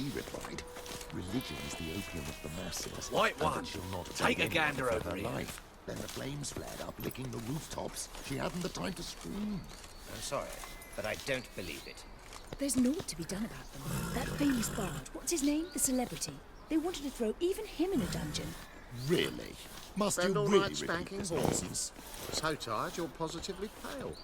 he replied, "Religion is the opium of the masses. White and one, that she'll not take a tell gander anyone for over her here." life." Then the flames flared up, licking the rooftops. She hadn't the time to scream. I'm sorry, but I don't believe it. There's naught to be done about them. That famous bard, what's his name? The celebrity. They wanted to throw even him in a dungeon. Really? Must Spend you all really night repeat spanking this balls. nonsense? So tired you're positively pale.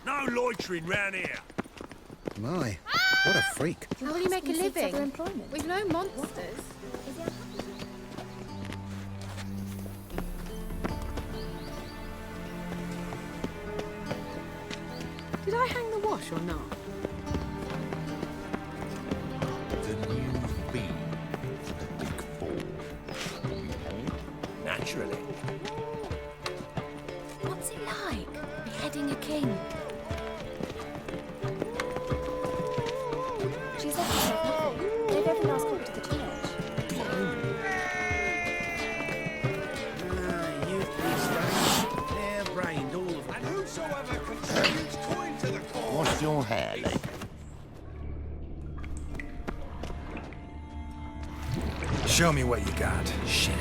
No loitering round here. My, what a freak. How will you make a living? Employment. We've no monsters. Did I hang the wash or not? The new theme for the Big Four. Naturally. What's it like, beheading a king? She's left herself nothing. Gave every last copy to the church. Youth be hair-brained, all of them. And whosoever contributes coin to the cause. Wash your hair, Lee. Show me what you got. Shit.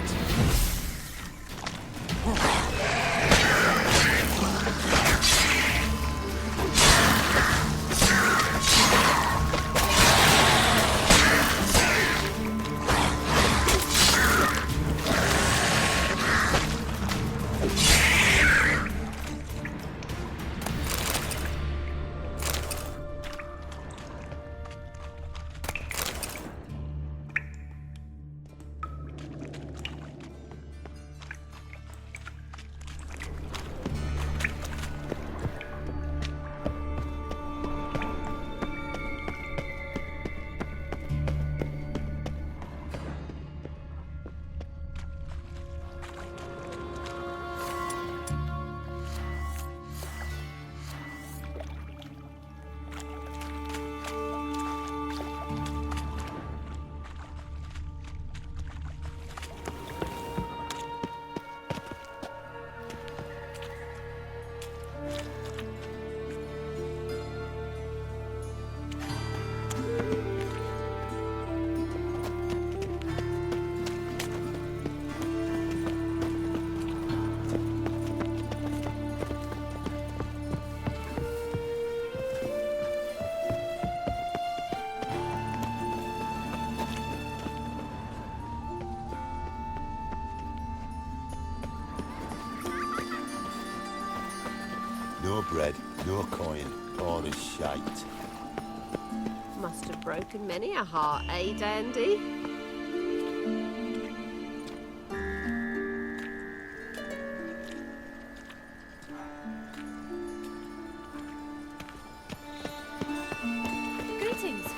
No bread, no coin, all is shite. Must have broken many a heart, eh, Dandy? Greetings.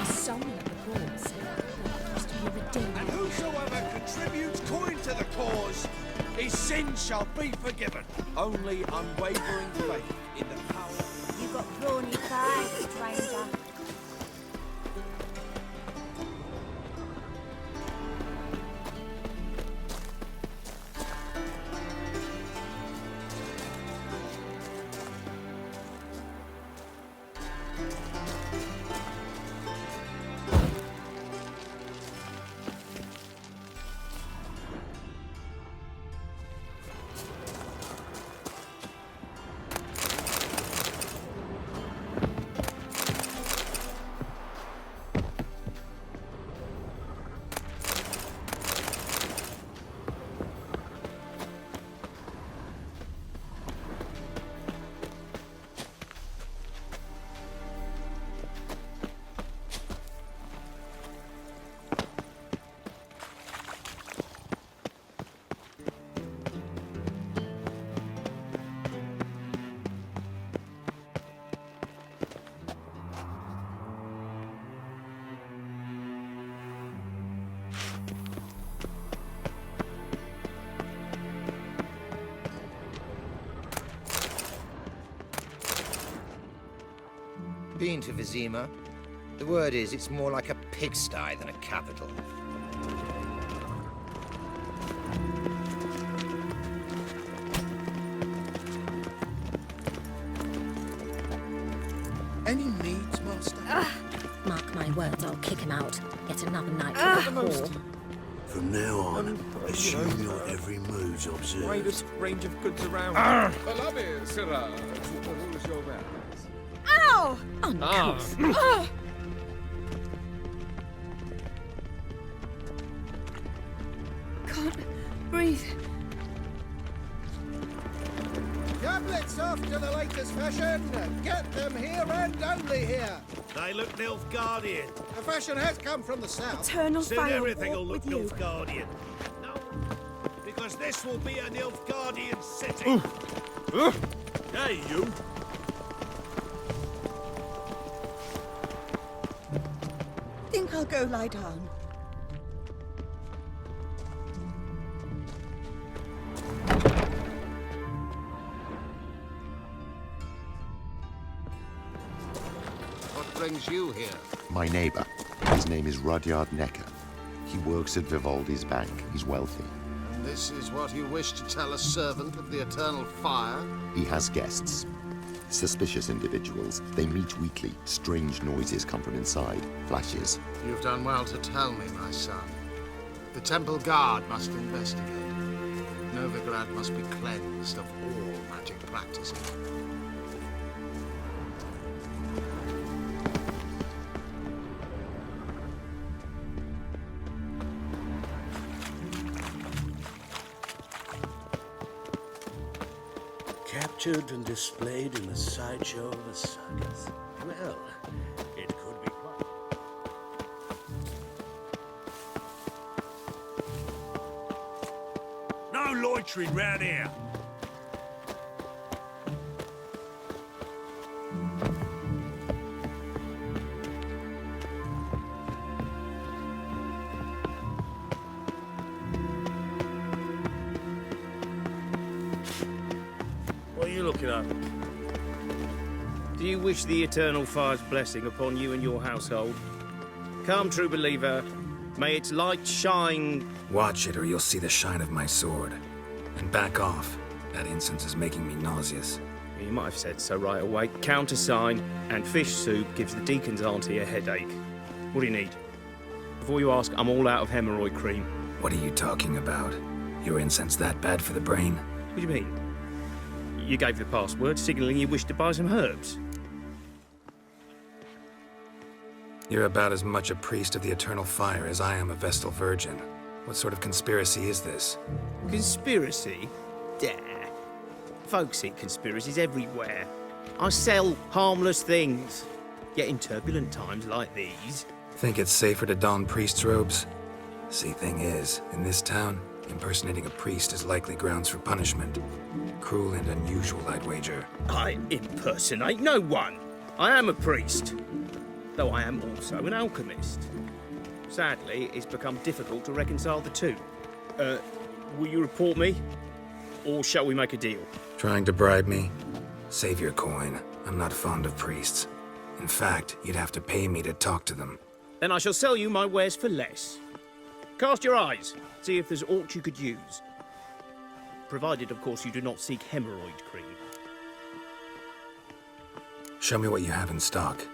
Someone at the court said that must be And redeemed. whosoever contributes coin to the cause, his sins shall be forgiven. Only unwavering faith in the power. You got thrawny thighs, stranger. Been to Vizima? The word is, it's more like a pigsty than a capital. Any needs, master? Mark my words, I'll kick him out. Yet another night for the whore. From now on, assume your every move's observed. Widest range of goods around. Allow me, sirrah, to peruse your wares. Ow! Uncouth. Can't breathe. Tablets off to the latest fashion. Get them here and only here. They look Nilfgaardian. The fashion has come from the south. Eternal Soon fire everything will walk look with you. Nilfgaardian. No, because this will be a Nilfgaardian city. Hey, you. Think I'll go lie down. What brings you here? My neighbor. His name is Rudyard Necker. He works at Vivaldi's bank. He's wealthy. And this is what you wish to tell a servant of the eternal fire? He has guests. Suspicious individuals. They meet weekly. Strange noises come from inside. Flashes. You've done well to tell me, my son. The Temple Guard must investigate. Novigrad must be cleansed of all magic practices. Captured and displayed in the sideshow of a circus. Well, it could be quite... No loitering round here. What are you looking at? Do you wish the Eternal Fire's blessing upon you and your household? Come, true believer. May its light shine... Watch it or you'll see the shine of my sword. And back off. That incense is making me nauseous. You might have said so right away. Countersign and fish soup gives the deacon's auntie a headache. What do you need? Before you ask, I'm all out of hemorrhoid cream. What are you talking about? Your incense that bad for the brain? What do you mean? You gave the password, signalling you wished to buy some herbs. You're about as much a priest of the eternal fire as I am a Vestal Virgin. What sort of conspiracy is this? Conspiracy? Dare. Folks see conspiracies everywhere. I sell harmless things. Yet in turbulent times like these... Think it's safer to don priest's robes? See, thing is, in this town, impersonating a priest is likely grounds for punishment. Cruel and unusual, I'd wager. I impersonate no one. I am a priest. Though I am also an alchemist. Sadly, it's become difficult to reconcile the two. Will you report me? Or shall we make a deal? Trying to bribe me? Save your coin. I'm not fond of priests. In fact, you'd have to pay me to talk to them. Then I shall sell you my wares for less. Cast your eyes. See if there's aught you could use. Provided, of course, you do not seek hemorrhoid cream. Show me what you have in stock.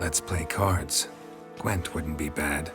Let's play cards. Gwent wouldn't be bad.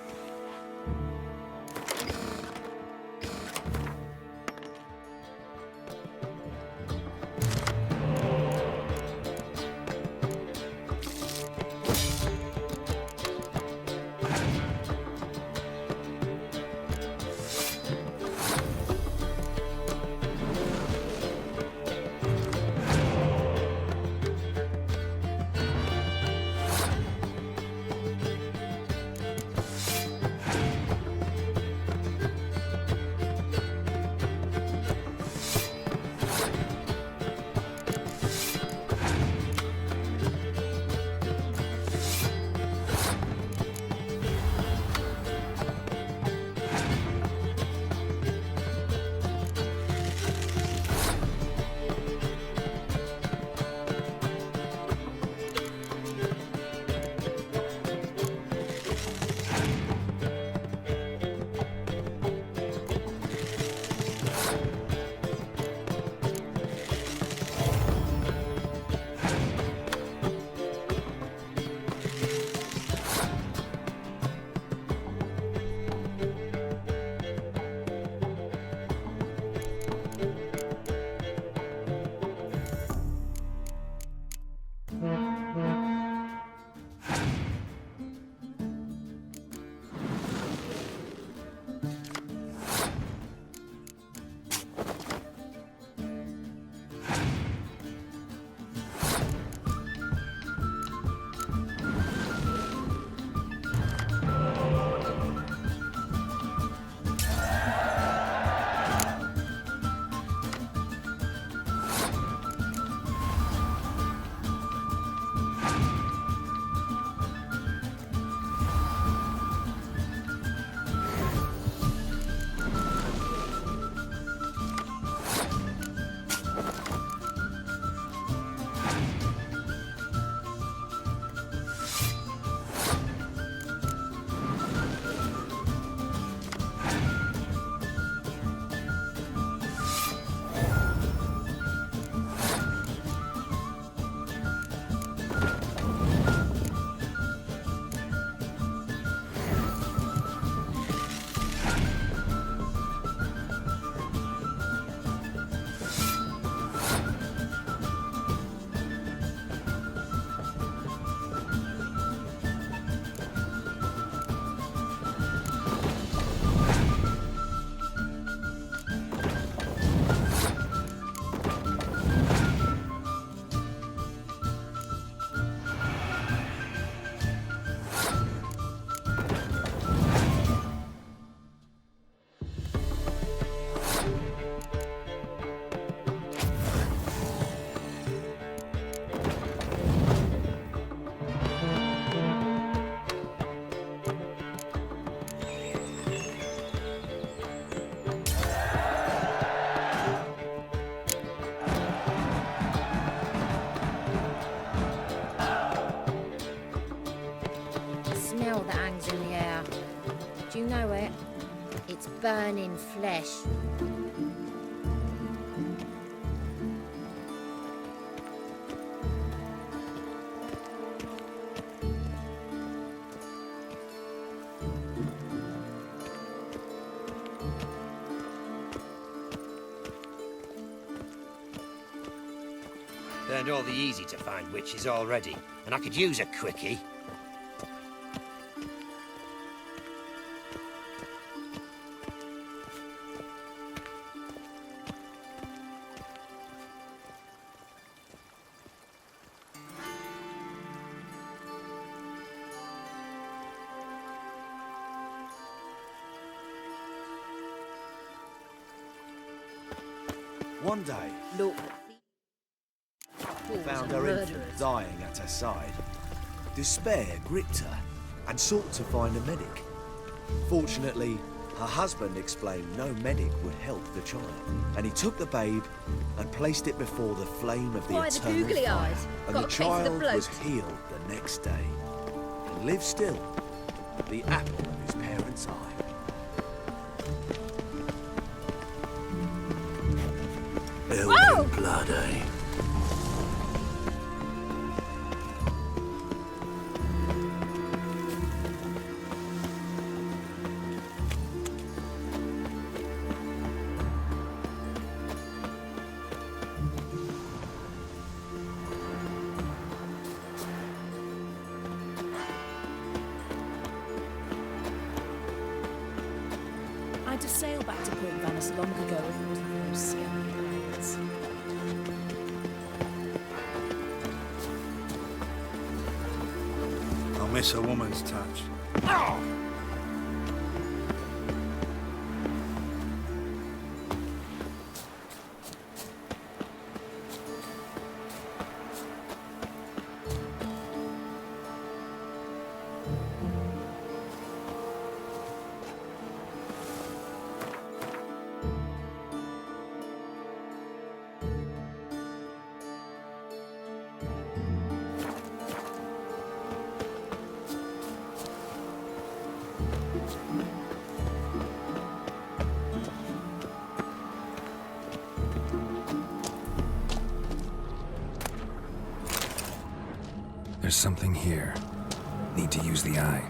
It's burning flesh. Burned all the easy-to-find witches already, and I could use a quickie. One day, Look. found her infant dying at her side. Despair gripped her and sought to find a medic. Fortunately, her husband explained no medic would help the child, and he took the babe and placed it before the flame of the Why, the eternal googly fire. eyes? And Got the a case of the child bloat. was healed the next day and lived still, the apple of his parents' eye. Elven blood, eh? I'd have sailed back to Port Vannis long ago if it wasn't for those scary pirates. I'll miss a woman's touch. There's something here. Need to use the eye.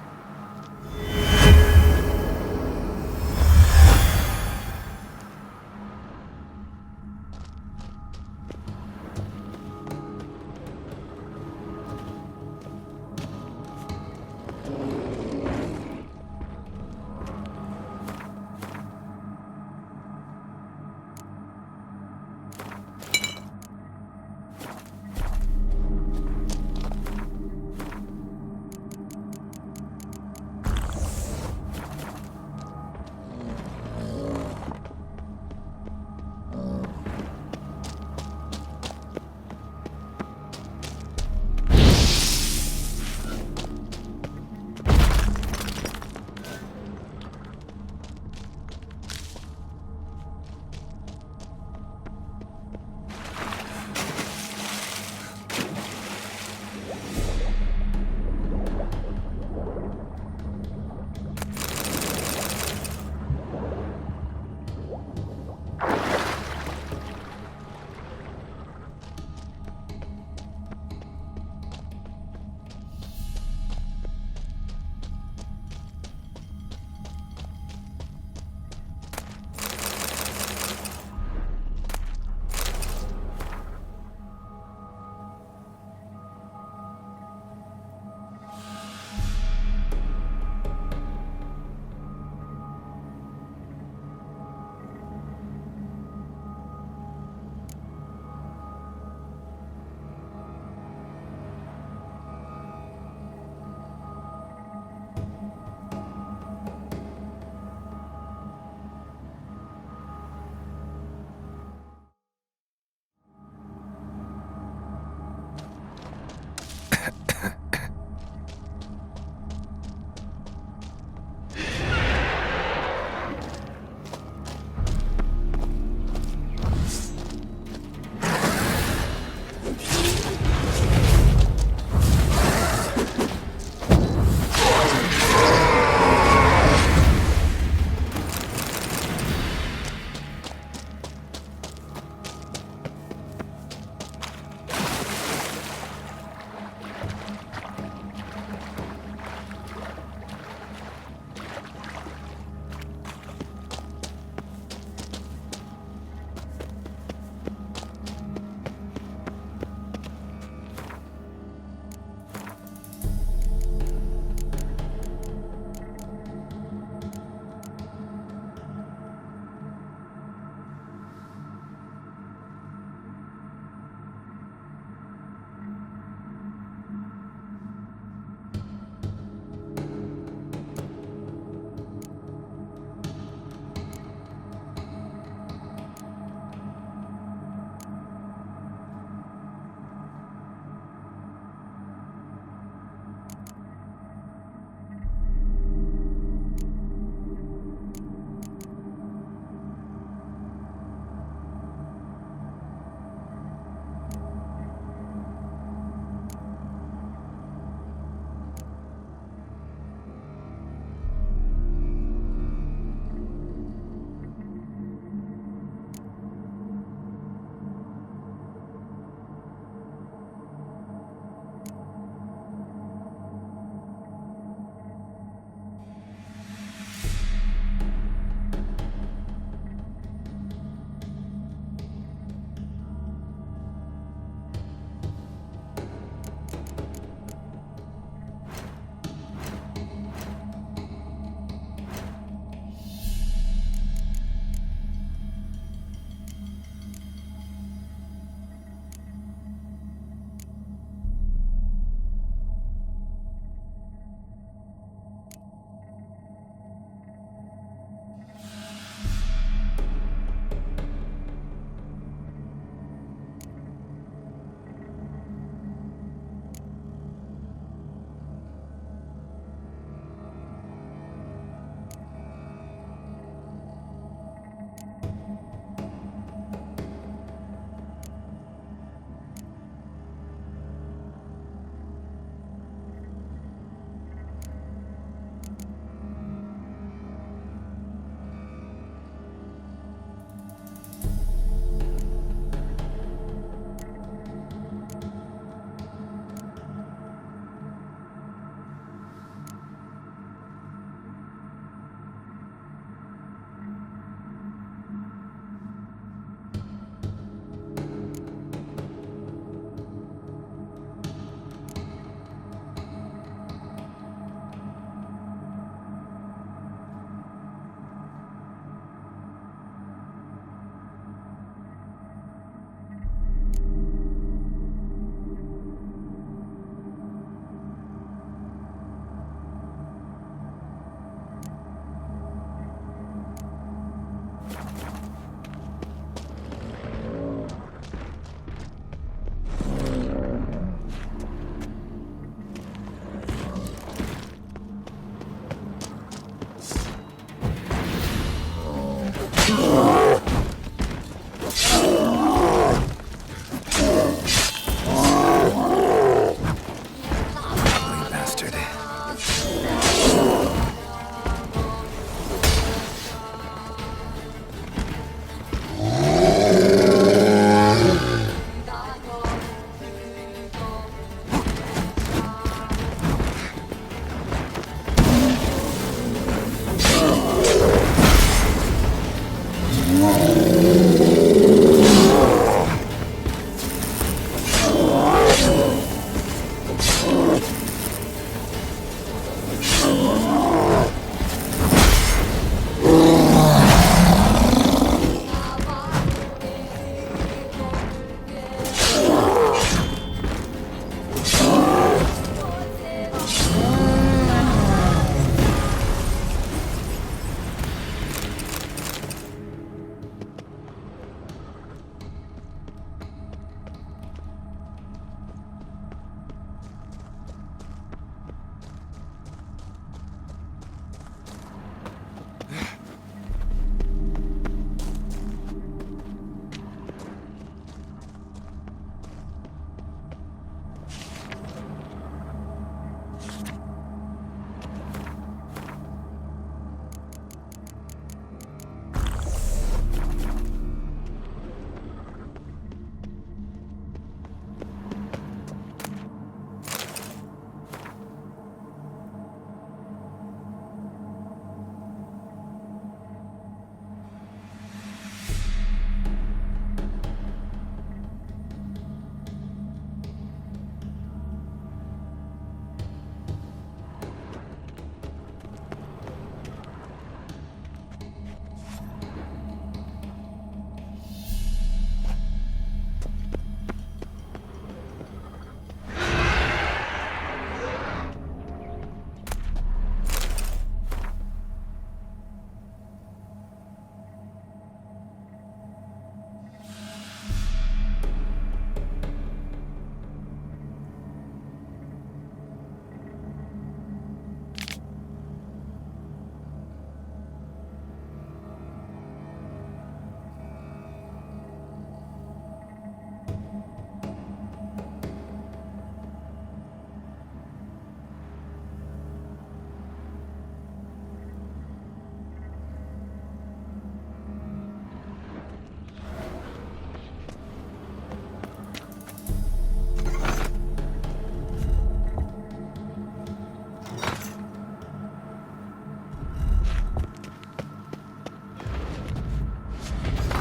Bastard.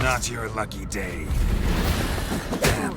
Not your lucky day. Damn.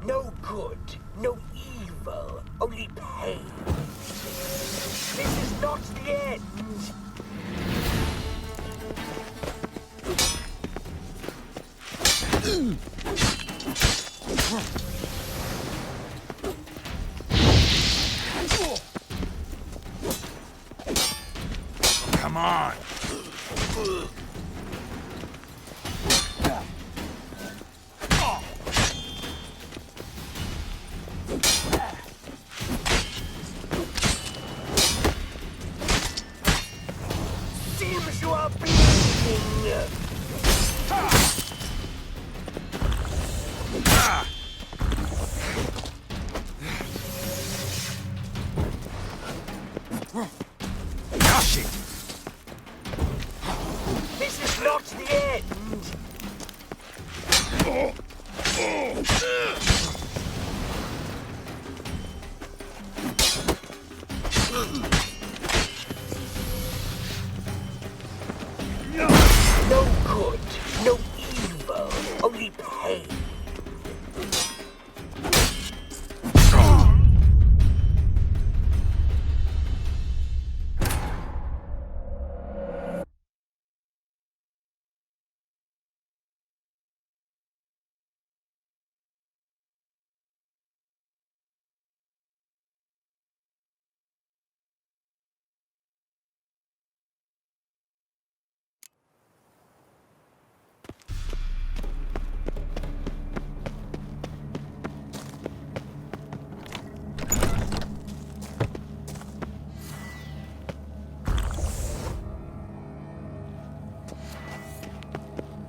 No good, no evil, only pain. This is not the end. Come on! Seems you are bleeding. Gosh it! This is not the end. No good, no evil, only pain.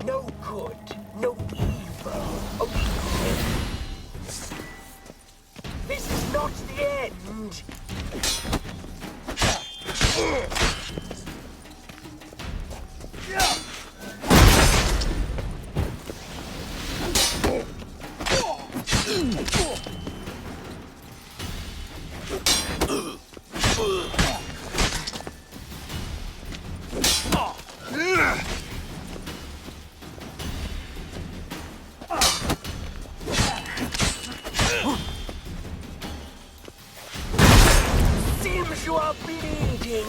No good, no evil, only pain. This is not the end. Seems you are bleeding.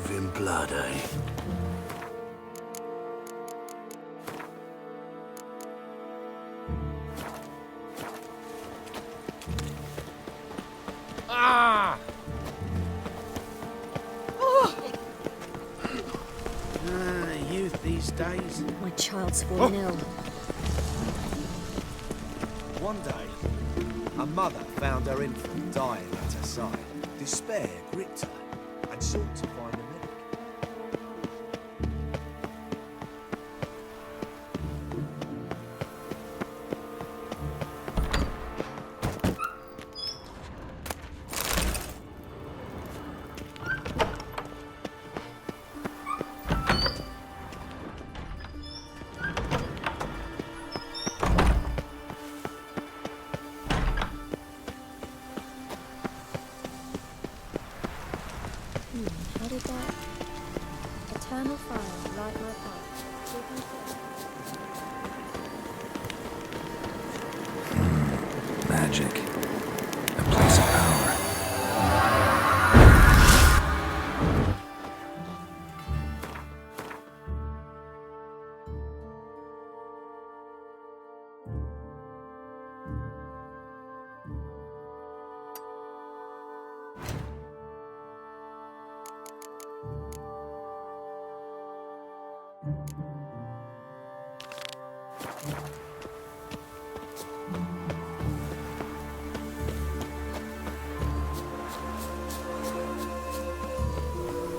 Elven blood, eh? Ah! Youth these days. My child's fallen ill. One day, a mother found her infant dying at her side. Despair gripped her and sought to find a medic. How did that eternal fire light my path? Magic. A place of power.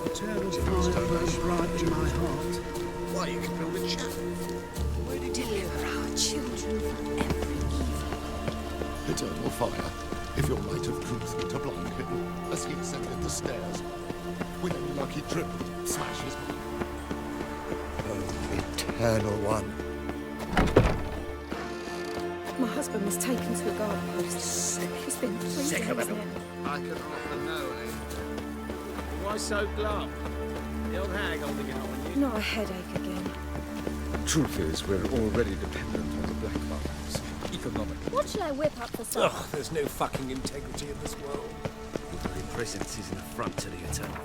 Eternal fire burns bright in my heart. Why, you can build a chapel. Where did you Deliver our children from every evil. Eternal fire, if your light of truth were to blind him, as he ascended the stairs, with a lucky trip, smash his mind. Oh, eternal one. My husband was taken to a guard post. He's been 3 Sick of days it. now. I can offer no aid. Why so glum? The old hag holding it on you. Not a headache again. Truth is, we're already dependent on the black markets. Economically. What shall I whip up for supper? Ugh, there's no fucking integrity in this world. Your very presence is an affront to the eternal.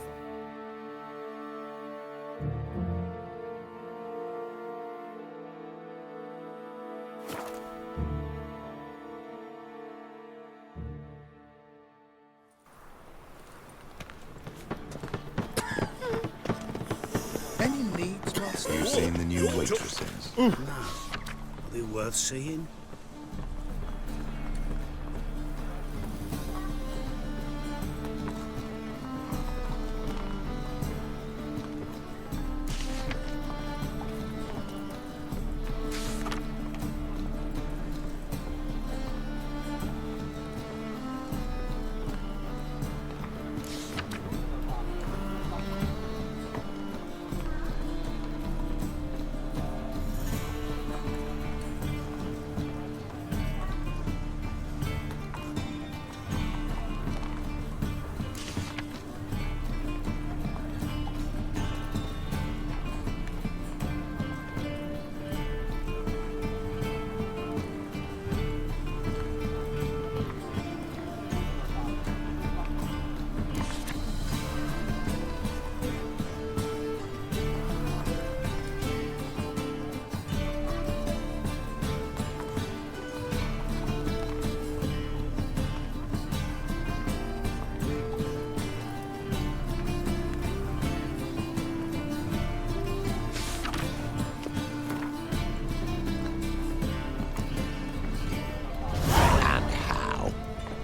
Any needs, master? You've seen the new waitresses. No. Are they worth seeing?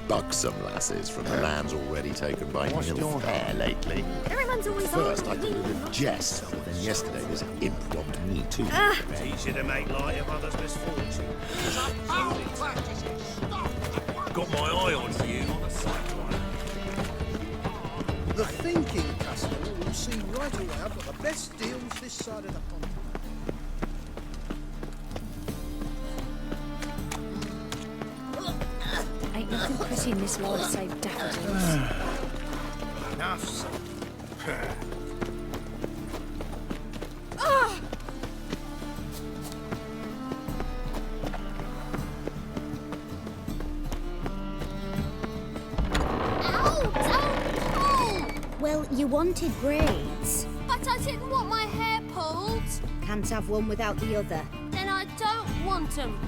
Buxom lasses from the lands already taken by Nil Fair lately. Everyone's always First, I on. thought it was a jest, but then yesterday this imp robbed me too. Easy to make light of others' misfortune. Got my eye on you on the sideline. The thinking customer will see right away I've got the best deals this side of the pond. Ain't nothing pretty in this world save daffodils. Enough, son. Well, you wanted braids. But I didn't want my hair pulled. Can't have one without the other. Then I don't want them.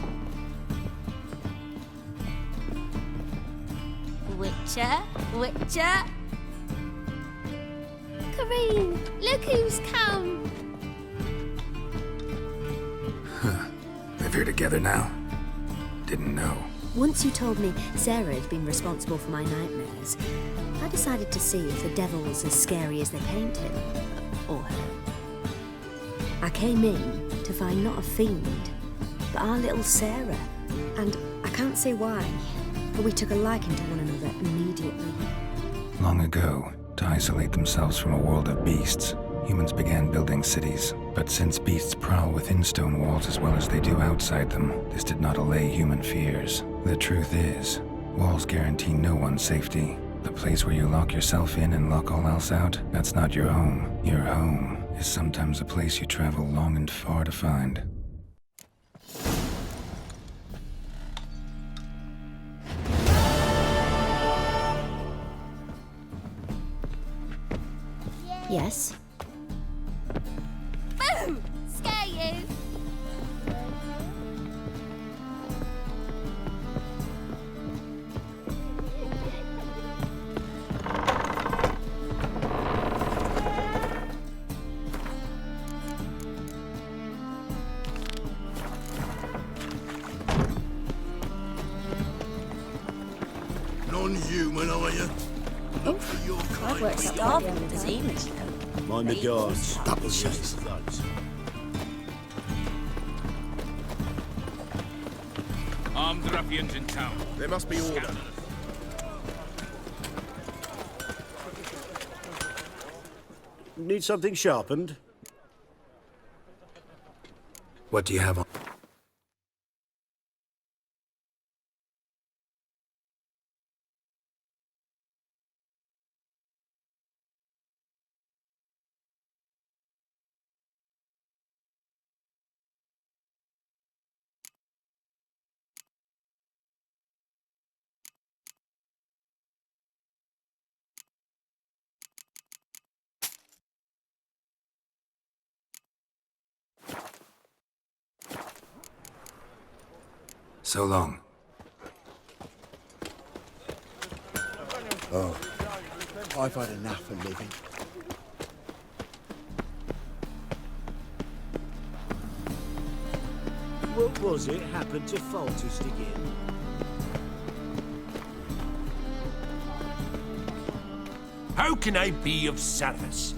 Witcher, Witcher. Kareen, look who's come. Live here together now? Didn't know. Once you told me Sarah had been responsible for my nightmares, I decided to see if the devil was as scary as they paint him. Or her. I came in to find not a fiend, but our little Sarah. And I can't say why, but we took a liking to one another immediately. Long ago, to isolate themselves from a world of beasts, humans began building cities. But since beasts prowl within stone walls as well as they do outside them, this did not allay human fears. The truth is, walls guarantee no one's safety. The place where you lock yourself in and lock all else out, that's not your home. Your home is sometimes a place you travel long and far to find. Yes? Boom! Scare you. Non-human, are you? Look for your I've worked kind. starving this evening. Mind the guards. Double chase. Thugs. Armed ruffians in town. There must be order. Need something sharpened? What do you have on? So long. Oh, I've had enough of living. What was it happened to Faltist again? How can I be of service?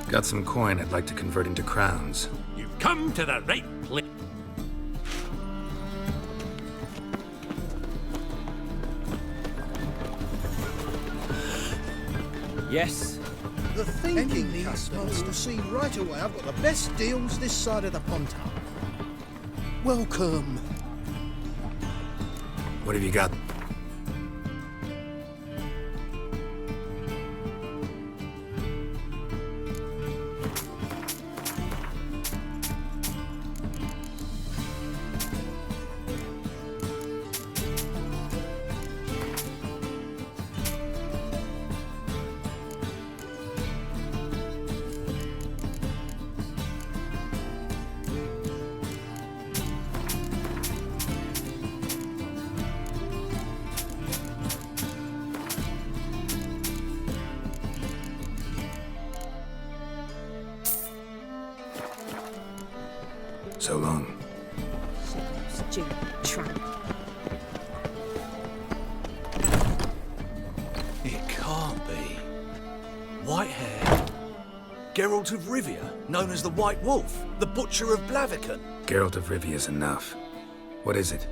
Got some coin I'd like to convert into crowns. You've come to the right place. Yes. The thinking customers will see right away I've got the best deals this side of the Pontar. Welcome. What have you got? So long. Stupid tramp. It can't be. White hair. Geralt of Rivia, known as the White Wolf, the Butcher of Blaviken. Geralt of Rivia's enough. What is it?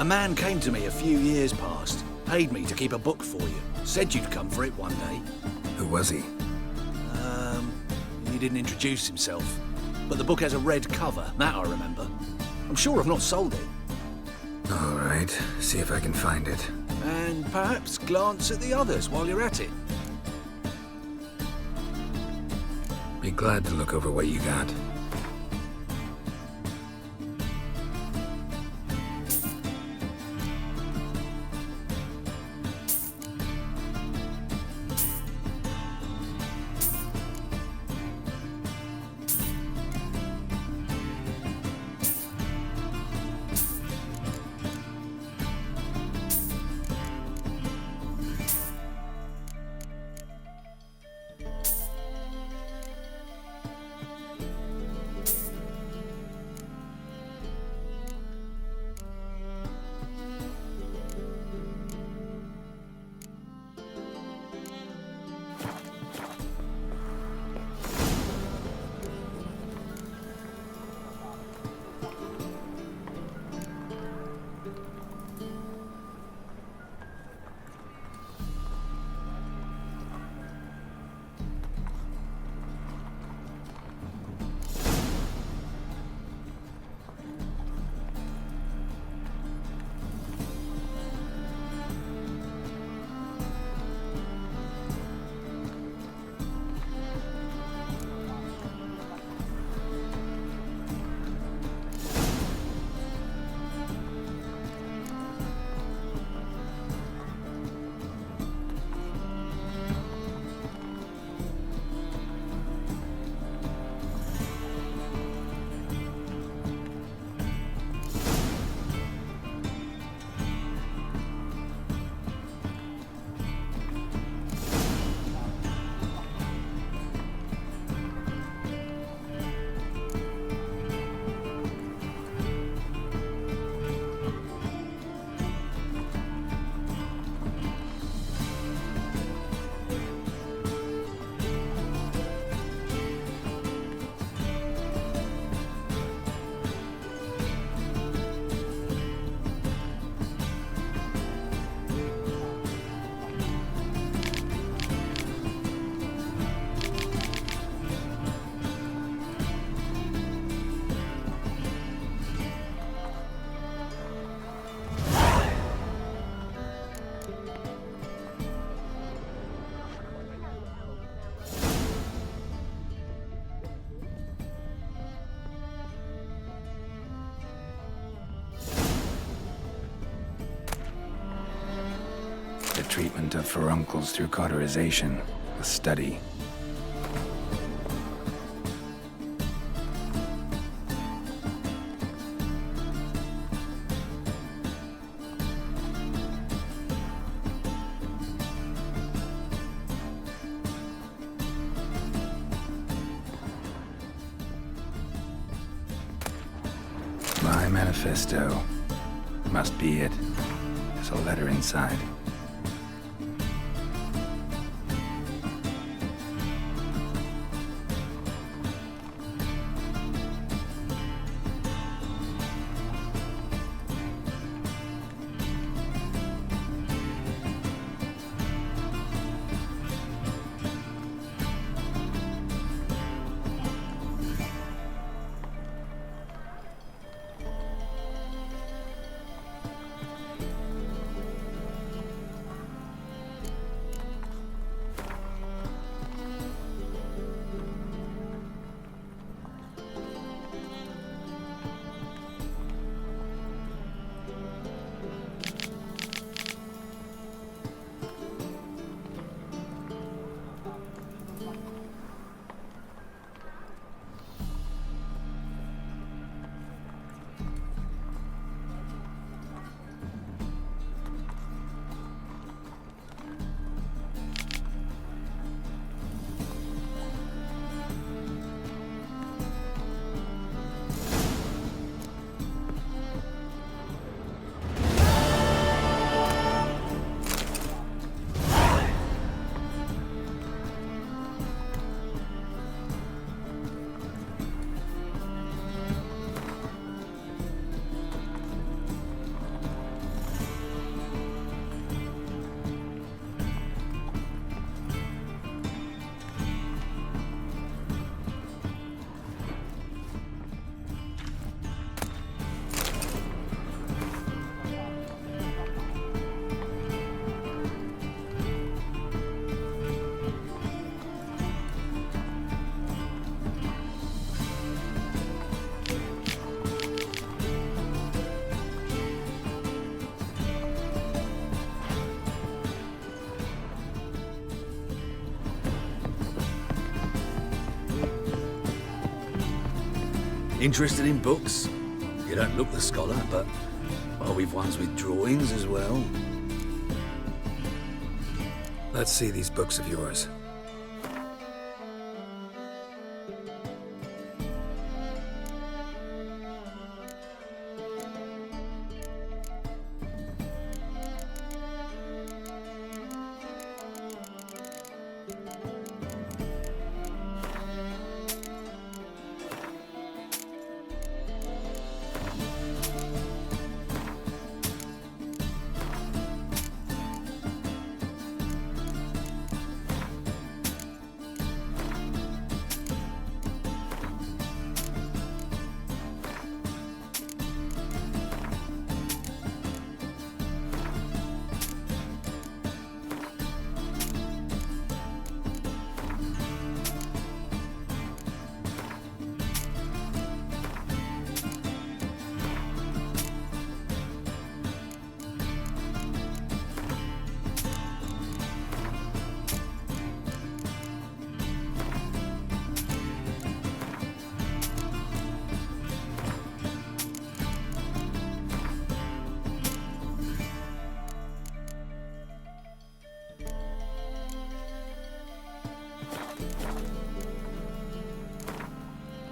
A man came to me a few years past, paid me to keep a book for you. Said you'd come for it one day. Who was he? He didn't introduce himself. But the book has a red cover, that I remember. I'm sure I've not sold it. All right, see if I can find it. And perhaps glance at the others while you're at it. Be glad to look over what you got. treatment of furuncles through cauterization, a study. My manifesto. Must be it. There's a letter inside. Interested in books? You don't look the scholar, but well, we've ones with drawings as well. Let's see these books of yours.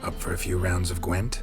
Up for a few rounds of Gwent?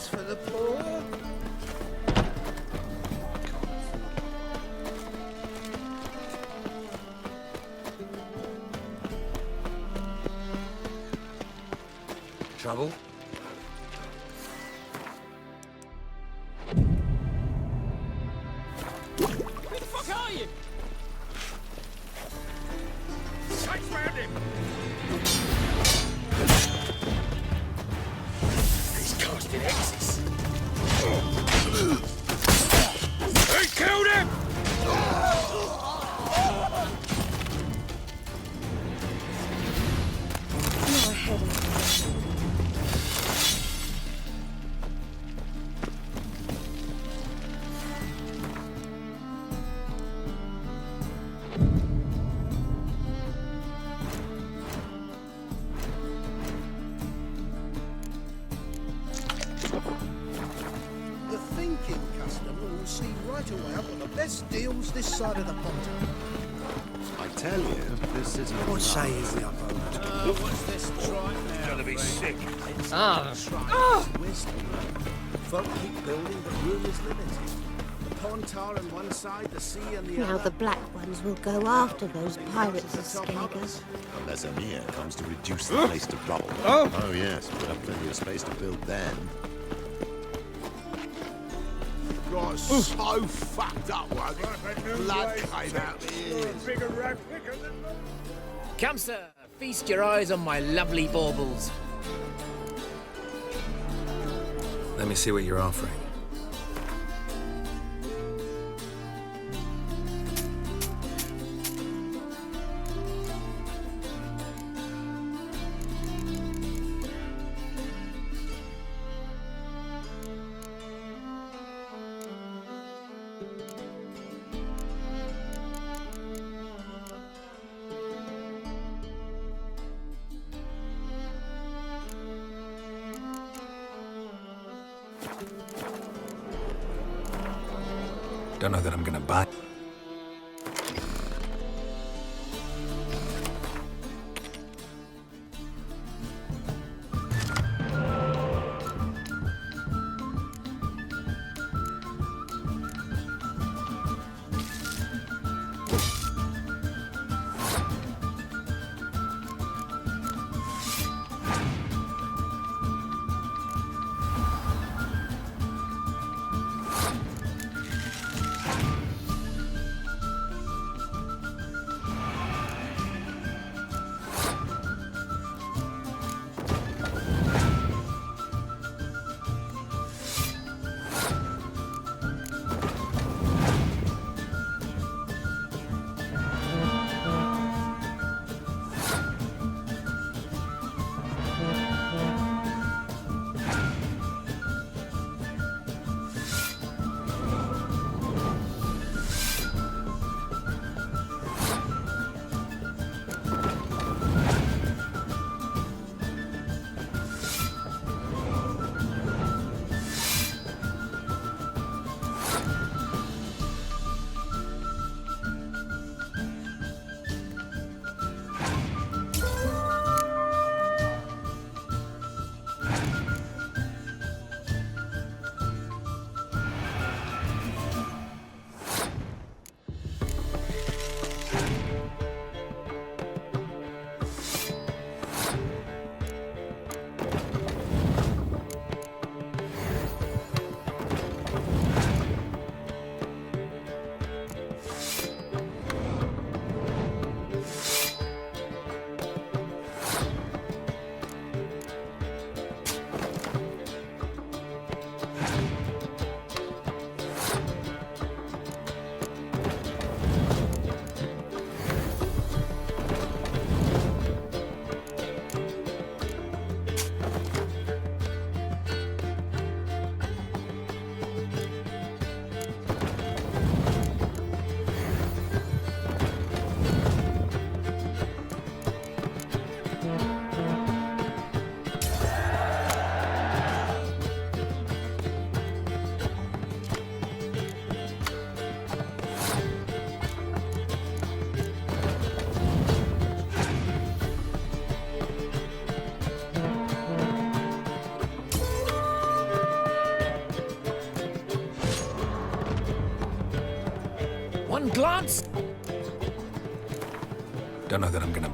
Meals for the poor. Trouble? Who the fuck are you? Sights round him! He's casting X's. He killed him! You're ahead of me. The thinking customer will see right away I've got the best deals this side of the pond. I tell you, this isn't. What say you we up over? What's this tripe now? Gonna be sick. Wisdom. Folk keep building, but room is limited. The pond tower on one side, the sea on the Now other. the black ones will go after those pirates of Skager. Unless Amir comes to reduce the place to rubble. Oh. Yes, we'll have plenty of space to build then. Got so fucked up once. Blood came out the ears. Come, sir. Feast your eyes on my lovely baubles. Let me see what you're offering. Don't know that I'm gonna buy. glance? Don't know that I'm gonna...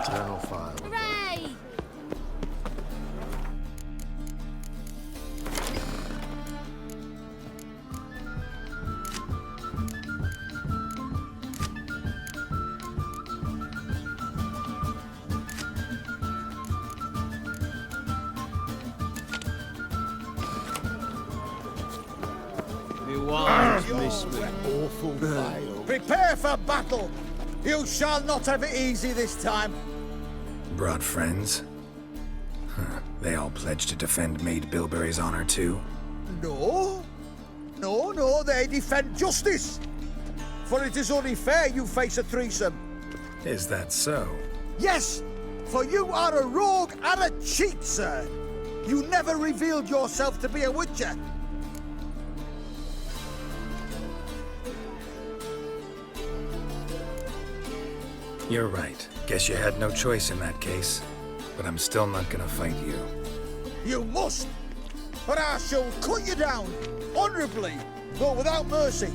Eternal fire. Hooray! You won't miss me. Awful veil. Prepare for battle! You shall not have it easy this time. Brought friends? Huh. They all pledged to defend Maid Bilberry's honor too? No. No, they defend justice. For it is only fair you face a threesome. Is that so? Yes, for you are a rogue and a cheat, sir. You never revealed yourself to be a witcher. You're right. Guess you had no choice in that case. But I'm still not gonna fight you. You must, or I shall cut you down, honourably, though without mercy.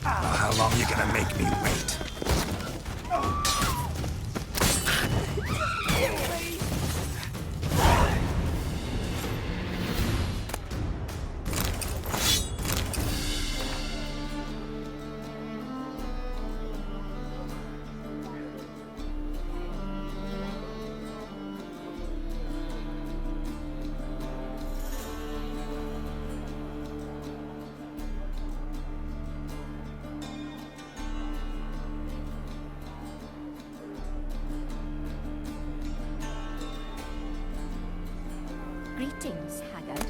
How long you gonna make me wait? Greetings, Haggard.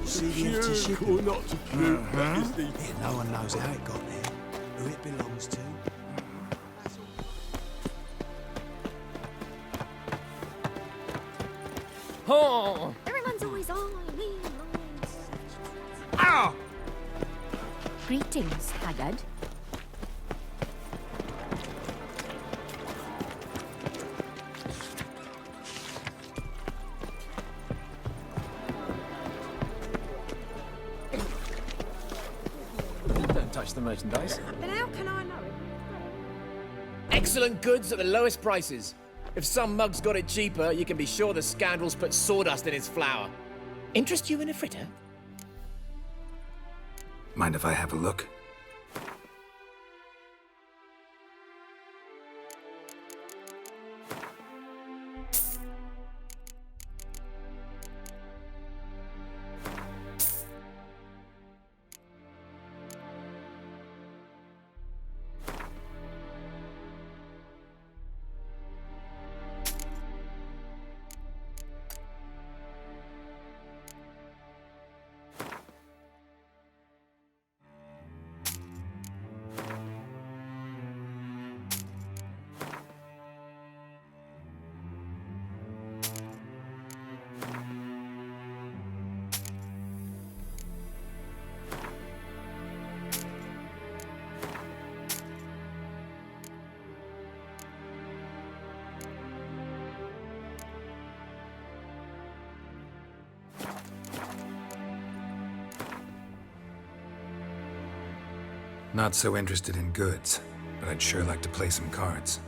See the empty ship? Or not to puke, that is the... Yeah, no one knows how it got there, who it belongs to. Oh! Everyone's always on. Ow! Greetings, Haggard. Don't touch the merchandise. Then how can I know? Excellent goods at the lowest prices. If some mug's got it cheaper, you can be sure the scoundrels put sawdust in his flour. Interest you in a fritter? Mind if I have a look? Not so interested in goods, but I'd sure like to play some cards.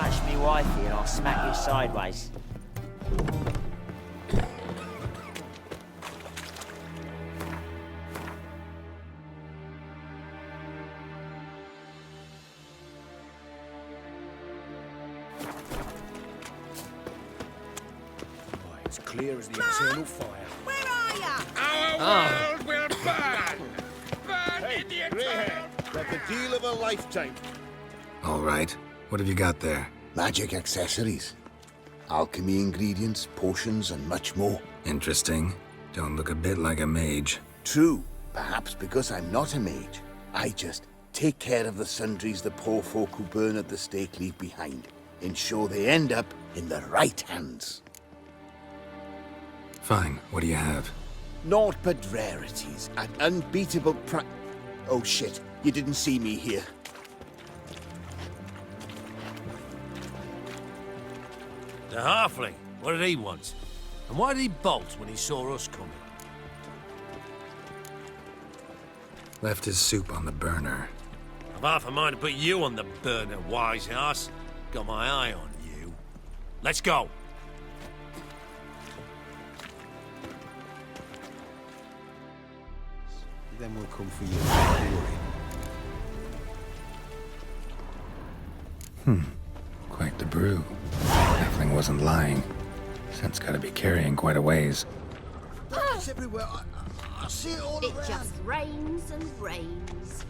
touch me wifey and I'll smack you sideways. It's clear as the eternal fire. Where are ya? Our world will burn! Burn Hey, in the greyhead, got the deal of a lifetime. All right. What have you got there? Magic accessories. Alchemy ingredients, potions, and much more. Interesting. Don't look a bit like a mage. True. Perhaps because I'm not a mage. I just take care of the sundries the poor folk who burn at the stake leave behind. Ensure they end up in the right hands. Fine. What do you have? Naught but rarities at unbeatable Oh shit, you didn't see me here. The halfling, what did he want? And why did he bolt when he saw us coming? Left his soup on the burner. I've half a mind to put you on the burner, wise ass. Got my eye on you. Let's go. Then we'll come for you. Don't worry. Quite the brew. Halfling wasn't lying. Scent's gotta be carrying quite a ways. It's everywhere. I see it all It around. just rains and rains.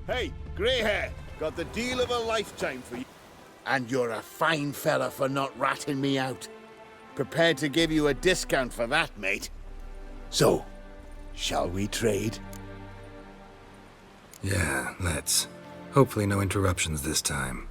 Hey, greyhair, got the deal of a lifetime for you. And you're a fine fella for not ratting me out. Prepared to give you a discount for that, mate. So, shall we trade? Yeah, let's. Hopefully no interruptions this time.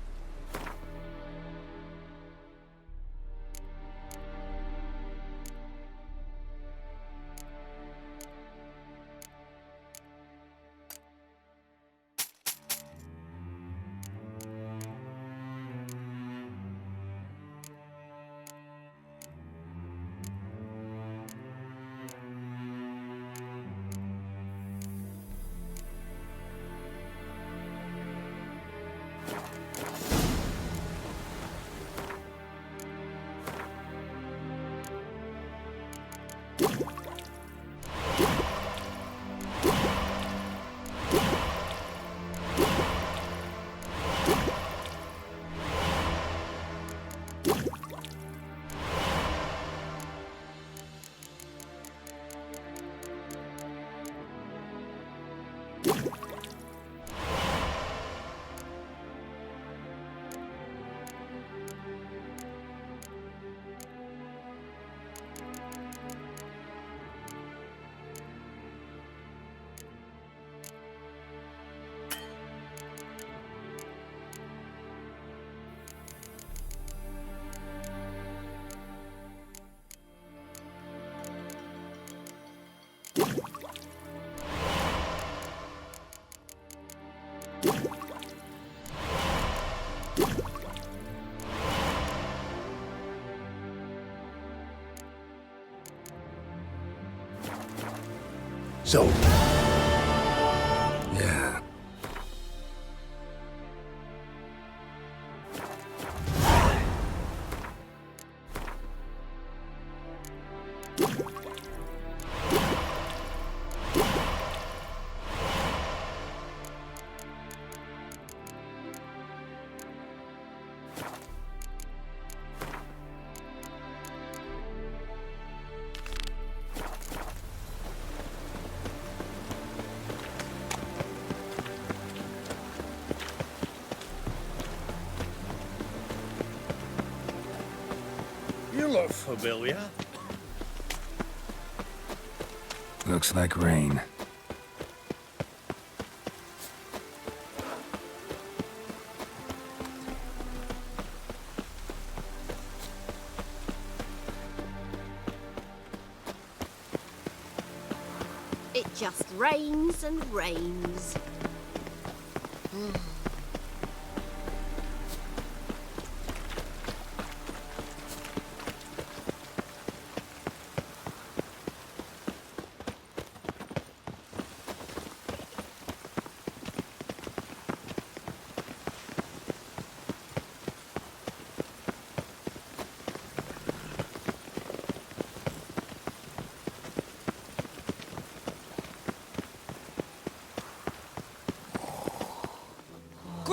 So, yeah. You look familiar. Looks like rain. It just rains and rains.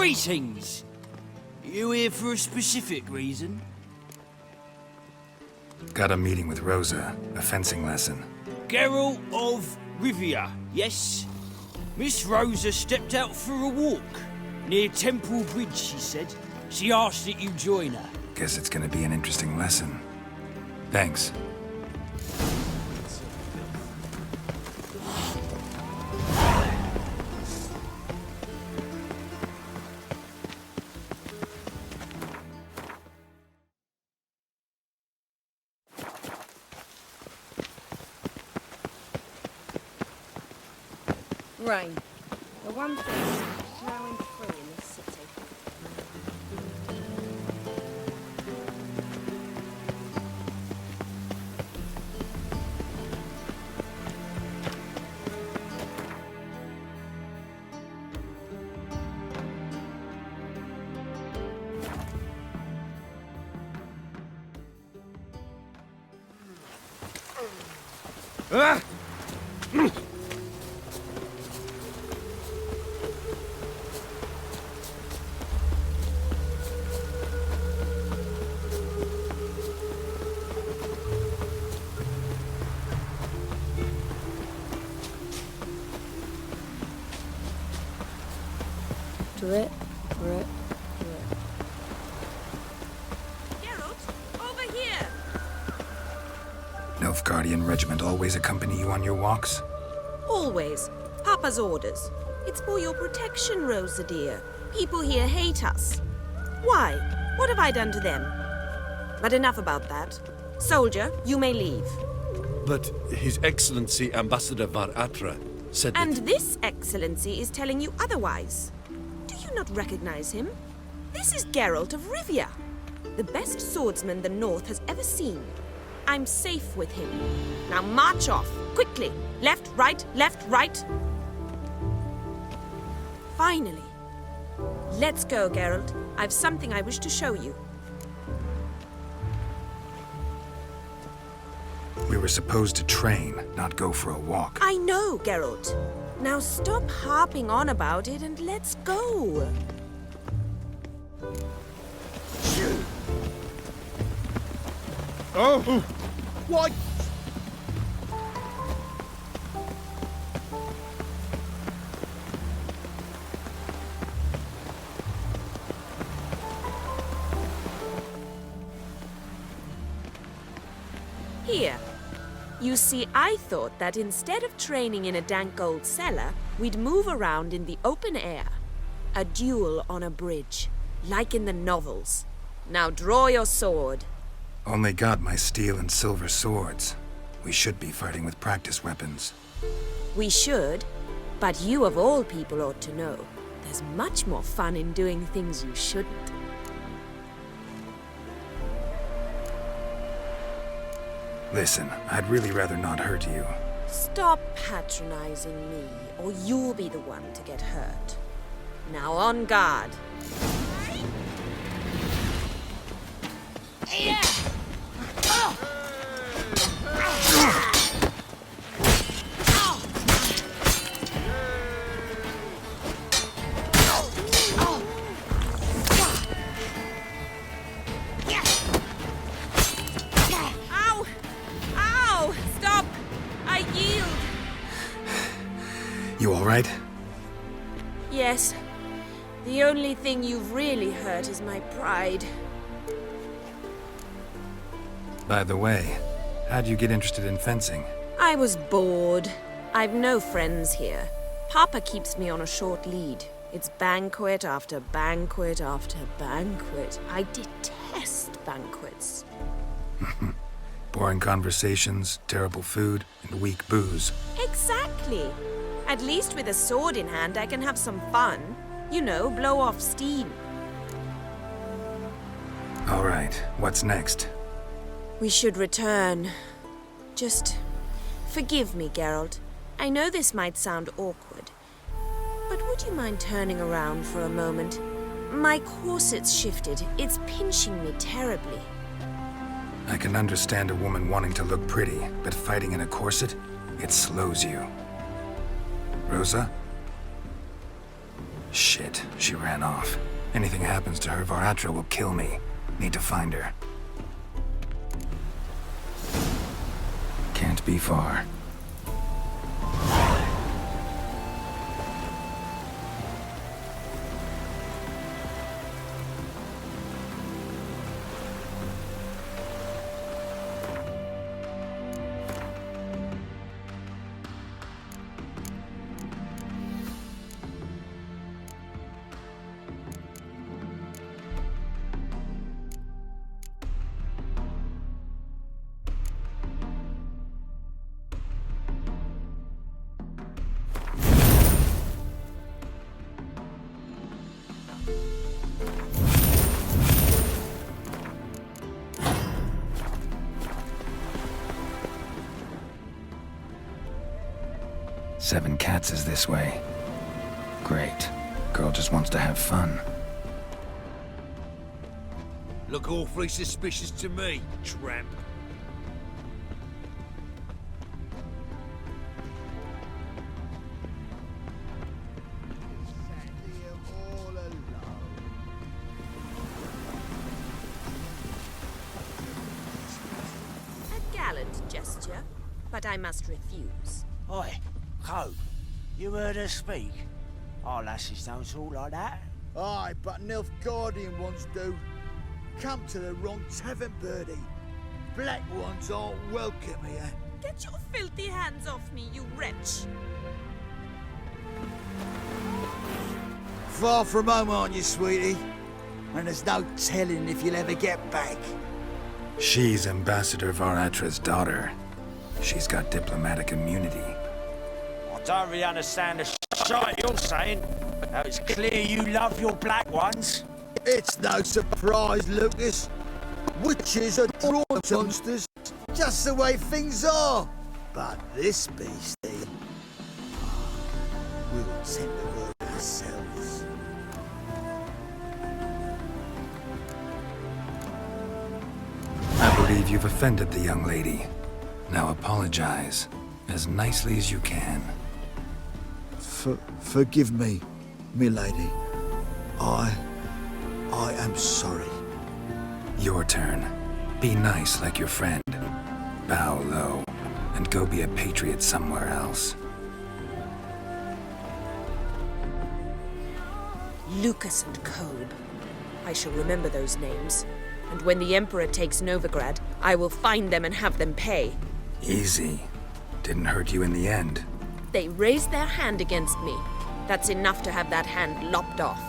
Greetings! You here for a specific reason? Got a meeting with Rosa, a fencing lesson. Geralt of Rivia, yes? Miss Rosa stepped out for a walk. Near Temple Bridge, she said. She asked that you join her. Guess it's gonna be an interesting lesson. Thanks. Rain. The one thing plowing free in this city. Ah! Drip, drip, drip. Geralt, over here! Nilfgaardian regiment always accompany you on your walks? Always. Papa's orders. It's for your protection, Rosa dear. People here hate us. Why? What have I done to them? But enough about that. Soldier, you may leave. But His Excellency Ambassador Var Atra said And that... this excellency is telling you otherwise. Do you not recognize him? This is Geralt of Rivia, the best swordsman the North has ever seen. I'm safe with him. Now march off, quickly. Left, right, left, right. Finally. Let's go, Geralt. I've something I wish to show you. We were supposed to train, not go for a walk. I know, Geralt. Now stop harping on about it and let's go. Oh! What? Here. You see, I thought that instead of training in a dank old cellar, we'd move around in the open air. A duel on a bridge, like in the novels. Now draw your sword. Only got my steel and silver swords. We should be fighting with practice weapons. We should, but you of all people ought to know. There's much more fun in doing things you shouldn't. Listen, I'd really rather not hurt you. Stop patronizing me, or you'll be the one to get hurt. Now on guard. Ow! Ow! Stop! I yield! You all right? Yes. The only thing you've really hurt is my pride. By the way, how'd you get interested in fencing? I was bored. I've no friends here. Papa keeps me on a short lead. It's banquet after banquet after banquet. I detest banquets. Boring conversations, terrible food, and weak booze. Exactly. At least with a sword in hand, I can have some fun. You know, blow off steam. All right, what's next? We should return. Just forgive me, Geralt. I know this might sound awkward, but would you mind turning around for a moment? My corset's shifted. It's pinching me terribly. I can understand a woman wanting to look pretty, but fighting in a corset, it slows you. Rosa? Shit, she ran off. Anything happens to her, Varatra will kill me. Need to find her. Can't be far. Seven Cats is this way. Great. Girl just wants to have fun. Look awfully suspicious to me, tramp. A gallant gesture, but I must refuse. Oi, Cove, you heard her speak? Our lassies don't talk like that. Aye, but Nilfgaardian ones do. Come to the wrong tavern, Birdie. Black ones aren't welcome here. Get your filthy hands off me, you wretch! Far from home, aren't you, sweetie? And there's no telling if you'll ever get back. She's Ambassador Varatra's daughter. She's got diplomatic immunity. I don't really understand the shite you're saying. Now it's clear you love your black ones. It's no surprise, Lucas. Witches are drawn to monsters, just the way things are. But this beastie, we'll tend to work ourselves. I believe you've offended the young lady. Now apologize, as nicely as you can. Forgive me, milady. I am sorry. Your turn. Be nice like your friend. Bow low, and go be a patriot somewhere else. Lucas and Kobe. I shall remember those names. And when the Emperor takes Novigrad, I will find them and have them pay. Easy. Didn't hurt you in the end. They raised their hand against me. That's enough to have that hand lopped off.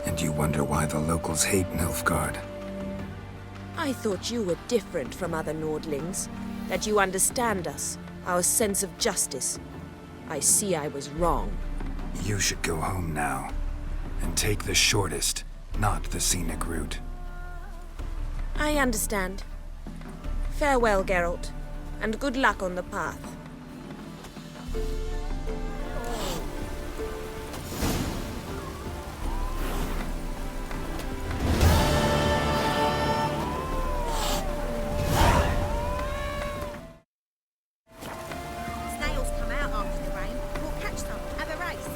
And you wonder why the locals hate Nilfgaard. I thought you were different from other Nordlings. That you understand us, our sense of justice. I see I was wrong. You should go home now. And take the shortest, not the scenic route. I understand. Farewell, Geralt, and good luck on the path. Snails come out after the rain. We'll catch some. Have a race.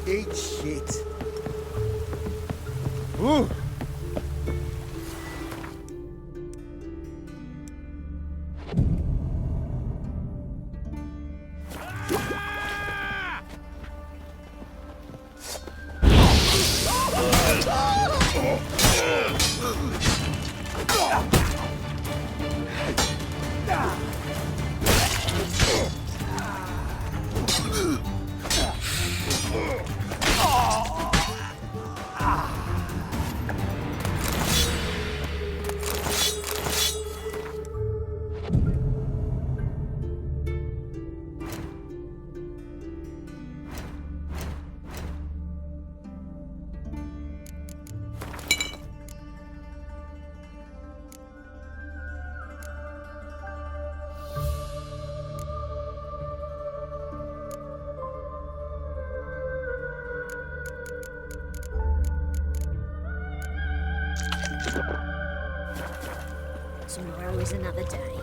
Eat shit. Ooh. Tomorrow is another day.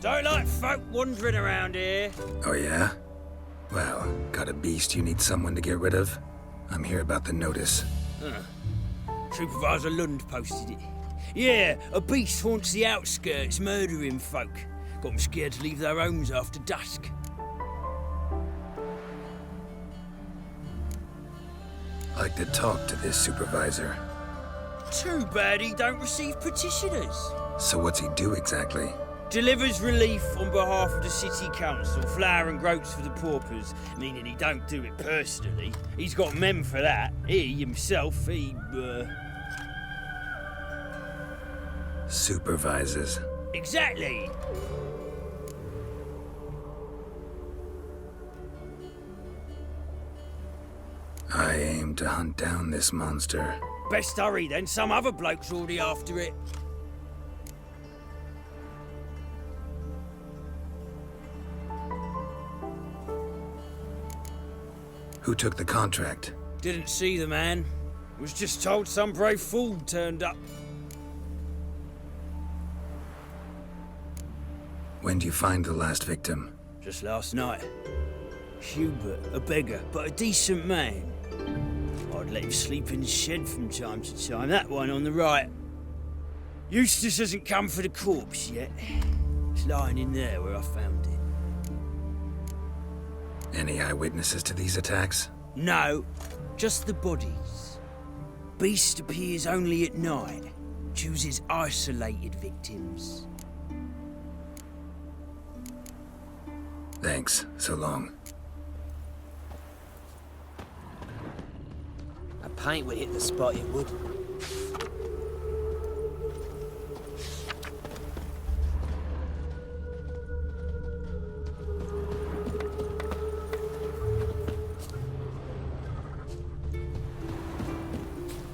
Don't like folk wandering around here. Oh yeah? Well, got a beast you need someone to get rid of? I'm here about the notice. Supervisor Lund posted it. Yeah, a beast haunts the outskirts, murdering folk. Got them scared to leave their homes after dusk. Like to talk to this supervisor. Too bad he don't receive petitioners. So what's he do exactly? Delivers relief on behalf of the city council, flour and groats for the paupers, meaning he don't do it personally. He's got men for that. He himself, Supervises. Exactly. I aim to hunt down this monster. Best hurry then, some other bloke's already after it. Who took the contract? Didn't see the man. Was just told some brave fool turned up. When do you find the last victim? Just last night. Hubert, a beggar, but a decent man. I'd let him sleep in the shed from time to time. That one on the right. Eustace hasn't come for the corpse yet. It's lying in there where I found it. Any eyewitnesses to these attacks? No, just the bodies. Beast appears only at night. Chooses isolated victims. Thanks. So long. A paint would hit the spot, it would.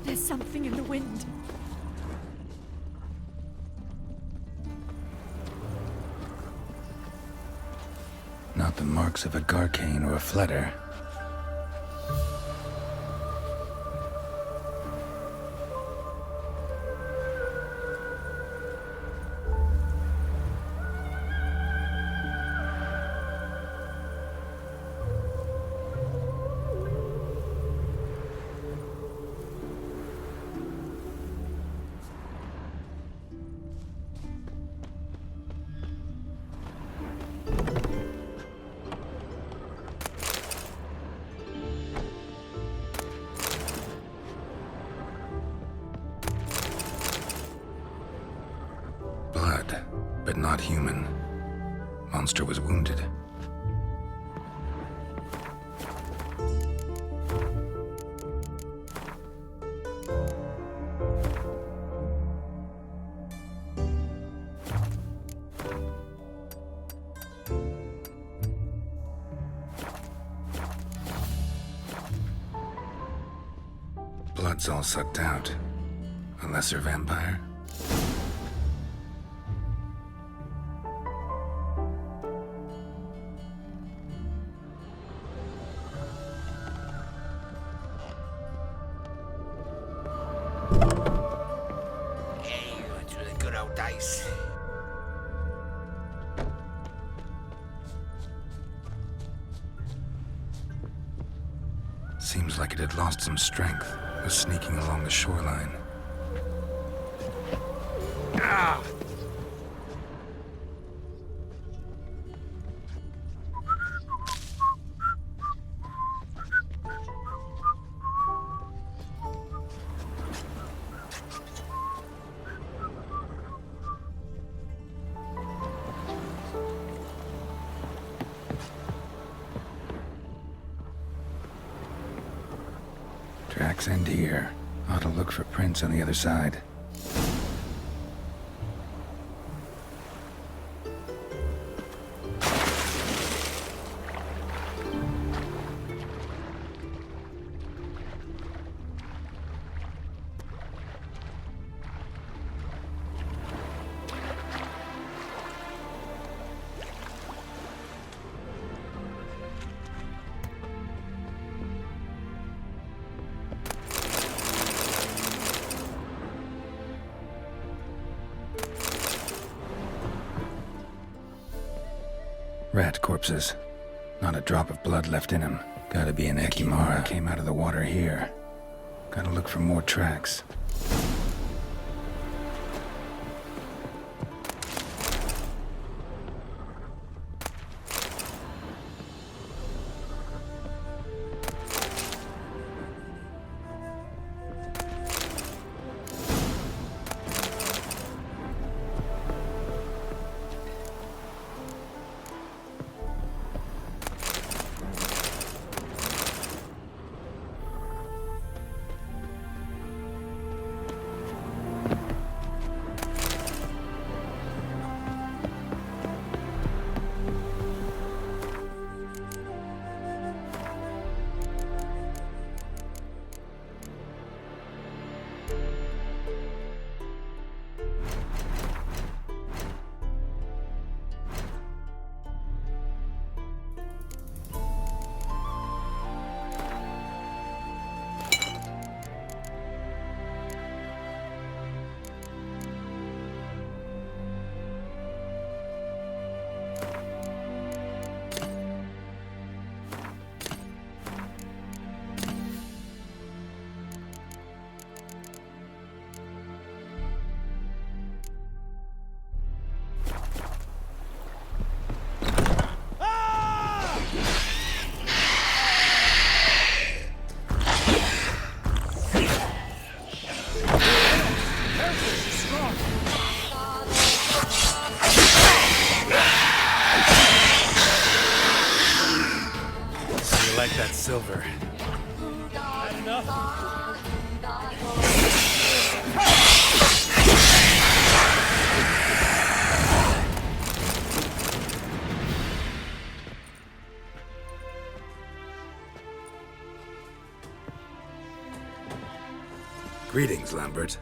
There's something in the wind. Not the marks of a garcane or a fletter. Blood, but not human. Monster was wounded. blood's all sucked out. A lesser vampire? Hey, it's really good old days. Seems like it had lost some strength. Was sneaking along the shoreline. Ah! Tracks end here. Ought to look for prints on the other side. Rat corpses. Not a drop of blood left in him. Gotta be an Ekimara. Came out of the water here. Gotta look for more tracks. Like that silver. Had enough? Greetings, Lambert.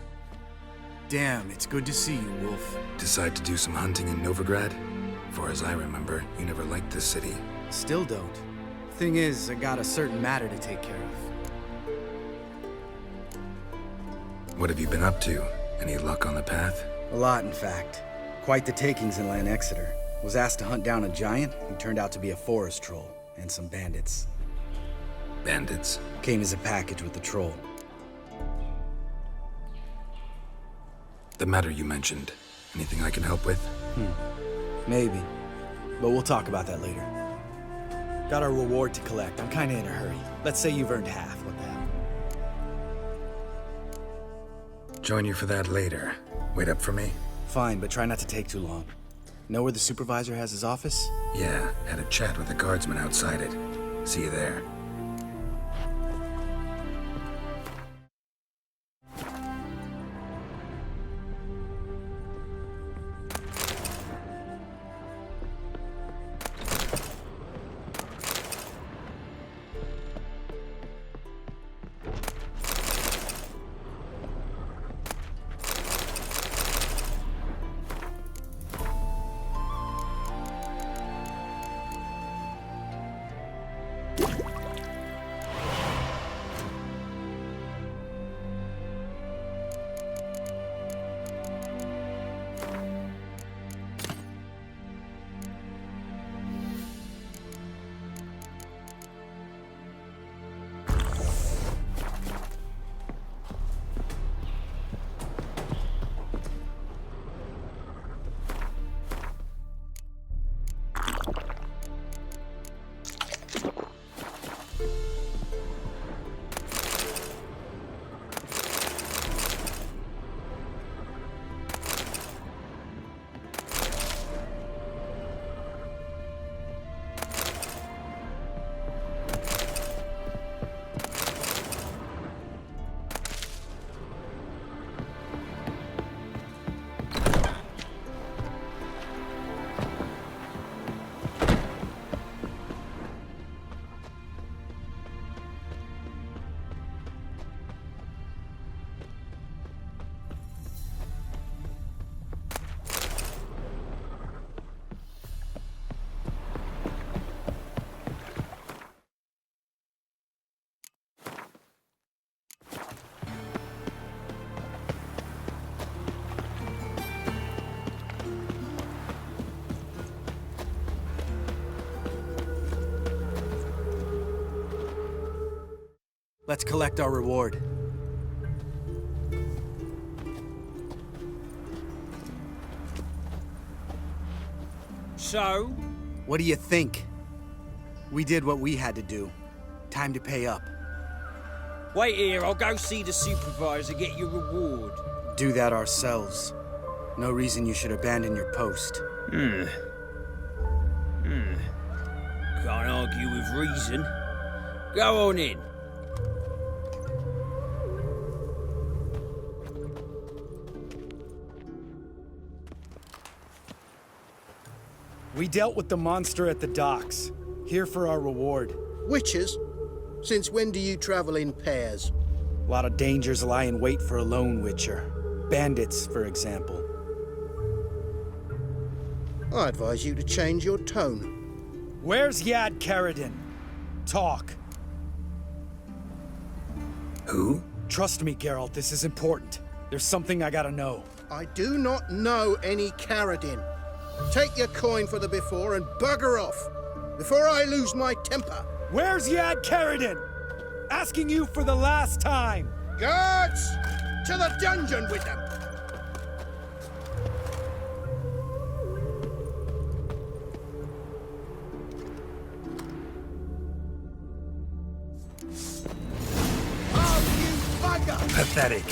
Damn, it's good to see you, Wolf. Decide to do some hunting in Novigrad? For as I remember, you never liked this city. Still don't. Thing is, I got a certain matter to take care of. What have you been up to? Any luck on the path? A lot, in fact. Quite the takings in Lan Exeter. Was asked to hunt down a giant, who turned out to be a forest troll, and some bandits. Bandits? Came as a package with the troll. The matter you mentioned. Anything I can help with? Maybe. But we'll talk about that later. Got our reward to collect. I'm kinda in a hurry. Let's say you've earned half. What the hell? Join you for that later. Wait up for me? Fine, but try not to take too long. Know where the supervisor has his office? Yeah, had a chat with the guardsman outside it. See you there. Let's collect our reward. So? What do you think? We did what we had to do. Time to pay up. Wait here, I'll go see the supervisor, get your reward. Do that ourselves. No reason you should abandon your post. Can't argue with reason. Go on in. We dealt with the monster at the docks. Here for our reward. Witches? Since when do you travel in pairs? A lot of dangers lie in wait for a lone witcher. Bandits, for example. I advise you to change your tone. Where's Yad Karadin? Talk. Who? Trust me, Geralt, this is important. There's something I gotta know. I do not know any Karadin. Take your coin for the before and bugger off, before I lose my temper. Where's Yad Karadin? Asking you for the last time. Guards! To the dungeon with them! Oh, you bugger! Pathetic.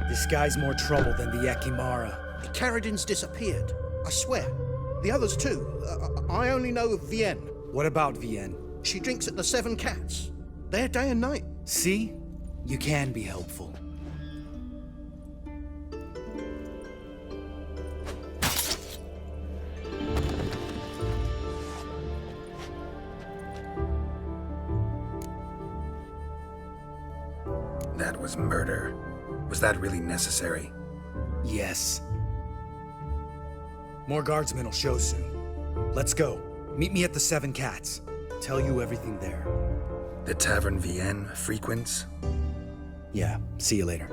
This guy's more trouble than the Ekimara. Karadin's disappeared. I swear. The others too. I only know of Vienne. What about Vienne? She drinks at the Seven Cats. There day and night. See? You can be helpful. That was murder. Was that really necessary? Yes. More guardsmen will show soon. Let's go. Meet me at the Seven Cats. Tell you everything there. The Tavern Vienne frequents? Yeah, see you later.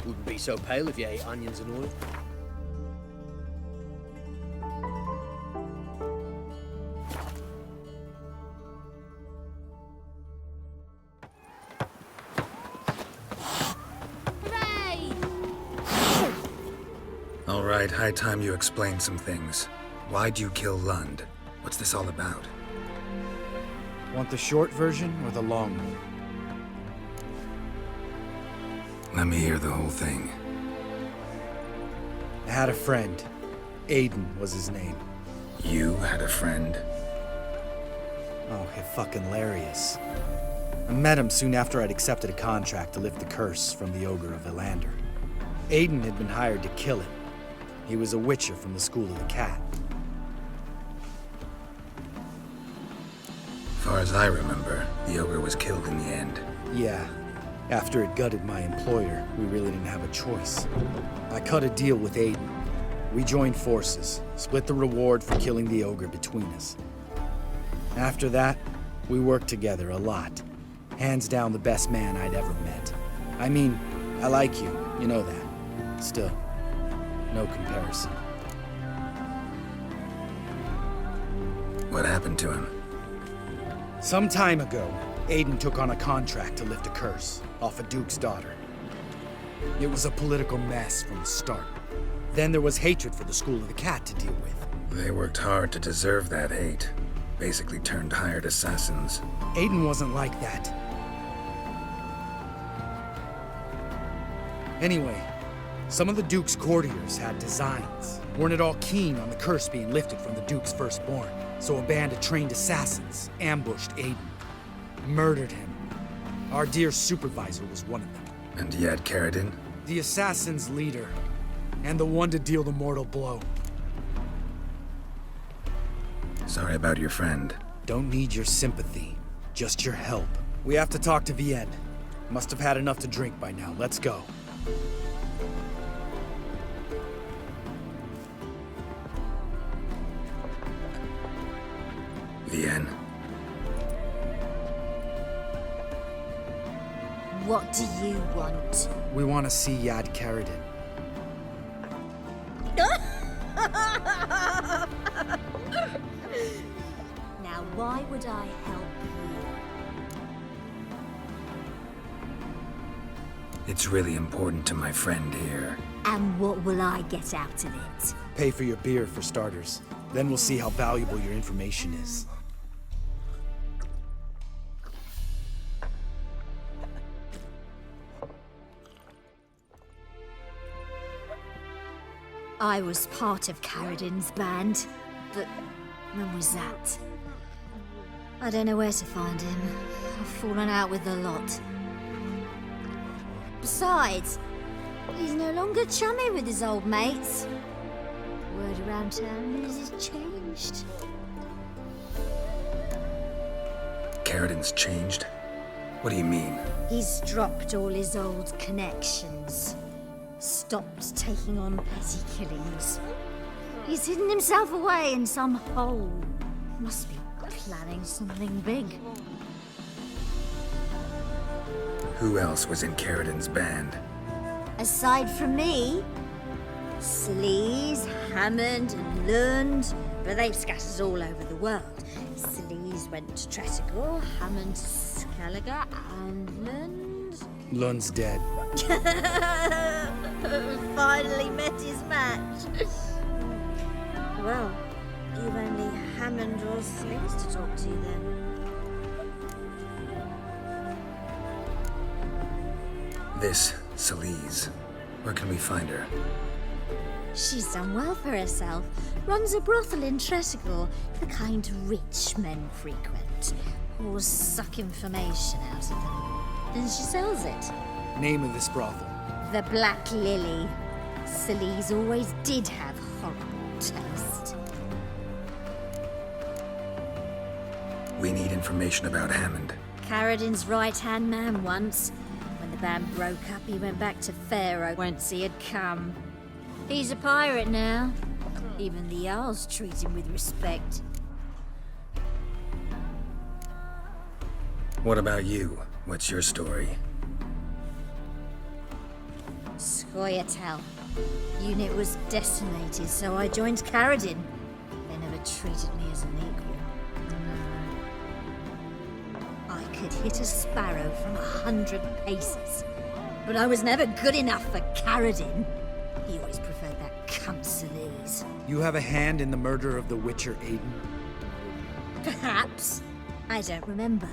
Wouldn't be so pale if you ate onions and oil. All right, high time you explain some things. Why'd you kill Lund? What's this all about? Want the short version or the long one? Let me hear the whole thing. I had a friend. Aiden was his name. You had a friend? Oh, fucking hilarious. I met him soon after I'd accepted a contract to lift the curse from the Ogre of Elander. Aiden had been hired to kill him. He was a witcher from the School of the Cat. Far as I remember, the ogre was killed in the end. Yeah. After it gutted my employer, we really didn't have a choice. I cut a deal with Aiden. We joined forces, split the reward for killing the ogre between us. After that, we worked together a lot. Hands down the best man I'd ever met. I mean, I like you, you know that. Still, no comparison. What happened to him? Some time ago, Aiden took on a contract to lift a curse off a duke's daughter. It was a political mess from the start. Then there was hatred for the School of the Cat to deal with. They worked hard to deserve that hate. Basically turned hired assassins. Aiden wasn't like that. Anyway, some of the Duke's courtiers had designs. Weren't at all keen on the curse being lifted from the Duke's firstborn. So a band of trained assassins ambushed Aiden. Murdered him. Our dear supervisor was one of them. And yet Carradine? The assassin's leader. And the one to deal the mortal blow. Sorry about your friend. Don't need your sympathy. Just your help. We have to talk to Vienne. Must have had enough to drink by now. Let's go. Vienne. What do you want? We want to see Yad Carradine. Now, why would I help you? It's really important to my friend here. And what will I get out of it? Pay for your beer, for starters. Then we'll see how valuable your information is. I was part of Carradine's band, but when was that? I don't know where to find him. I've fallen out with the lot. Besides, he's no longer chummy with his old mates. Word around town is he's changed. Carradine's changed? What do you mean? He's dropped all his old connections. Stopped taking on petty killings. He's hidden himself away in some hole. Must be planning something big. Who else was in Carradine's band? Aside from me, Sleaze, Hammond and Lund, but they've scattered all over the world. Sleaze went to Tretigor, Hammond to Skellige, and Lund... Lund's dead. Finally met his match. Well, you've only Hammond or Sleaze to talk to then. This Sleaze. Where can we find her? She's done well for herself. Runs a brothel in Tretigor, the kind rich men frequent. Whores suck information out of them. Then she sells it. Name of this brothel? The Black Lily. Sleaze always did have horrible taste. We need information about Hammond. Carradine's right-hand man once. When the band broke up, he went back to Pharaoh whence he had come. He's a pirate now. Even the Jarls treat him with respect. What about you? What's your story? Scoia'tael. Unit was decimated, so I joined Carradine. They never treated me as an equal. No. I could hit a sparrow from 100 paces, but I was never good enough for Carradine. He always preferred that cunt Sleaze. You have a hand in the murder of the Witcher Aiden? Perhaps. I don't remember.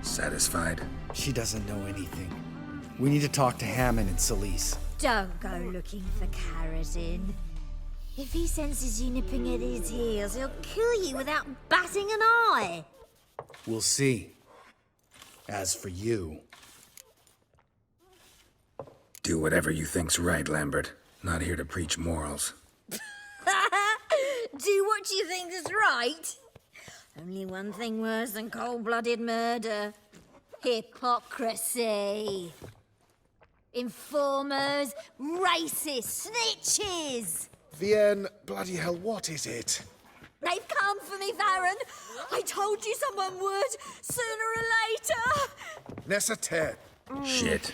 Satisfied? She doesn't know anything. We need to talk to Hammond and Sleaze. Don't go looking for Carradine. If he senses you nipping at his heels, he'll kill you without batting an eye. We'll see. As for you... Do whatever you think's right, Lambert. Not here to preach morals. Do what you think is right? Only one thing worse than cold-blooded murder. Hypocrisy. Informers, racists, snitches! Vienne, bloody hell, what is it? They've come for me, Baron. I told you someone would, sooner or later. Necessaire. Shit.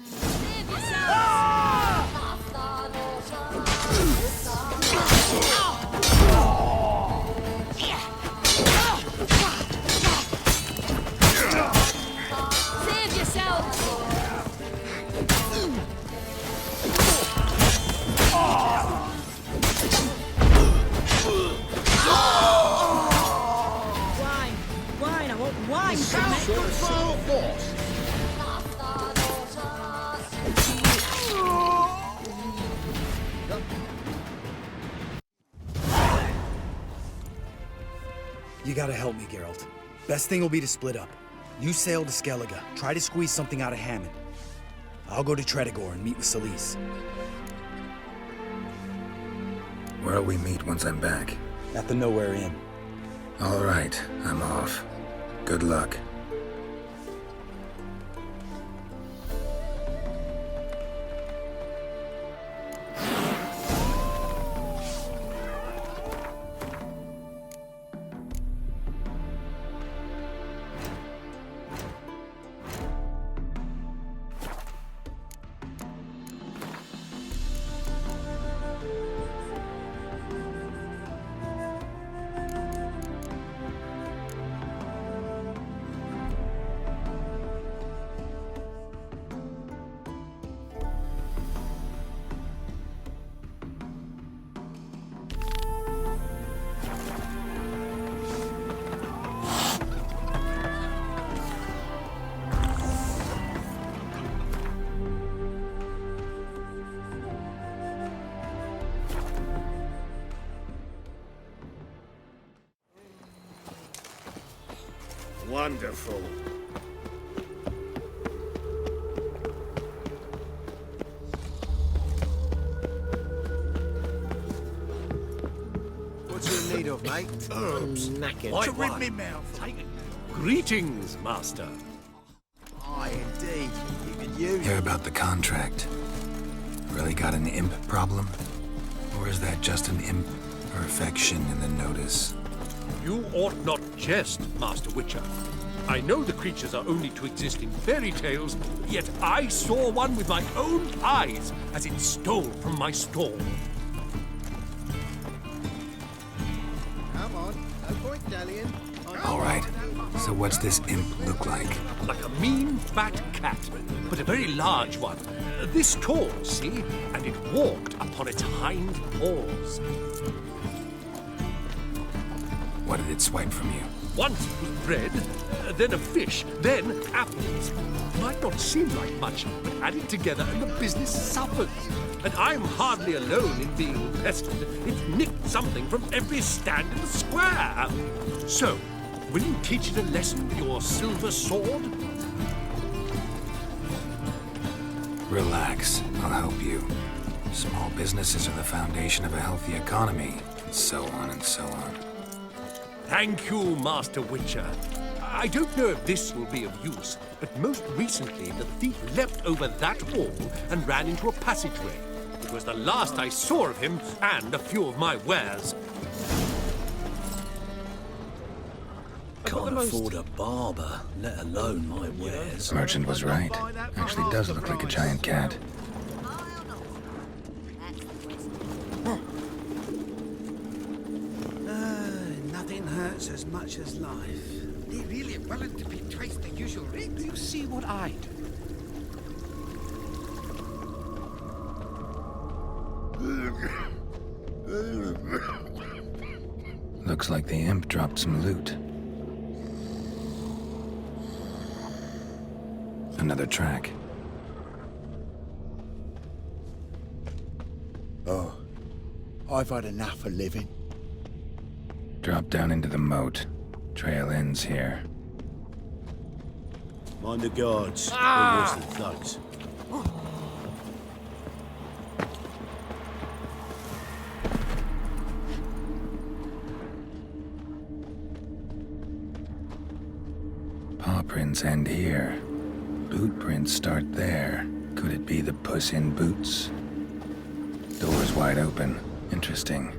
Save yourselves! Save yourselves! Wine, I want wine. Full force. You gotta help me, Geralt. Best thing will be to split up. You sail to Skellige, try to squeeze something out of Hammond. I'll go to Tredegor and meet with Solis. Where'll we meet once I'm back? At the Nowhere Inn. All right, I'm off. Good luck. Wonderful. What you in need of, mate? Herbs. Knackered. To rid me mouth. Take it. Greetings, master. Aye, indeed. You could use Hear about the contract? Really got an imp problem? Or is that just an imp perfection in the notice? You ought not jest, Master Witcher. I know the creatures are only to exist in fairy tales, yet I saw one with my own eyes as it stole from my stall. Come on, no point dallying. All right, so what's this imp look like? Like a mean, fat cat, but a very large one. This tall, see? And it walked upon its hind paws. What did it swipe from you? Once it was bread, then a fish, then apples. Might not seem like much, but added together and the business suffers. And I'm hardly alone in being pestered. It nicked something from every stand in the square. So, will you teach it a lesson with your silver sword? Relax, I'll help you. Small businesses are the foundation of a healthy economy, and so on and so on. Thank you, Master Witcher. I don't know if this will be of use, but most recently the thief leapt over that wall and ran into a passageway. It was the last I saw of him and a few of my wares. Can't afford a barber, let alone my wares. Merchant was right. Actually does look like a giant cat. Nothing hurts as much as life. They really willing to pay twice the usual rate. You see what I do? Looks like the imp dropped some loot. Another track. Oh, I've had enough of living. Drop down into the moat. Trail ends here. Mind the guards. Or worse than thugs. footprints end here. Boot prints start there. Could it be the Puss in Boots? Door's wide open. Interesting.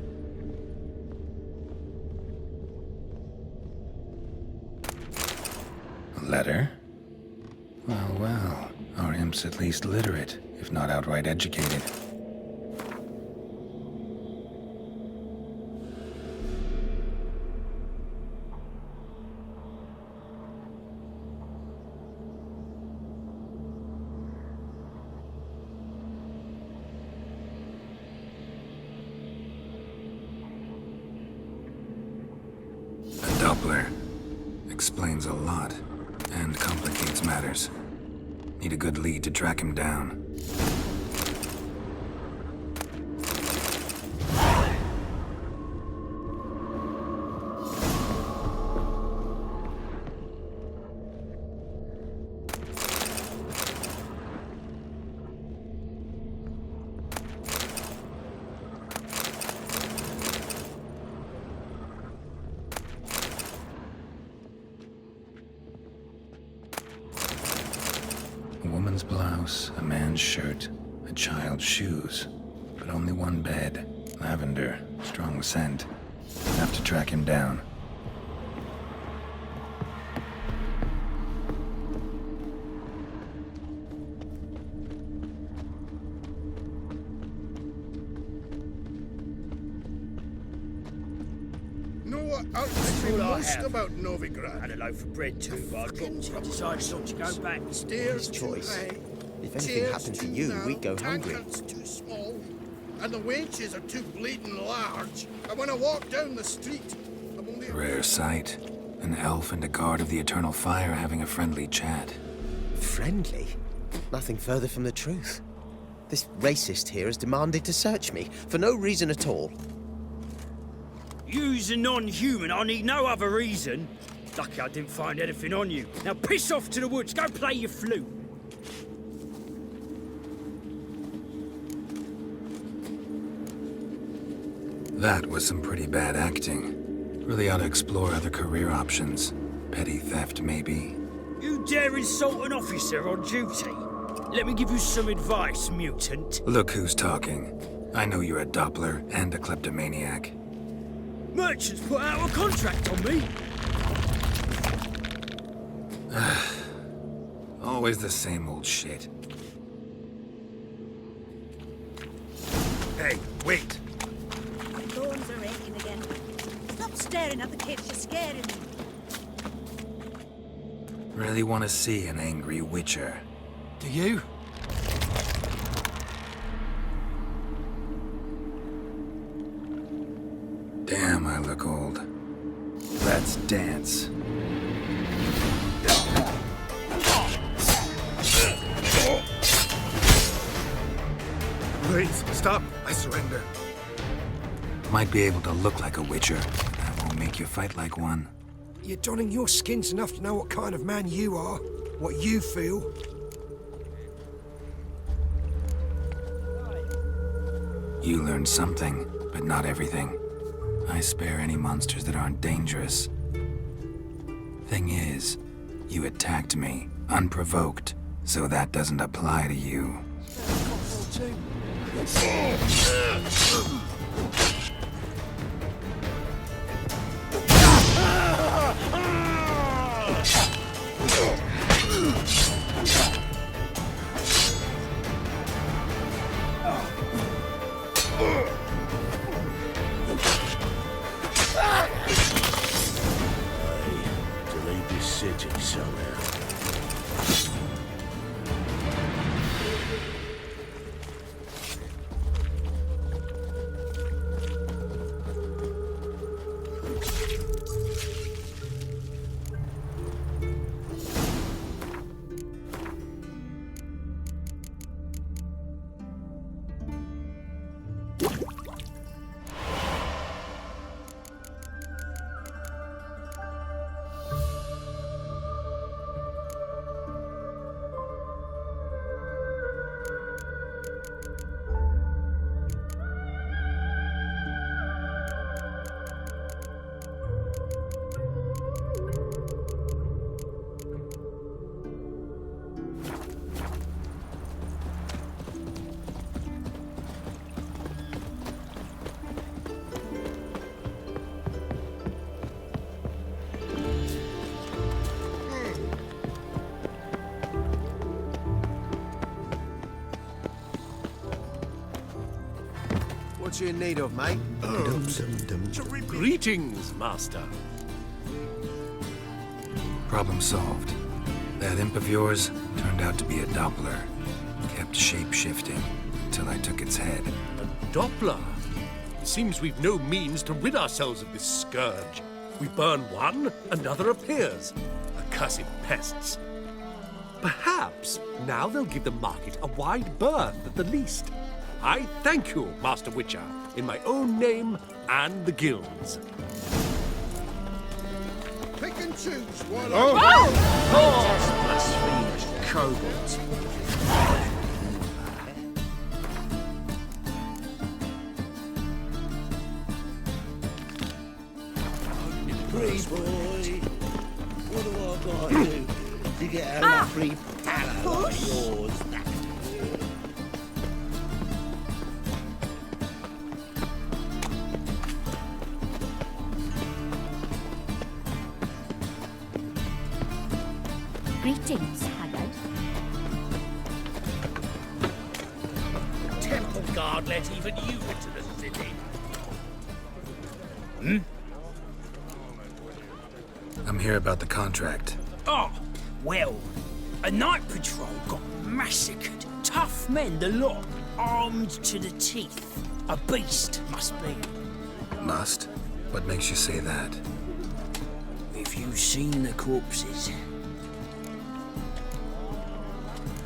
A letter? Well, well. Our imp's at least literate, if not outright educated. Doppler explains a lot and complicates matters. Need a good lead to track him down. A woman's blouse, a man's shirt, a child's shoes. But only one bed. Lavender, strong scent. Have to track him down. Know what outrages me all I most have. about Novigrad? Had a loaf of bread too, but I dropped it. Decided not to go back. Stairs His choice. too high, If anything chairs happened to too you, narrow, we'd go hungry. tankards too small, and the wenches are too bleeding large. And when I walk down the street, I'm only Rare sight. An elf and a guard of the Eternal Fire having a friendly chat. Friendly? Nothing further from the truth. This racist here has demanded to search me, for no reason at all. You's a non-human. I need no other reason. Lucky I didn't find anything on you. Now piss off to the woods. Go play your flute. That was some pretty bad acting. Really ought to explore other career options. Petty theft, maybe. You dare insult an officer on duty? Let me give you some advice, mutant. Look who's talking. I know you're a Doppler and a kleptomaniac. Merchants put out a contract on me. Always the same old shit. Hey, wait. My bones are aching again. Stop staring at the kids, you're scaring me. Really want to see an angry witcher. Do you? Damn, I look old. Let's dance. Please, stop. I surrender. Might be able to look like a witcher. That won't make you fight like one. You're donning your skins enough to know what kind of man you are, what you feel. You learned something, but not everything. I spare any monsters that aren't dangerous. Thing is, you attacked me, unprovoked, so that doesn't apply to you. Delete this city somehow. What you in need of, mate? Greetings, Master. Problem solved. That imp of yours turned out to be a Doppler. Kept shape-shifting until I took its head. A Doppler? It seems we've no means to rid ourselves of this scourge. We burn one, another appears. Accursed pests. Perhaps now they'll give the market a wide berth at the least. I thank you, Master Witcher, in my own name and the guild's. Pick and choose while Blasphemous kobolds. Free boy, what do I gotta do to get a free pallet like yours? Greetings, Haggard. Temple guard let even you into the city. Hmm? I'm here about the contract. Oh, well, a night patrol got massacred. Tough men, the lot, armed to the teeth. A beast, must be. Must? What makes you say that? If you've seen the corpses.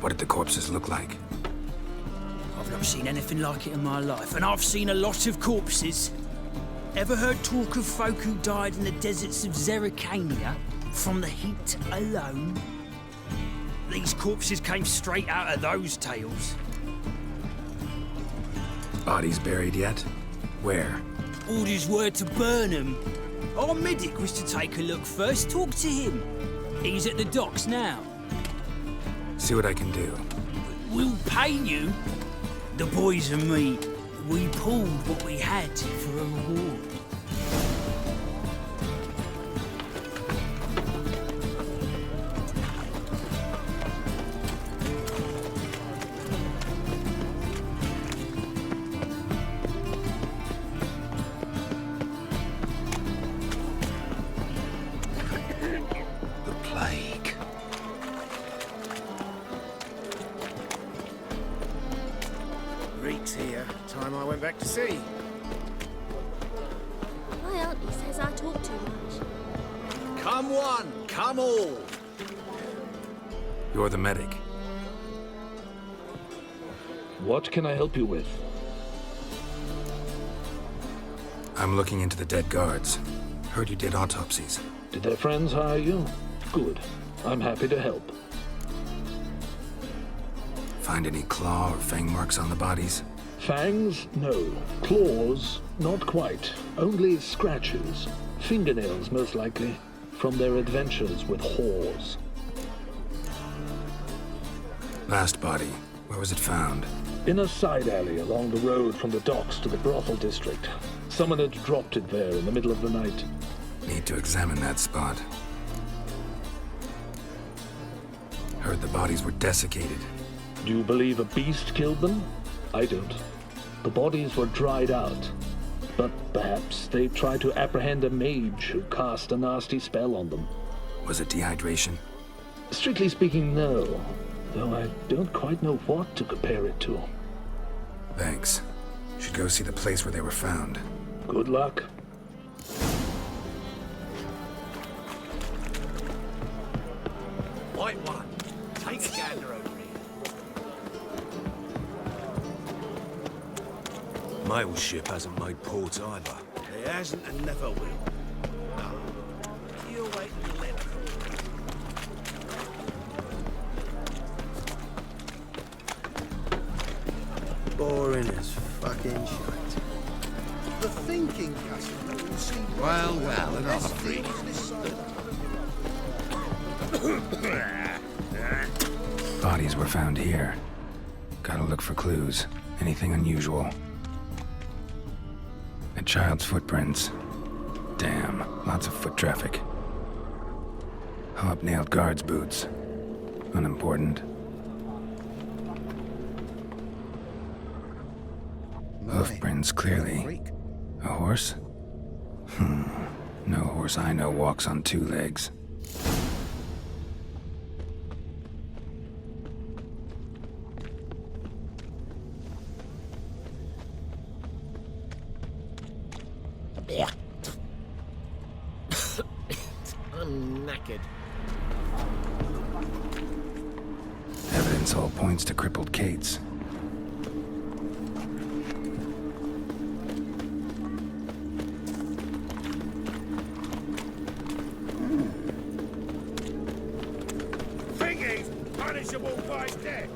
What did the corpses look like? I've not seen anything like it in my life, and I've seen a lot of corpses. Ever heard talk of folk who died in the deserts of Zerrikania from the heat alone? These corpses came straight out of those tales. Bodies buried yet? Where? Orders were to burn them. Our medic was to take a look first, talk to him. He's at the docks now. See what I can do. We'll pay you. The boys and me, we pulled what we had for a reward. The plague. Reek's here. Time I went back to sea. My auntie says I talk too much. Come one, come all. You're the medic. What can I help you with? I'm looking into the dead guards. Heard you did autopsies. Did their friends hire you? Good. I'm happy to help. Find any claw or fang marks on the bodies? Fangs? No. Claws? Not quite. Only scratches. Fingernails, most likely. From their adventures with whores. Last body. Where was it found? In a side alley along the road from the docks to the brothel district. Someone had dropped it there in the middle of the night. Need to examine that spot. Heard the bodies were desiccated. Do you believe a beast killed them? I don't. The bodies were dried out. But perhaps they tried to apprehend a mage who cast a nasty spell on them. Was it dehydration? Strictly speaking, no. Though I don't quite know what to compare it to. Thanks. Should go see the place where they were found. Good luck. White one, take a gander over here. Mail ship hasn't made port either. It hasn't and never will. You're waiting to let Boring as fucking shite. The thinking customer will see. Well, another freak. Bodies were found here. Gotta look for clues. Anything unusual. A child's footprints. Damn, lots of foot traffic. Hobnailed guards' boots. Unimportant. Hoofprints, clearly. A horse? No horse I know walks on two legs. I'm knackered. Evidence all points to crippled Kate's. Thingy's punishable by death.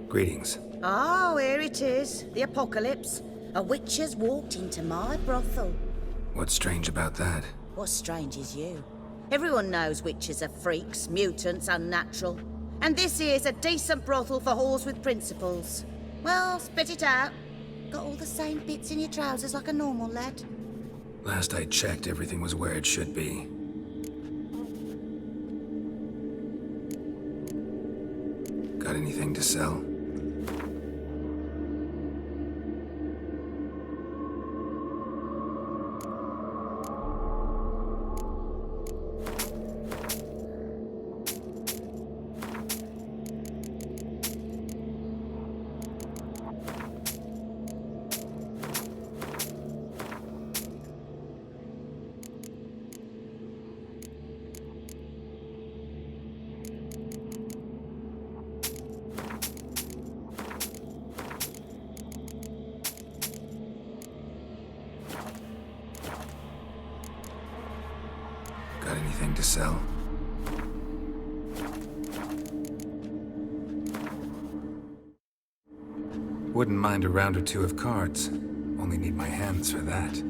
Greetings. Oh, here it is. The apocalypse. A witch has walked into my brothel. What's strange about that? What's strange is you. Everyone knows witches are freaks, mutants, unnatural. And this here's a decent brothel for whores with principles. Well, spit it out. Got all the same bits in your trousers like a normal lad. Last I checked, everything was where it should be. Got anything to sell? Got anything to sell? Wouldn't mind a round or two of cards. Only need my hands for that.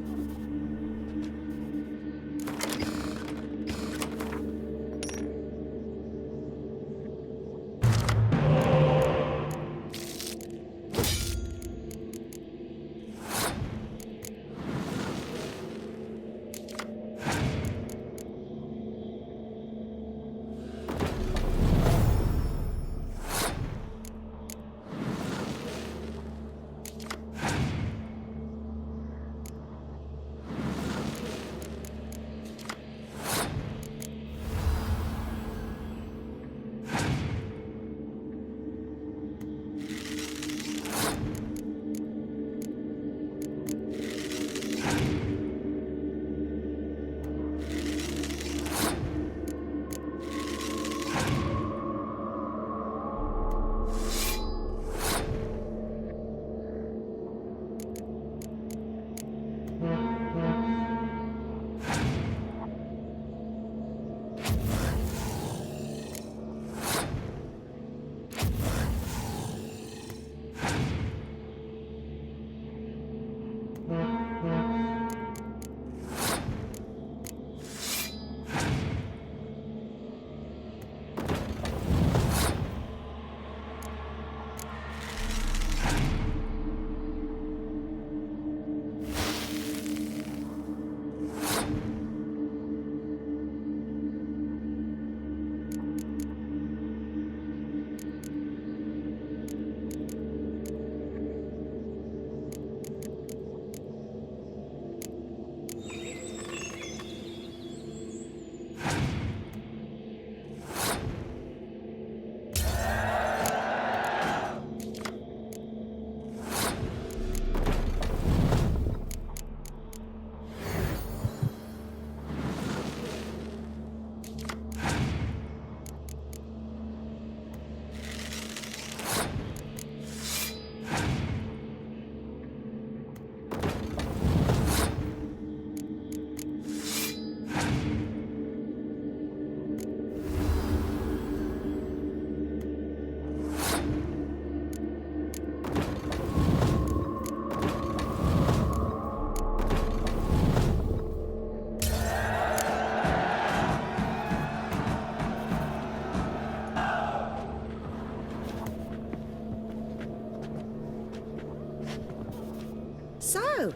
So,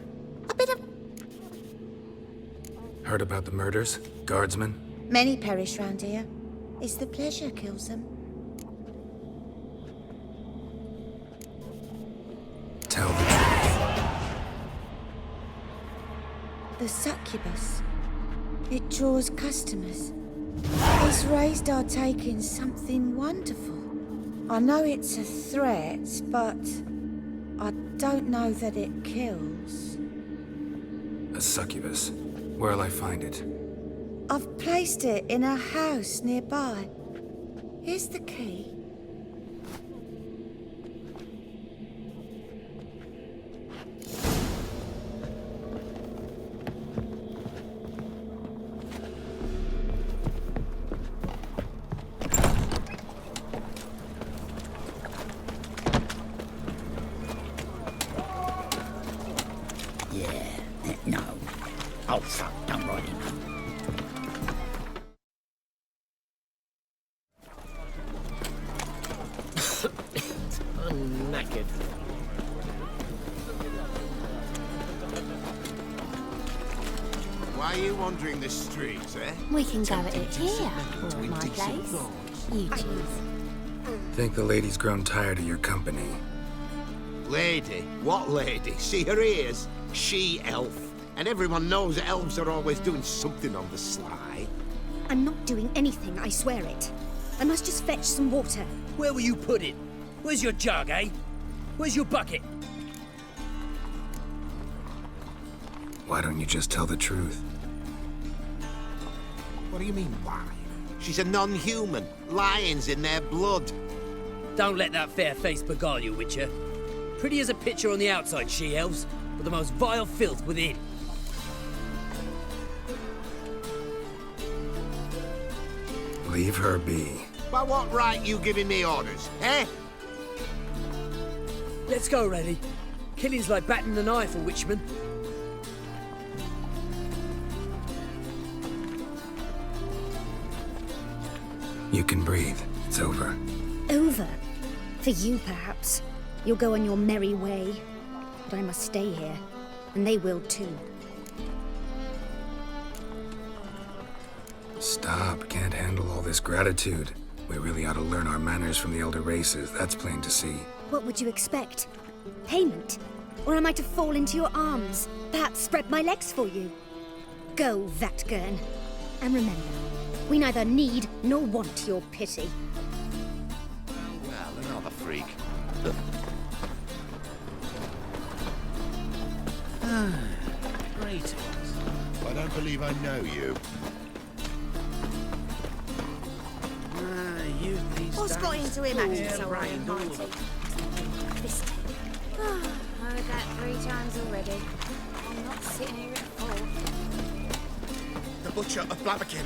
a bit of... Heard about the murders? Guardsmen? Many perish round here. It's the pleasure kills them. Tell the truth. The succubus. It draws customers. It's raised our take in something wonderful. I know it's a threat, but I don't know that it kills. A succubus. Where'll I find it? I've placed it in a house nearby. Here's the key. No. Oh, fuck, don't write it. I'm knackered. Why are you wandering the streets, eh? We can go at it here, or at my place. You choose. Think the lady's grown tired of your company. Lady? What lady? See her ears? She-elf. And everyone knows elves are always doing something on the sly. I'm not doing anything, I swear it. I must just fetch some water. Where will you put it? Where's your jug, eh? Where's your bucket? Why don't you just tell the truth? What do you mean, why? She's a non-human. Lions in their blood. Don't let that fair face beguile you, Witcher. Pretty as a picture on the outside, she-elves, but the most vile filth within. Leave her be. By what right you giving me orders, eh? Let's go, Reddy. Killing's like batting an eye for witchmen. You can breathe. It's over. Over? For you, perhaps. You'll go on your merry way. But I must stay here. And they will too. Stop. Can't handle all this gratitude. We really ought to learn our manners from the elder races. That's plain to see. What would you expect? Payment? Or am I to fall into your arms? Perhaps spread my legs for you? Go, Vatgern. And remember, we neither need nor want your pity. Well, another freak. Greetings. I don't believe I know you. What's got into him acting so high-and-mighty? Heard that 3 times already. I'm not sitting here at 4. The Butcher of Blaviken.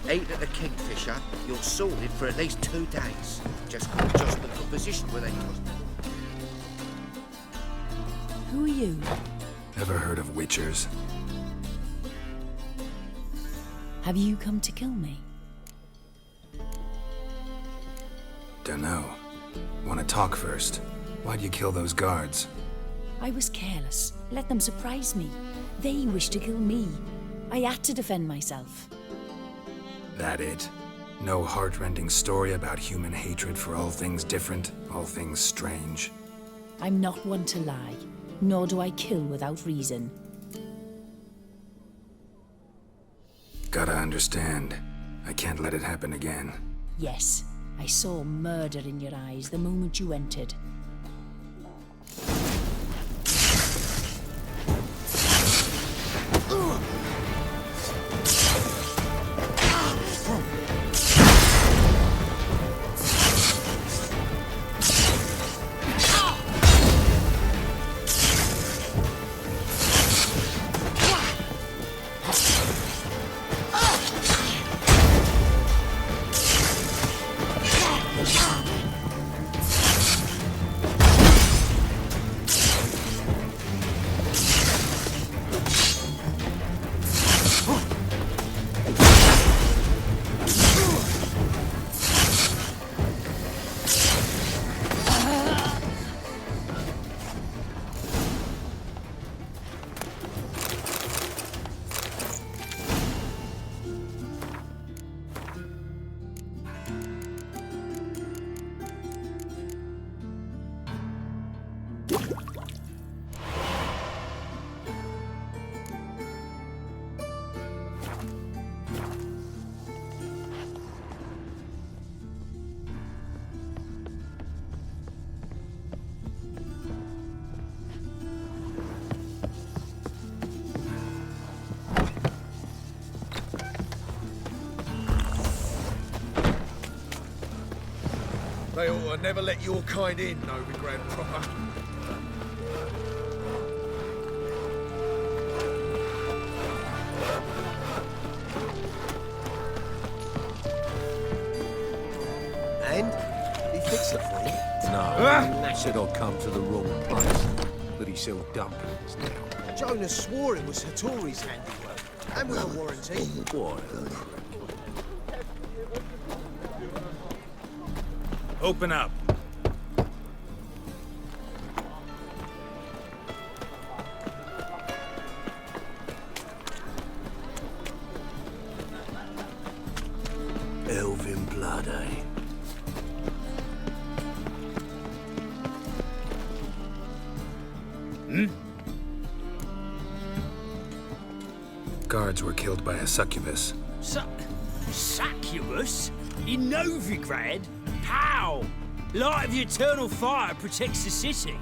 8 at the Kingfisher, you're sorted for at least 2 days. Just adjust the composition where they cost. Who are you? Ever heard of witchers? Have you come to kill me? Dunno. Wanna talk first? Why'd you kill those guards? I was careless. Let them surprise me. They wished to kill me. I had to defend myself. That it? No heart-rending story about human hatred for all things different, all things strange? I'm not one to lie, nor do I kill without reason. Gotta understand. I can't let it happen again. Yes, I saw murder in your eyes the moment you entered. They ought to never let your kind in, Novigrad proper. And? He fixed it for you? No, He said I'd come to the wrong place. But he sells dumplings now. Jonas swore it was Hattori's handiwork. And with a warranty. What? Open up. Elvin blood, eh? Guards were killed by a succubus. Succubus? In Novigrad? How? Light of the eternal fire protects the city?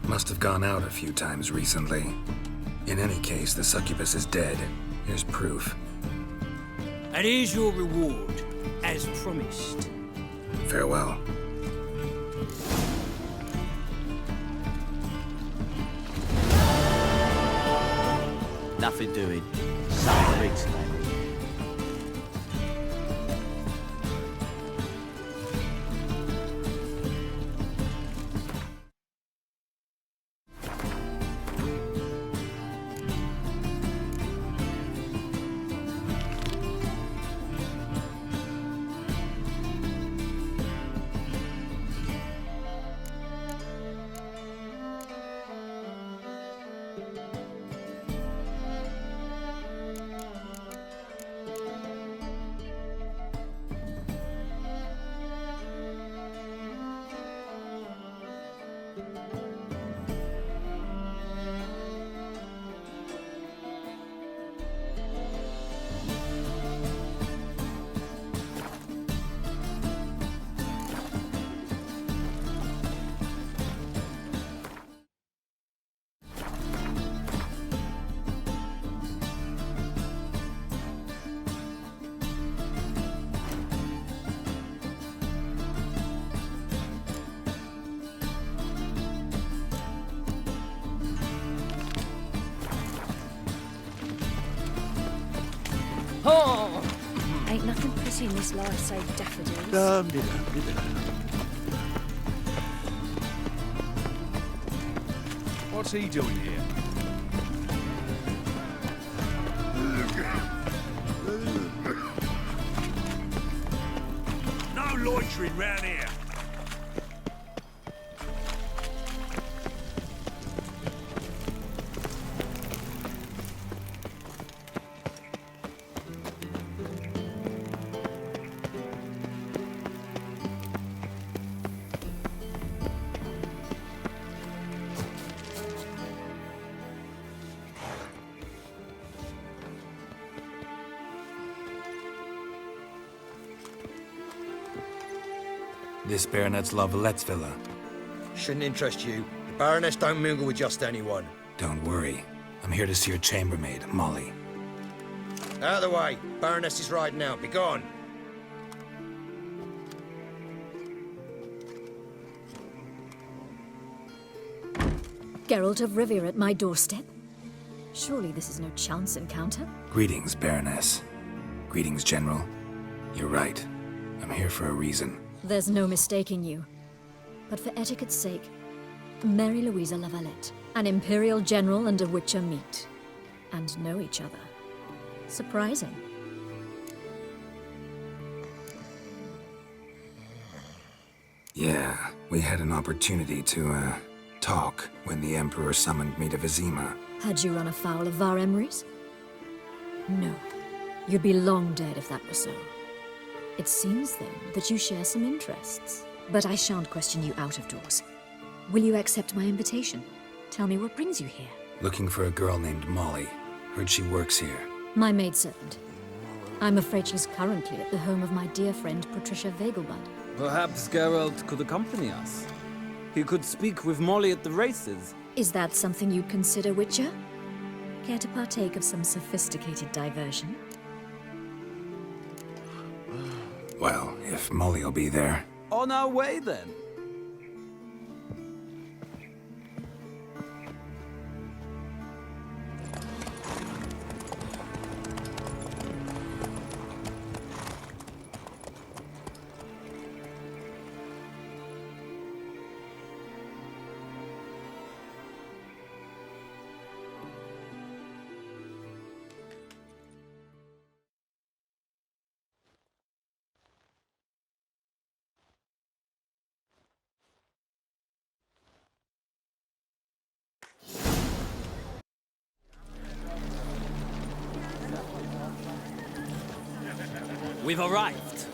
Must have gone out a few times recently. In any case, the succubus is dead. Here's proof. And here's your reward, as promised. Farewell. Nothing doing. Some rigs, maybe. Oh! Ain't nothing pretty in this life save daffodils. What's he doing here? No loitering round here. This baronet's La Vallette's villa. Shouldn't interest you. The Baroness don't mingle with just anyone. Don't worry. I'm here to see your chambermaid, Molly. Out of the way. Baroness is riding out. Be gone. Geralt of Rivia at my doorstep? Surely this is no chance encounter? Greetings, Baroness. Greetings, General. You're right. I'm here for a reason. There's no mistaking you. But for etiquette's sake, Mary Louisa La Valette, an Imperial General and a Witcher meet. And know each other. Surprising. Yeah, we had an opportunity to, talk when the Emperor summoned me to Vizima. Had you run afoul of Var Emrys? No. You'd be long dead if that were so. It seems, then, that you share some interests. But I shan't question you out of doors. Will you accept my invitation? Tell me what brings you here. Looking for a girl named Molly. Heard she works here. My maidservant. I'm afraid she's currently at the home of my dear friend Patricia Vegelbud. Perhaps Geralt could accompany us. He could speak with Molly at the races. Is that something you'd consider, Witcher? Care to partake of some sophisticated diversion? Well, if Molly'll be there. On our way, then. We've arrived.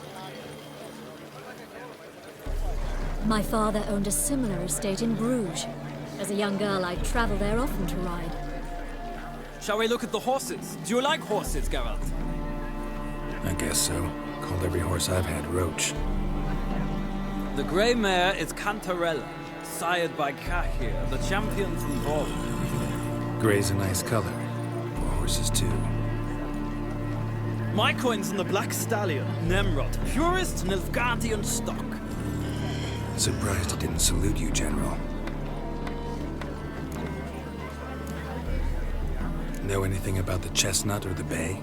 My father owned a similar estate in Bruges. As a young girl, I'd travel there often to ride. Shall we look at the horses? Do you like horses, Geralt? I guess so. Called every horse I've had Roach. The grey mare is Cantarella, sired by Kahir, the champion from Vol. Grey's a nice color. For horses, too. My coin's on the Black Stallion, Nemrod, purest Nilfgaardian stock. Surprised he didn't salute you, General. Know anything about the chestnut or the bay?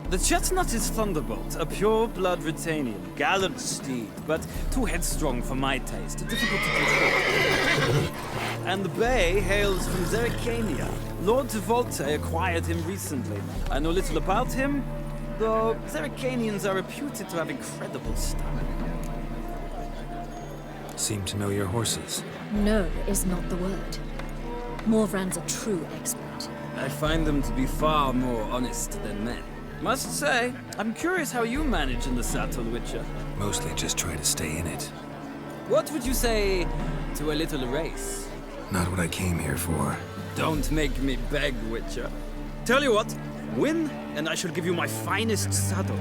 The chestnut is Thunderbolt, a pure-blood Britannian, gallant steed, but too headstrong for my taste, difficult to control. And the bay hails from Zerrikania. Lord de Volte acquired him recently. I know little about him, though Zerrikanians are reputed to have incredible stamina. Seem to know your horses. No is not the word. Morvran's a true expert. I find them to be far more honest than men. Must say, I'm curious how you manage in the saddle, Witcher. Mostly just try to stay in it. What would you say to a little race? Not what I came here for. Don't make me beg, Witcher. Tell you what, win, and I shall give you my finest saddle.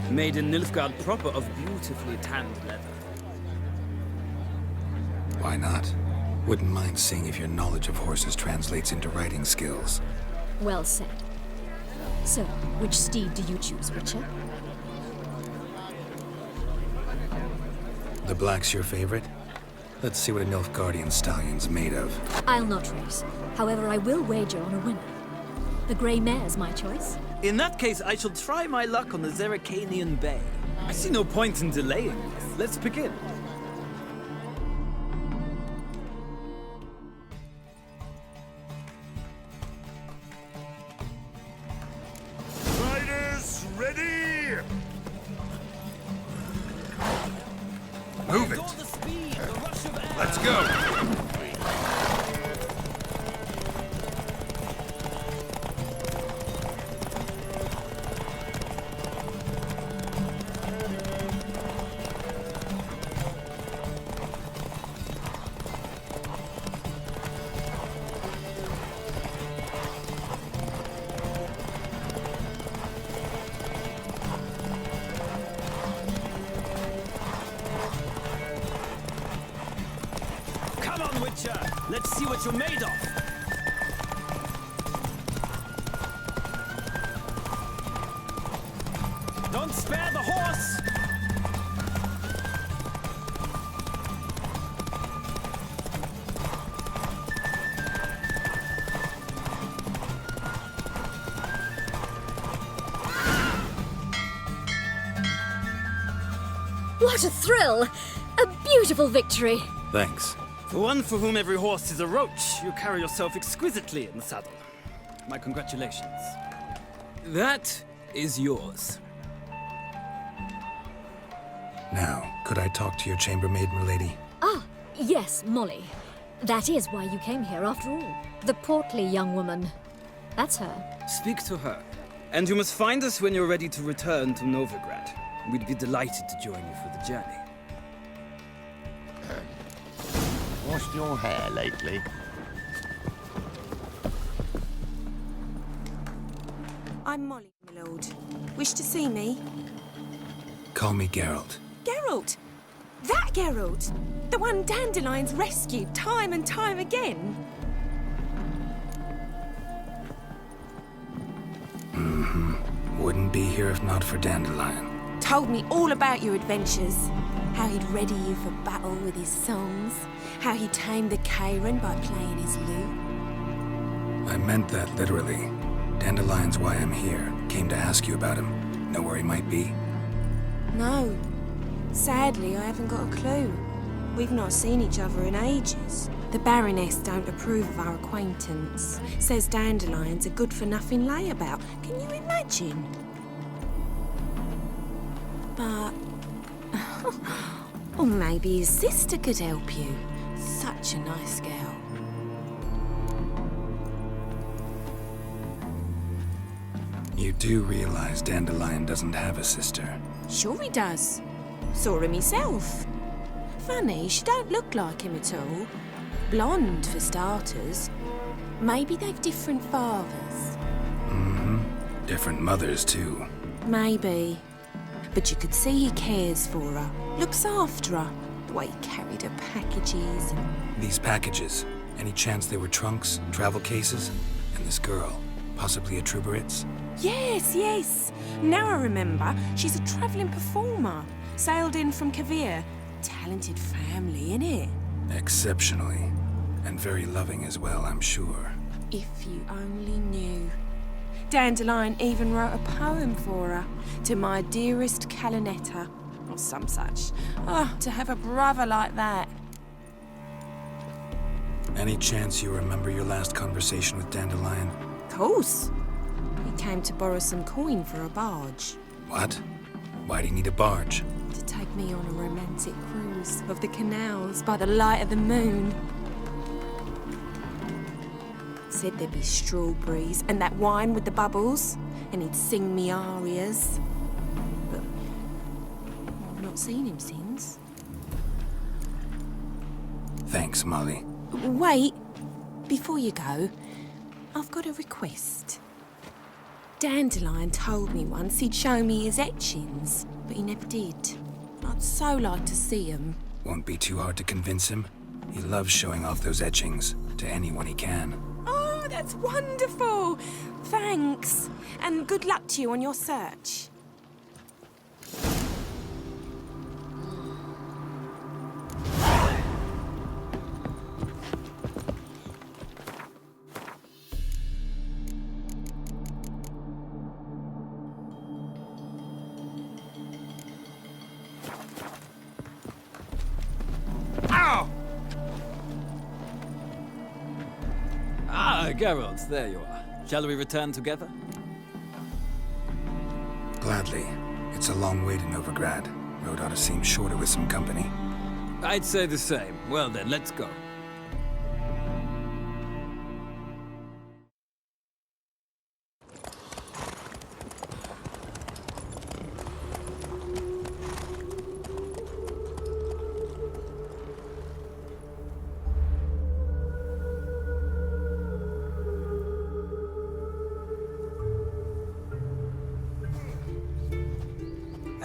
Made in Nilfgaard proper of beautifully tanned leather. Why not? Wouldn't mind seeing if your knowledge of horses translates into riding skills. Well said. So, which steed do you choose, Witcher? The black's your favorite? Let's see what a Nilfgaardian stallion's made of. I'll not race. However, I will wager on a winner. The grey mare's my choice. In that case, I shall try my luck on the Zerrikanian Bay. I see no point in delaying this. Let's begin. Riders, ready! Move it! Let's go! Come on, Witcher! Let's see what you're made of! Don't spare the horse! What a thrill! A beautiful victory! Thanks. For one for whom every horse is a roach, you carry yourself exquisitely in the saddle. My congratulations. That is yours. Now, could I talk to your chambermaid, milady? Ah, yes, Molly. That is why you came here after all. The portly young woman. That's her. Speak to her. And you must find us when you're ready to return to Novigrad. We'd be delighted to join you for the journey. Washed your hair lately? I'm Molly, my lord. Wish to see me? Call me Geralt. Geralt! That Geralt! The one Dandelions rescued time and time again! Mm-hmm. Wouldn't be here if not for Dandelion. Told me all about your adventures. How he'd ready you for battle with his songs. How he tamed the Karen by playing his lute. I meant that literally. Dandelion's why I'm here. Came to ask you about him. Know where he might be? No. Sadly, I haven't got a clue. We've not seen each other in ages. The Baroness don't approve of our acquaintance. Says Dandelion's a good-for-nothing layabout. Can you imagine? But... or maybe his sister could help you. Such a nice girl. You do realize Dandelion doesn't have a sister? Sure he does. Saw him himself. Funny, she don't look like him at all. Blonde, for starters. Maybe they've different fathers. Mm-hmm. Different mothers, too. Maybe. But you could see he cares for her. Looks after her. The way he carried her packages and... These packages, any chance they were trunks, travel cases? And this girl, possibly a Truberitz? Yes, yes. Now I remember. She's a travelling performer. Sailed in from Kavir. Talented family, innit? Exceptionally. And very loving as well, I'm sure. If you only knew. Dandelion even wrote a poem for her. To my dearest Calinetta. Or some such. Oh, to have a brother like that. Any chance you remember your last conversation with Dandelion? Of course. He came to borrow some coin for a barge. What? Why do you need a barge? To take me on a romantic cruise of the canals by the light of the moon. Said there'd be strawberries and that wine with the bubbles, and he'd sing me arias. But I've not seen him since. Thanks, Molly. Wait, before you go, I've got a request. Dandelion told me once he'd show me his etchings, but he never did. I'd so like to see them. Won't be too hard to convince him. He loves showing off those etchings to anyone he can. Oh, that's wonderful! Thanks, and good luck to you on your search. Geralt, there you are. Shall we return together? Gladly. It's a long way to Novigrad. Road ought to seem shorter with some company. I'd say the same. Well then, let's go.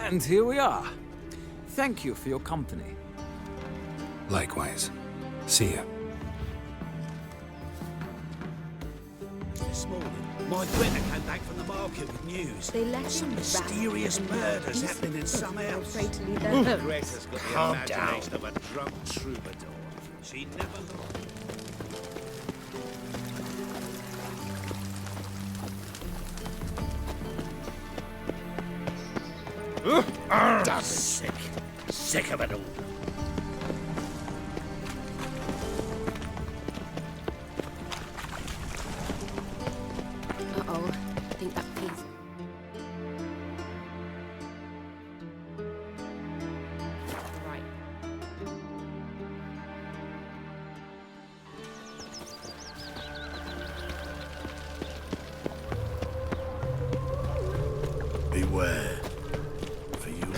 And here we are. Thank you for your company. Likewise. See ya. This morning, my Greta came back from the market with news. They let Some him mysterious rap murders and happening in some they're house. afraid to leave their homes. Greta's got Calm the imagination of a drunk troubadour. She never lost. Damn sick. Sick of it all. Uh-oh. I think that piece... Right. Beware.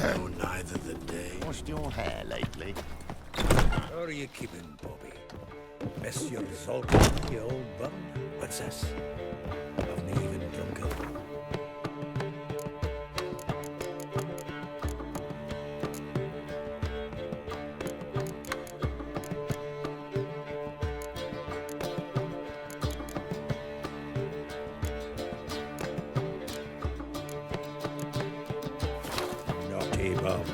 know neither the day. Washed your hair lately? How are you keeping, Bobby? Miss your result, you old bum? What's this? Haven't even drunk it. Naughty bum.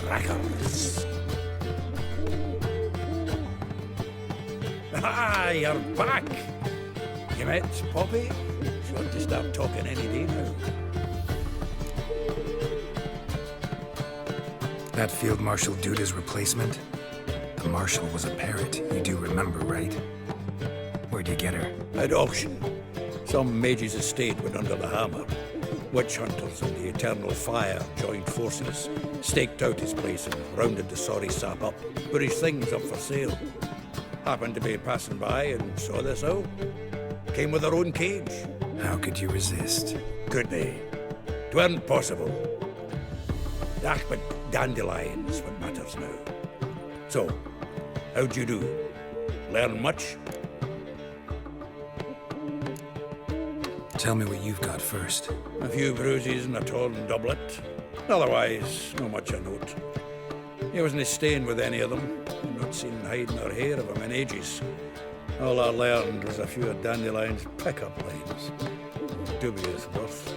crackers. Ah, you're back! You met Poppy? She ought to start talking any day now. That Field Marshal Duda's replacement? The Marshal was a parrot, you do remember, right? Where'd you get her? At auction. Some mage's estate went under the hammer. Witch hunters and the Eternal Fire joined forces, staked out his place and rounded the sorry sap up, put his things up for sale. Happened to be passing by and saw this out. Came with her own cage. How could you resist? Could they? 'Tweren't possible. Ah, but dandelions what matters now. So, how'd you do? Learn much? Tell me what you've got first. A few bruises and a torn doublet. Otherwise, no much a note. He wasn't staying with any of them. I've not seen hide nor hair of him in ages. All I learned was a few of Dandelion's pickup lines. Dubious worth.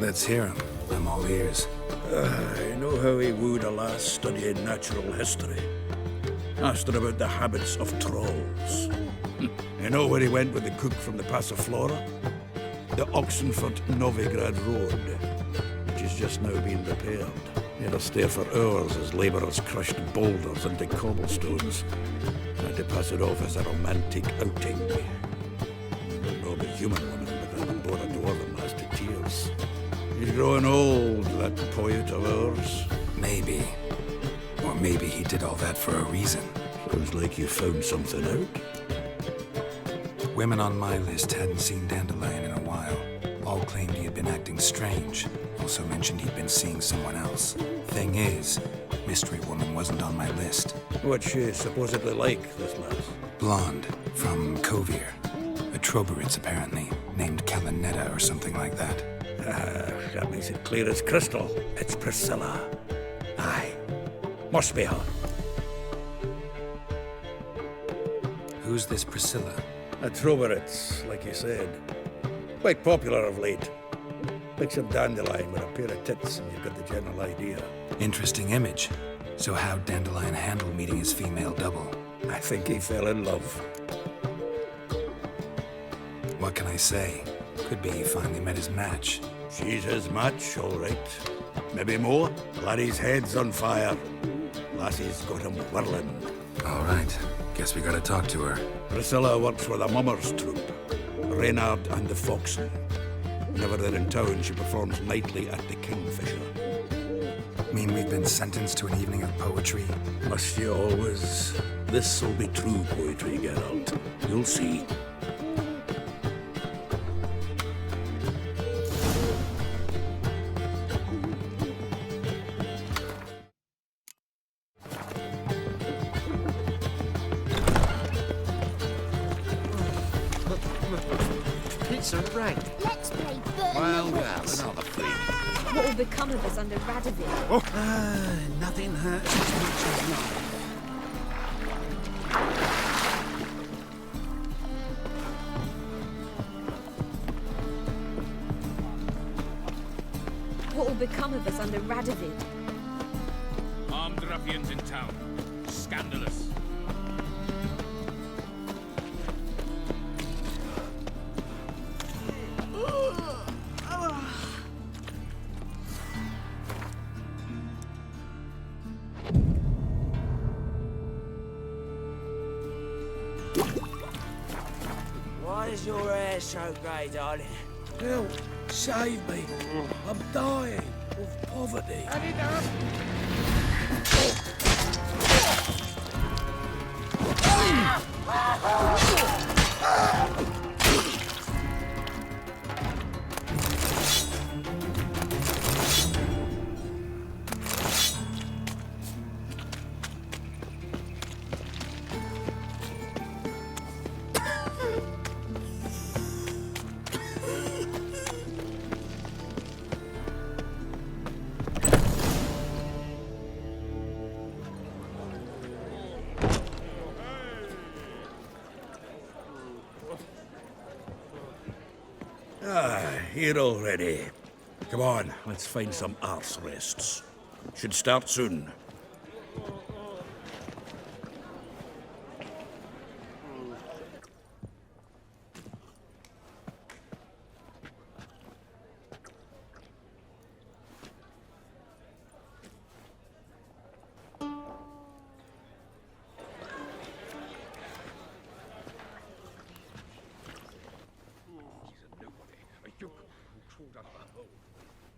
Let's hear him. I'm all ears. I know how he wooed a lass studying natural history. Asked her about the habits of trolls. You know where he went with the cook from the Passiflora? The Oxenford-Novigrad Road, which is just now being repaired. He had to stare for hours as labourers crushed boulders into cobblestones. Had to pass it off as a romantic outing. No, but human woman, but then bore a dwarven lass to tears. He's growing old, that poet of ours. Maybe. Or maybe he did all that for a reason. Sounds like you found something out. Women on my list hadn't seen Dandelion in a while. All claimed he had been acting strange. Also mentioned he'd been seeing someone else. Thing is, Mystery Woman wasn't on my list. What's she supposedly like, this lass? Blonde, from Kovir. A Troberitz, apparently, named Kalanetta or something like that. That makes it clear as crystal. It's Priscilla. Aye. Must be her. Who's this Priscilla? A Troberitz, like you said. Quite popular of late. Picture Dandelion with a pair of tits and you've got the general idea. Interesting image. So how'd Dandelion handle meeting his female double? I think he fell in love. What can I say? Could be he finally met his match. She's his match, all right. Maybe more. Laddie's head's on fire. Lassie's got him whirling. All right. Guess we gotta talk to her. Priscilla works with a mummers troupe. Reynard and the Foxen. Whenever they're in town, she performs nightly at the Kingfisher. Mean we've been sentenced to an evening of poetry? Must you always? This'll be true poetry, Geralt. You'll see. Let's play Burn Well, the well, Witch. another freak. What will become of us under Radovid? Nothing hurts as much as life. What will become of us under Radovid? Armed ruffians in town. Scandalous. Why is your hair so grey, darling? Help! Save me! I'm dying of poverty. Ah, here already. Come on, let's find some arse rests. Should start soon.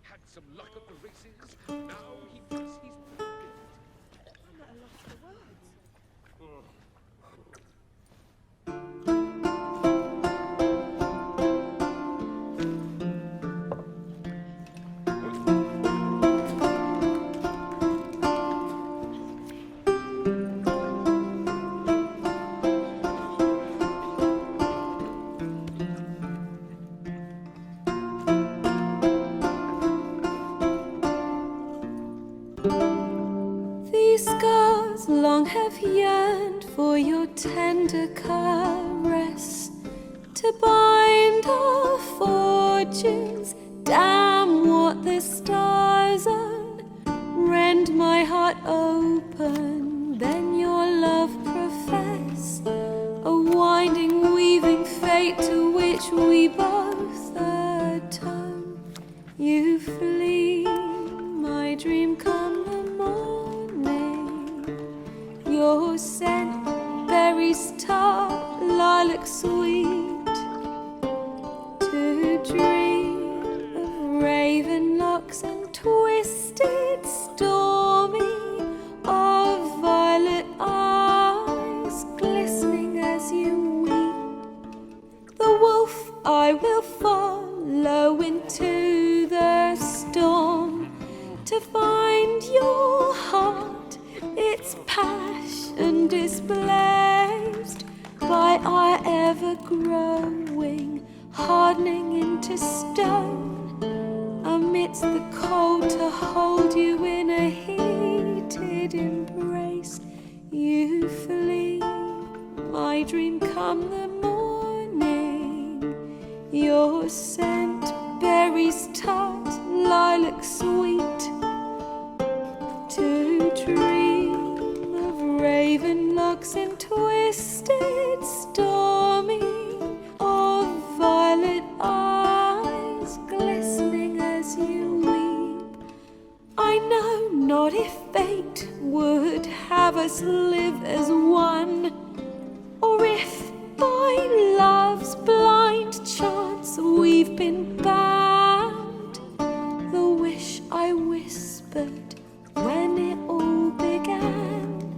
Had some luck at the races. Now he thinks he's These scars long have yearned for your tender caress, to bind our fortunes. Damn what the stars own. Rend my heart open, then your love profess. A winding, weaving fate to which we both atone. You flee, my dream come the morning. Your scent, berries tart, lilac sweet. To dream of raven locks and twisted, stormy, of violet eyes glistening as you weep. The wolf I will follow into the storm, to find your heart, its passion displaced by our ever-growing, hardening into stone. Amidst the cold, to hold you in a heated embrace. You flee, my dream come the morning. Your scent, berries tart, lilac sweet. To dream of raven locks and twisted, stormy, of violet eyes glistening as you weep. I know not if fate would have us live as one, or if by love's blind chance we've been bound. The wish I whispered when it all began,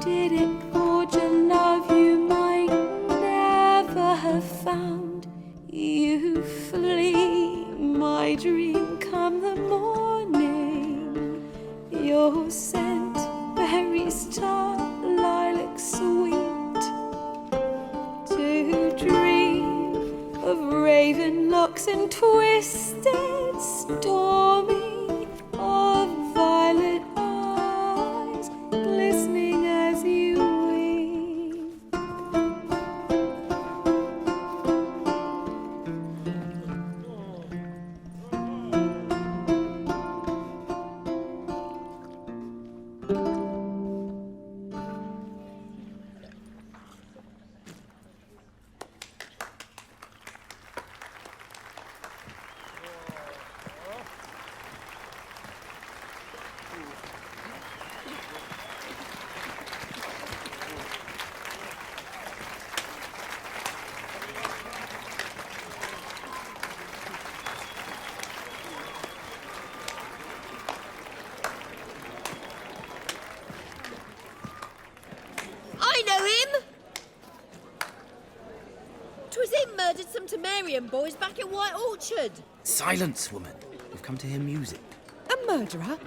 did it forge a love you might never have found? You flee, my dream come the morning. Your scent, berries tart, lilac sweet. To dream of raven locks and twisted, stormy, of violet eyes glistening as you weep. I know him! 'Twas him murdered some Temerian boys back in White Orchard. Silence, woman. We've come to hear music. A murderer?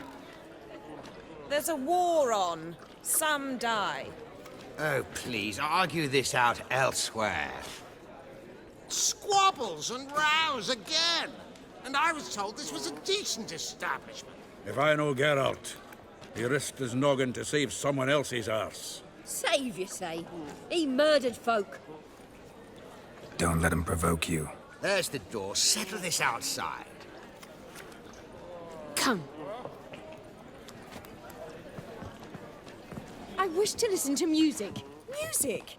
There's a war on. Some die. Oh, please, argue this out elsewhere. Squabbles and rows again. And I was told this was a decent establishment. If I know Geralt, he risked his noggin to save someone else's arse. Save, you say? He murdered folk. Don't let him provoke you. There's the door. Settle this outside. Come. I wish to listen to music. Music?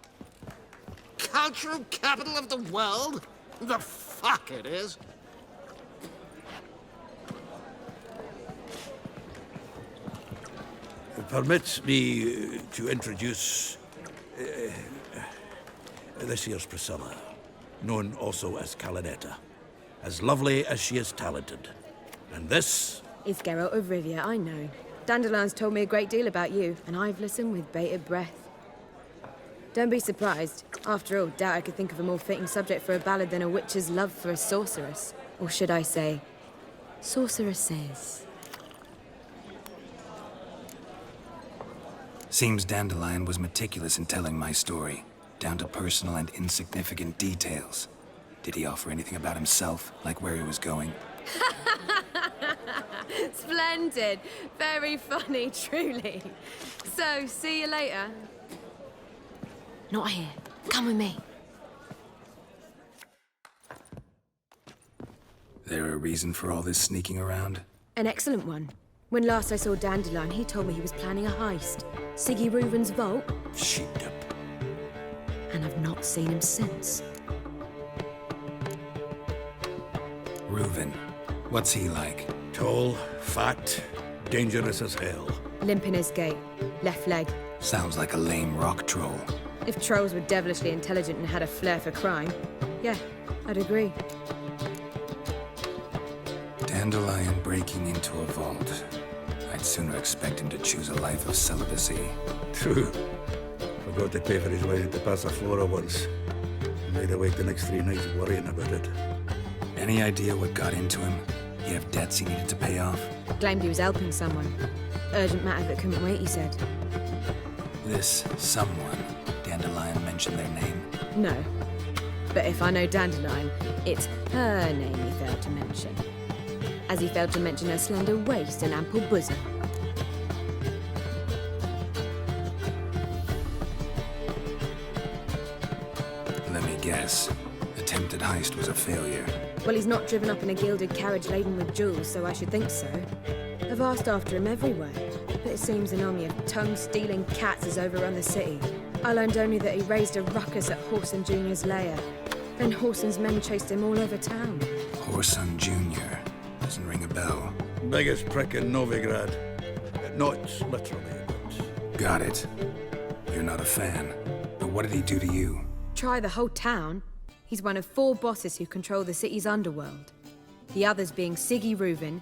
Cultural capital of the world? The fuck it is. Permit me to introduce this here's Priscilla, known also as Calinetta. As lovely as she is talented. And this? It's Geralt of Rivia, I know. Dandelion's told me a great deal about you, and I've listened with bated breath. Don't be surprised. After all, doubt I could think of a more fitting subject for a ballad than a witch's love for a sorceress. Or should I say, sorceresses. Seems Dandelion was meticulous in telling my story, down to personal and insignificant details. Did he offer anything about himself, like where he was going? Splendid. Very funny, truly. So, see you later. Not here. Come with me. There a reason for all this sneaking around? An excellent one. When last I saw Dandelion, he told me he was planning a heist. Siggy Reuven's vault. Shit up. And I've not seen him since. Reuven. What's he like? Tall, fat, dangerous as hell. Limp in his gait. Left leg. Sounds like a lame rock troll. If trolls were devilishly intelligent and had a flair for crime, yeah, I'd agree. Dandelion breaking into a vault. I'd sooner expect him to choose a life of celibacy. True. Forgot to pay for his way to Passa Flora once. Made awake the next 3 nights worrying about it. Any idea what got into him? He have debts he needed to pay off? Claimed he was helping someone. Urgent matter that couldn't wait, he said. This someone, Dandelion mentioned their name? No. But if I know Dandelion, it's her name he failed to mention. As he failed to mention her slender waist and ample bosom. Let me guess. Attempted heist was a failure. Well, he's not driven up in a gilded carriage laden with jewels, so I should think so. I've asked after him everywhere, but it seems an army of tongue-stealing cats has overrun the city. I learned only that he raised a ruckus at Whoreson Jr.'s lair. Then Whoreson's men chased him all over town. Whoreson Jr. Doesn't ring a bell. Biggest prick in Novigrad. Not literally, but... Got it. You're not a fan. But what did he do to you? Try the whole town. He's one of 4 bosses who control the city's underworld. The others being Siggy Reuven,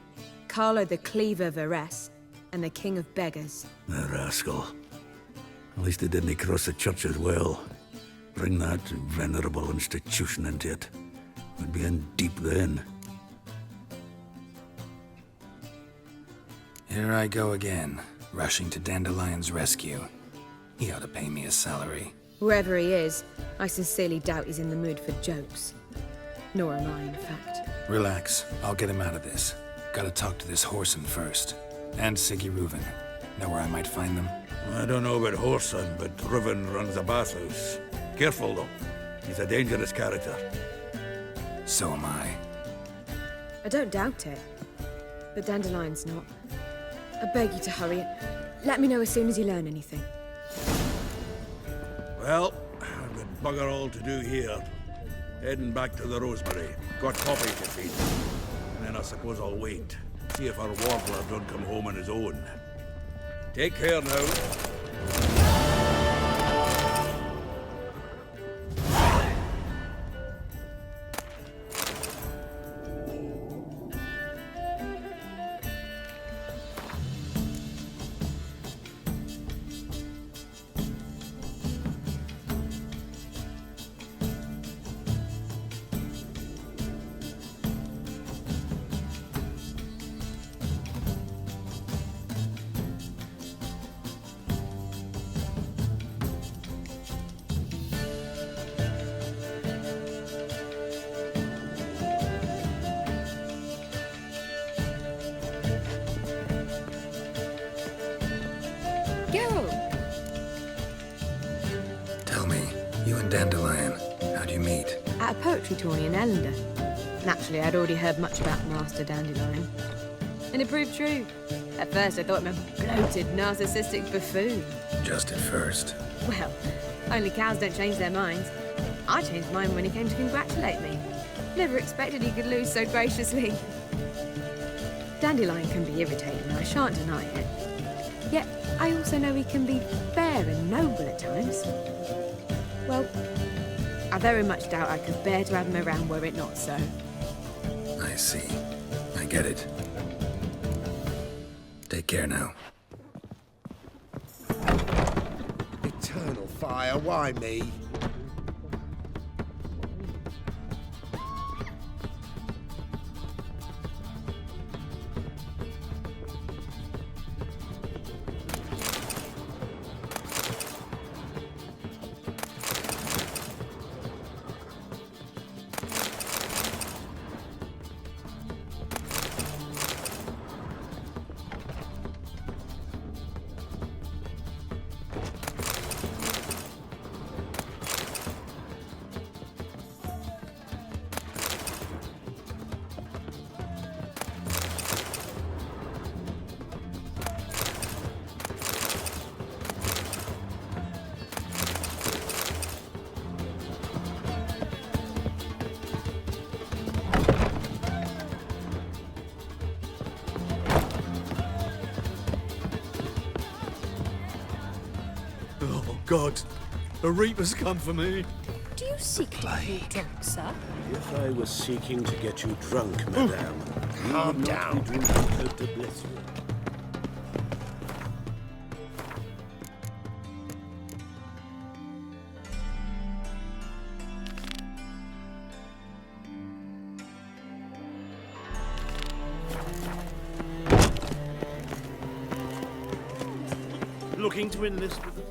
Carlo the Cleaver Varese, and the King of Beggars. The rascal. At least he didn't cross the church as well. Bring that venerable institution into it. We'd be in deep then. Here I go again, rushing to Dandelion's rescue. He ought to pay me a salary. Whoever he is, I sincerely doubt he's in the mood for jokes. Nor am I, in fact. Relax, I'll get him out of this. Gotta talk to this Whoreson first. And Siggy Reuven. Know where I might find them? I don't know about Whoreson, but Reuven runs a bathhouse. Careful, though. He's a dangerous character. So am I. I don't doubt it. But Dandelion's not. I beg you to hurry. Let me know as soon as you learn anything. Well, I've got bugger all to do here. Heading back to the Rosemary. Got Poppy to feed. And then I suppose I'll wait. See if our warbler don't come home on his own. Take care now. Dandelion, how'd you meet? At a poetry tourney in Ellender. Naturally, I'd already heard much about Master Dandelion. And it proved true. At first I thought him a bloated, narcissistic buffoon. Just at first. Well, only cows don't change their minds. I changed mine when he came to congratulate me. Never expected he could lose so graciously. Dandelion can be irritating, I shan't deny it. Yet, I also know he can be fair and noble at times. Well, I very much doubt I could bear to have him around were it not so. I see. I get it. Take care now. Eternal fire, why me? Oh, God. A reaper's come for me. Do you seek to be drunk, sir? If I was seeking to get you drunk, madame, you Calm would not down. be drinking Côte de Blessure. Looking to enlist with us?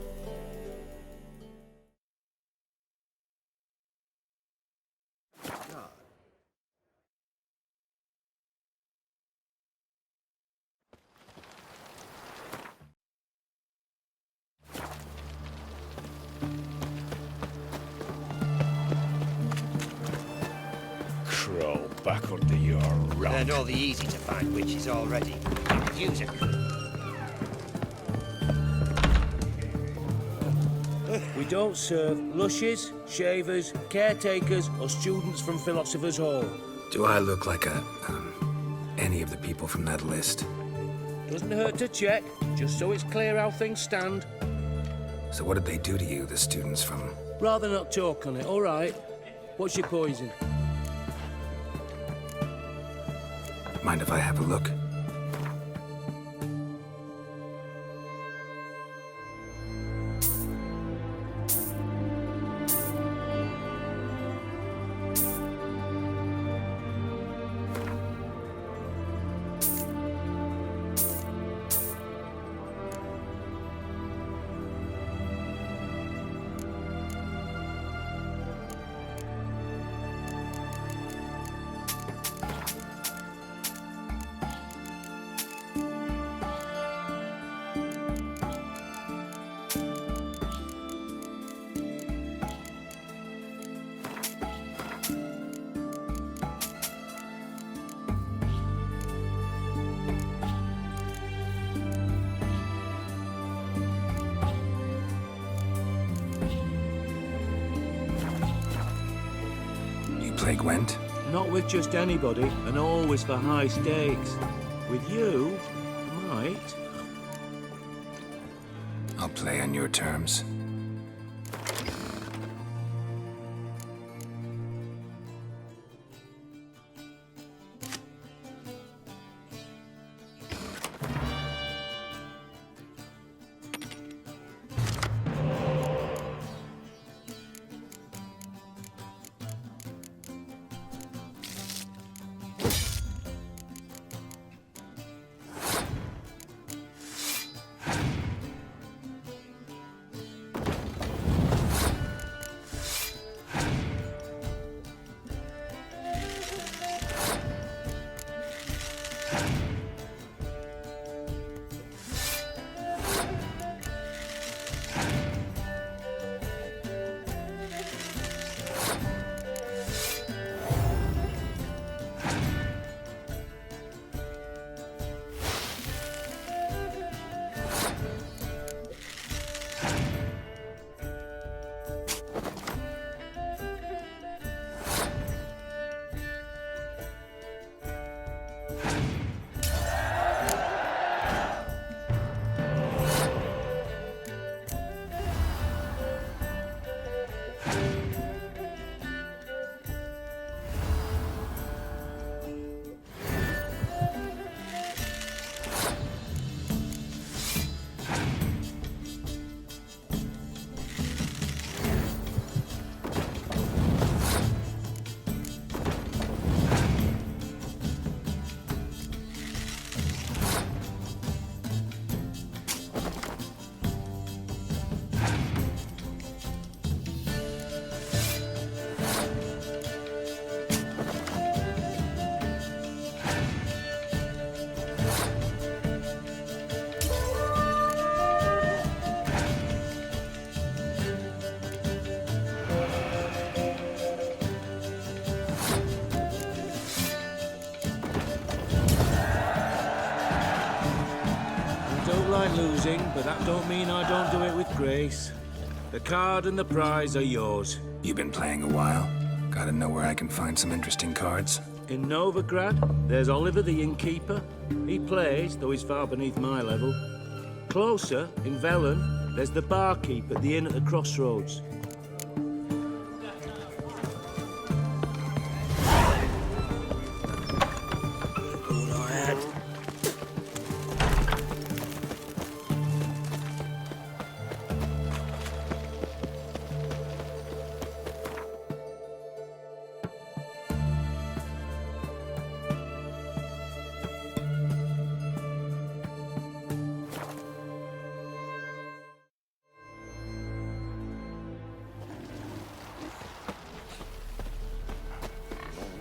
Crawl back under your rock. Learned all the easy-to-find witches already. Use a We don't serve lushes, shavers, caretakers, or students from Philosopher's Hall. Do I look like any of the people from that list? Doesn't hurt to check, just so it's clear how things stand. So what did they do to you, the students from... Rather not talk on it, all right? What's your poison? Mind if I have a look? Play Gwent? Not with just anybody, and always for high stakes. With you, might. I'll play on your terms. mind losing, but that don't mean I don't do it with grace. The card and the prize are yours. You've been playing a while? Gotta know where I can find some interesting cards. In Novigrad, there's Oliver the innkeeper. He plays, though he's far beneath my level. Closer, in Velen, there's the barkeep at the inn at the crossroads.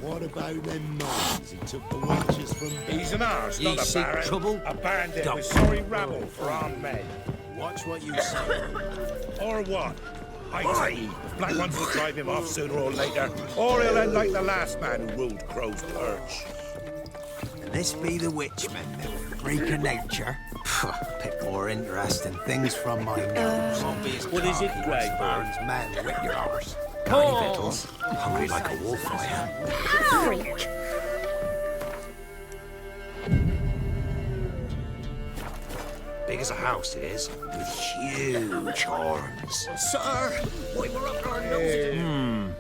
What about them mines he took the wenches from? He's an arse, Ye not a seek baron. trouble? A bandit Don't. with sorry rabble for armed men. Watch what you say. Or what? I tell you, the Black Ones will drive him off sooner or later, or he'll end like the last man who ruled Crow's Perch. Can this be the witchman, the freak of nature? Pick more interesting things from my nose. What is it, Grey Burns, man with your arse. Got any victuals? Hungry like a wolf, I am. Freak! Big as a house it is, with huge horns. Sir, we were up our noses.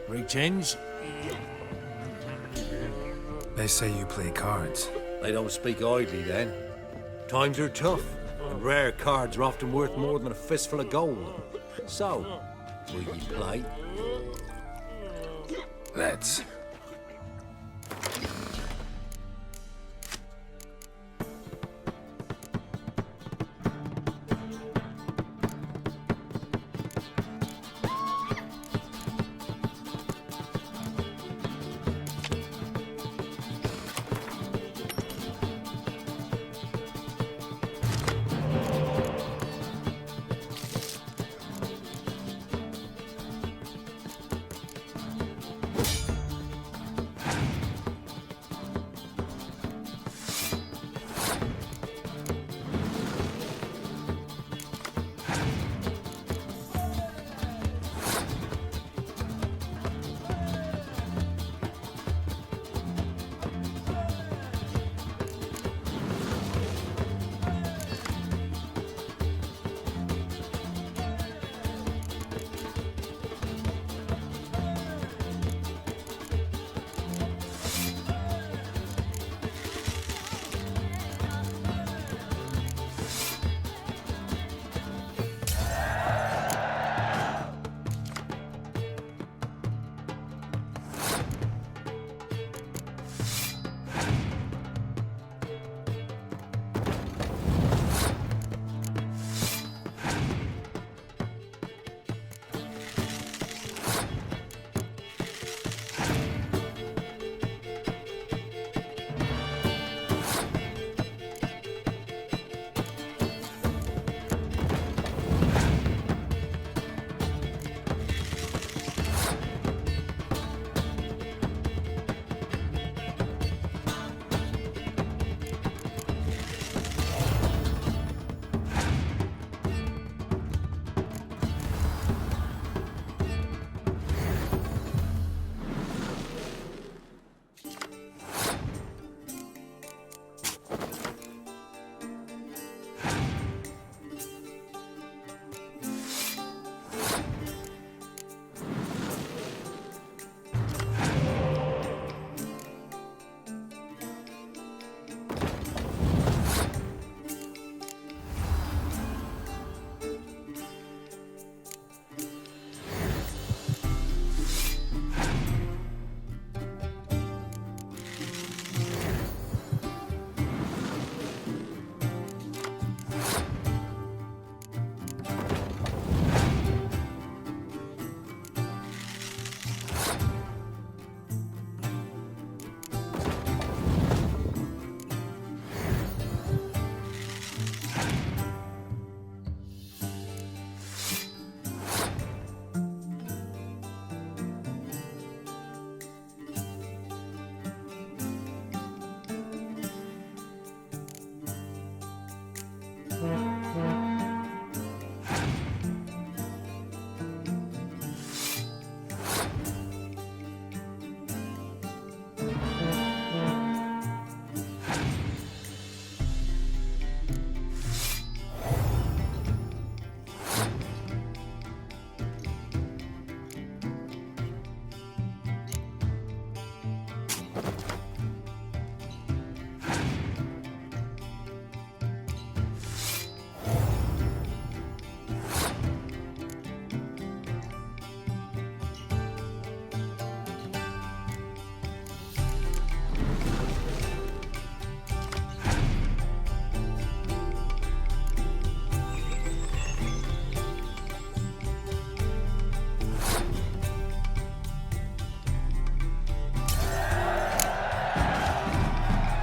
Greetings. They say you play cards. They don't speak idly then. Times are tough, and rare cards are often worth more than a fistful of gold. So, will you play? Let's.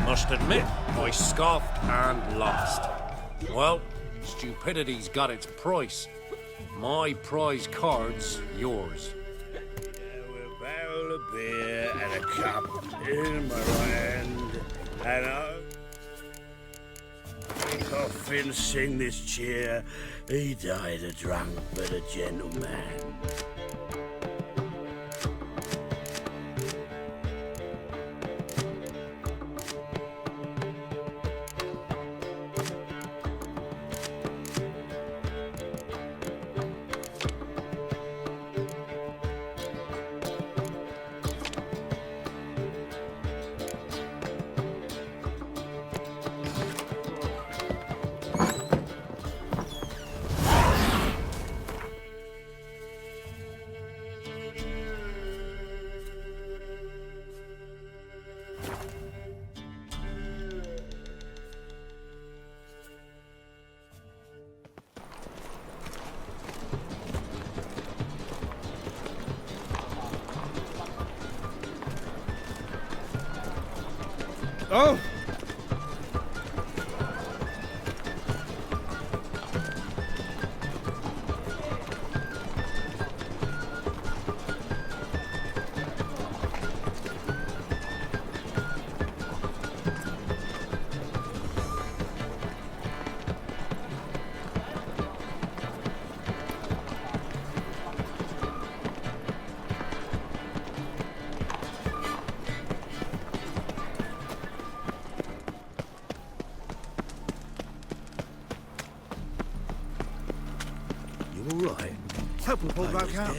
Must admit, I scoffed and lost. Well, stupidity's got its price. My prize card's yours. A barrel of beer and a cup in my right hand, and I'll take off and sing this cheer. He died a drunk but a gentleman. Oh! All right. Hope we all broke out.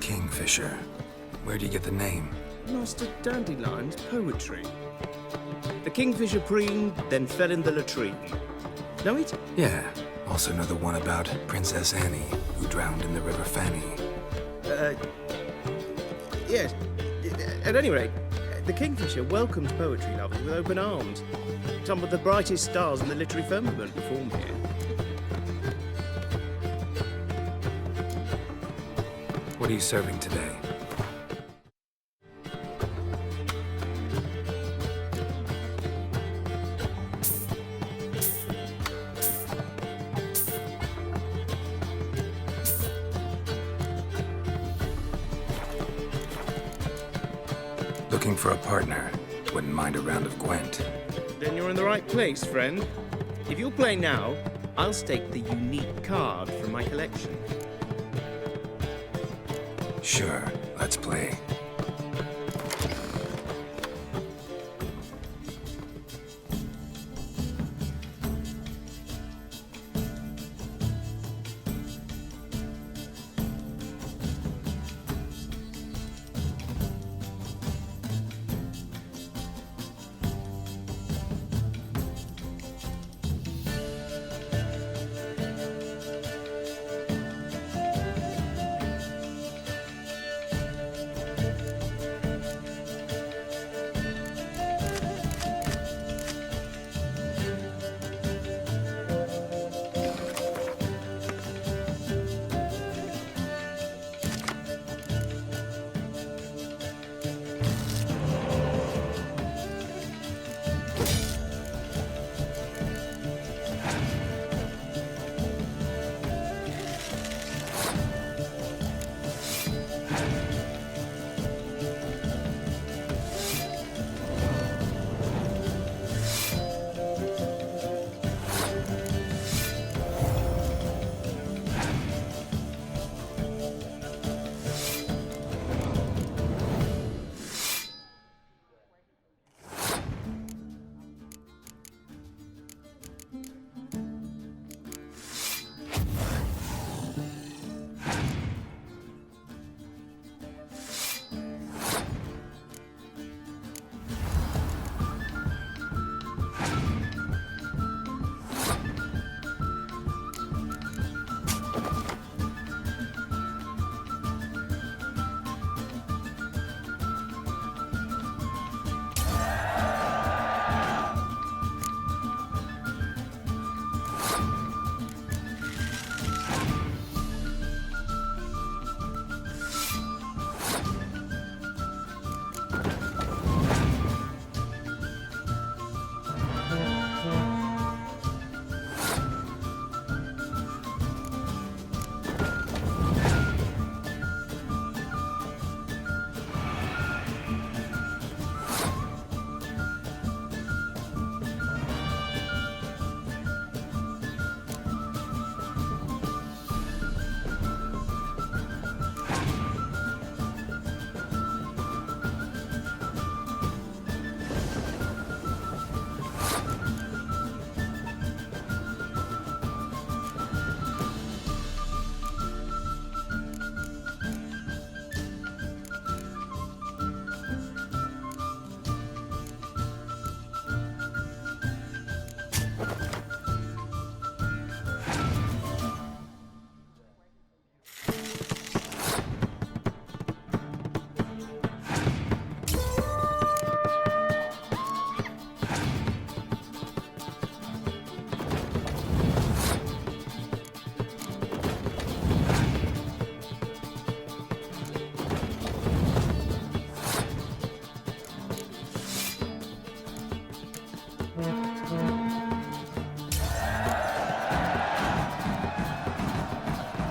Kingfisher. Where do you get the name? Master Dandelion's poetry. The kingfisher preened, then fell in the latrine. Know it? Yeah. Also know the one about Princess Annie, who drowned in the River Fanny. Yes. At any rate, the Kingfisher welcomes poetry lovers with open arms. Some of the brightest stars in the literary firmament perform here. What are you serving today? Looking for a partner. Wouldn't mind a round of Gwent. Then you're in the right place, friend. If you'll play now, I'll stake the unique card from my collection. Sure, let's play.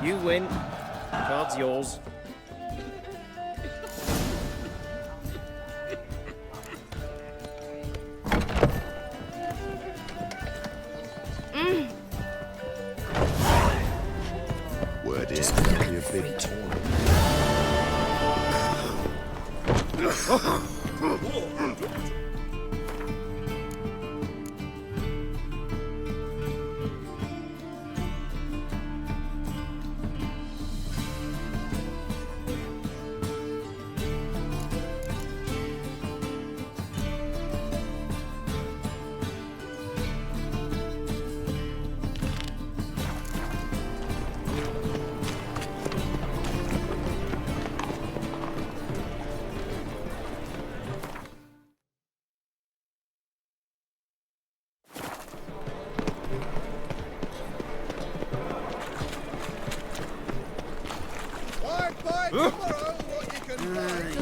You win. Card's yours. Word is, you're a big tournament.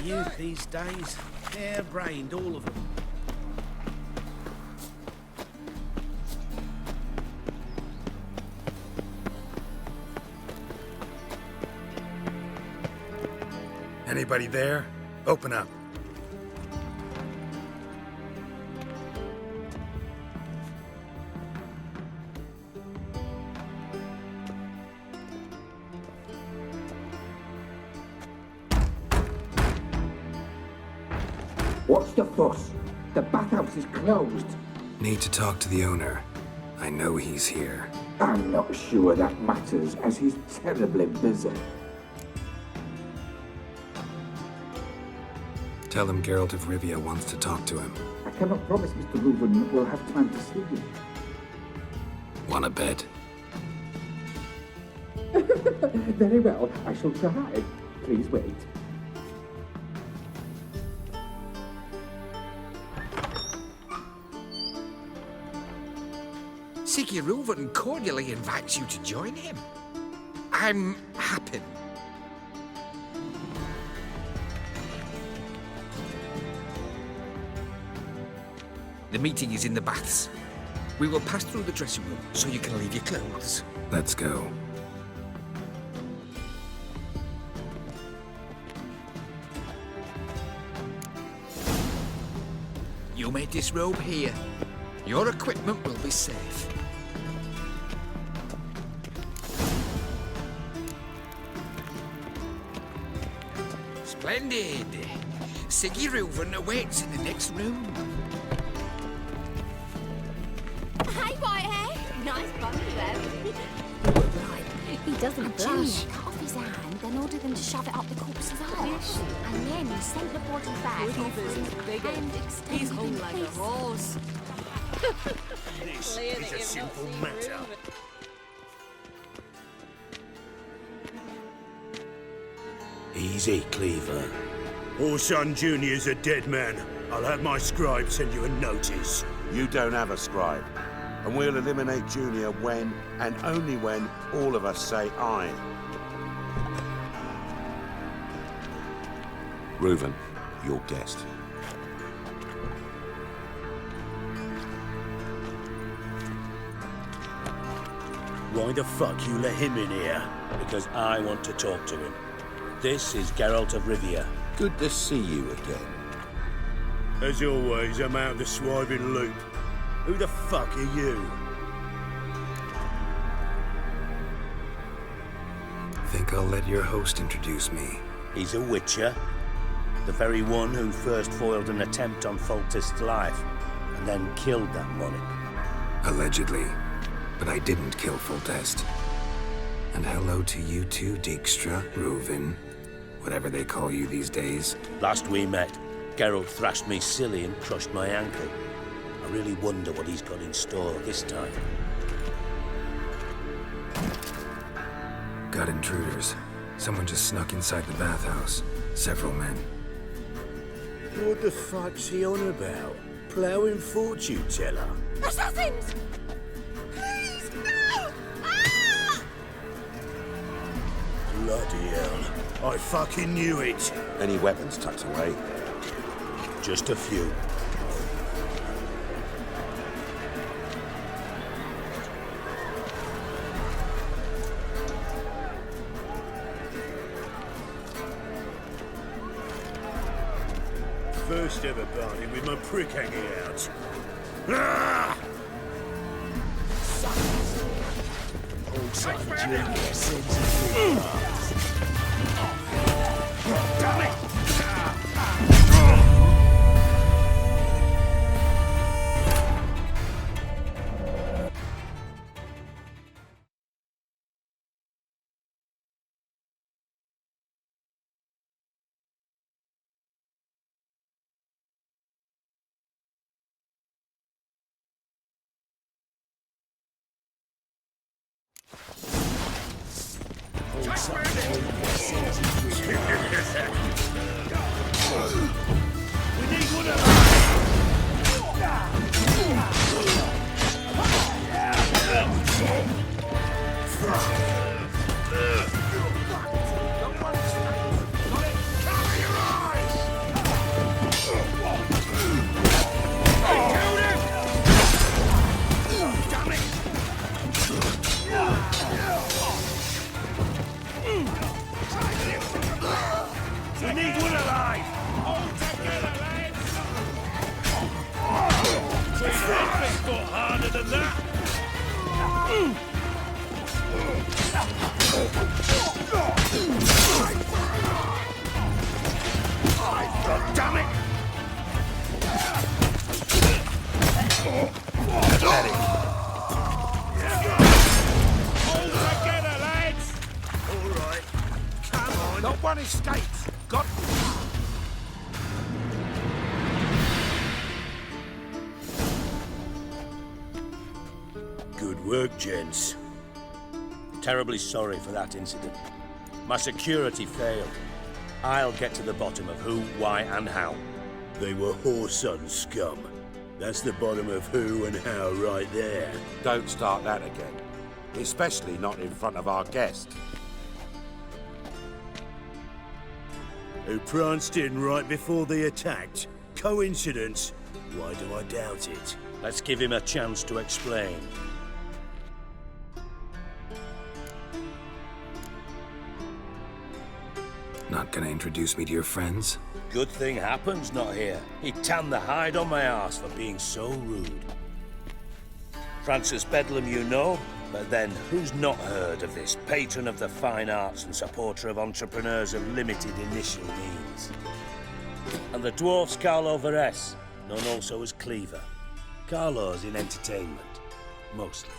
Youth these days, hair-brained, all of them. Anybody there? Open up. What's the fuss? The bathhouse is closed. Need to talk to the owner. I know he's here. I'm not sure that matters, as he's terribly busy. Tell him Geralt of Rivia wants to talk to him. I cannot promise Mr. Reuven will have time to see you. Want a bet? Very well, I shall try. Please wait. Siggy Reuven cordially invites you to join him. I'm happy. The meeting is in the baths. We will pass through the dressing room so you can leave your clothes. Let's go. You may disrobe here. Your equipment will be safe. Splendid. Siggy Reuven awaits in the next room. Hey, Whitehair. Nice bum you have. He doesn't blush. Cut off his hand, then ordered them to shove it up the corpse's arse. And then he sent the body back and extended He's hung like a horse. This is a simple matter. Easy, Cleaver. Orson Jr.'s a dead man. I'll have my scribe send you a notice. You don't have a scribe. And we'll eliminate Junior when, and only when, all of us say aye. Reuven, your guest. Why the fuck you let him in here? Because I want to talk to him. This is Geralt of Rivia. Good to see you again. As always, I'm out of the swiving loop. Who the fuck are you? Think I'll let your host introduce me. He's a witcher. The very one who first foiled an attempt on Foltest's life, and then killed that monarch. Allegedly. But I didn't kill Foltest. And hello to you too, Dijkstra, Reuven, whatever they call you these days. Last we met, Geralt thrashed me silly and crushed my ankle. I really wonder what he's got in store this time. Got intruders. Someone just snuck inside the bathhouse. Several men. What the fuck's he on about? Ploughing fortune teller? Assassins! Please, no! Ah! Bloody hell. I fucking knew it. Any weapons tucked away? Just a few. first ever party with my prick hanging out. Ah! Damn it! We need one of We need one alive! All together, lads! Treat anything got harder than that! God damn it! Pathetic. All together, lads! All right. Come on. Not one escapes. Got... Good work, gents. Terribly sorry for that incident. My security failed. I'll get to the bottom of who, why, and how. They were whoreson scum. That's the bottom of who and how right there. Don't start that again. Especially not in front of our guest. Who pranced in right before they attacked. Coincidence? Why do I doubt it? Let's give him a chance to explain. Not gonna introduce me to your friends? Good thing Happen's not here. He tanned the hide on my arse for being so rude. Francis Bedlam you know, but then who's not heard of this patron of the fine arts and supporter of entrepreneurs of limited initial means? And the dwarf's Carlo Veres, known also as Cleaver. Carlo's in entertainment, mostly.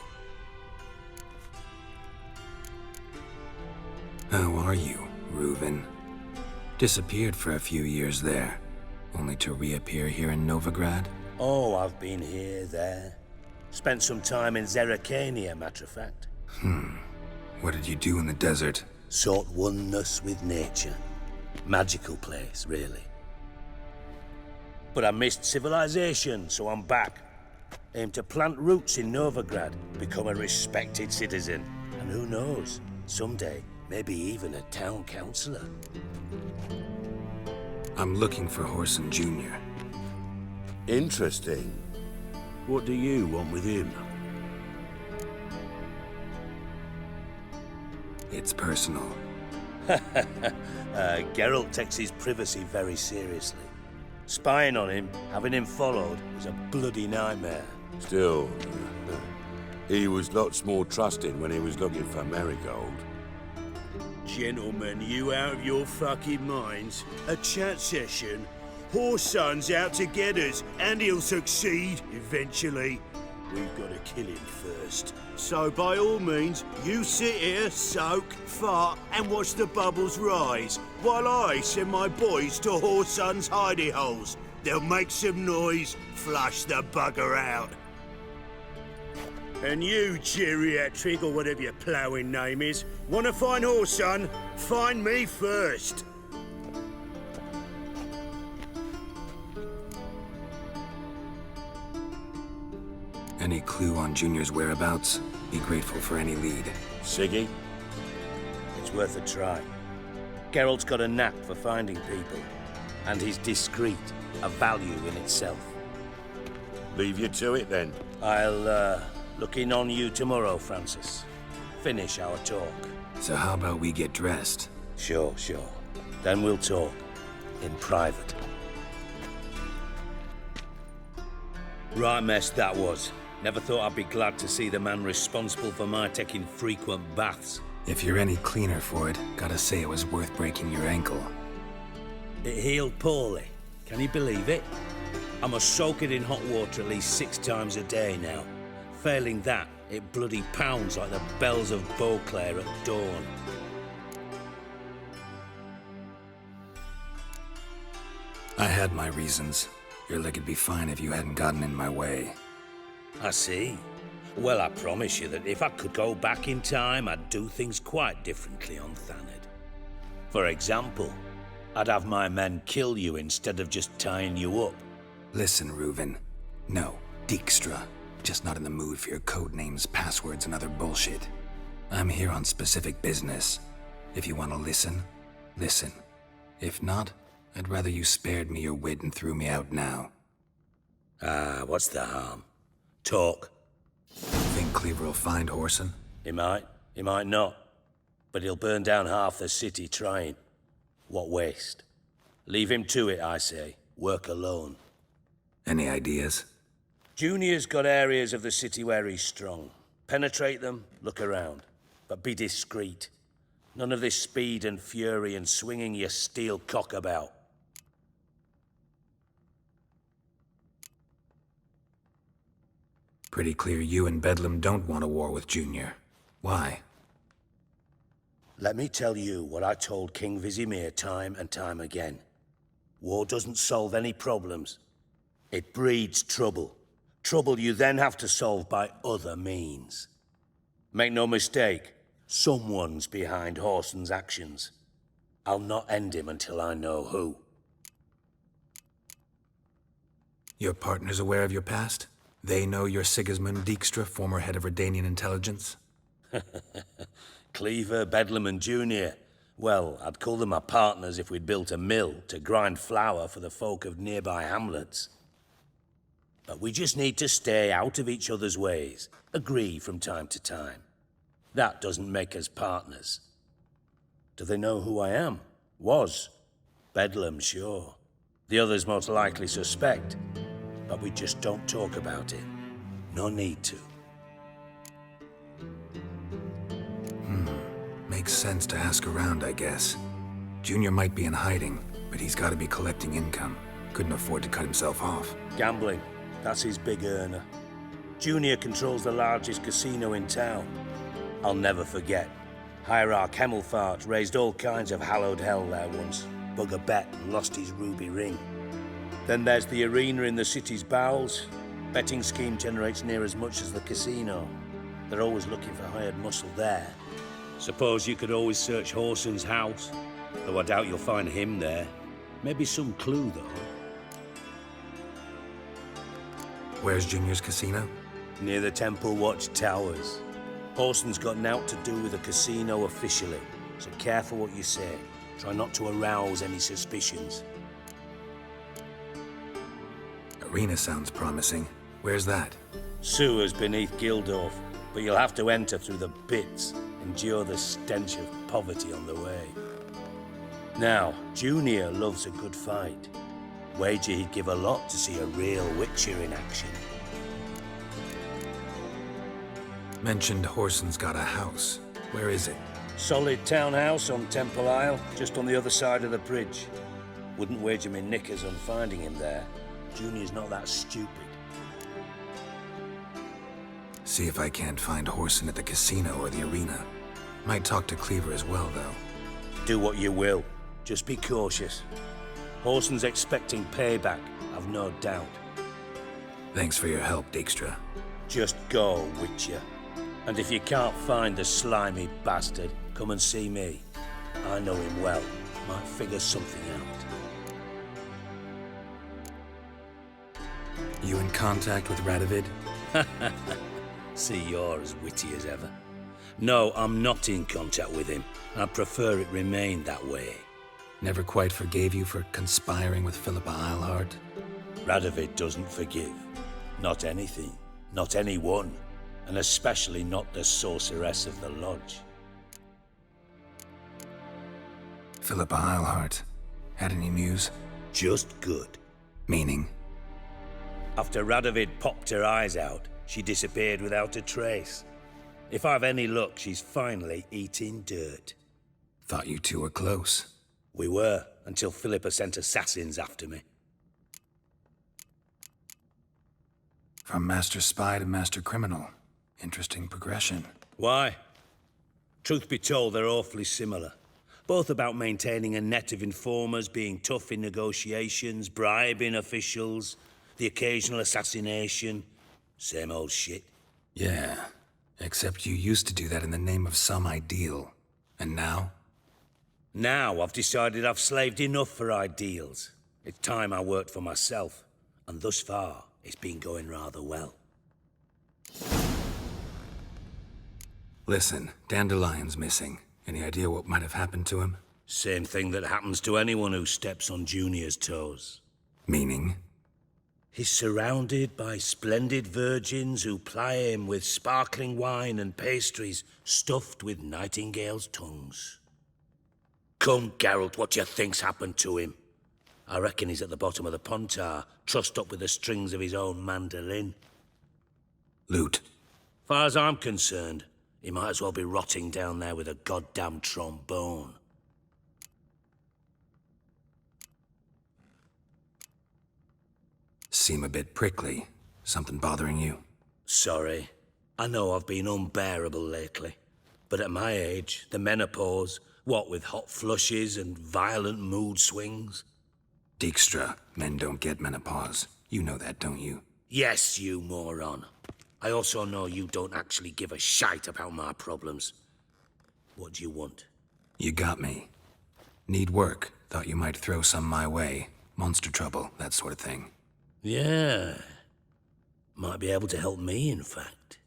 How are you, Reuven? Disappeared for a few years there, only to reappear here in Novigrad? Oh, I've been here, there. Spent some time in Zerrikania, matter of fact. What did you do in the desert? Sought oneness with nature. Magical place, really. But I missed civilization, so I'm back. Aim to plant roots in Novigrad, become a respected citizen. And who knows, someday, maybe even a town councillor. I'm looking for Whoreson Jr. Interesting. What do you want with him? It's personal. Geralt takes his privacy very seriously. Spying on him, having him followed, was a bloody nightmare. Still, he was lots more trusting when he was looking for Marigold. Gentlemen, you out of your fucking minds? A chat session? Whoreson's out to get us, and he'll succeed, eventually. We've got to kill him first. So by all means, you sit here, soak, fart, and watch the bubbles rise, while I send my boys to Whoreson's hidey holes. They'll make some noise, flush the bugger out. And you, geriatric, or whatever your ploughing name is, want to find Whoreson? Find me first. Any clue on Junior's whereabouts? Be grateful for any lead. Siggy? It's worth a try. Geralt's got a knack for finding people. And he's discreet, a value in itself. Leave you to it, then. I'll, look in on you tomorrow, Francis. Finish our talk. So how about we get dressed? Sure. Then we'll talk. In private. Right mess that was. Never thought I'd be glad to see the man responsible for my taking frequent baths. If you're any cleaner for it, gotta say it was worth breaking your ankle. It healed poorly. Can you believe it? I must soak it in hot water at least 6 times a day now. Failing that, it bloody pounds like the bells of Beauclair at dawn. I had my reasons. Your leg'd be fine if you hadn't gotten in my way. I see. Well, I promise you that if I could go back in time, I'd do things quite differently on Thanedd. For example, I'd have my men kill you instead of just tying you up. Listen, Reuven. No, Dijkstra. Just not in the mood for your code names, passwords, and other bullshit. I'm here on specific business. If you want to listen, listen. If not, I'd rather you spared me your wit and threw me out now. Ah, what's the harm? Talk. Think Cleaver will find Whoreson? He might not. But he'll burn down half the city trying. What waste? Leave him to it, I say. Work alone. Any ideas? Junior's got areas of the city where he's strong. Penetrate them, look around. But be discreet. None of this speed and fury and swinging your steel cock about. Pretty clear you and Bedlam don't want a war with Junior. Why? Let me tell you what I told King Vizimir time and time again. War doesn't solve any problems. It breeds trouble. Trouble you then have to solve by other means. Make no mistake, someone's behind Whoreson's actions. I'll not end him until I know who. Your partner's aware of your past? They know you're Sigismund Dijkstra, former head of Redanian intelligence? Cleaver, Bedlam and Junior. Well, I'd call them my partners if we'd built a mill to grind flour for the folk of nearby hamlets. But we just need to stay out of each other's ways, agree from time to time. That doesn't make us partners. Do they know who I am? Was. Bedlam, sure. The others most likely suspect. But we just don't talk about it. No need to. Makes sense to ask around, I guess. Junior might be in hiding, but he's got to be collecting income. Couldn't afford to cut himself off. Gambling. That's his big earner. Junior controls the largest casino in town. I'll never forget. Hierarch Hemmelfart raised all kinds of hallowed hell there once. Bug a bet and lost his ruby ring. Then there's the arena in the city's bowels. Betting scheme generates near as much as the casino. They're always looking for hired muscle there. Suppose you could always search Whoreson's house, though I doubt you'll find him there. Maybe some clue, though. Where's Junior's casino? Near the Temple Watch Towers. Whoreson's got nought to do with the casino officially, so careful what you say. Try not to arouse any suspicions. Arena sounds promising. Where's that? Sewers beneath Gildorf, but you'll have to enter through the pits, endure the stench of poverty on the way. Now, Junior loves a good fight. Wager he'd give a lot to see a real Witcher in action. Mentioned Whoreson's got a house. Where is it? Solid townhouse on Temple Isle, just on the other side of the bridge. Wouldn't wager me knickers on finding him there. Junior's not that stupid. See if I can't find Whoreson at the casino or the arena. Might talk to Cleaver as well, though. Do what you will. Just be cautious. Whoreson's expecting payback, I've no doubt. Thanks for your help, Dijkstra. Just go, Witcher. And if you can't find the slimy bastard, come and see me. I know him well. Might figure something out. You in contact with Radovid? See, you're as witty as ever. No, I'm not in contact with him. I prefer it remain that way. Never quite forgave you for conspiring with Philippa Eilhart? Radovid doesn't forgive. Not anything. Not anyone. And especially not the sorceress of the lodge. Philippa Eilhart. Had any news? Just good. Meaning? After Radovid popped her eyes out, she disappeared without a trace. If I've any luck, she's finally eating dirt. Thought you two were close. We were, until Philippa sent assassins after me. From master spy to master criminal. Interesting progression. Why? Truth be told, they're awfully similar. Both about maintaining a net of informers, being tough in negotiations, bribing officials, the occasional assassination. Same old shit. Yeah, except you used to do that in the name of some ideal. And now? Now I've decided I've slaved enough for ideals. It's time I worked for myself. And thus far, it's been going rather well. Listen, Dandelion's missing. Any idea what might have happened to him? Same thing that happens to anyone who steps on Junior's toes. Meaning? He's surrounded by splendid virgins who ply him with sparkling wine and pastries stuffed with nightingales' tongues. Come, Geralt, what do you think's happened to him? I reckon he's at the bottom of the Pontar, trussed up with the strings of his own mandolin. Loot. Far as I'm concerned, he might as well be rotting down there with a goddamn trombone. Seem a bit prickly. Something bothering you? Sorry. I know I've been unbearable lately. But at my age, the menopause, what with hot flushes and violent mood swings? Dijkstra, men don't get menopause. You know that, don't you? Yes, you moron. I also know you don't actually give a shite about my problems. What do you want? You got me. Need work. Thought you might throw some my way. Monster trouble, that sort of thing. Yeah. Might be able to help me, in fact.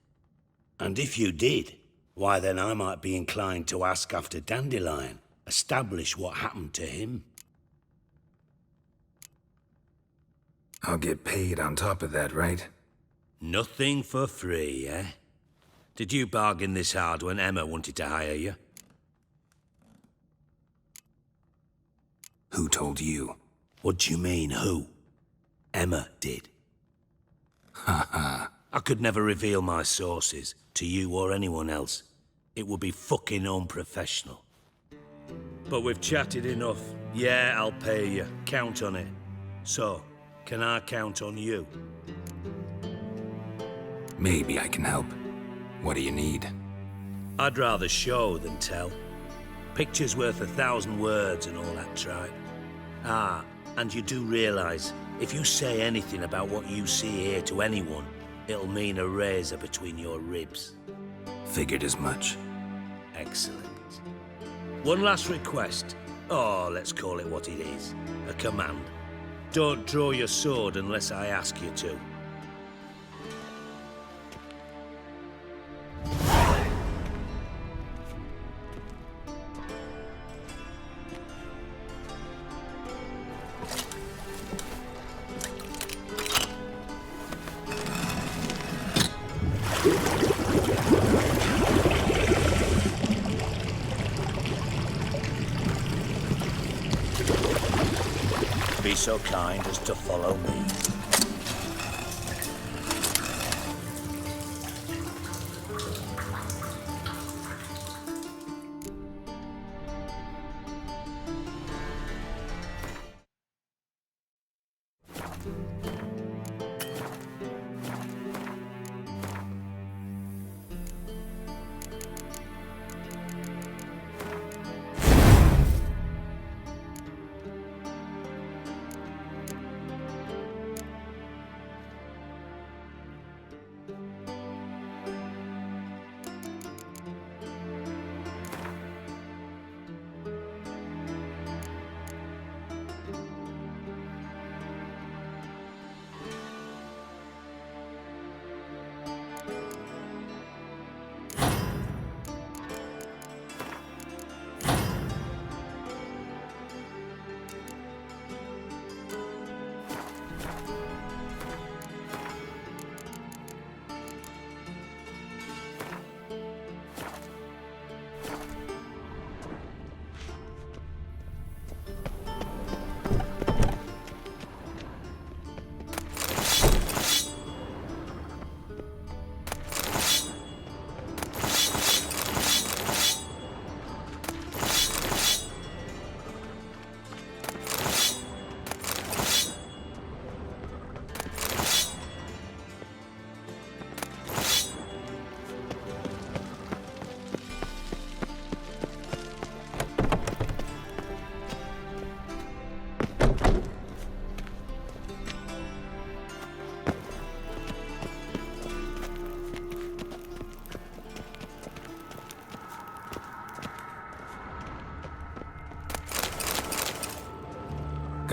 And if you did, why then I might be inclined to ask after Dandelion, establish what happened to him. I'll get paid on top of that, right? Nothing for free, eh? Did you bargain this hard when Emma wanted to hire you? Who told you? What do you mean, who? Emma did. Ha ha. I could never reveal my sources, to you or anyone else. It would be fucking unprofessional. But we've chatted enough. Yeah, I'll pay you. Count on it. So, can I count on you? Maybe I can help. What do you need? I'd rather show than tell. Picture's worth 1,000 words and all that tripe. Ah, and you do realize, if you say anything about what you see here to anyone, it'll mean a razor between your ribs. Figured as much. Excellent. One last request. Oh, let's call it what it is. A command. Don't draw your sword unless I ask you to. Be so kind as to follow me.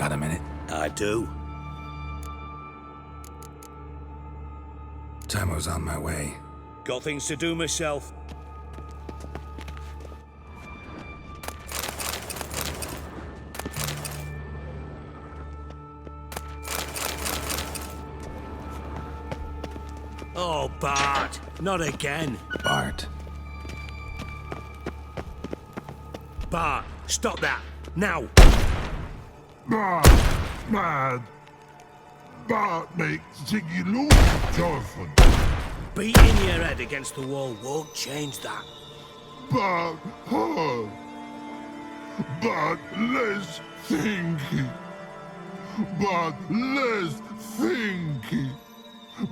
Got a minute? I do. Tamo's on my way. Got things to do myself. Oh, Bart! Not again! Bart. Bart, stop that! Now! Bart, mad. Bart makes Ziggy lose, Jorfin. Beating your head against the wall won't change that. Bart hard. Bart less thinky. Bart less thinky.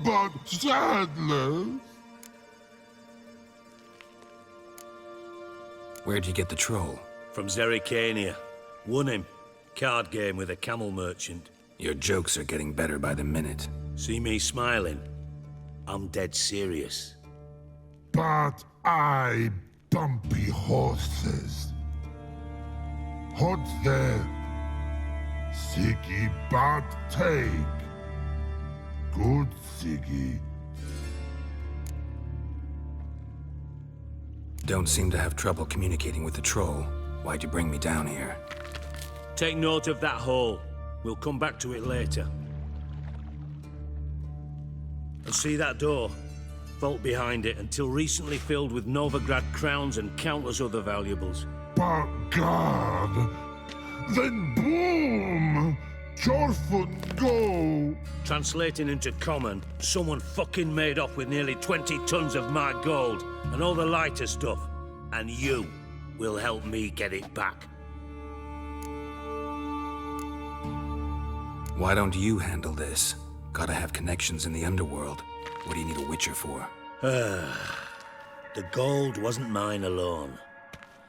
Bart sadler. Where'd you get the troll? From Zerrikania. Won him. Card game with a camel merchant. Your jokes are getting better by the minute. See me smiling? I'm dead serious. But I bumpy horses. Hot there. Siggy but take. Good Siggy. Don't seem to have trouble communicating with the troll. Why'd you bring me down here? Take note of that hole. We'll come back to it later. And see that door? Vault behind it, until recently filled with Novigrad crowns and countless other valuables. But God! Then boom! Jorfun go! Translating into common, someone fucking made off with nearly 20 tons of my gold, and all the lighter stuff. And you will help me get it back. Why don't you handle this? Gotta have connections in the underworld. What do you need a witcher for? The gold wasn't mine alone.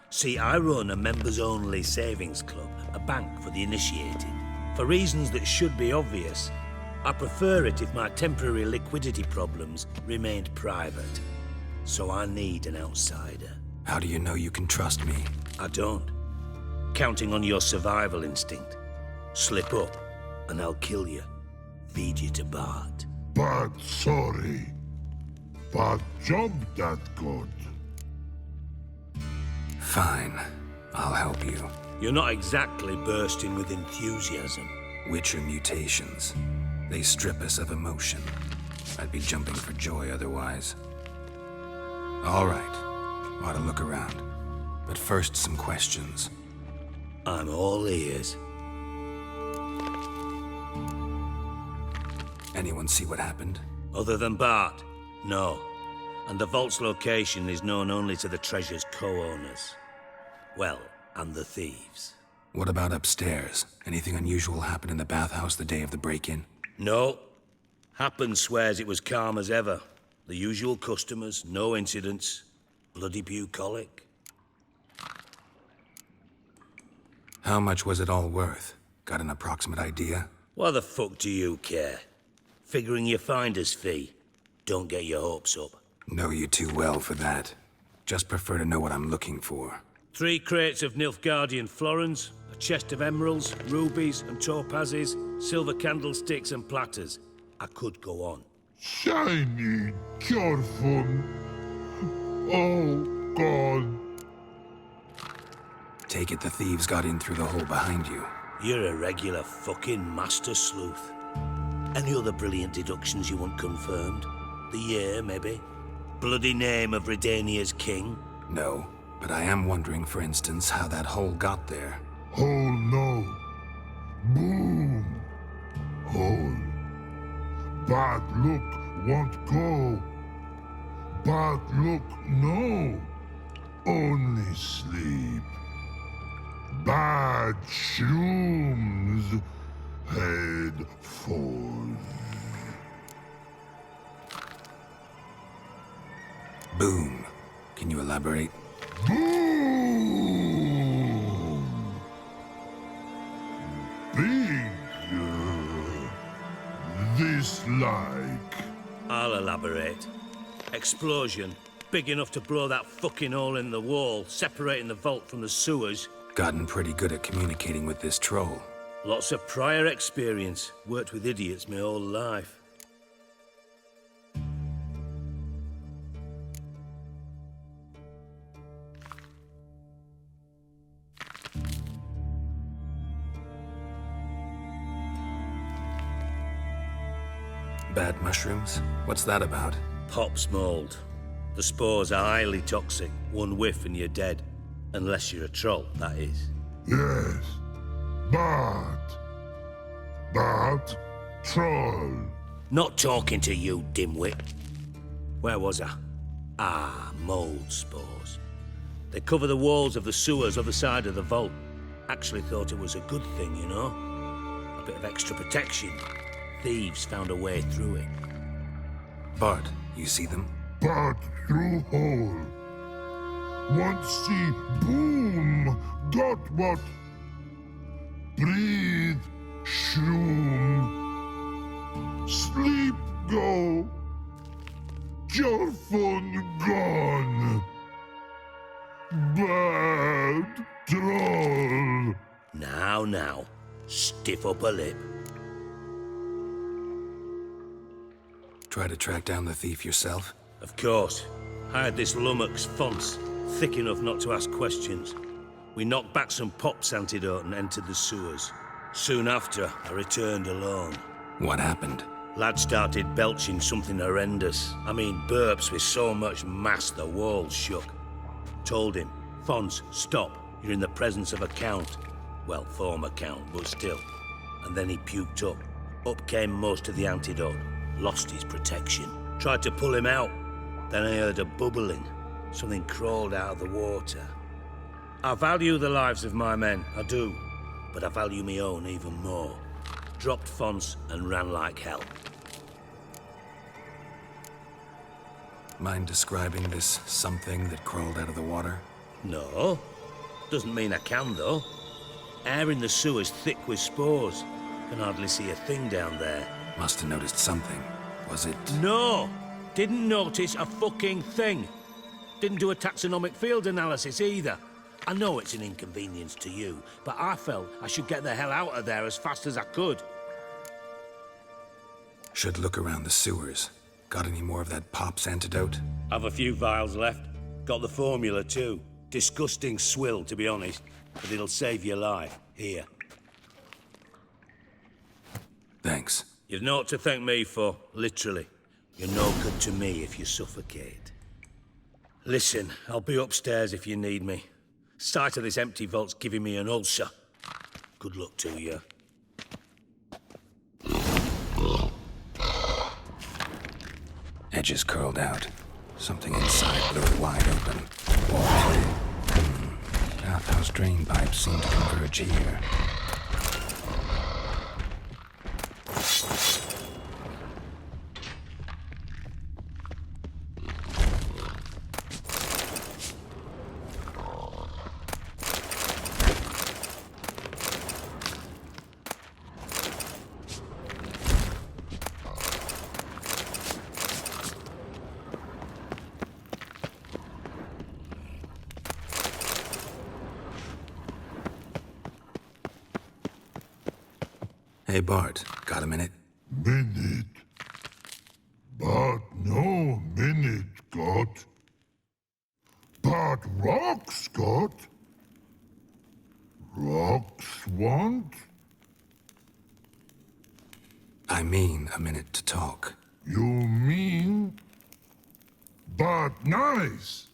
See, I run a members-only savings club, a bank for the initiated. For reasons that should be obvious, I prefer it if my temporary liquidity problems remained private. So I need an outsider. How do you know you can trust me? I don't. Counting on your survival instinct. Slip up, and I'll kill you. Feed you to Bart. But sorry. But job that good. Fine. I'll help you. You're not exactly bursting with enthusiasm. Witcher mutations. They strip us of emotion. I'd be jumping for joy otherwise. All right. Ought to look around. But first, some questions. I'm all ears. Anyone see what happened? Other than Bart? No. And the vault's location is known only to the treasure's co-owners. Well, and the thieves. What about upstairs? Anything unusual happen in the bathhouse the day of the break-in? No. Happen swears it was calm as ever. The usual customers, no incidents. Bloody bucolic. How much was it all worth? Got an approximate idea? Why the fuck do you care? Figuring your finder's fee. Don't get your hopes up. Know you too well for that. Just prefer to know what I'm looking for. 3 crates of Nilfgaardian florins, a chest of emeralds, rubies and topazes, silver candlesticks and platters. I could go on. Shiny Jorfun. Oh, God. Take it the thieves got in through the hole behind you. You're a regular fucking master sleuth. Any other brilliant deductions you want confirmed? The year, maybe? Bloody name of Redania's king? No, but I am wondering, for instance, how that hole got there. Hole no. Boom. Hole. Bad look won't go. Bad look no. Only sleep. Bad shrooms. Head falls. Boom. Can you elaborate? Boom! Big. This like. I'll elaborate. Explosion. Big enough to blow that fucking hole in the wall, separating the vault from the sewers. Gotten pretty good at communicating with this troll. Lots of prior experience. Worked with idiots my whole life. Bad mushrooms? What's that about? Pop's mold. The spores are highly toxic. One whiff and you're dead. Unless you're a troll, that is. Yes. But troll. Not talking to you, dimwit. Where was I? Ah, mold spores. They cover the walls of the sewers other side of the vault. Actually thought it was a good thing, you know? A bit of extra protection. Thieves found a way through it. Bart, you see them? But through hole. Once see boom, got what? Breathe, shroom. Sleep go. Your phone gone. Bad troll. Now, stiff upper lip. Try to track down the thief yourself? Of course. I had this lummox Fonce, thick enough not to ask questions. We knocked back some Pop's antidote and entered the sewers. Soon after, I returned alone. What happened? Lad started belching something horrendous. I mean, burps with so much mass the walls shook. Told him, Fonce, stop. You're in the presence of a count. Well, former count, but still. And then he puked up. Up came most of the antidote. Lost his protection. Tried to pull him out. Then I heard a bubbling. Something crawled out of the water. I value the lives of my men, I do. But I value my own even more. Dropped Fonce and ran like hell. Mind describing this something that crawled out of the water? No. Doesn't mean I can, though. Air in the sewer's thick with spores. Can hardly see a thing down there. Must have noticed something. Was it? No! Didn't notice a fucking thing. Didn't do a taxonomic field analysis either. I know it's an inconvenience to you, but I felt I should get the hell out of there as fast as I could. Should look around the sewers. Got any more of that Pop's antidote? Have a few vials left. Got the formula too. Disgusting swill, to be honest, but it'll save your life. Here. Thanks. You've naught to thank me for, literally. You're no good to me if you suffocate. Listen, I'll be upstairs if you need me. Sight of this empty vault's giving me an ulcer. Good luck to you. Edges curled out. Something inside blew it wide open. Bathhouse drain pipes seem to converge here. Hey, Bart, got a minute? Minute. But no minute got. But rocks got. Rocks want? I mean a minute to talk. You mean? But nice.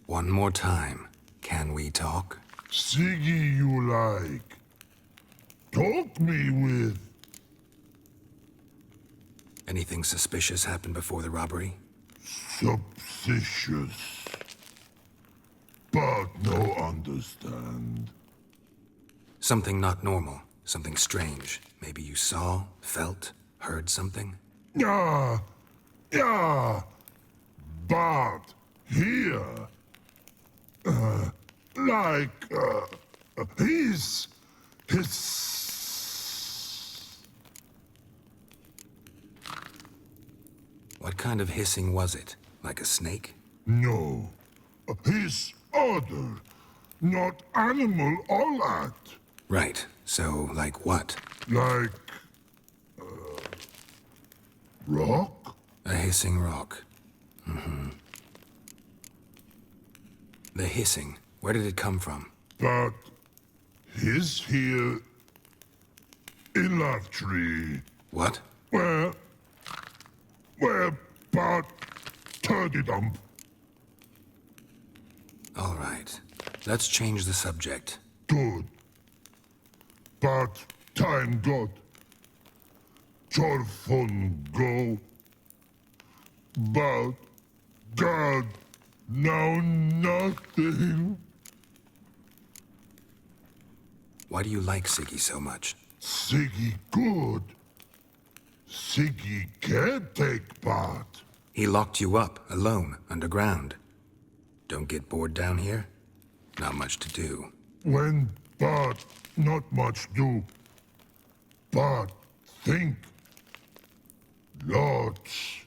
One more time. Can we talk? Siggy you like. Talk me with. Anything suspicious happened before the robbery? Suspicious. But no understand. Something not normal. Something strange. Maybe you saw, felt, heard something? Yeah. But here. His. What kind of hissing was it? Like a snake? No. His other. Not animal all that. Right. So, like what? Like... rock? A hissing rock. The hissing. Where did it come from? But... he's here... in Love Tree. What? Where... but... turkey dump. All right. Let's change the subject. Good. But time got. Torfun go. But God, now nothing. Why do you like Siggy so much? Siggy good. Siggy can't take part. He locked you up, alone, underground. Don't get bored down here? Not much to do. When but not much do. But think. Lots.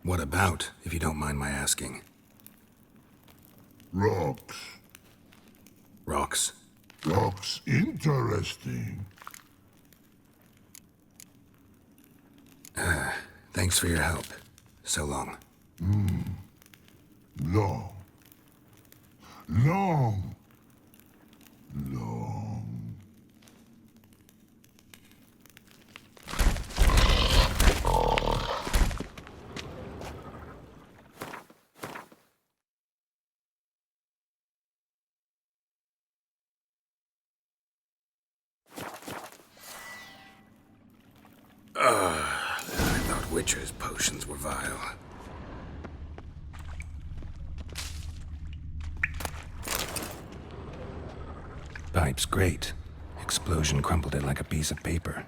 What about, if you don't mind my asking? Rocks. Rocks? Rocks interesting. Thanks for your help. So long. Long. Long. Long. I thought Witcher's potions were vile. Pipe's great. Explosion crumpled it like a piece of paper.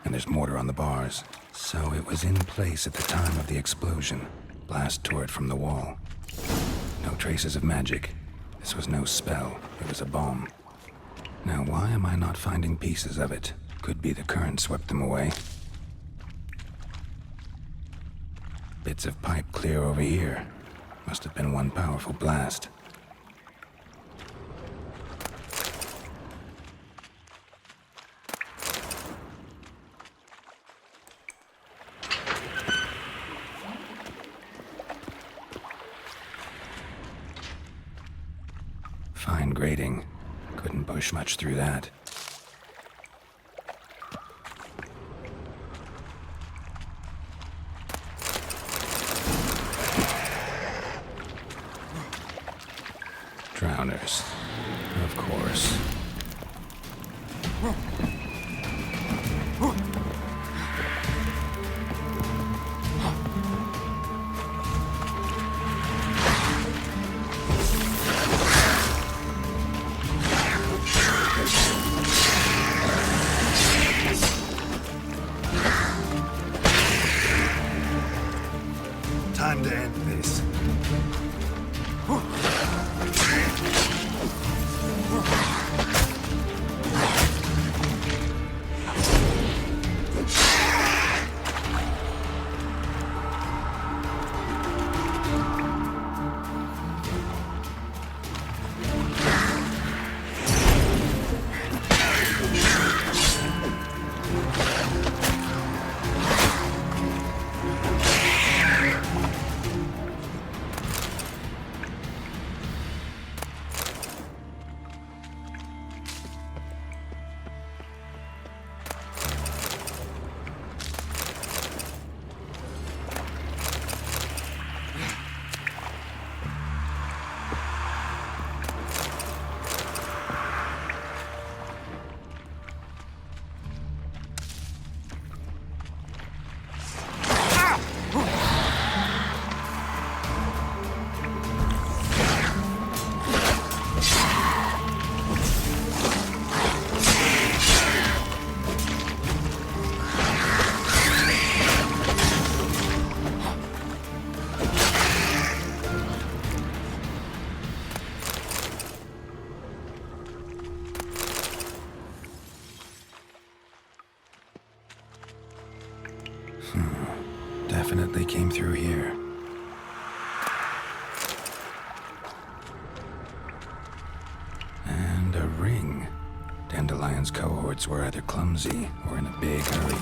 And there's mortar on the bars. So it was in place at the time of the explosion. Blast tore it from the wall. No traces of magic. This was no spell. It was a bomb. Now why am I not finding pieces of it? Could be the current swept them away. Bits of pipe clear over here. Must have been one powerful blast. Fine grating. Couldn't push much through that. Drowners. Of course. Time to end this. Definitely came through here. And a ring. Khan's cohorts were either clumsy or in a big hurry.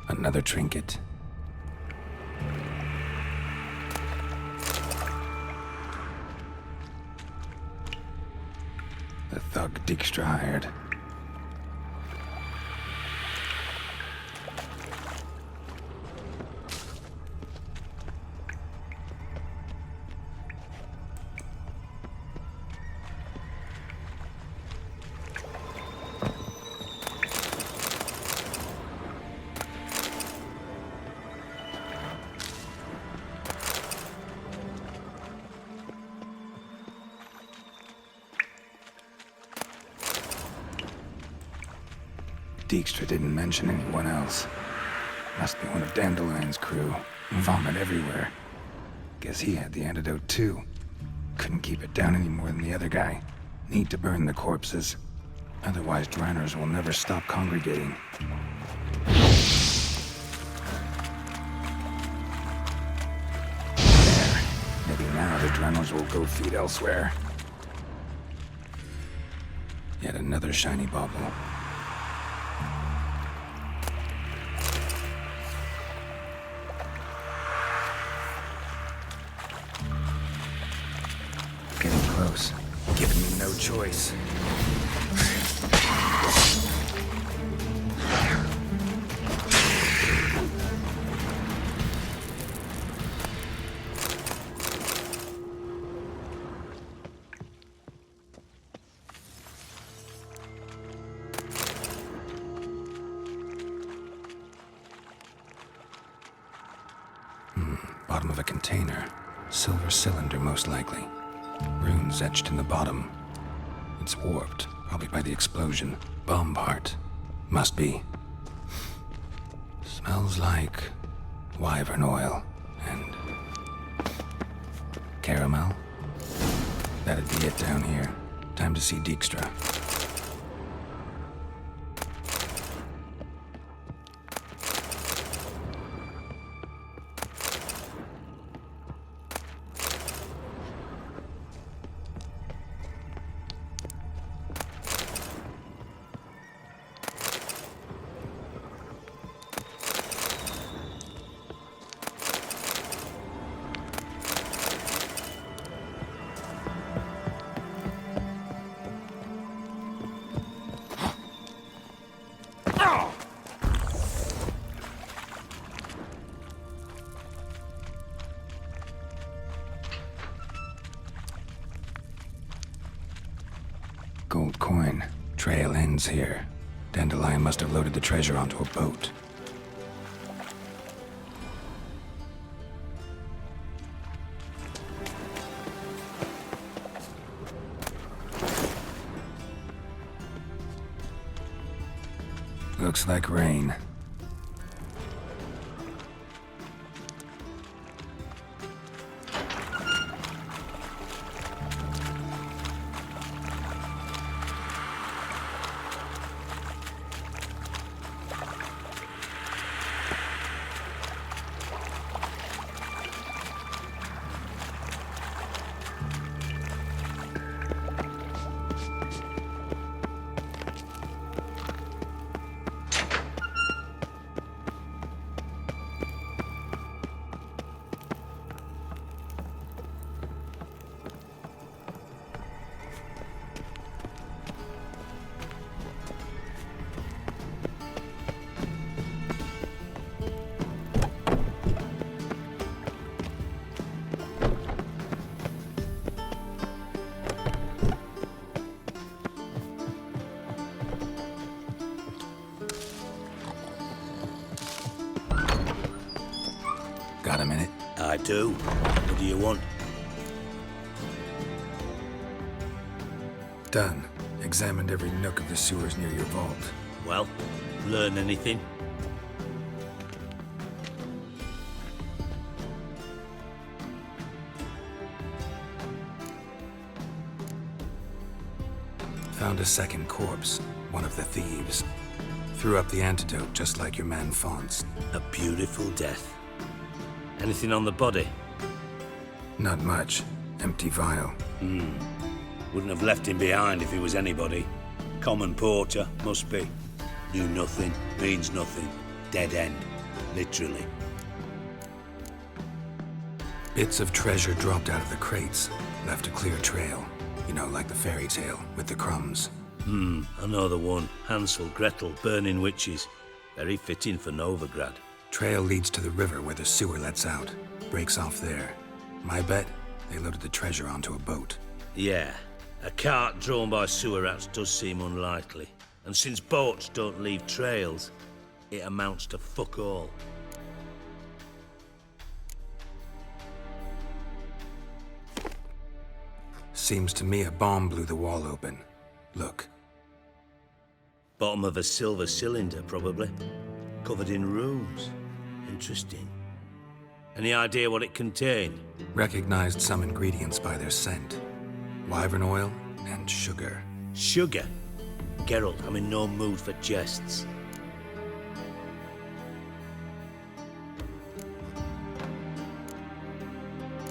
Another trinket. The thug Dijkstra hired. Dijkstra didn't mention anyone else. Must be one of Dandelion's crew. Vomit everywhere. Guess he had the antidote too. Couldn't keep it down any more than the other guy. Need to burn the corpses. Otherwise, Draenors will never stop congregating. There. Maybe now the Draenors will go feed elsewhere. Yet another shiny bauble. Giving me no choice. Bottom of a container. Silver cylinder, most likely. Runes etched in the bottom. It's warped, probably by the explosion. Bomb part. Must be. Smells like wyvern oil and caramel. That'd be it down here. Time to see Dijkstra. Gold coin. Trail ends here. Dandelion must have loaded the treasure onto a boat. Looks like rain. Got a minute? I do. What do you want? Done. Examined every nook of the sewers near your vault. Well, learn anything? Found a second corpse. One of the thieves. Threw up the antidote just like your man Fonz. A beautiful death. Anything on the body? Not much. Empty vial. Wouldn't have left him behind if he was anybody. Common porter, must be. Knew nothing, means nothing. Dead end. Literally. Bits of treasure dropped out of the crates. Left a clear trail. You know, like the fairy tale, with the crumbs. I know the one. Hansel, Gretel, burning witches. Very fitting for Novigrad. Trail leads to the river where the sewer lets out. Breaks off there. My bet, they loaded the treasure onto a boat. Yeah. A cart drawn by sewer rats does seem unlikely. And since boats don't leave trails, it amounts to fuck all. Seems to me a bomb blew the wall open. Look. Bottom of a silver cylinder, probably. Covered in runes. Interesting. Any idea what it contained? Recognized some ingredients by their scent. Wyvern oil and sugar. Sugar? Geralt, I'm in no mood for jests.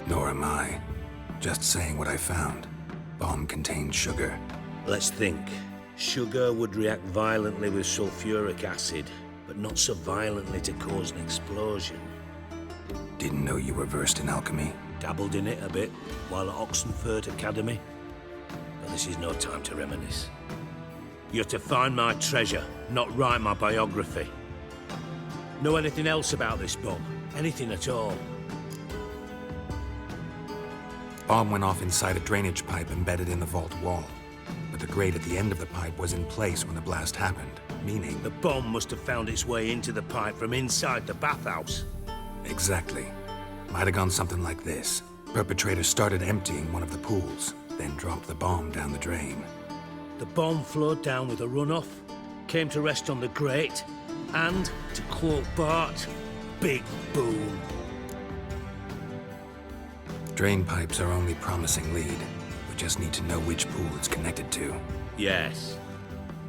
Nor am I. Just saying what I found. Bomb contained sugar. Let's think. Sugar would react violently with sulfuric acid, but not so violently to cause an explosion. Didn't know you were versed in alchemy. Dabbled in it a bit while at Oxenford Academy. But this is no time to reminisce. You're to find my treasure, not write my biography. Know anything else about this bomb? Anything at all? Bomb went off inside a drainage pipe embedded in the vault wall. But the grate at the end of the pipe was in place when the blast happened, meaning... The bomb must have found its way into the pipe from inside the bathhouse. Exactly. Might have gone something like this. Perpetrator started emptying one of the pools, then dropped the bomb down the drain. The bomb flowed down with a runoff, came to rest on the grate, and, to quote Bart, big boom. Drain pipes are only promising lead. We just need to know which pool it's connected to. Yes.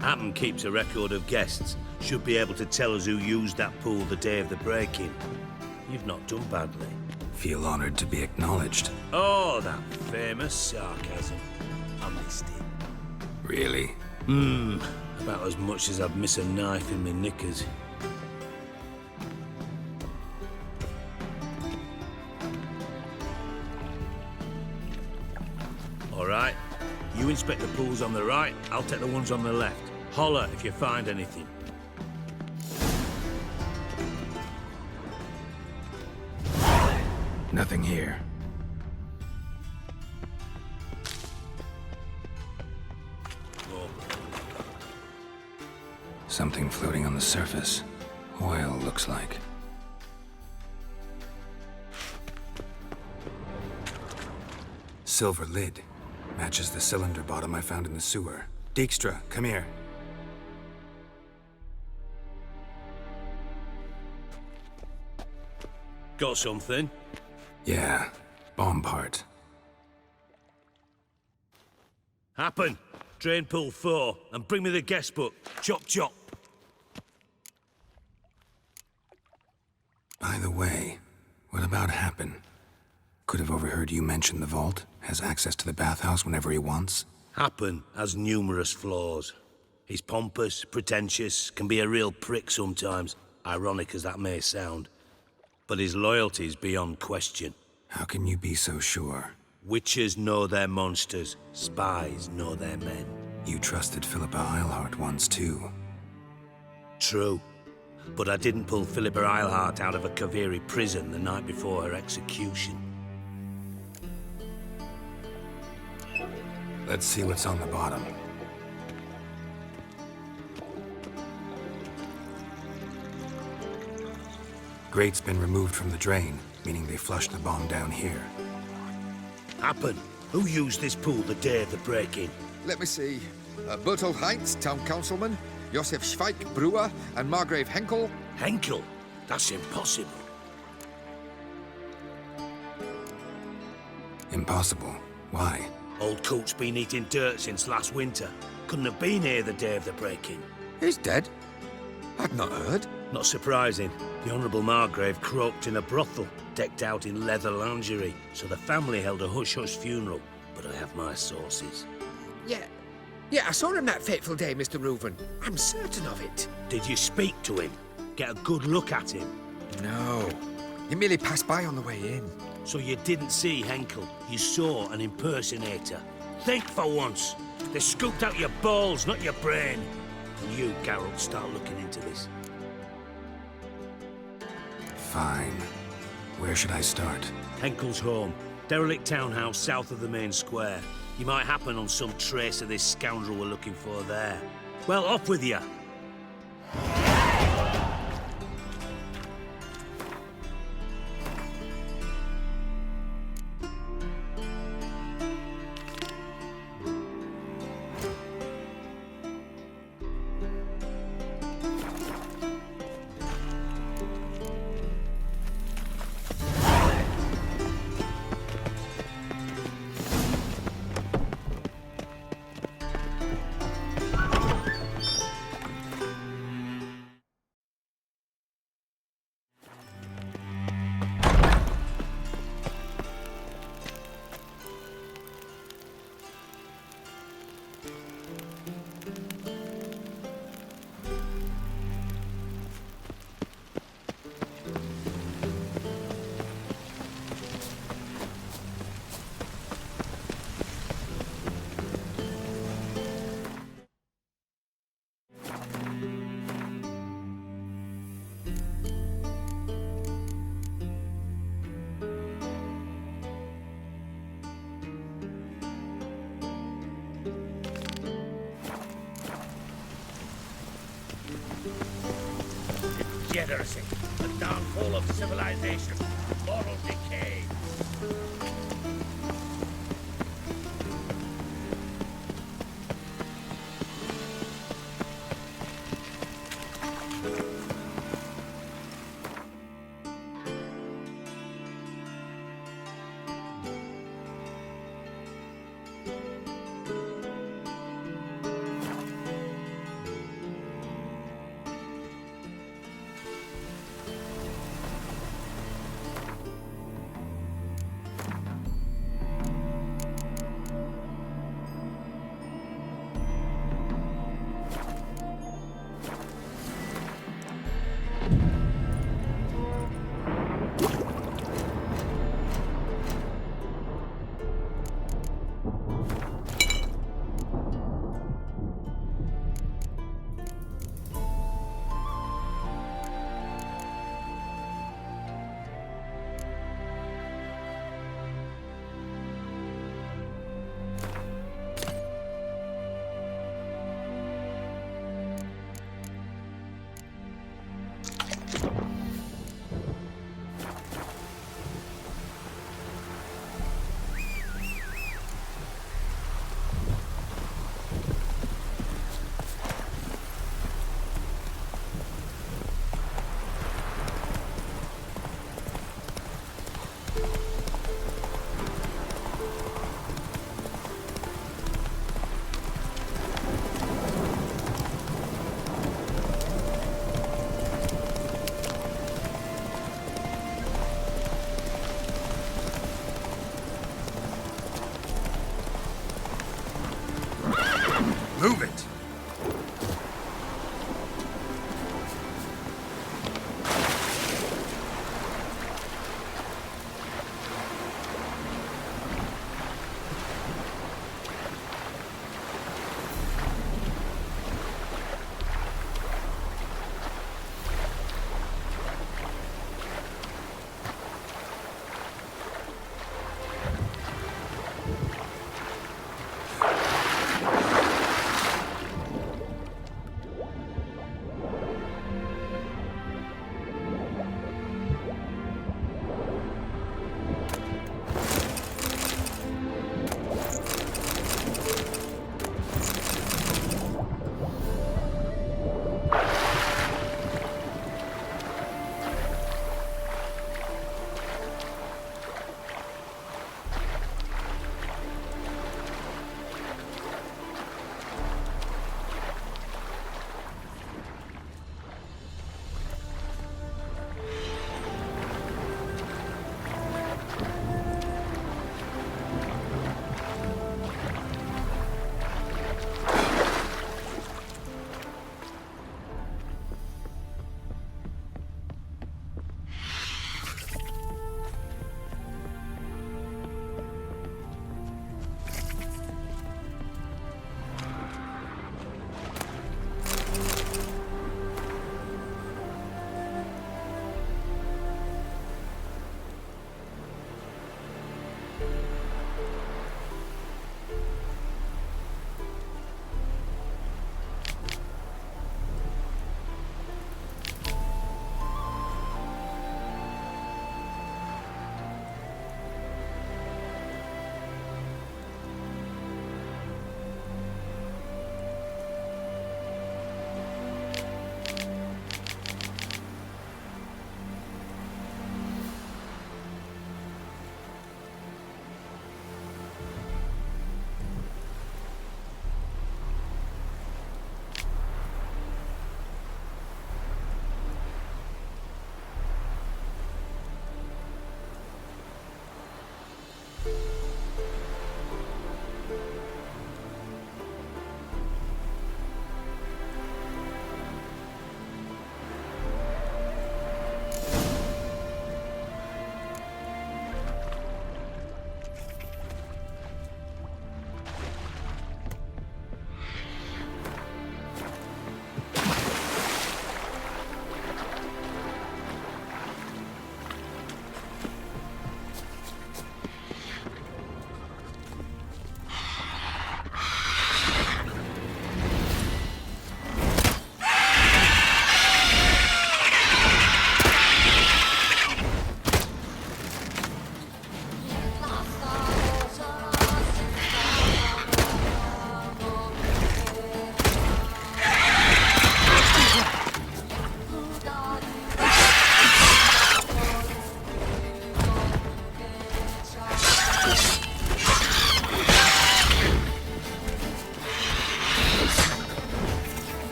Happen keeps a record of guests. Should be able to tell us who used that pool the day of the break-in. You've not done badly. Feel honored to be acknowledged. Oh, that famous sarcasm. I missed it. Really? About as much as I'd miss a knife in me knickers. All right. You inspect the pools on the right, I'll take the ones on the left. Holler if you find anything. Nothing here. Something floating on the surface. Oil, looks like. Silver lid. Matches the cylinder bottom I found in the sewer. Dijkstra, come here. Got something? Yeah, bomb part. Happen. Drain pool 4, and bring me the guest book. Chop chop. By the way, what about Happen? Could have overheard you mention the vault. Has access to the bathhouse whenever he wants. Happen has numerous flaws. He's pompous, pretentious, can be a real prick sometimes, ironic as that may sound. But his loyalty's beyond question. How can you be so sure? Witches know their monsters, spies know their men. You trusted Philippa Eilhart once too. True. But I didn't pull Philippa Eilhart out of a Kaviri prison the night before her execution. Let's see what's on the bottom. Grate's been removed from the drain, meaning they flushed the bomb down here. Happen. Who used this pool the day of the break-in? Let me see. Bertolt Heinz, town councilman, Josef Schweik, brewer, and Margrave Henkel. Henkel? That's impossible. Impossible? Why? Old Coot's been eating dirt since last winter. Couldn't have been here the day of the break-in. He's dead? I'd not heard. Not surprising. The Honourable Margrave croaked in a brothel, decked out in leather lingerie, so the family held a hush-hush funeral. But I have my sources. Yeah, I saw him that fateful day, Mr. Reuven. I'm certain of it. Did you speak to him? Get a good look at him? No. He merely passed by on the way in. So you didn't see Henkel, you saw an impersonator. Think for once. They scooped out your balls, not your brain. And you, Geralt, start looking into this. Fine. Where should I start? Henkel's home. Derelict townhouse south of the main square. You might happen on some trace of this scoundrel we're looking for there. Well, off with you. Degeneracy, the downfall of civilization, moral decay.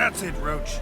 That's it, Roach.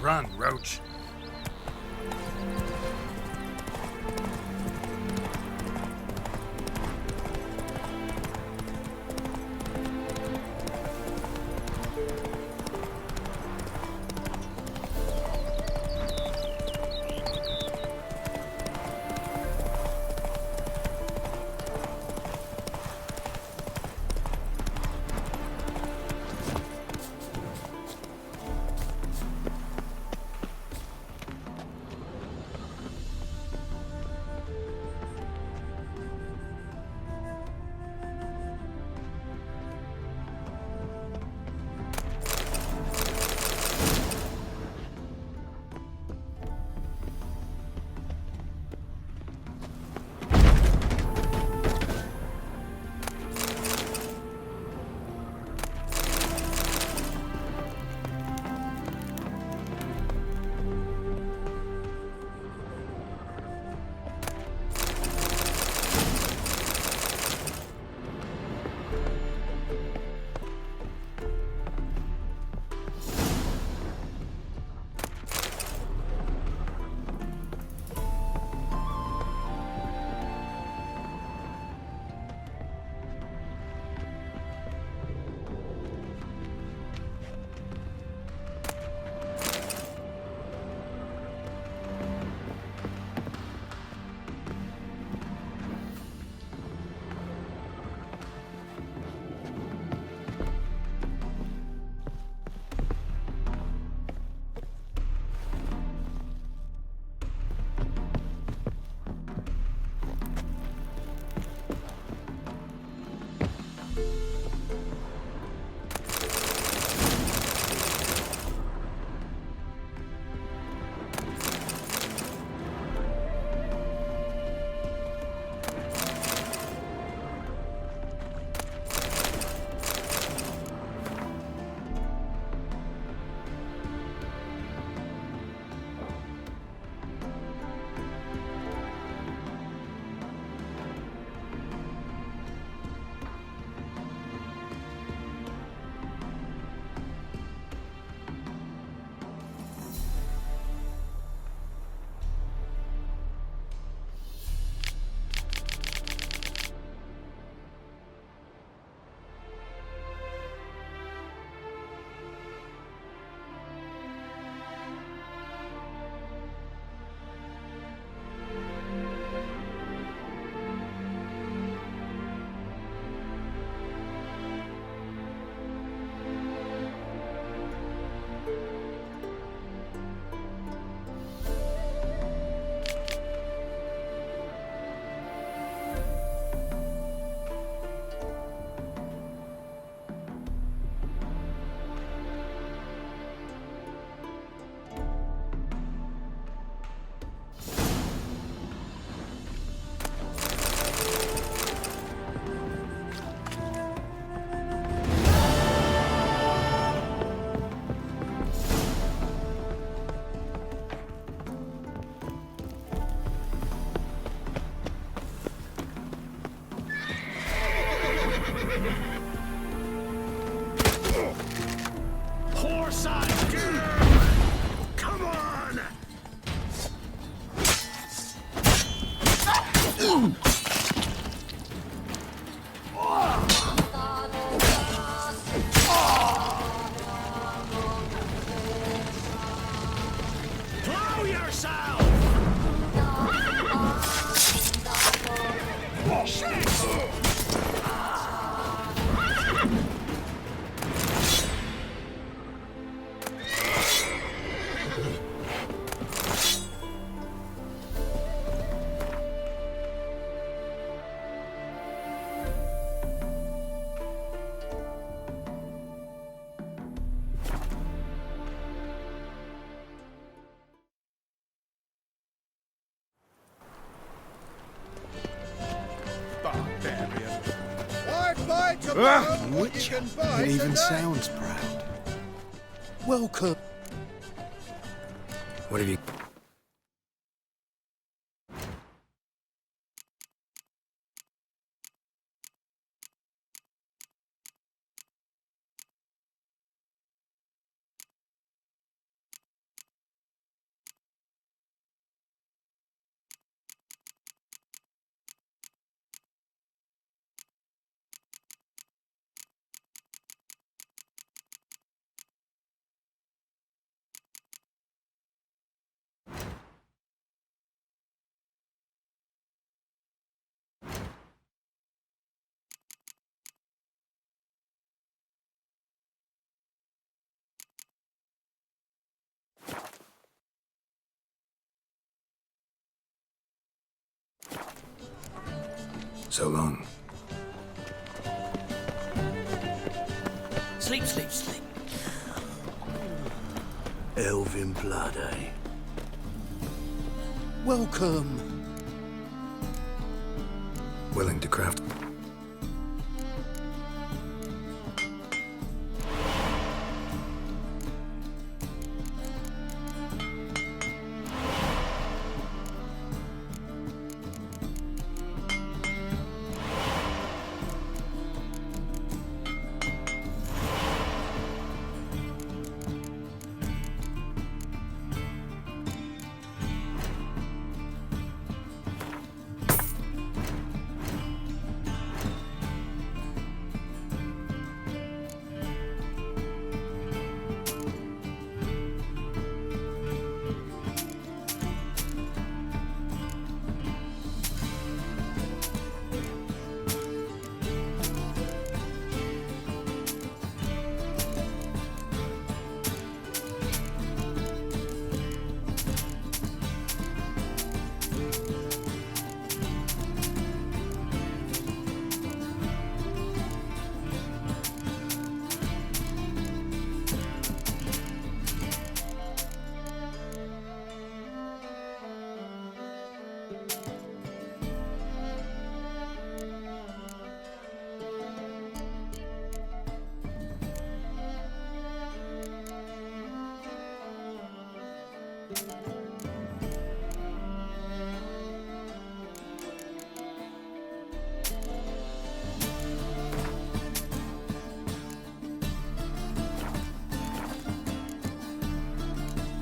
Run, Roach. Witcher. It even sounds proud. Welcome. What have you... So long. Sleep, sleep, sleep. Elven blood, eh? Welcome. Willing to craft.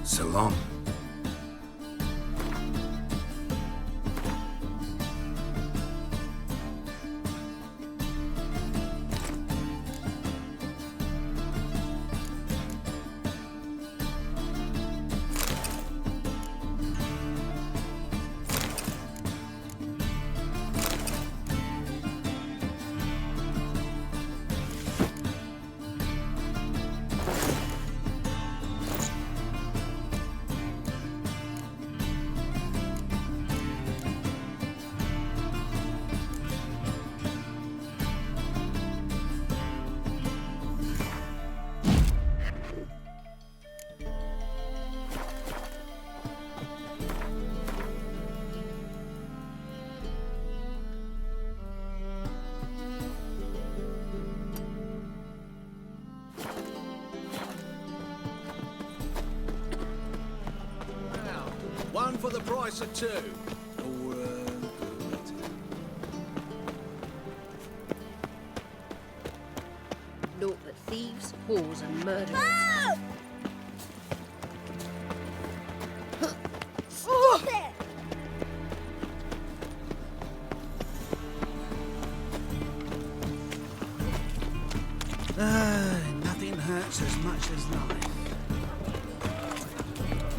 So long. One for the price of two. Or, Naught but thieves, whores, and murderers. Stop it! Nothing hurts as much as life.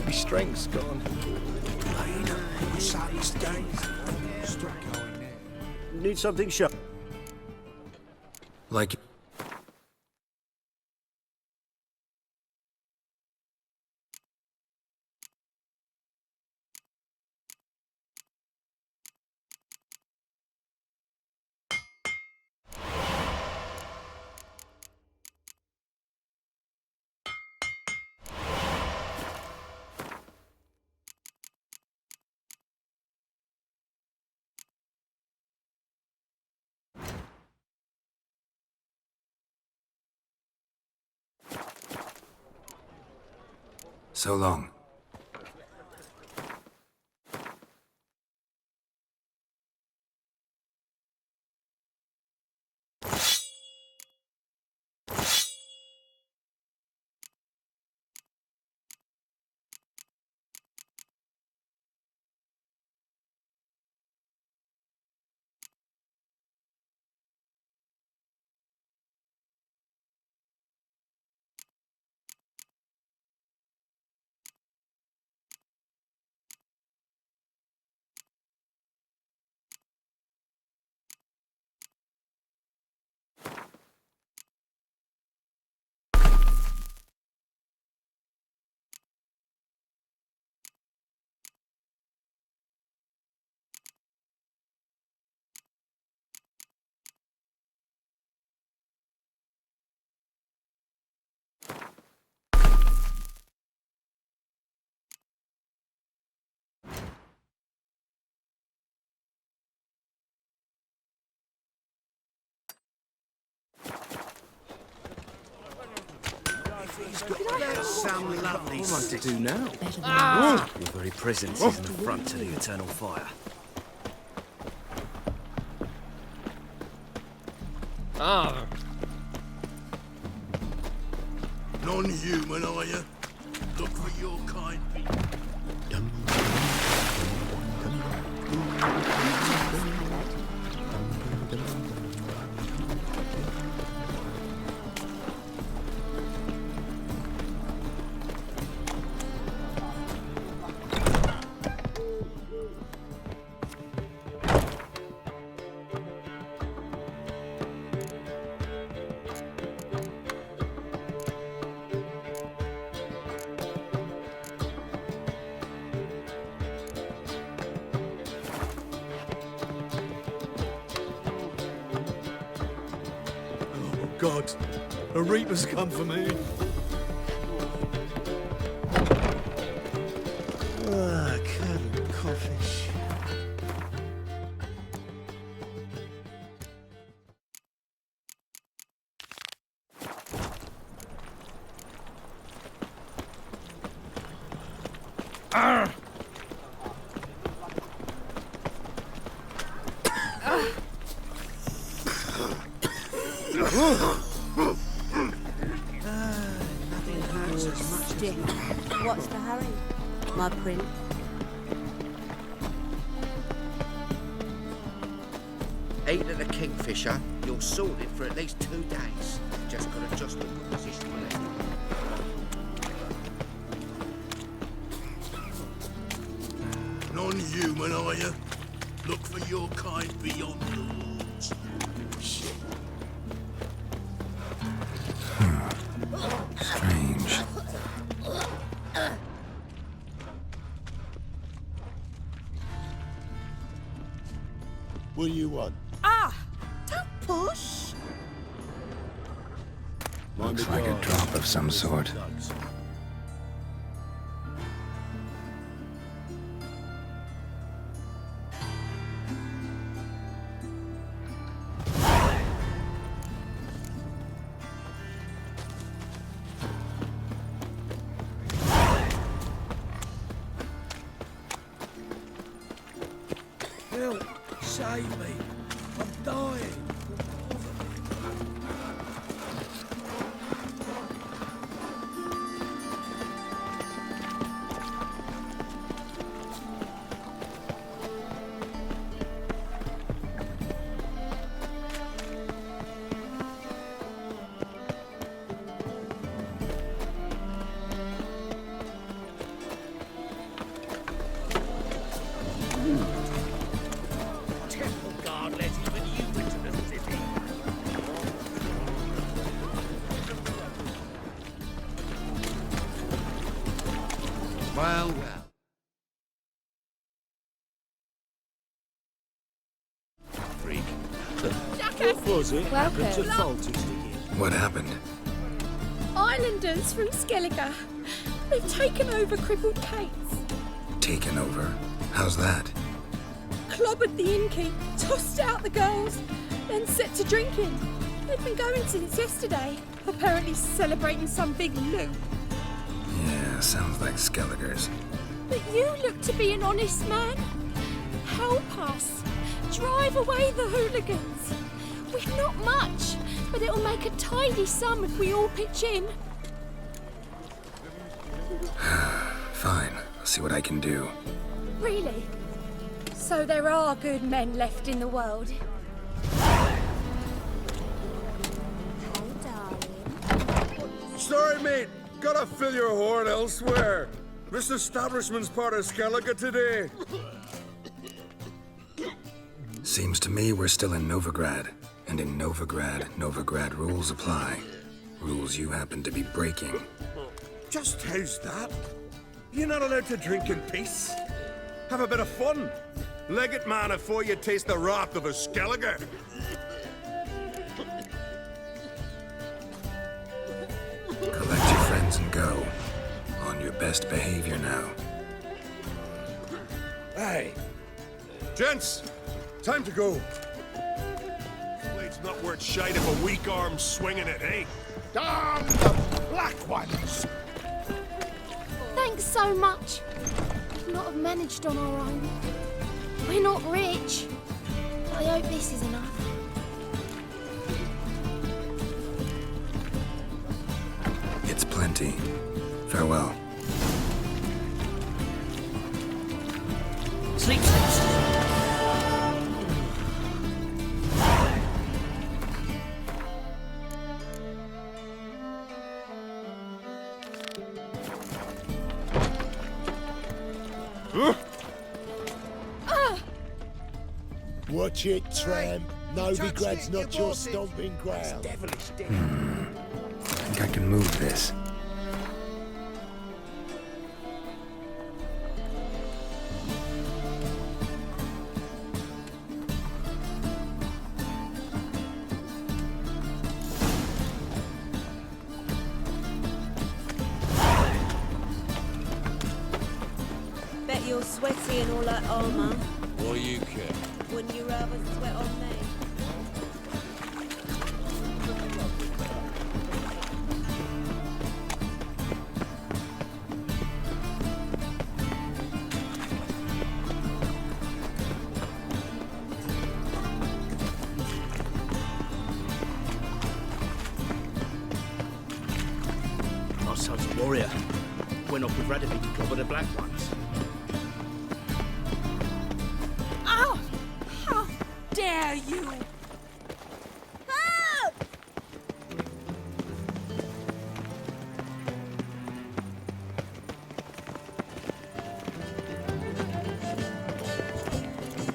My strength's gone. Stop going there. Need something sharp. Like. So long. She's got some lovely What am I to do now? Your very presence is an affront to the eternal fire. Non-human, are you? Look for your kind. God, a reaper's come for me. Colonel Codfish. Nothing hurts as much Stick. What's the hurry? My prince. Eight of the Kingfisher, you're sorted for at least 2 days. Just gotta adjust the position with it. Non-human, are you? Look for your kind beyond the walls. Shit. Strange. What do you want? Don't push. Looks like a drop of some sort. Help! Save me! I'm dying! Temple guard let even you into the city. Well, well. Freak. Jackass! Was it? Welcome. It's a faulty sticky. What happened? Islanders from Skellige. They've taken over crippled Kate's. Taken over? How's that? Clobbered the innkeep, tossed out the girls, then set to drinking. They've been going since yesterday, apparently celebrating some big loot. Yeah, sounds like Skelliger's. But you look to be an honest man. Help us. Drive away the hooligans. We've not much, but it'll make a tidy sum if we all pitch in. Fine, I'll see what I can do. Really? So there are good men left in the world. Sorry, mate. Gotta fill your horn elsewhere. This establishment's part of Skellige today. Seems to me we're still in Novigrad. And in Novigrad, Novigrad rules apply. Rules you happen to be breaking. Just how's that? You're not allowed to drink in peace. Have a bit of fun. Leg it, man, before you taste the wrath of a Skellige. Collect your friends and go. On your best behavior now. Hey. Gents, time to go. Blade's not worth shite if a weak arm's swinging it, eh? Damn the black ones! so much. We'd not have managed on our own. We're not rich. I hope this is enough. It's plenty. Farewell. Sleep, sleep, sleep. Watch it, tramp. Novigrad's not your stomping ground. I think I can move this. Bet you're sweaty in all that armour. What do you care? Wouldn't you rather sweat on me? Our son's a warrior. Went off with Radovid to clobber the Black Ones. Oh! How dare you! Help!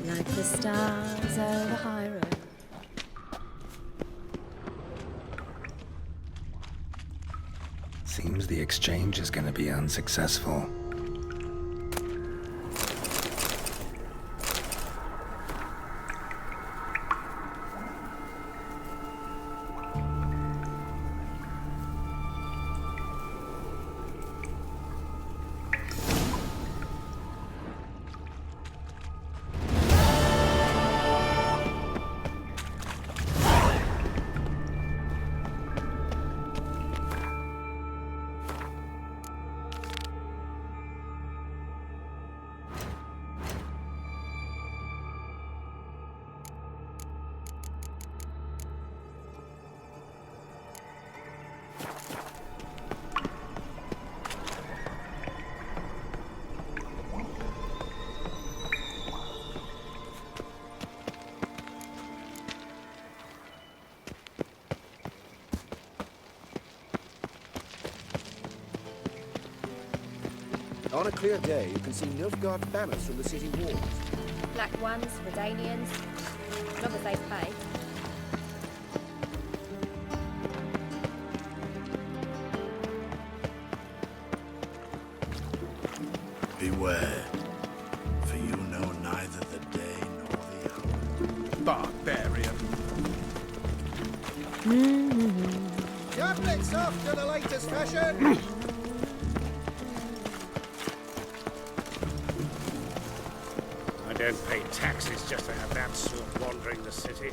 Like the stars over high road. Seems the exchange is gonna be unsuccessful. On a clear day, you can see Novigrad banners from the city walls. Black ones, Redanians. Not that they pay. Beware, for you know neither the day nor the hour. Barbarian. Goblets off to the latest fashion! I don't pay taxes just to have that sort wandering the city.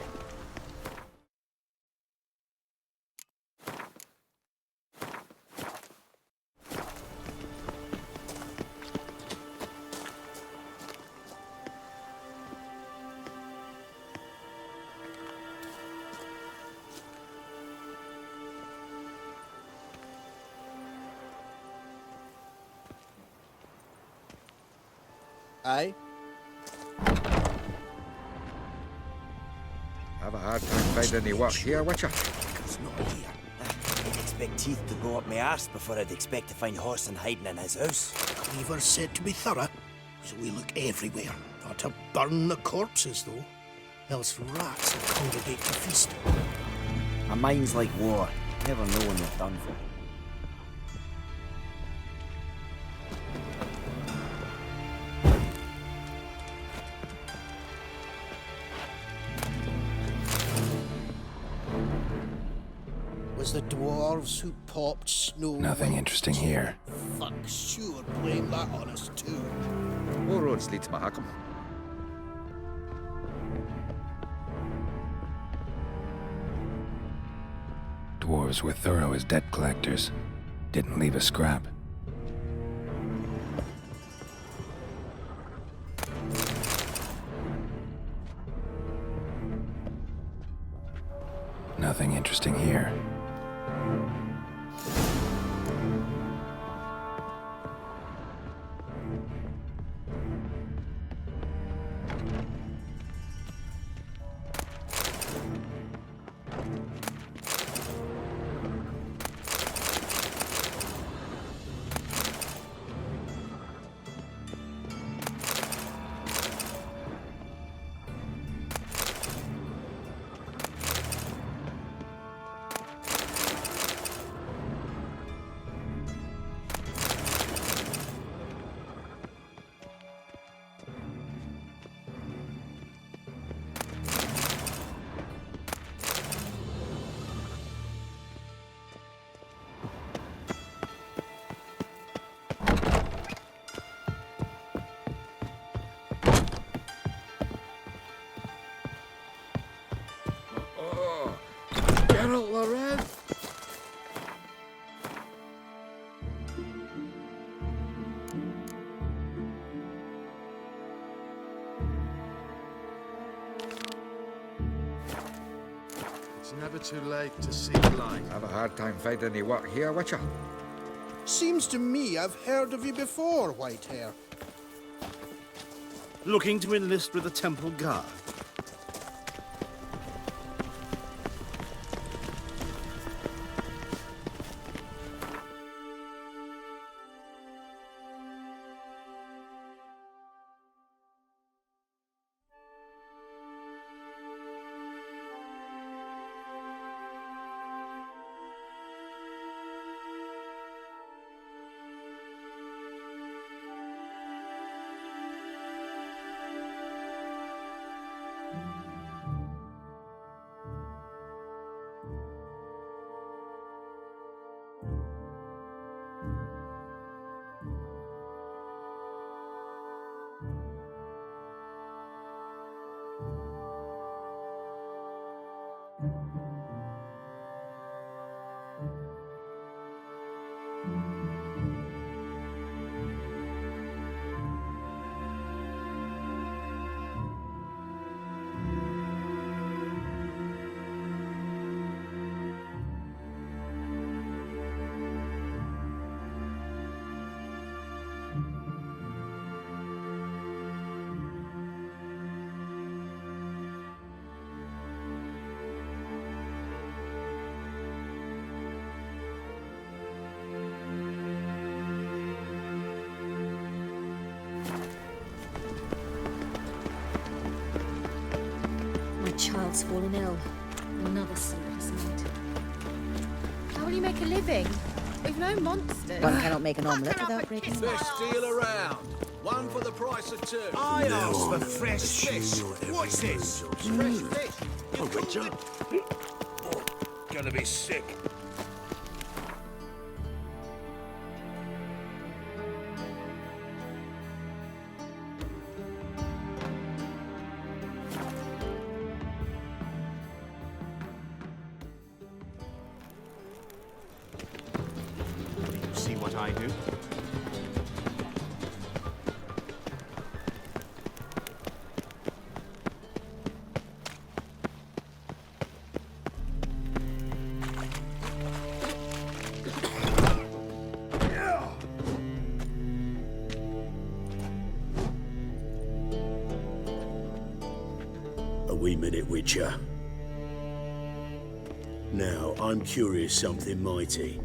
Aye? Have a hard time finding any work here, Witcher? It's not here. I'd expect teeth to go up my arse before I'd expect to find Horson hiding in his house. Cleaver's said to be thorough, so we look everywhere. Not to burn the corpses, though. Else rats will congregate to feast. A mind's like war. Never know when you're done for. Was the dwarves who popped snow? Nothing interesting here. Fuck, sure, blame that on us too. All roads lead to Mahakam. Dwarves were thorough as debt collectors. Didn't leave a scrap. Nothing interesting here. Geralt Loren. It's never too late to see the light. Have a hard time finding any work here, Witcher? Seems to me I've heard of you before, Whitehair. Looking to enlist with the Temple Guard. My child's fallen ill. Another sleepless night. How will you make a living? We've no monsters. One cannot make an omelette without breaking the Best deal around. One for the price of two. I asked for fresh fish. What's this? Fresh fish. Oh, Richard. Oh, gonna be sick. See what I do? A wee minute, Witcher. Now, I'm curious something mighty.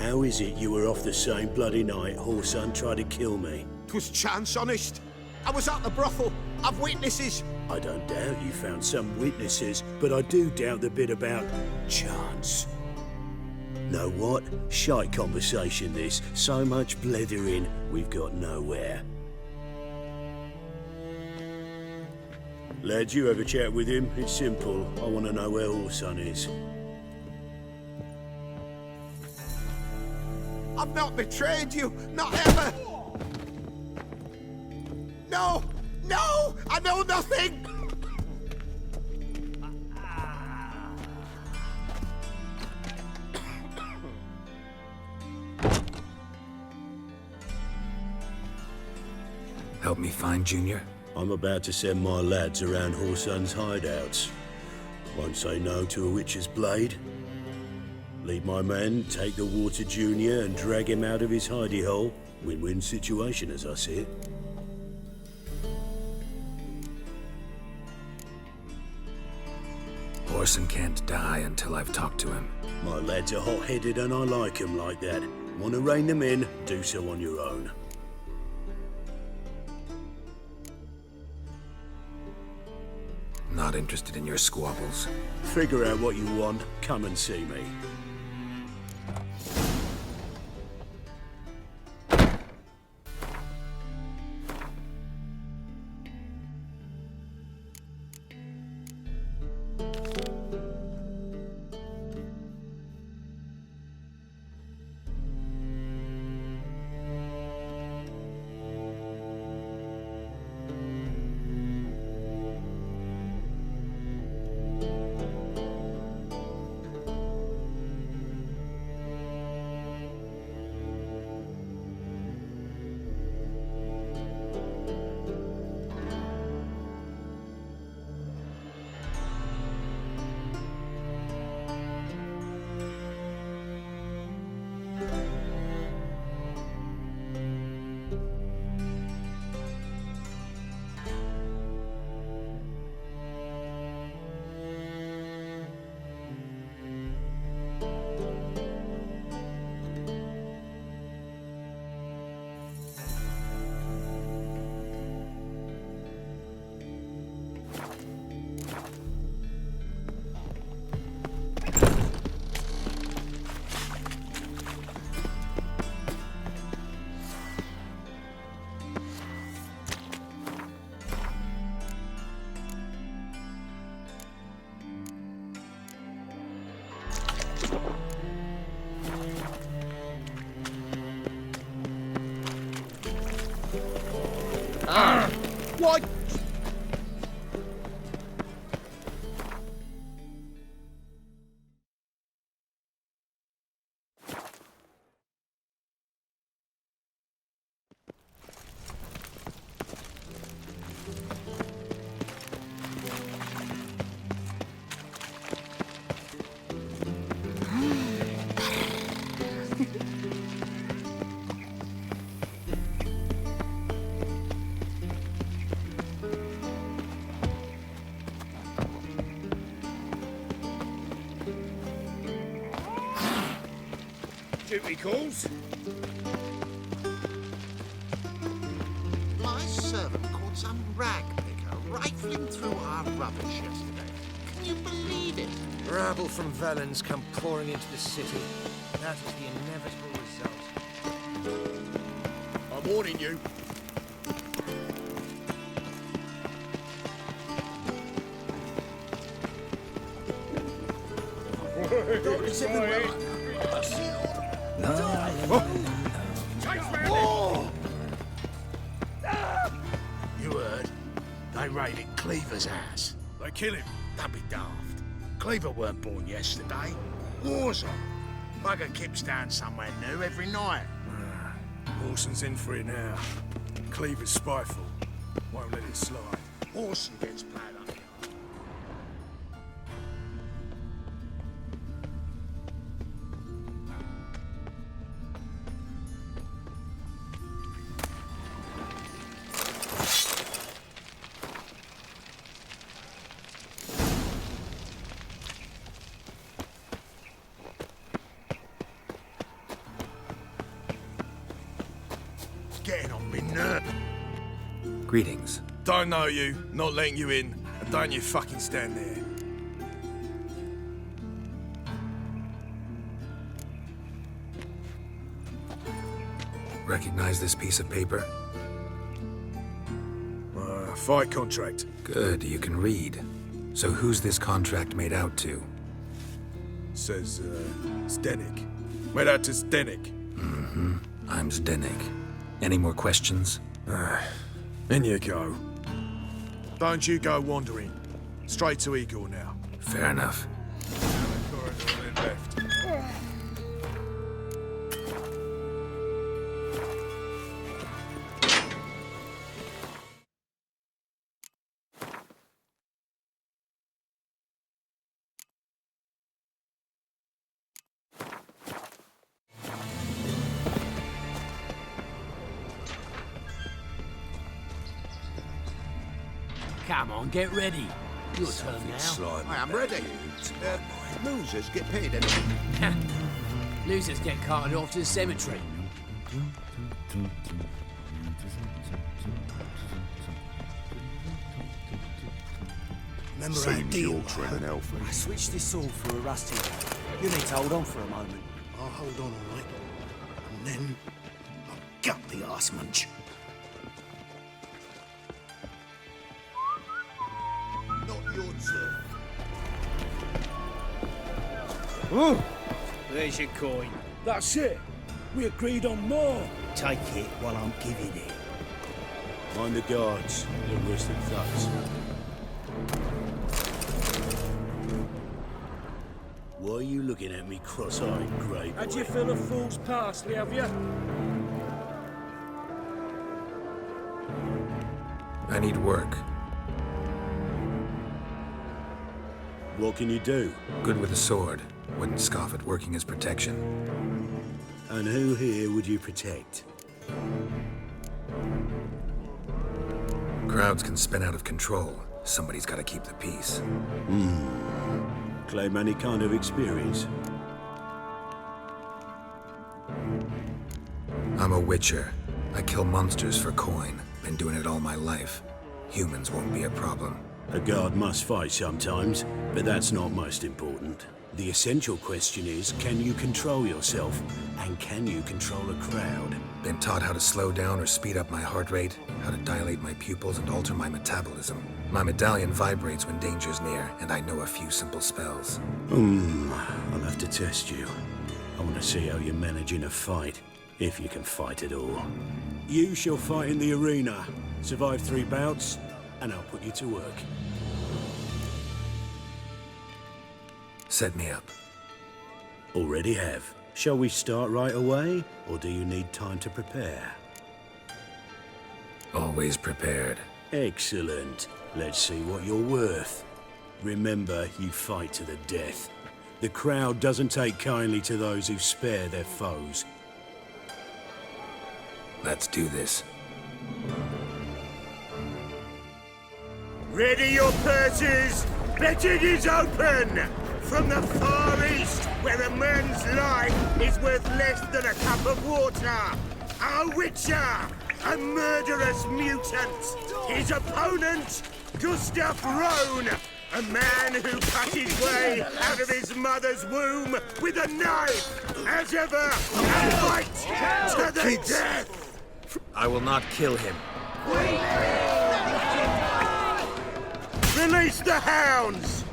How is it you were off the same bloody night Whoreson tried to kill me? 'Twas chance, honest. I was at the brothel. I've witnesses. I don't doubt you found some witnesses, but I do doubt the bit about chance. Know what? Shite conversation this. So much blethering, we've got nowhere. Lad, you have a chat with him. It's simple. I want to know where Whoreson is. I've not betrayed you. Not ever. No! No! I know nothing! Help me find Junior? I'm about to send my lads around Whoreson's hideouts. Won't say no to a witch's blade. Lead my man, take the Water Junior and drag him out of his hidey hole. Win-win situation, as I see it. Orson can't die until I've talked to him. My lads are hot-headed and I like 'em like that. Want to rein them in, do so on your own. Not interested in your squabbles. Figure out what you want, come and see me. What? Duty calls. My servant caught some rag picker rifling through our rubbish yesterday. Can you believe it? Rabble from Valens come pouring into the city. That is the inevitable result. I'm warning you. It's everywhere. You heard? They raided Cleaver's house. They kill him. Don't be daft. Cleaver weren't born yesterday. War's on. Bugger keeps down somewhere new every night. Orson's in for it now. Cleaver's spiteful. Won't let it slide. Orson gets played up here. Getting on me nerve. Greetings. Don't know you, not letting you in, and don't you fucking stand there. Recognize this piece of paper? Fight contract. Good, you can read. So who's this contract made out to? Says, Zdenek. Made out to Zdenek. Mm-hmm. I'm Zdenek. Any more questions? In you go. Don't you go wandering. Straight to Igor now. Fair enough. Come on, get ready. Your turn now. I am ready. Losers get paid anything. Losers get carted off to the cemetery. Remember Seems our deal, you're trimming Alfie. I switched this sword for a rusty one. You need to hold on for a moment. I'll hold on, all right. And then I'll gut the arse munch. Not your turn. Oh, there's your coin. That's it. We agreed on more. Take it while I'm giving it. Mind the guards. They're worse than thugs. Why are you looking at me cross-eyed, grey boy? Had you fill a fool's parsley, have you? I need work. What can you do? Good with a sword. Wouldn't scoff at working as protection. And who here would you protect? Crowds can spin out of control. Somebody's got to keep the peace. Claim any kind of experience? I'm a witcher. I kill monsters for coin. Been doing it all my life. Humans won't be a problem. A guard must fight sometimes, but that's not most important. The essential question is, can you control yourself? And can you control a crowd? Been taught how to slow down or speed up my heart rate, how to dilate my pupils and alter my metabolism. My medallion vibrates when danger's near, and I know a few simple spells. I'll have to test you. I want to see how you manage in a fight, if you can fight at all. You shall fight in the arena, survive 3 bouts, and I'll put you to work. Set me up. Already have. Shall we start right away, or do you need time to prepare? Always prepared. Excellent. Let's see what you're worth. Remember, you fight to the death. The crowd doesn't take kindly to those who spare their foes. Let's do this. Ready your purses! Betting is open! From the far east, where a man's life is worth less than a cup of water, a witcher, a murderous mutant. His opponent, Gustav Rohn, a man who cut his way out of his mother's womb with a knife, as ever, a fight to the death! I will not kill him. Release the hounds!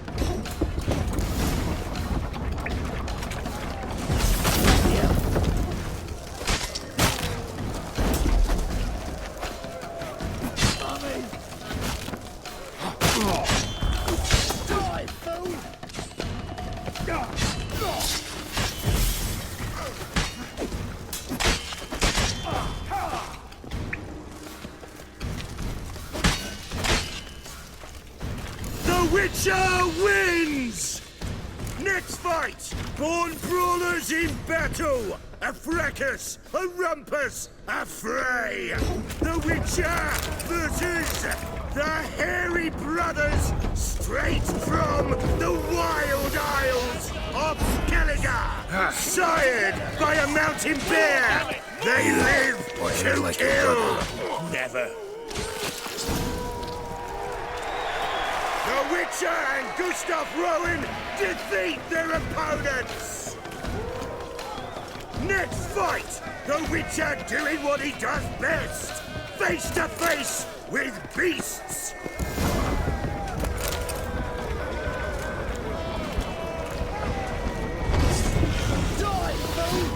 The Witcher wins! Next fight! Born brawlers in battle! A fracas, a rumpus, a fray! The Witcher versus the Hairy Brothers, straight from the Wild Isles of Skellige! Sired by a mountain bear! They live to kill! Never! The Witcher and Gustav Rowan defeat their opponents! Next fight, the Witcher doing what he does best, face to face with beasts! Die, fool!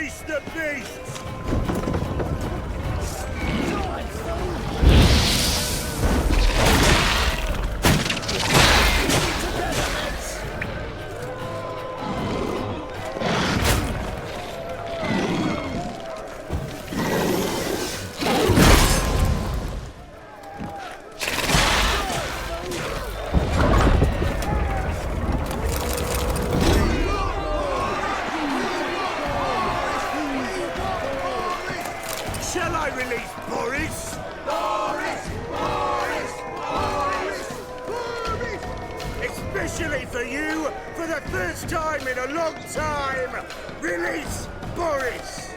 Release the beasts! Shall I release Boris? Boris! Boris! Boris! Especially for you, for the first time in a long time! Release Boris!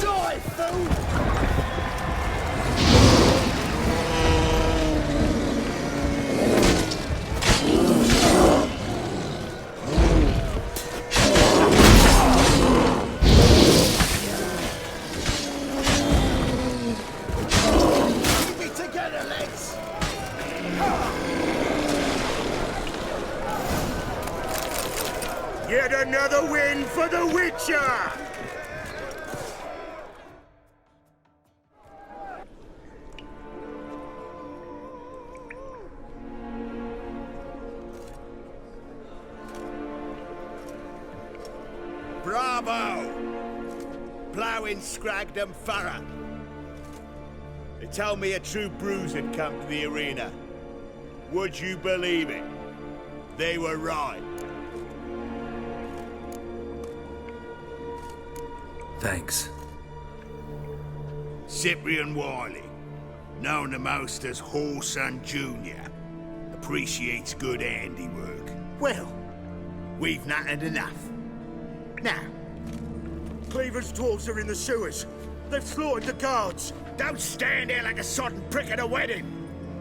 Die, fool! Yet another win for the Witcher! Bravo! Ploughing Scragdom Thorough. They told me a true bruise had come to the arena. Would you believe it? They were right. Thanks. Cyprian Wiley, known the most as Whoreson Jr., appreciates good handiwork. Well, we've nattered enough. Now, Cleaver's dwarves are in the sewers. They've slaughtered the guards. Don't stand there like a sodden prick at a wedding.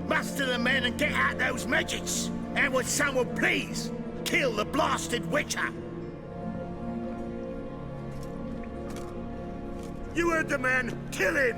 Muster the men and get out those midgets. And would someone please kill the blasted Witcher? You heard the man. Kill him!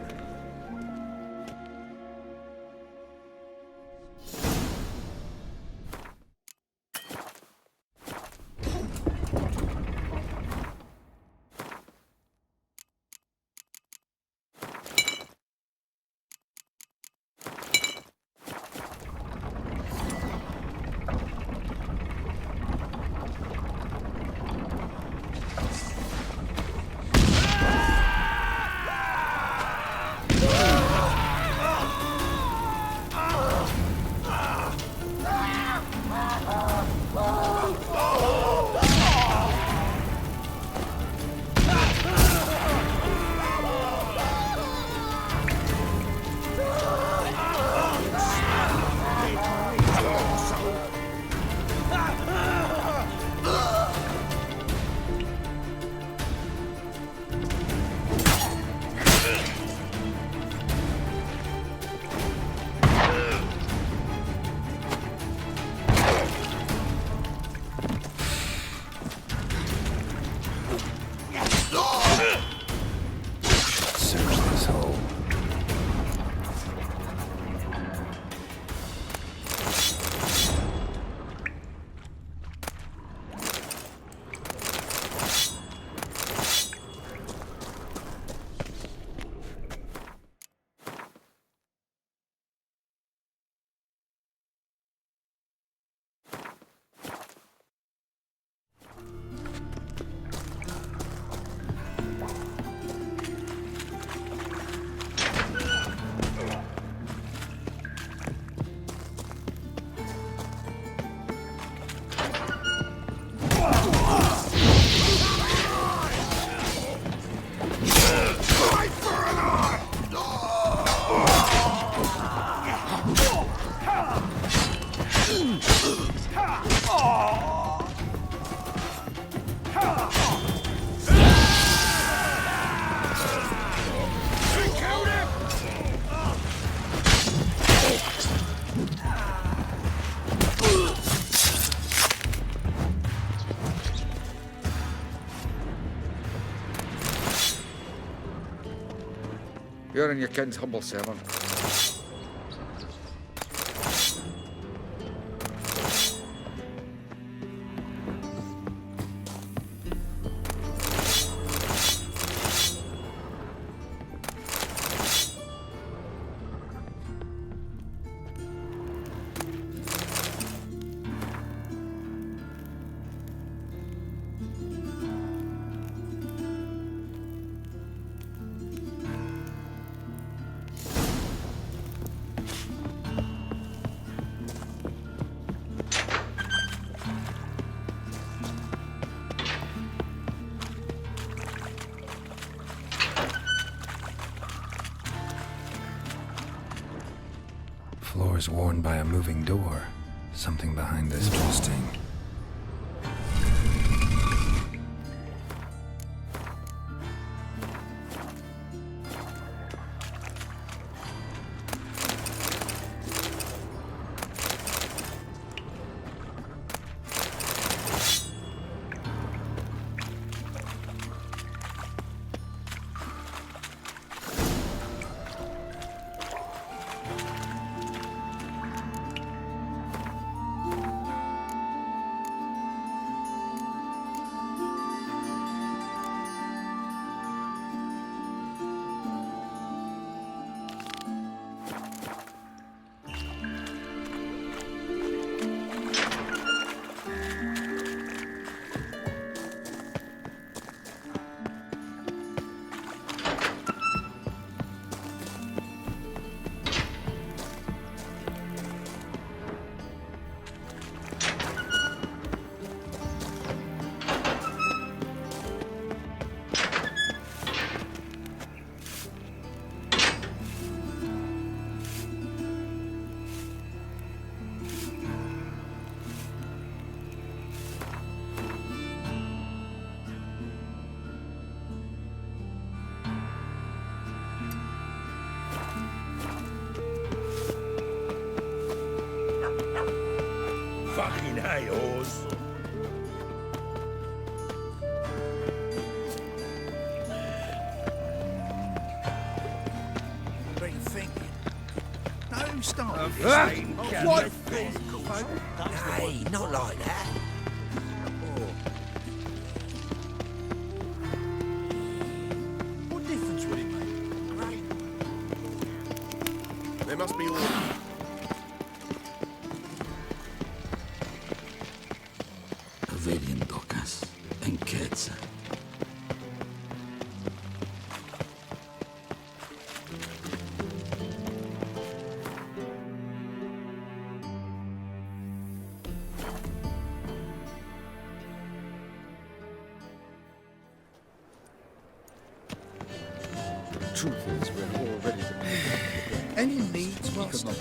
You're in your king's humble servant. floor is worn by a moving door. Something behind this interesting. Fucking hey, Oz. What are you thinking? No, stop. What? Hey, not like that. What difference would it make? They must be all... Avelien Docas and Ketsa. Truth is, we're all ready to move. Any needs, Master?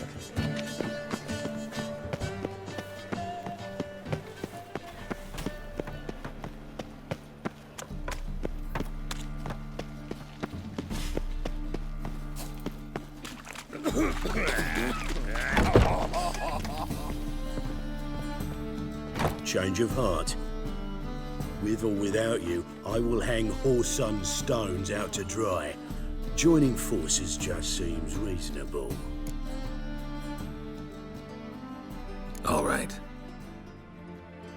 Change of heart. With or without you, I will hang Whoresun's stones out to dry. Joining forces just seems reasonable. All right.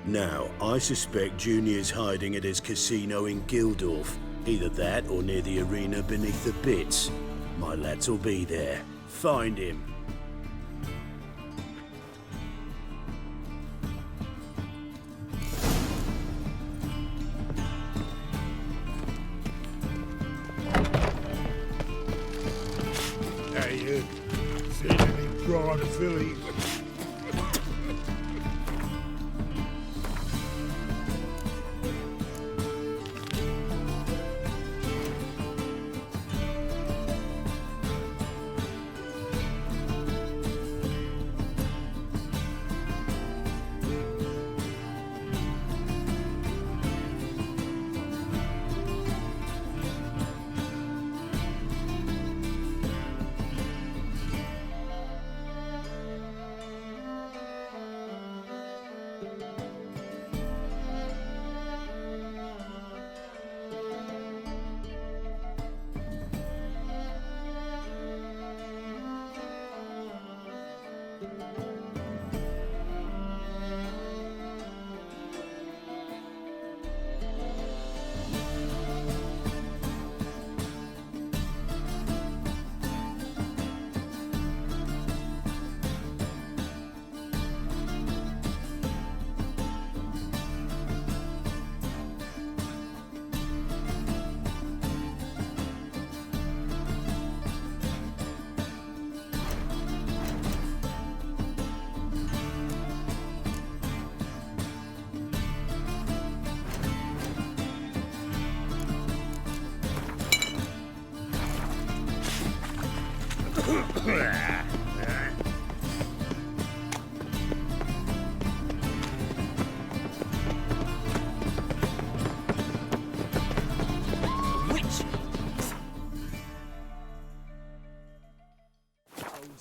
Now, I suspect Junior's hiding at his casino in Gildorf. Either that or near the arena beneath the bits. My lads will be there. Find him. Hey, you. Seen any broad Philly?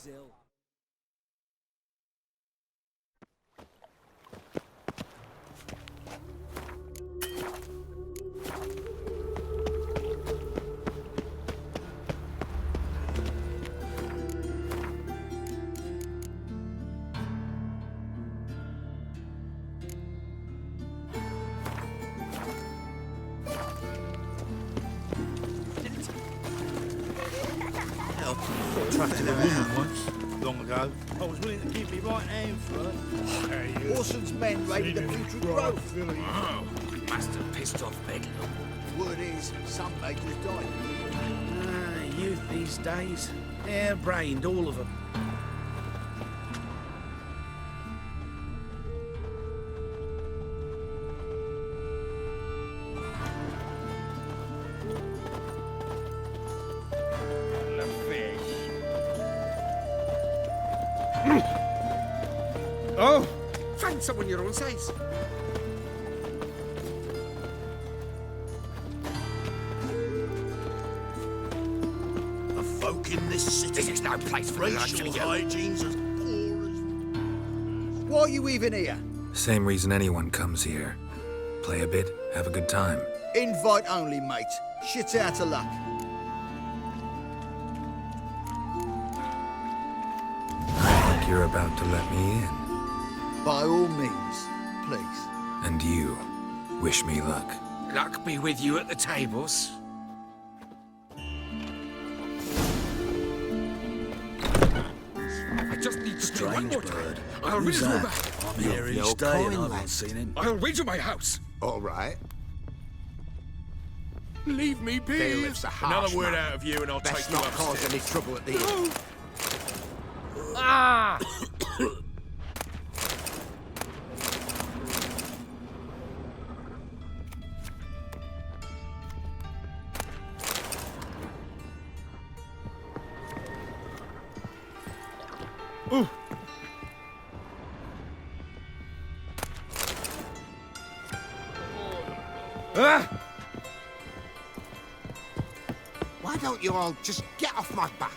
Brazil. Trusted a woman once, long ago. I was willing to give me right hand for her. Orson's men raided the Putrid Grove. Oh, must have pissed off Bedlam. Word is, some majors died. Youth these days. Hair-brained, all of them. Oh! Find someone your own size. The folk in this city. This is no place for racial hygiene's as poor as... Why are you even here? Same reason anyone comes here. Play a bit, have a good time. Invite only, mate. Shit's out of luck. I think you're about to let me in. By all means, please. And you, wish me luck. Luck be with you at the tables. I just need to do one more time. I'll read you back. I'm here each day and I haven't seen him. I'll read you my house. All right. Leave me be. Bailiff's a harsh Another word man. out of you and I'll Best take you not upstairs. cause any trouble at the inn. Ah! Ooh. Ah! Why don't you all just get off my back?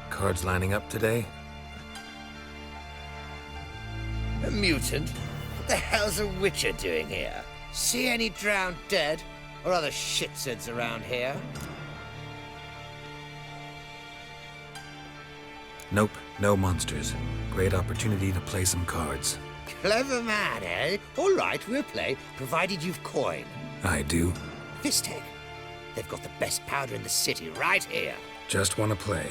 Cards lining up today? A mutant? What the hell's a witcher doing here? See any drowned dead? Or other shitsuds around here? Nope, no monsters. Great opportunity to play some cards. Clever man, eh? All right, we'll play, provided you've coin. I do. Fistech. They've got the best powder in the city right here. Just want to play.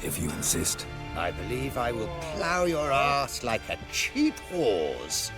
If you insist. I believe I will plow your ass like a cheap horse.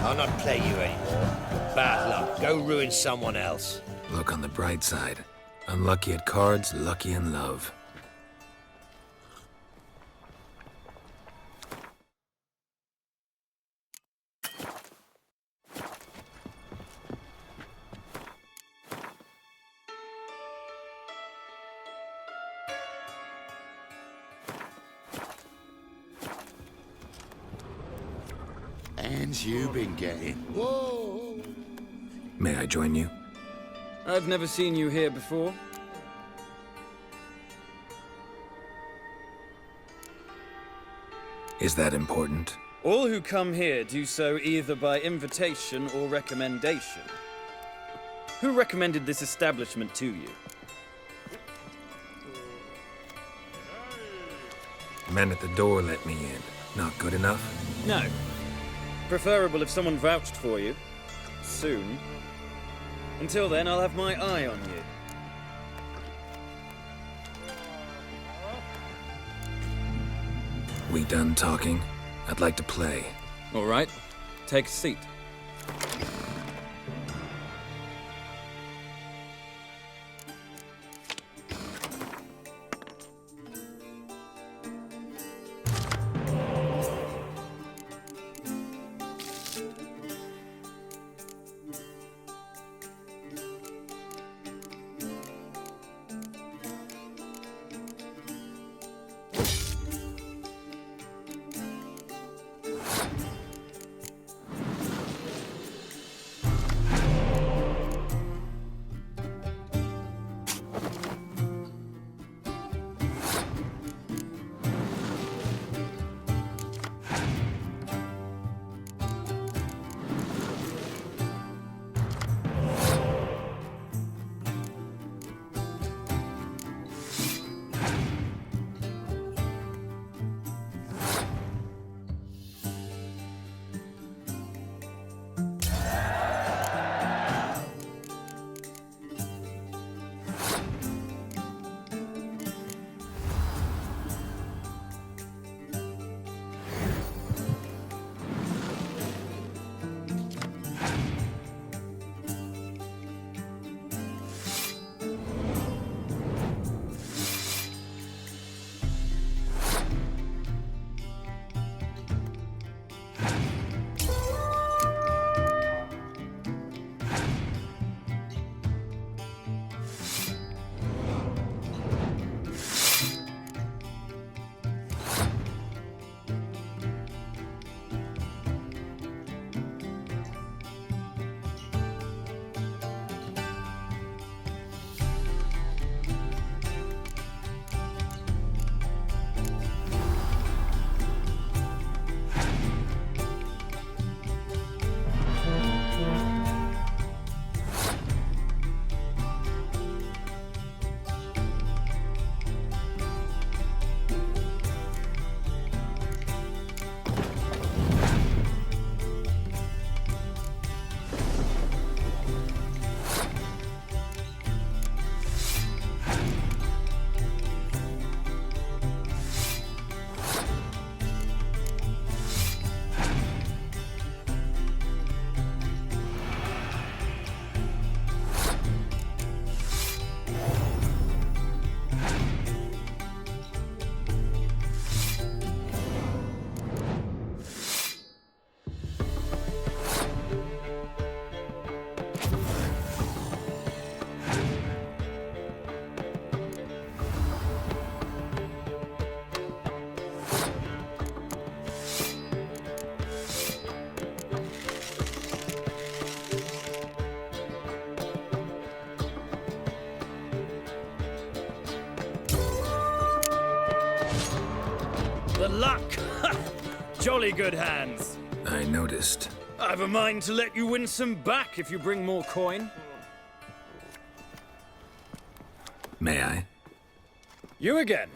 I'll not play you anymore. Bad luck. Go ruin someone else. Look on the bright side. Unlucky at cards, lucky in love. And you've been getting. Whoa! May I join you? I've never seen you here before. Is that important? All who come here do so either by invitation or recommendation. Who recommended this establishment to you? Men at the door let me in. Not good enough? No. Preferable if someone vouched for you. Soon. Until then, I'll have my eye on you. We done talking? I'd like to play. All right. Take a seat. The luck! Jolly good hands. I noticed. I've a mind to let you win some back if you bring more coin. May I? You again.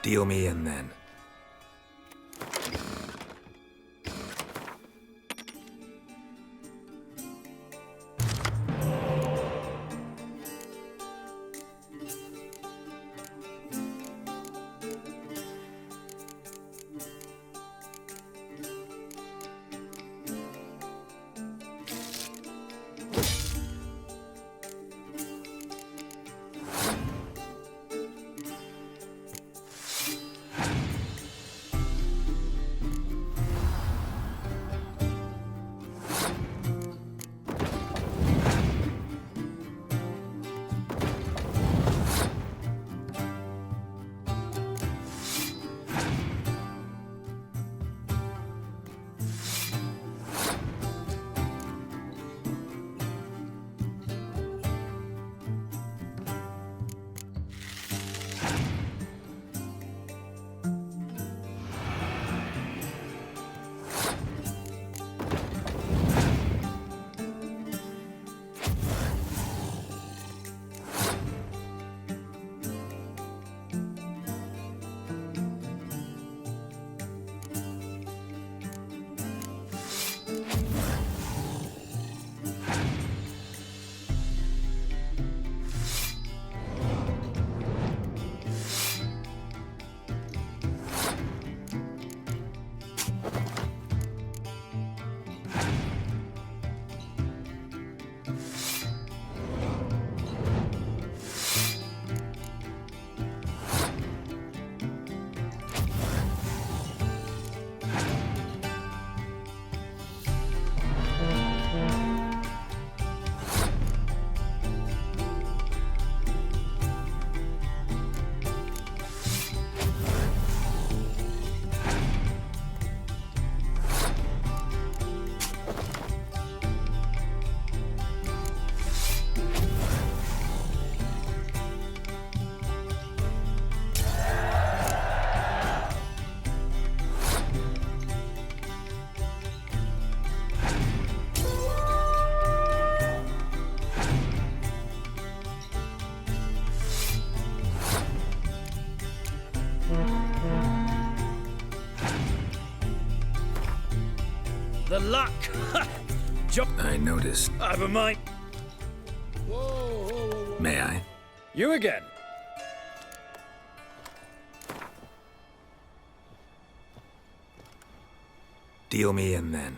Deal me in then. The luck! I noticed. I've a mind. May I? You again. Deal me in then.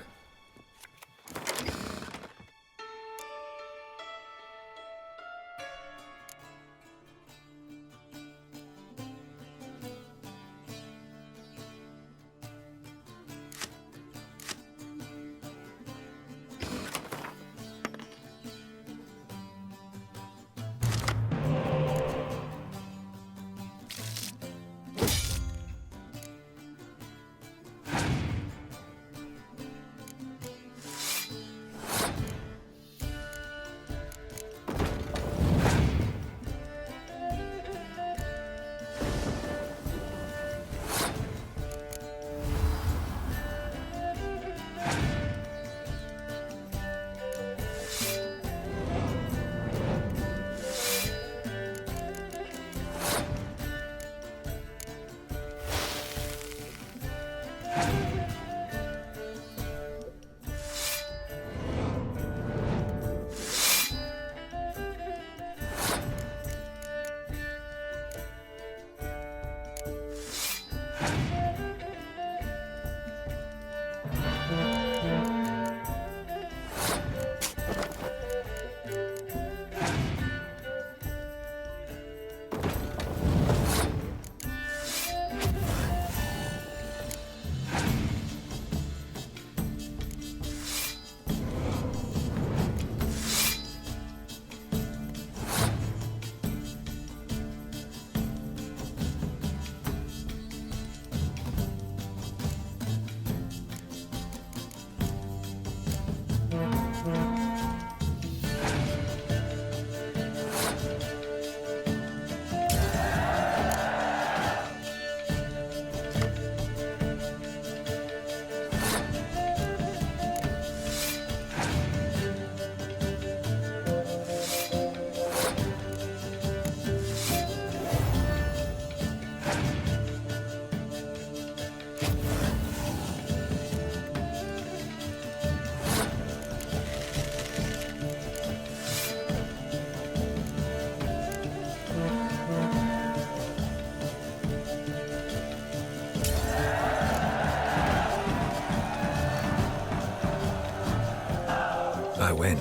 I win.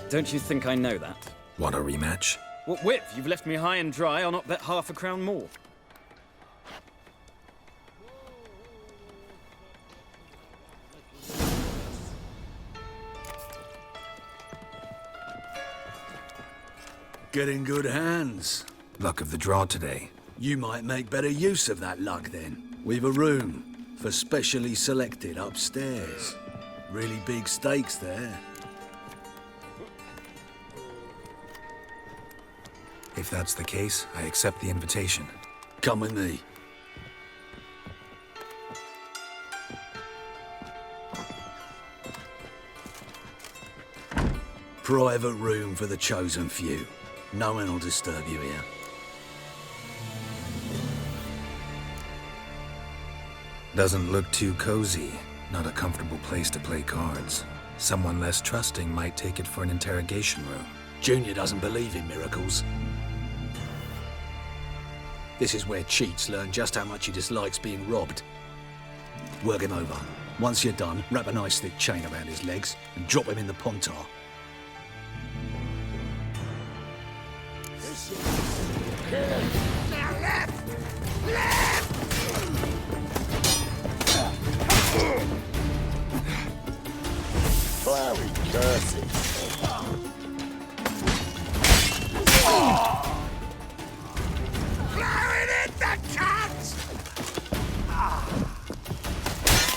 Don't you think I know that? Want a rematch? What with? You've left me high and dry. I'll not bet half a crown more. Get in good hands. Luck of the draw today. You might make better use of that luck then. We've a room for specially selected upstairs. Really big stakes there. If that's the case, I accept the invitation. Come with me. Private room for the chosen few. No one will disturb you here. Doesn't look too cozy. Not a comfortable place to play cards. Someone less trusting might take it for an interrogation room. Junior doesn't believe in miracles. This is where cheats learn just how much he dislikes being robbed. Work him over. Once you're done, wrap a nice thick chain around his legs and drop him in the pontar. Now left! Left! Bloody curses. Blowing it, the cats!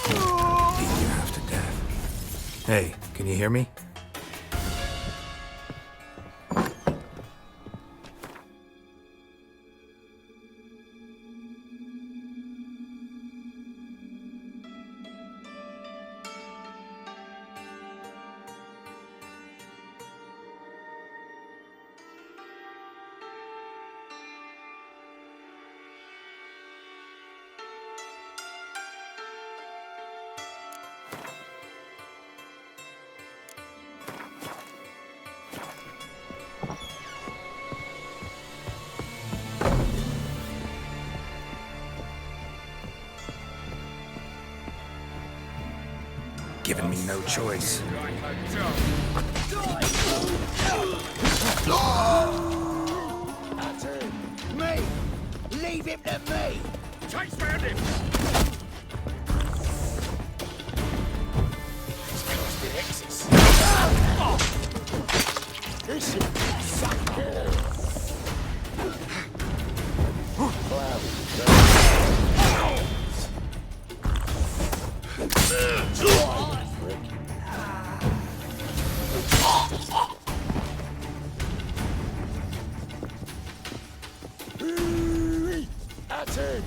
Beat you half to death. Hey, can you hear me? Given me no choice. That's it. Me! Leave him to me! Chase round him! He's casting X's. This is sucker! That's it!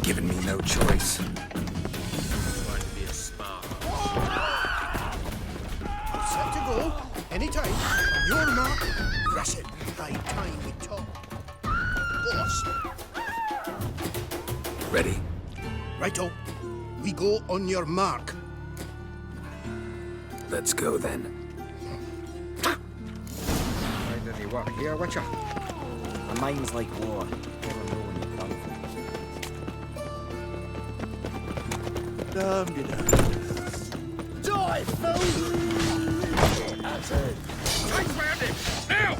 Given me no choice. Trying to be a smart. Set to go. Anytime. On your mark. Crush it. High time we talk. Boss. Ready? Righto. We go on your mark. Let's go then. Find any work here, Witcher? A mine's like war. Never know when you come from. Die, fool! That's it. Chase round him! Now!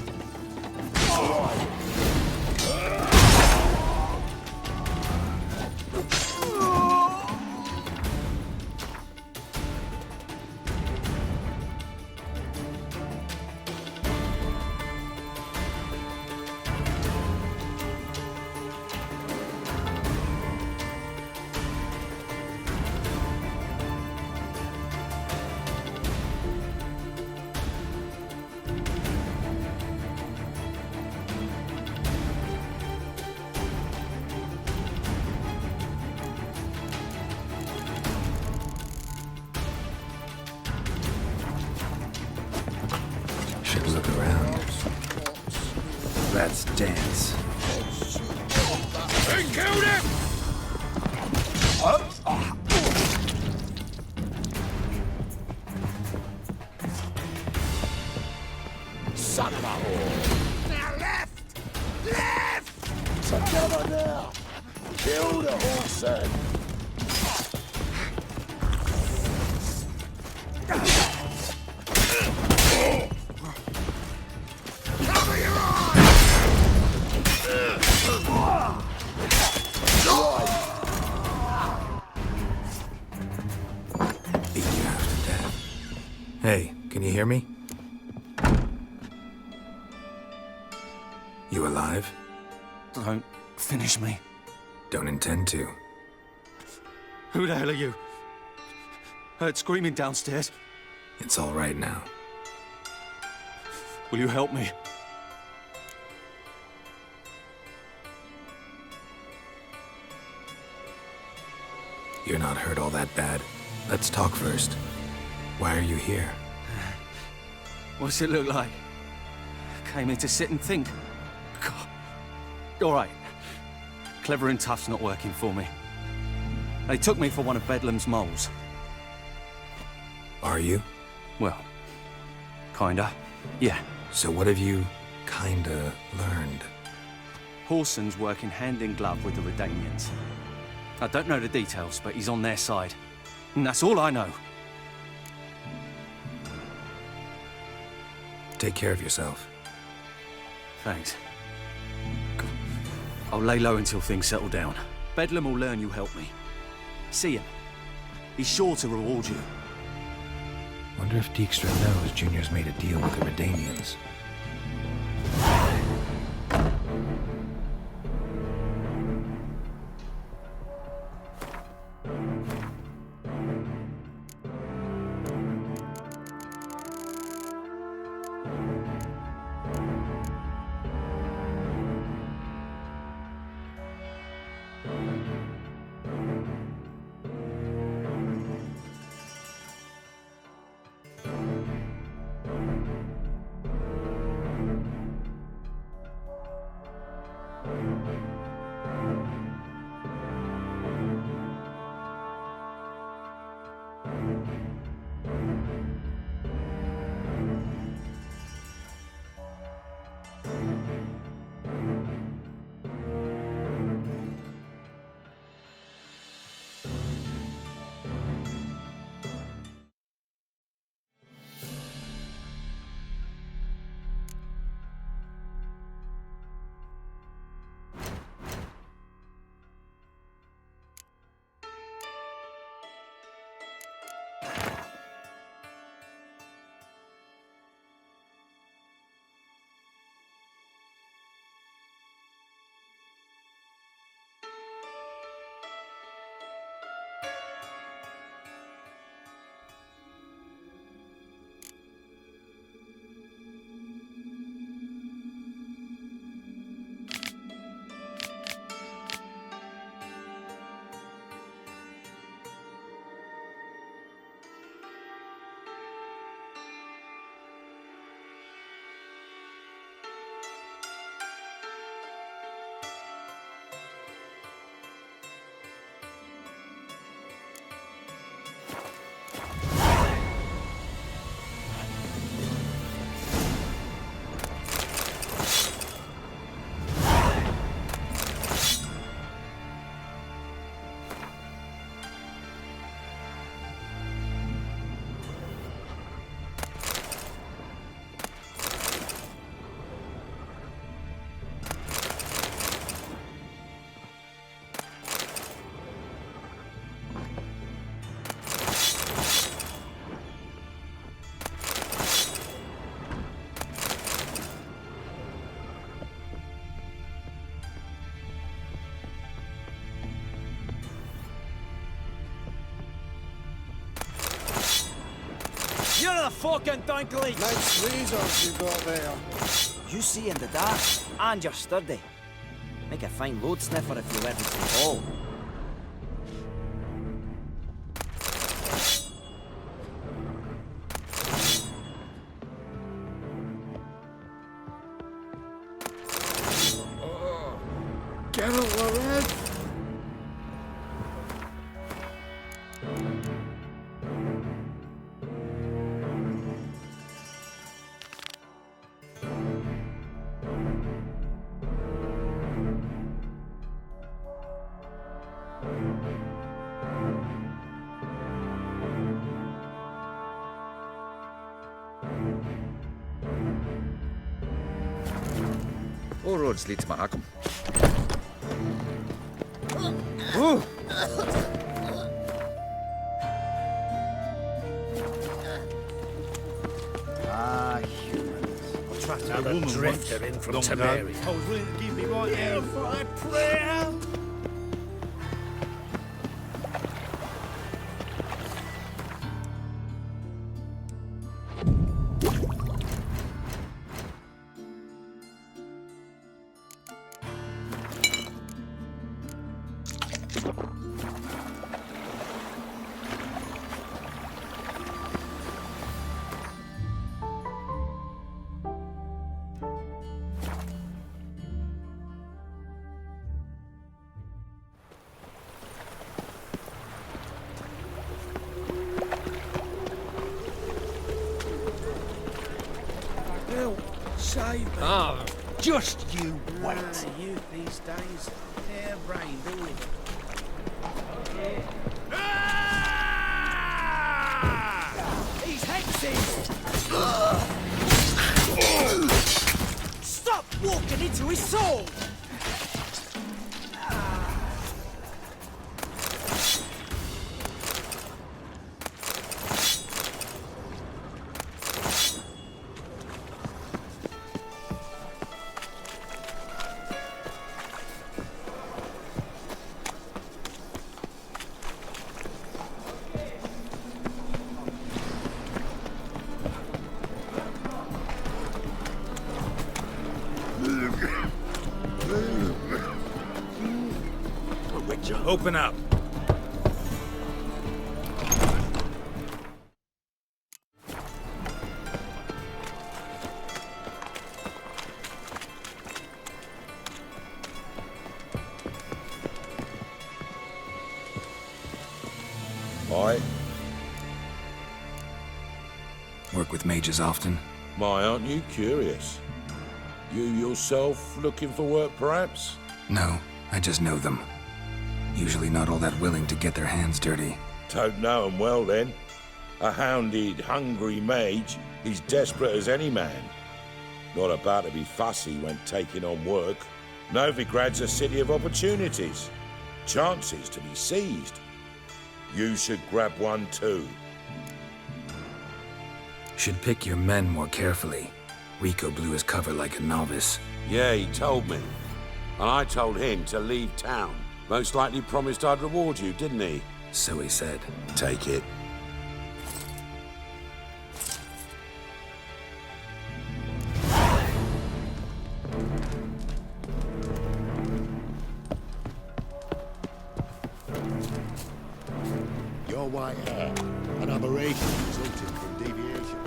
Should look around. Let's dance. They killed him! Son of a whore! Now left! Left! Together now! Kill the horse then! Cover your eyes! Beat you half to death. Hey, can you hear me? You alive? Don't finish me. Don't intend to. Who the hell are you? Heard screaming downstairs. It's all right now. Will you help me? You're not hurt all that bad. Let's talk first. Why are you here? What's it look like? Came here to sit and think. God. All right. Clever and tough's not working for me. They took me for one of Bedlam's moles. Are you? Well, kinda. Yeah. So what have you kinda learned? Horson's working hand in glove with the Redanians. I don't know the details, but he's on their side. And that's all I know. Take care of yourself. Thanks. I'll lay low until things settle down. Bedlam will learn you helped me. See him. He's sure to reward you. Wonder if Dijkstra knows Junior's made a deal with the Redanians. the fucking think like? Nice razors you got there. You see in the dark, and you're sturdy. Make a fine load sniffer if you let me fall. Get out, Red. All roads lead to Mahakam. Ooh. Ah, humans. I'll try to have a drifter in from Tamari. I was willing to give me right now for a prayer. Save me. Oh, just you wait. Youth these days, harebrained, all of them. These hexes! Stop walking into his soul! Open up. Aye. Work with mages often? My, aren't you curious? You yourself looking for work, perhaps? No, I just know them. Usually not all that willing to get their hands dirty. Don't know 'em well, then. A hounded, hungry mage, he's desperate as any man. Not about to be fussy when taking on work. Novigrad's a city of opportunities. Chances to be seized. You should grab one too. Should pick your men more carefully. Rico blew his cover like a novice. Yeah, he told me. And I told him to leave town. Most likely promised I'd reward you, didn't he? So he said. Take it. Your white hair, an aberration resulting from deviation.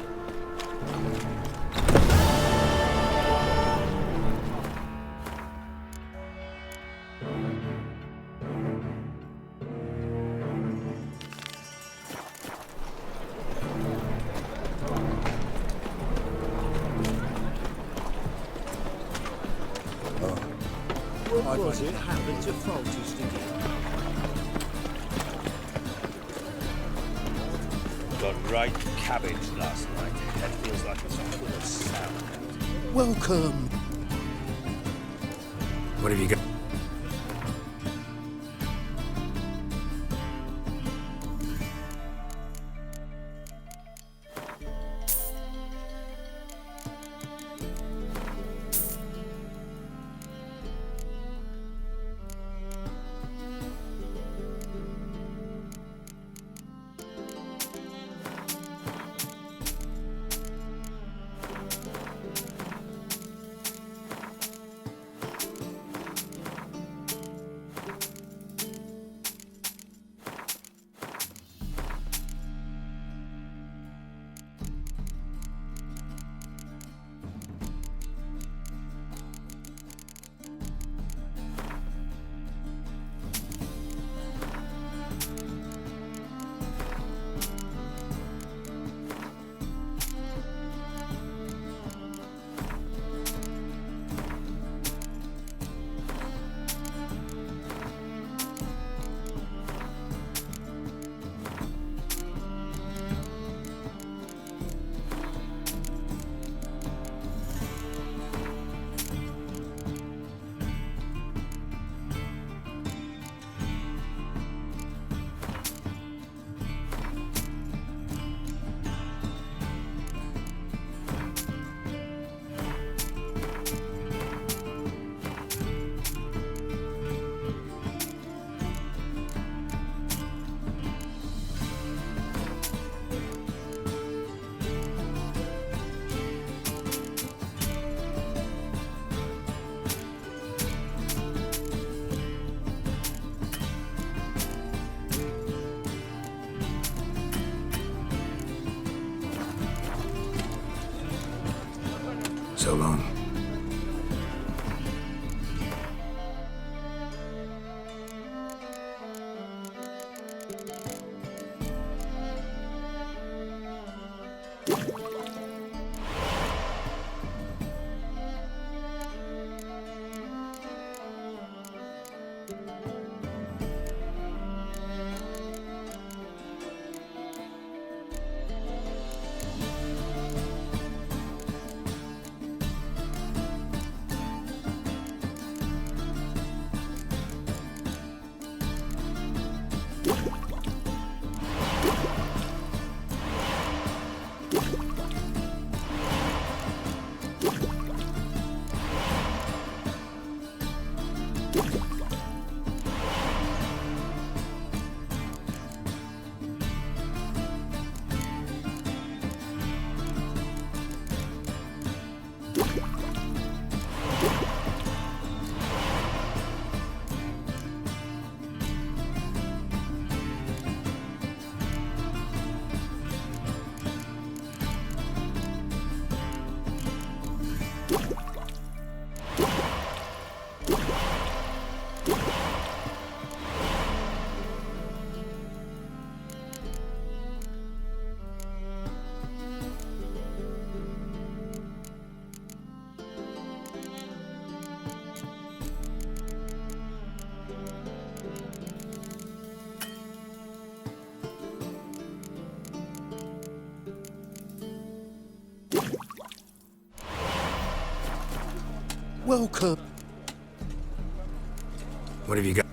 What was it happened to Foltest again? Got right cabbage last night. That feels like it's full of sound. Welcome. What have you got? So long. Welcome. What have you got?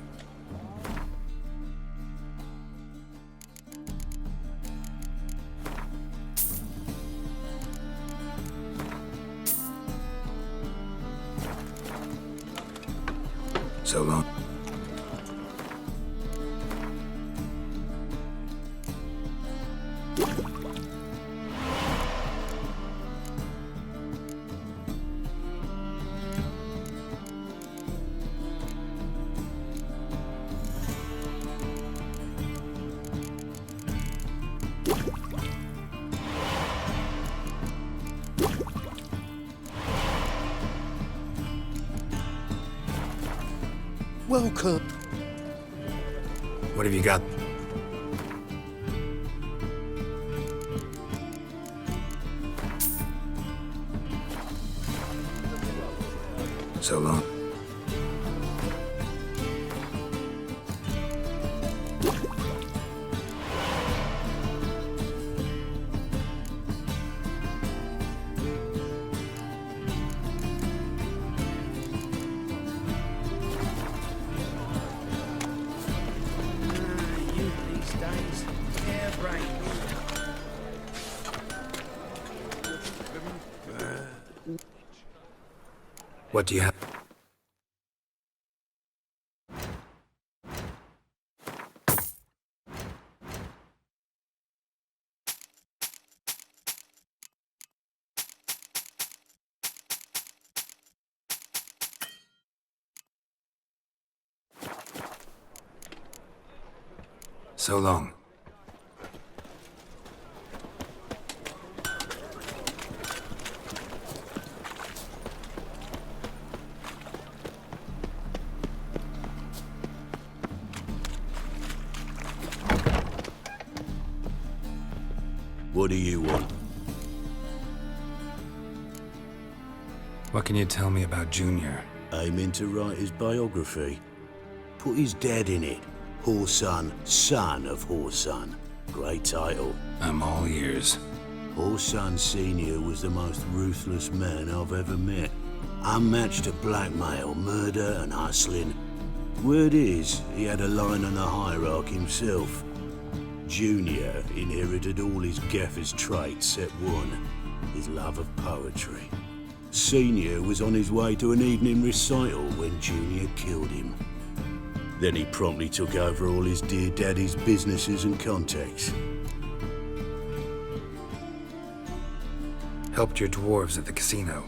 So long. Welcome. What have you got? So long. What do you have? So long. What do you want? What can you tell me about Junior? Aiming to write his biography. Put his dad in it. Horson, son of Horson. Great title. I'm all ears. Horson Sr. was the most ruthless man I've ever met. Unmatched at blackmail, murder and hustling. Word is, he had a line on the hierarchy himself. Junior inherited all his gaffer's traits except one, his love of poetry. Senior was on his way to an evening recital when Junior killed him. Then he promptly took over all his dear daddy's businesses and contacts. Helped your dwarves at the casino.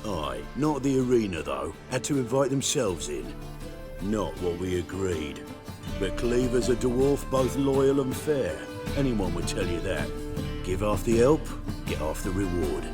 Aye, not the arena though. Had to invite themselves in. Not what we agreed. But Cleaver's a dwarf, both loyal and fair. Anyone would tell you that. Give half the help, get half the reward.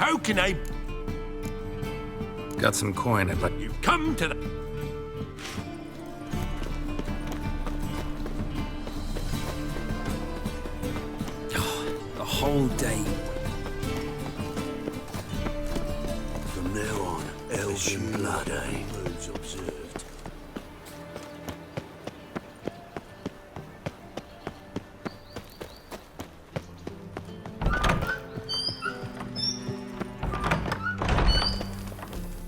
How can I... Got some coin I'd like... You come to the... The whole day. From now on, elven blood, eh? Moves observed.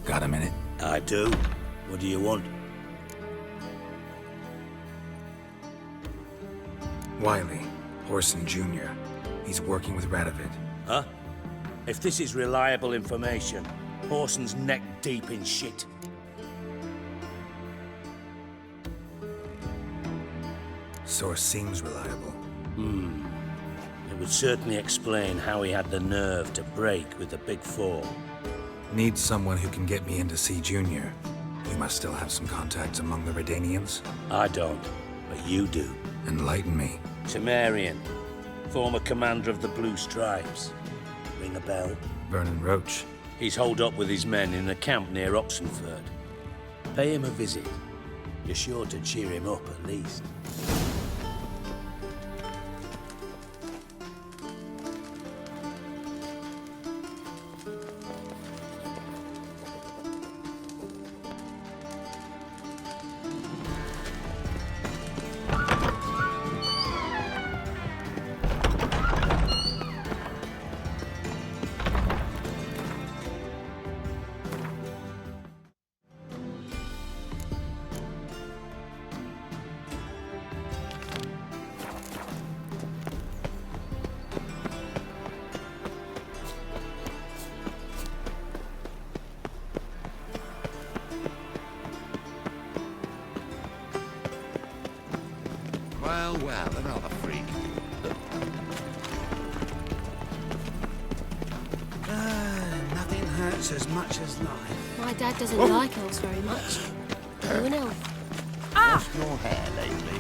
Got a minute? I do. What do you want? Wiley, Orson Jr. He's working with Radovid. Huh? If this is reliable information, Orson's neck deep in shit. Source seems reliable. It would certainly explain how he had the nerve to break with the Big Four. Need someone who can get me in to see Junior. You must still have some contacts among the Redanians. I don't, but you do. Enlighten me. Temerian, former commander of the Blue Stripes. Ring a bell? Vernon Roach. He's holed up with his men in a camp near Oxenford. Pay him a visit. You're sure to cheer him up at least. Well, another freak. Nothing hurts as much as life. My dad doesn't like elves very much. Are you an elf? Lost your hair lately?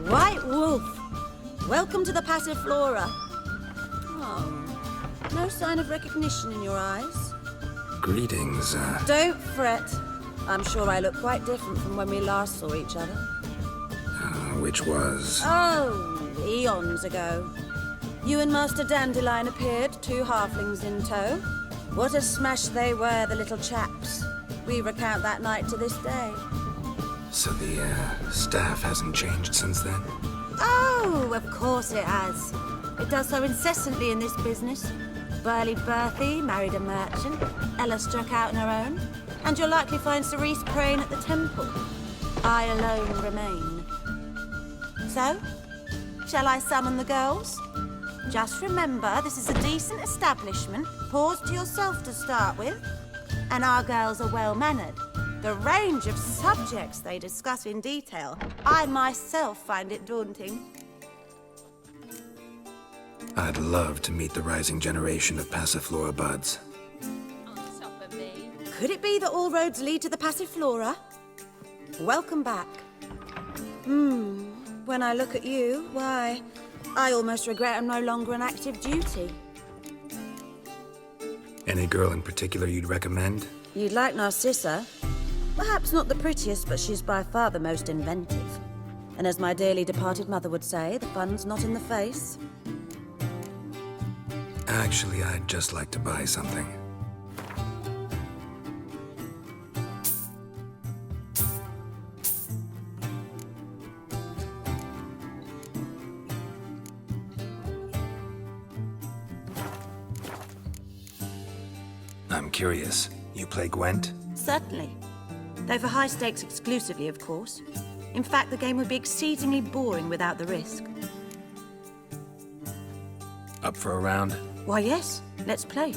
White Wolf! Welcome to the Passiflora. Oh, no sign of recognition in your eyes. Greetings, Don't fret. I'm sure I look quite different from when we last saw each other. which was... Oh, eons ago. You and Master Dandelion appeared, 2 halflings in tow. What a smash they were, the little chaps. We recount that night to this day. So the, staff hasn't changed since then? Oh, of course it has. It does so incessantly in this business. Burly Berthy married a merchant. Ella struck out on her own. And you'll likely find Cerise praying at the temple. I alone remain. So, shall I summon the girls? Just remember, this is a decent establishment. Pause to yourself to start with. And our girls are well-mannered. The range of subjects they discuss in detail, I myself find it daunting. I'd love to meet the rising generation of Passiflora buds. Could it be that all roads lead to the Passiflora? Welcome back. When I look at you, why, I almost regret I'm no longer on active duty. Any girl in particular you'd recommend? You'd like Narcissa. Perhaps not the prettiest, but she's by far the most inventive. And as my dearly departed mother would say, the fun's not in the face. Actually, I'd just like to buy something. I'm curious. You play Gwent? Certainly. Though for high stakes exclusively, of course. In fact, the game would be exceedingly boring without the risk. Up for a round? Why, yes. Let's play.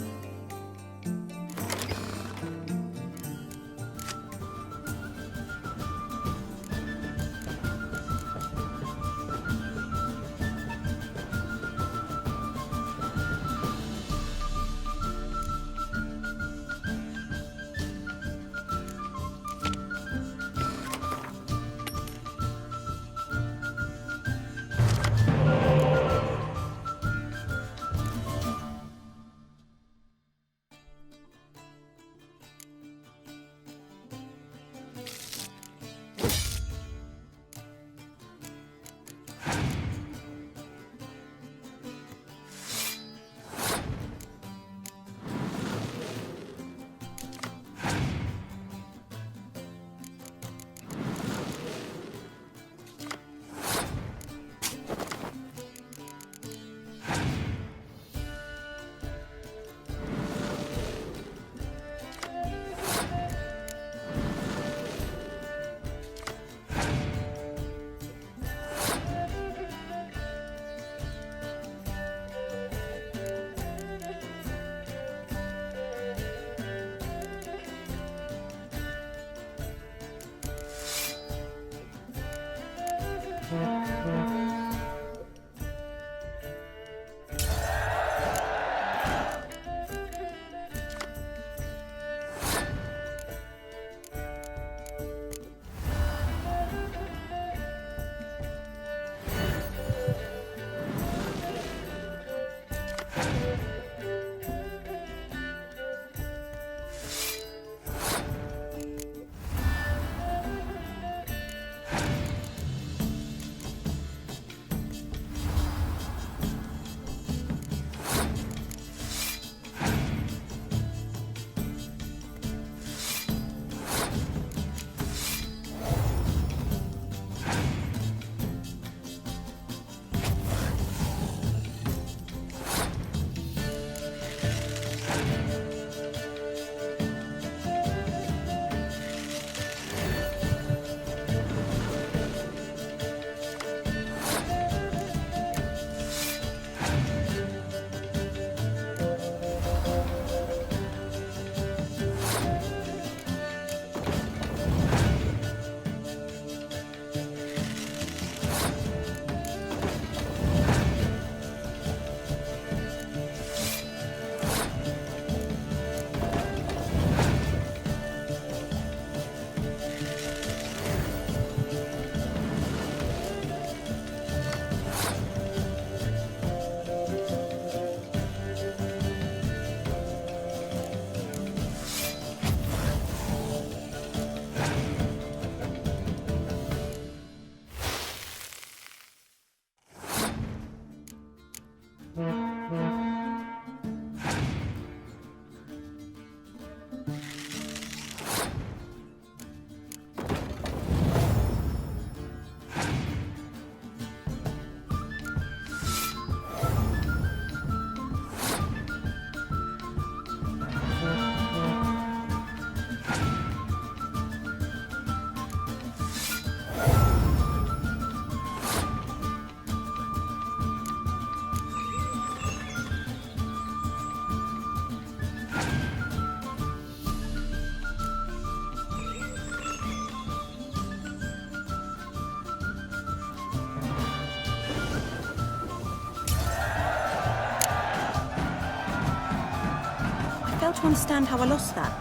fail to understand how I lost that.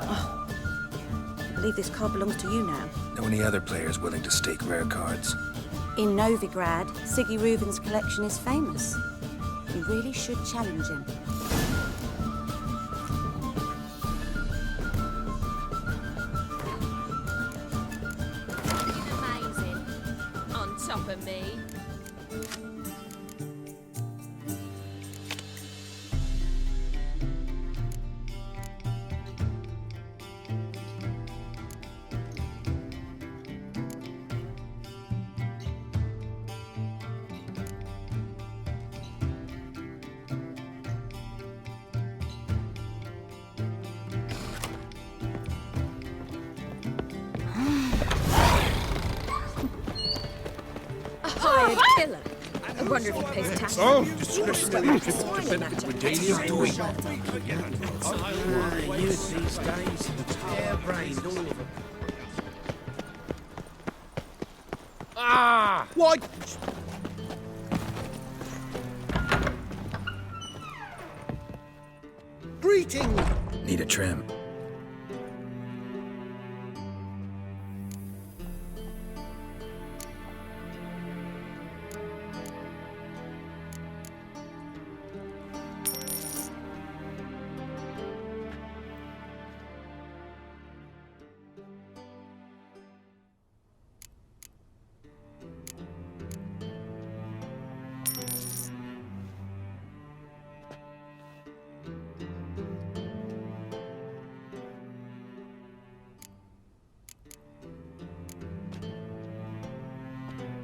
Oh, I believe this card belongs to you now. Know any other players willing to stake rare cards? In Novigrad, Siggy Reuven's collection is famous. You really should challenge him. Amazing. On top of me. A hired killer. I wonder if he pays tax. Oh, discretionary attribute to benefit Regalia doing. Youth these days, hair-brained, all of them. Ah! Why? Greeting! Need a trim.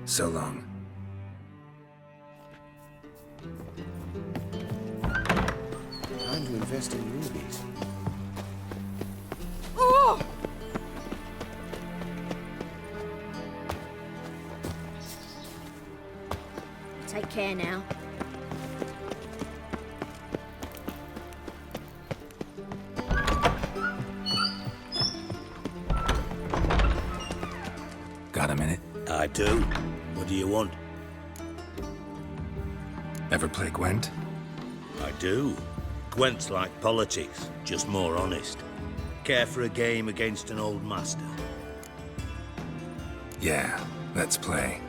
So long. Time to invest in rubies. Oh! Take care now. Got a minute? I do. What do you want? Ever play Gwent? I do. Gwent's like politics, just more honest. Care for a game against an old master? Yeah, let's play.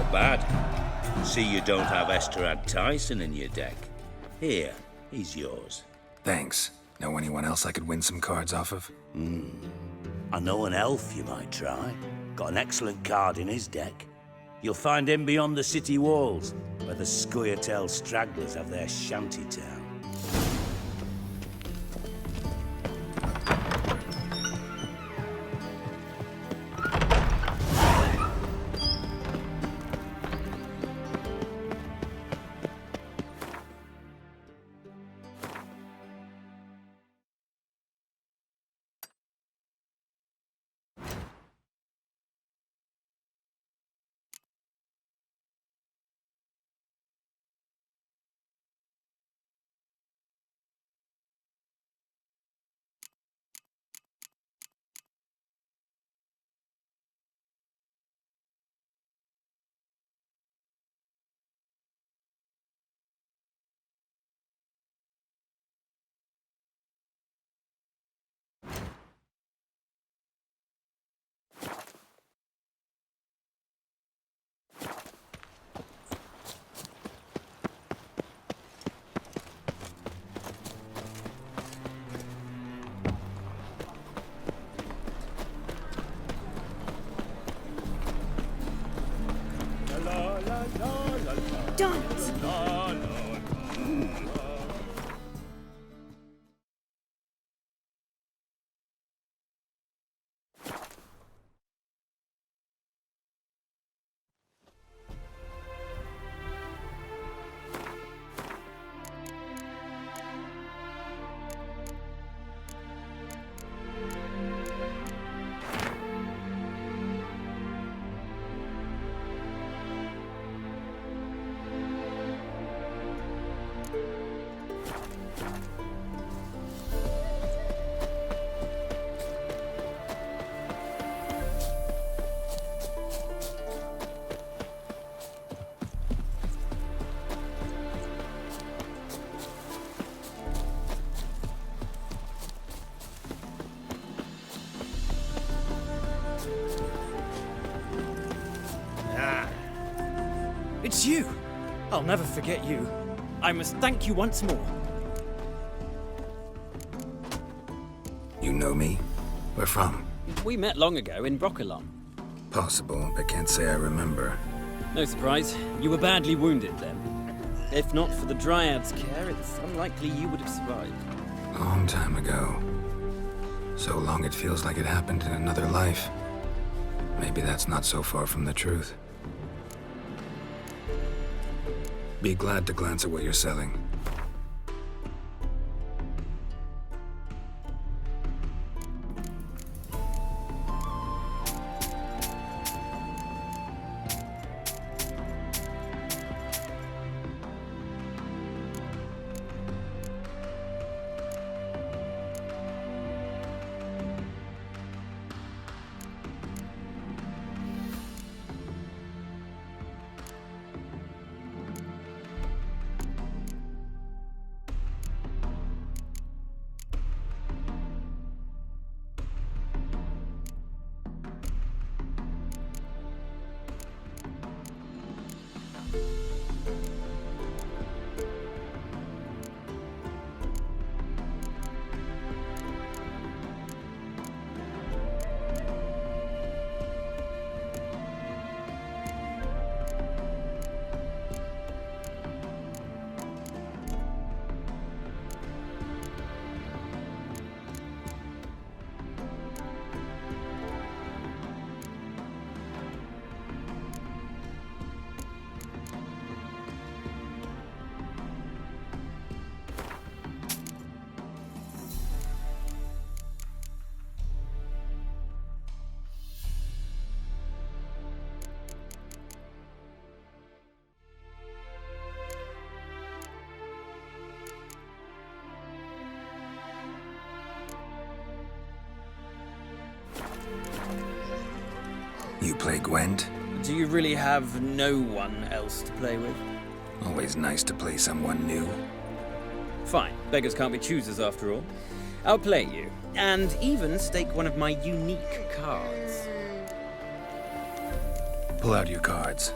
Not bad. See you don't have Esterad Tyson in your deck. Here, he's yours. Thanks. Know anyone else I could win some cards off of? I know an elf you might try. Got an excellent card in his deck. You'll find him beyond the city walls, where the Scoia'tael stragglers have their shanty town. It's you! I'll never forget you. I must thank you once more. You know me? Where from? We met long ago in Broccolon. Possible, but can't say I remember. No surprise, you were badly wounded then. If not for the Dryad's care, it's unlikely you would have survived. Long time ago. So long it feels like it happened in another life. Maybe that's not so far from the truth. Be glad to glance at what you're selling. You play Gwent? Do you really have no one else to play with? Always nice to play someone new. Fine. Beggars can't be choosers after all. I'll play you, and even stake one of my unique cards. Pull out your cards.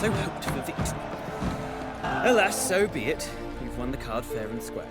so hoped for victory. Alas, so be it. You've won the card fair and square.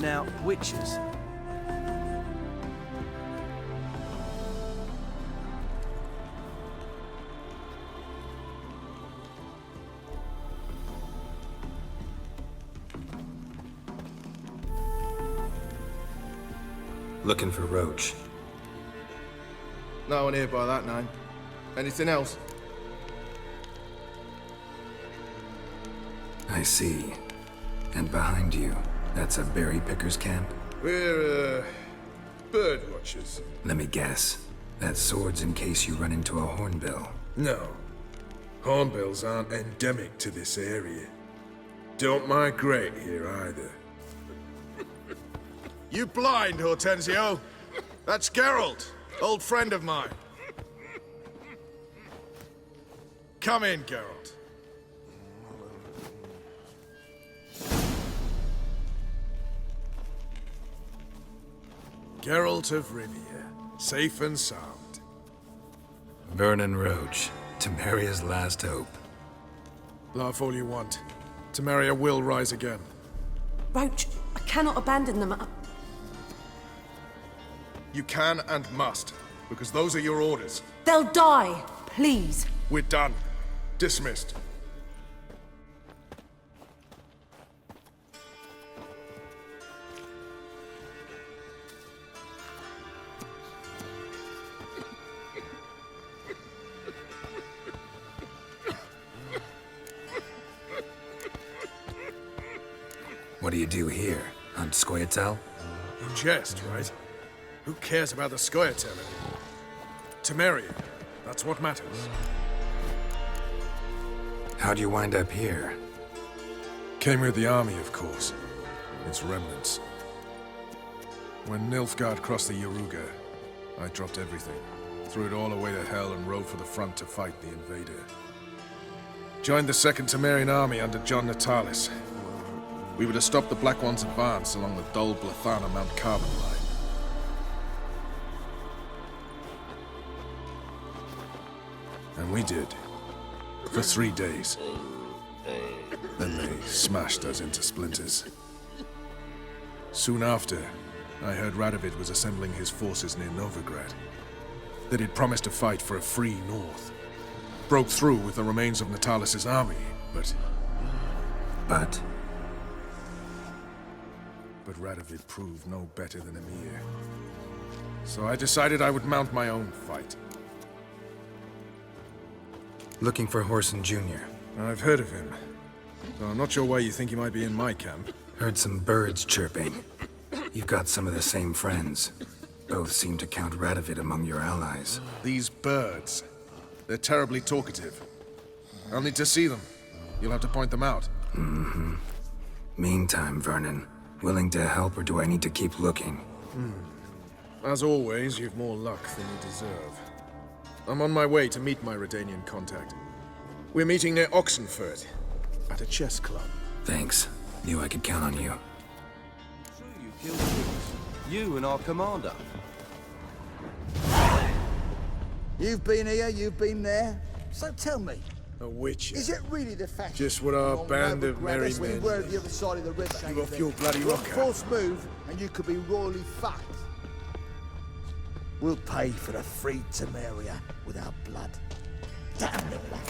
Now, witches. Looking for Roach. No one here by that name. Anything else? I see. And behind you, that's a berry picker's camp? We're, bird watchers. Let me guess. That sword's in case you run into a hornbill. No. Hornbills aren't endemic to this area. Don't migrate here either. You blind, Hortensio? That's Geralt, old friend of mine. Come in, Geralt. Geralt of Rivia, safe and sound. Vernon Roach, Temeria's last hope. Laugh all you want. Temeria will rise again. Roach, I cannot abandon them. You can and must, because those are your orders. They'll die, please. We're done. Dismissed. What do you do here? Hunt Scoia'tael? You jest, right? Who cares about the Scoia'tael anymore? Temeria, that's what matters. How'd you wind up here? Came with the army, of course. Its remnants. When Nilfgaard crossed the Yaruga, I dropped everything. Threw it all away to hell and rode for the front to fight the invader. Joined the 2nd Temerian army under John Natalis. We were to stop the Black One's advance along the Dol Blathana Mount Carbon line. And we did. For 3 days. Then they smashed us into splinters. Soon after, I heard Radovid was assembling his forces near Novigrad. That he'd promised to fight for a free North. Broke through with the remains of Natalis' army, but... But Radovid proved no better than Emir. So I decided I would mount my own fight. Looking for Horson Jr. I've heard of him. So I'm not sure why you think he might be in my camp. Heard some birds chirping. You've got some of the same friends. Both seem to count Radovid among your allies. These birds. They're terribly talkative. I'll need to see them. You'll have to point them out. Mm-hmm. Meantime, Vernon, willing to help or do I need to keep looking? As always, you've more luck than you deserve. I'm on my way to meet my Redanian contact. We're meeting near Oxenford, at a chess club. Thanks. Knew I could count on you. You killed Kings. You and our commander. You've been here, you've been there. So tell me, A witcher. is it really the fact Just what our band of merry men were the other side of the river? You off your bloody One rocker. false move, and you could be royally fucked. We'll pay for the free Temeria without blood. Damn the black.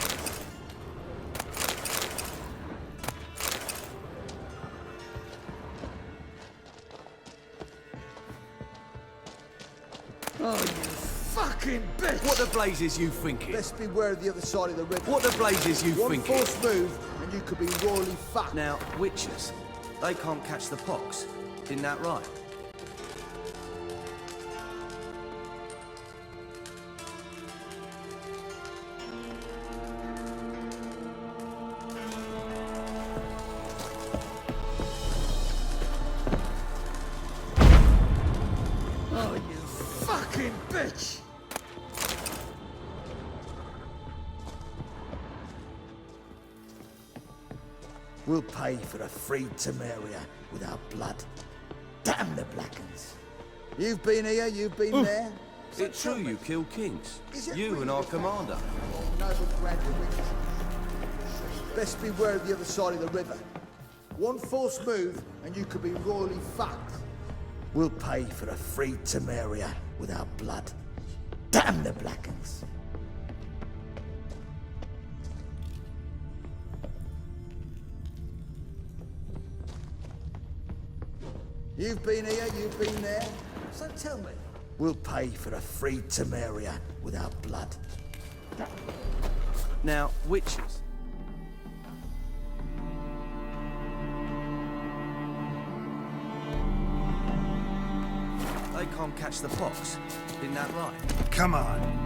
Oh, you fucking bitch! What the blazes you thinking? Best beware of the other side of the river. What the blazes you One thinking? false move, and you could be royally fucked. Now, witches, they can't catch the pox. Isn't that right? Oh, you fucking bitch! We'll pay for the free Temeria without blood. Damn the Blackens. You've been here, you've been there. It's true you killed Kings. Is it You really and our the fact? commander. Novigrad, best beware of the other side of the river. One false move, and you could be royally fucked. We'll pay for the free Temeria without blood. Damn the Blackens. You've been here, you've been there. So tell me. We'll pay for the free Temeria without blood. Now, witches. They can't catch the pox. Isn't that right? Come on.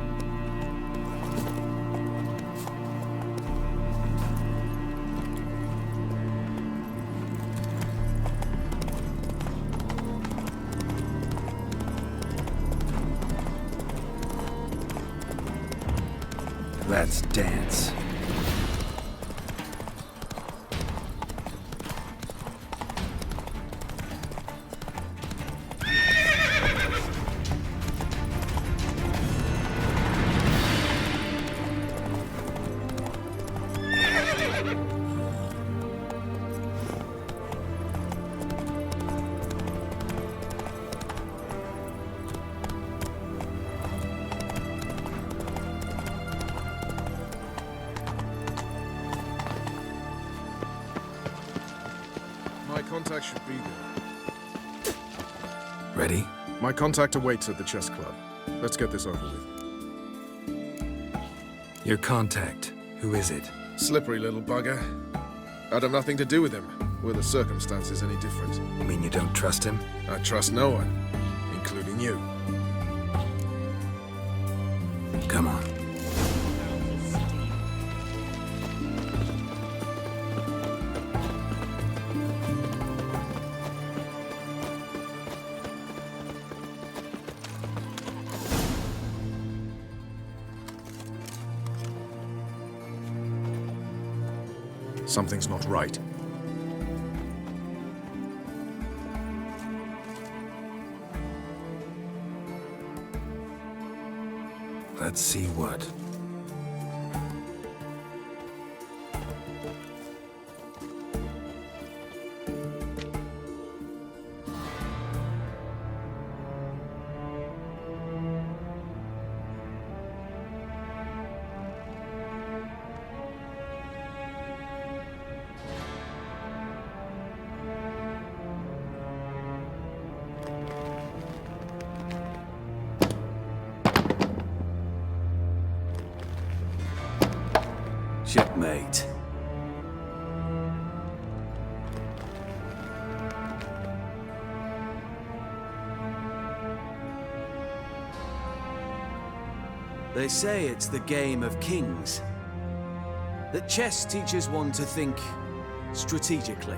Let's dance. My contact should be there. Ready? My contact awaits at the chess club. Let's get this over with. Your contact. Who is it? Slippery little bugger. I'd have nothing to do with him. Were the circumstances any different? You mean you don't trust him? I trust no one, including you. Come on. Something's not right. Let's see what. Checkmate. They say it's the game of kings. That chess teaches one to think strategically.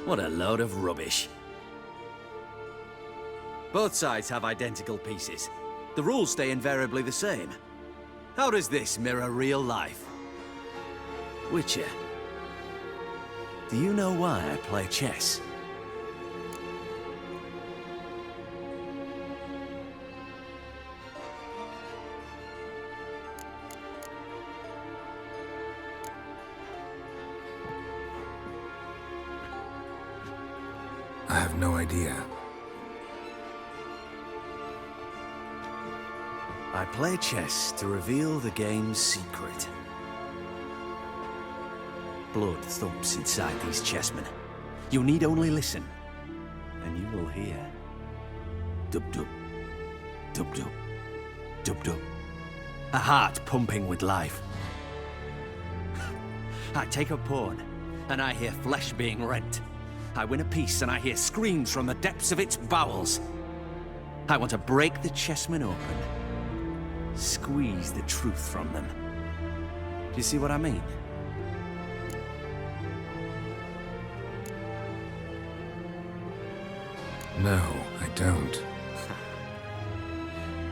What a load of rubbish. Both sides have identical pieces. The rules stay invariably the same. How does this mirror real life? Witcher, do you know why I play chess? I have no idea. I play chess to reveal the game's secret. Blood thumps inside these chessmen. You need only listen, and you will hear. Dub-dub, dub-dub, dub-dub. A heart pumping with life. I take a pawn, and I hear flesh being rent. I win a piece, and I hear screams from the depths of its bowels. I want to break the chessmen open. Squeeze the truth from them. Do you see what I mean? No, I don't.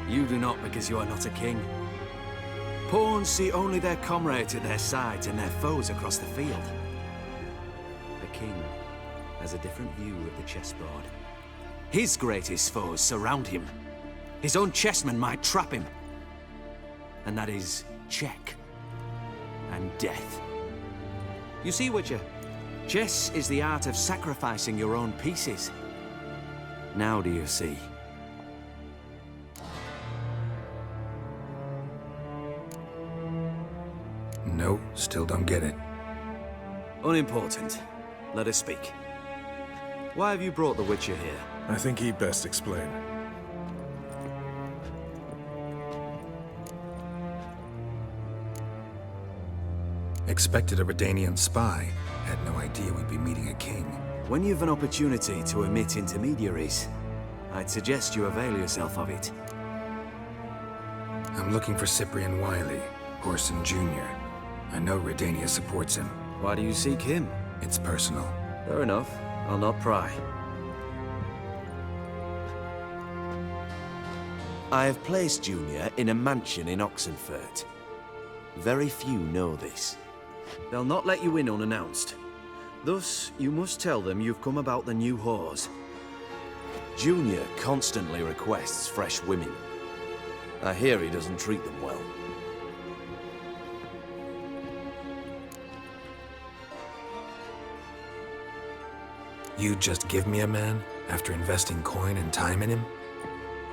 You do not because you are not a king. Pawns see only their comrades at their sides and their foes across the field. The king has a different view of the chessboard. His greatest foes surround him. His own chessmen might trap him. And that is check and death. You see, Witcher, chess is the art of sacrificing your own pieces. Now do you see? No, still don't get it. Unimportant. Let us speak. Why have you brought the Witcher here? I think he'd best explain. Expected a Redanian spy. Had no idea we'd be meeting a king. When you've an opportunity to omit intermediaries, I'd suggest you avail yourself of it. I'm looking for Cyprian Wiley, Orson Jr. I know Redania supports him. Why do you seek him? It's personal. Fair enough. I'll not pry. I have placed Junior in a mansion in Oxenfurt. Very few know this. They'll not let you in unannounced. Thus, you must tell them you've come about the new whores. Junior constantly requests fresh women. I hear he doesn't treat them well. You just give me a man after investing coin and time in him?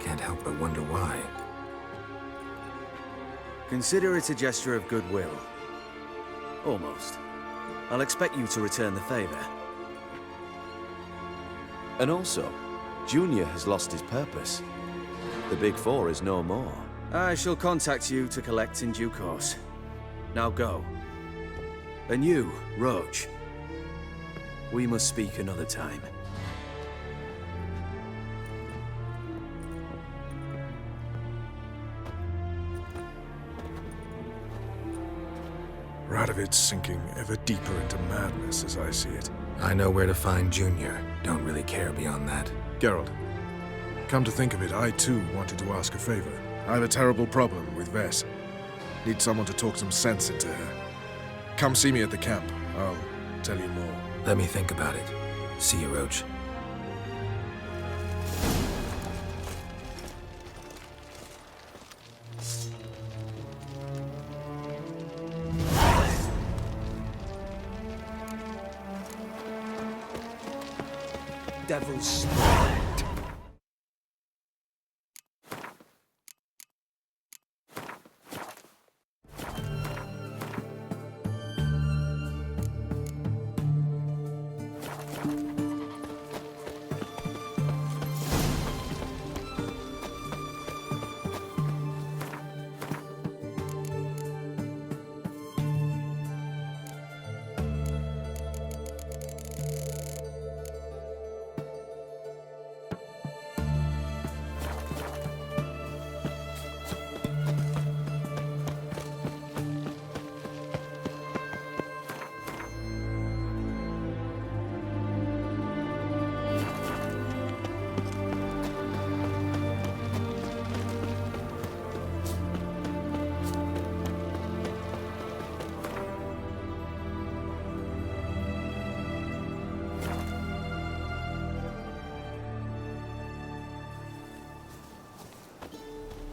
Can't help but wonder why. Consider it a gesture of goodwill. Almost. I'll expect you to return the favor. And also, Junior has lost his purpose. The Big Four is no more. I shall contact you to collect in due course. Now go. And you, Roach. We must speak another time. Radovid's sinking ever deeper into madness as I see it. I know where to find Junior. Don't really care beyond that. Geralt, come to think of it, I too wanted to ask a favor. I have a terrible problem with Vess. Need someone to talk some sense into her. Come see me at the camp. I'll tell you more. Let me think about it. See you, Roach. Devil's Sport.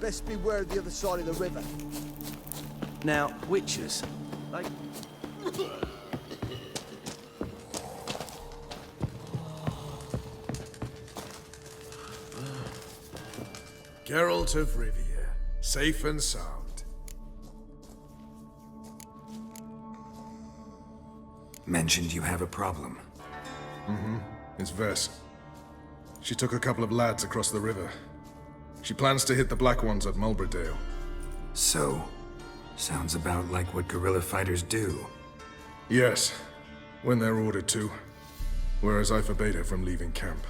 Best beware of the other side of the river. Now, witches, like... Geralt of Rivia, safe and sound. Mentioned you have a problem. Mm-hmm. It's Vess. She took a couple of lads across the river. She plans to hit the Black Ones at Mulbridale. So, sounds about like what guerrilla fighters do. Yes, when they're ordered to. Whereas I forbade her from leaving camp.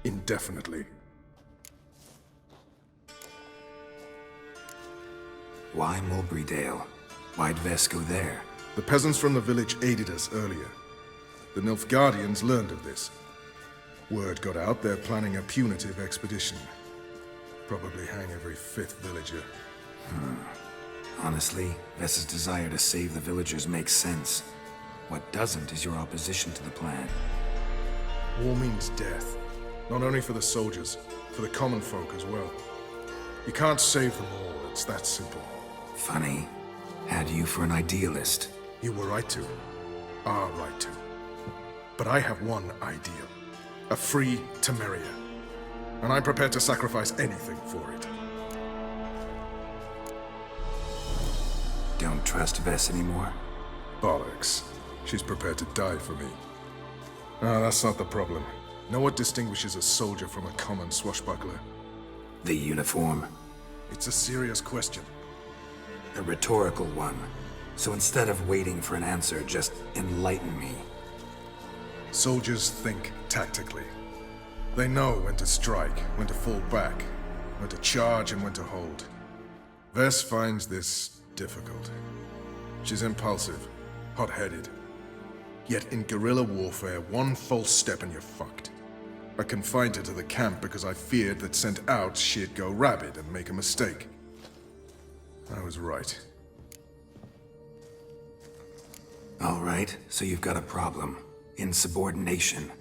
Indefinitely. Why Mulbridale? Why'd Vess go there? The peasants from the village aided us earlier. The Nilfgaardians learned of this. Word got out they're planning a punitive expedition. Probably hang every 5th villager. Honestly, Vess's desire to save the villagers makes sense. What doesn't is your opposition to the plan. War means death. Not only for the soldiers, for the common folk as well. You can't save them all, it's that simple. Funny. Had you for an idealist. You were right to. Are right to. But I have one ideal. A free Temeria. And I'm prepared to sacrifice anything for it. Don't trust Vess anymore? Bollocks. She's prepared to die for me. Ah, that's not the problem. Know what distinguishes a soldier from a common swashbuckler? The uniform. It's a serious question. A rhetorical one. So instead of waiting for an answer, just enlighten me. Soldiers think tactically. They know when to strike, when to fall back, when to charge and when to hold. Vess finds this difficult. She's impulsive, hot-headed. Yet in guerrilla warfare, one false step and you're fucked. I confined her to the camp because I feared that sent out she'd go rabid and make a mistake. I was right. All right, so you've got a problem. Insubordination.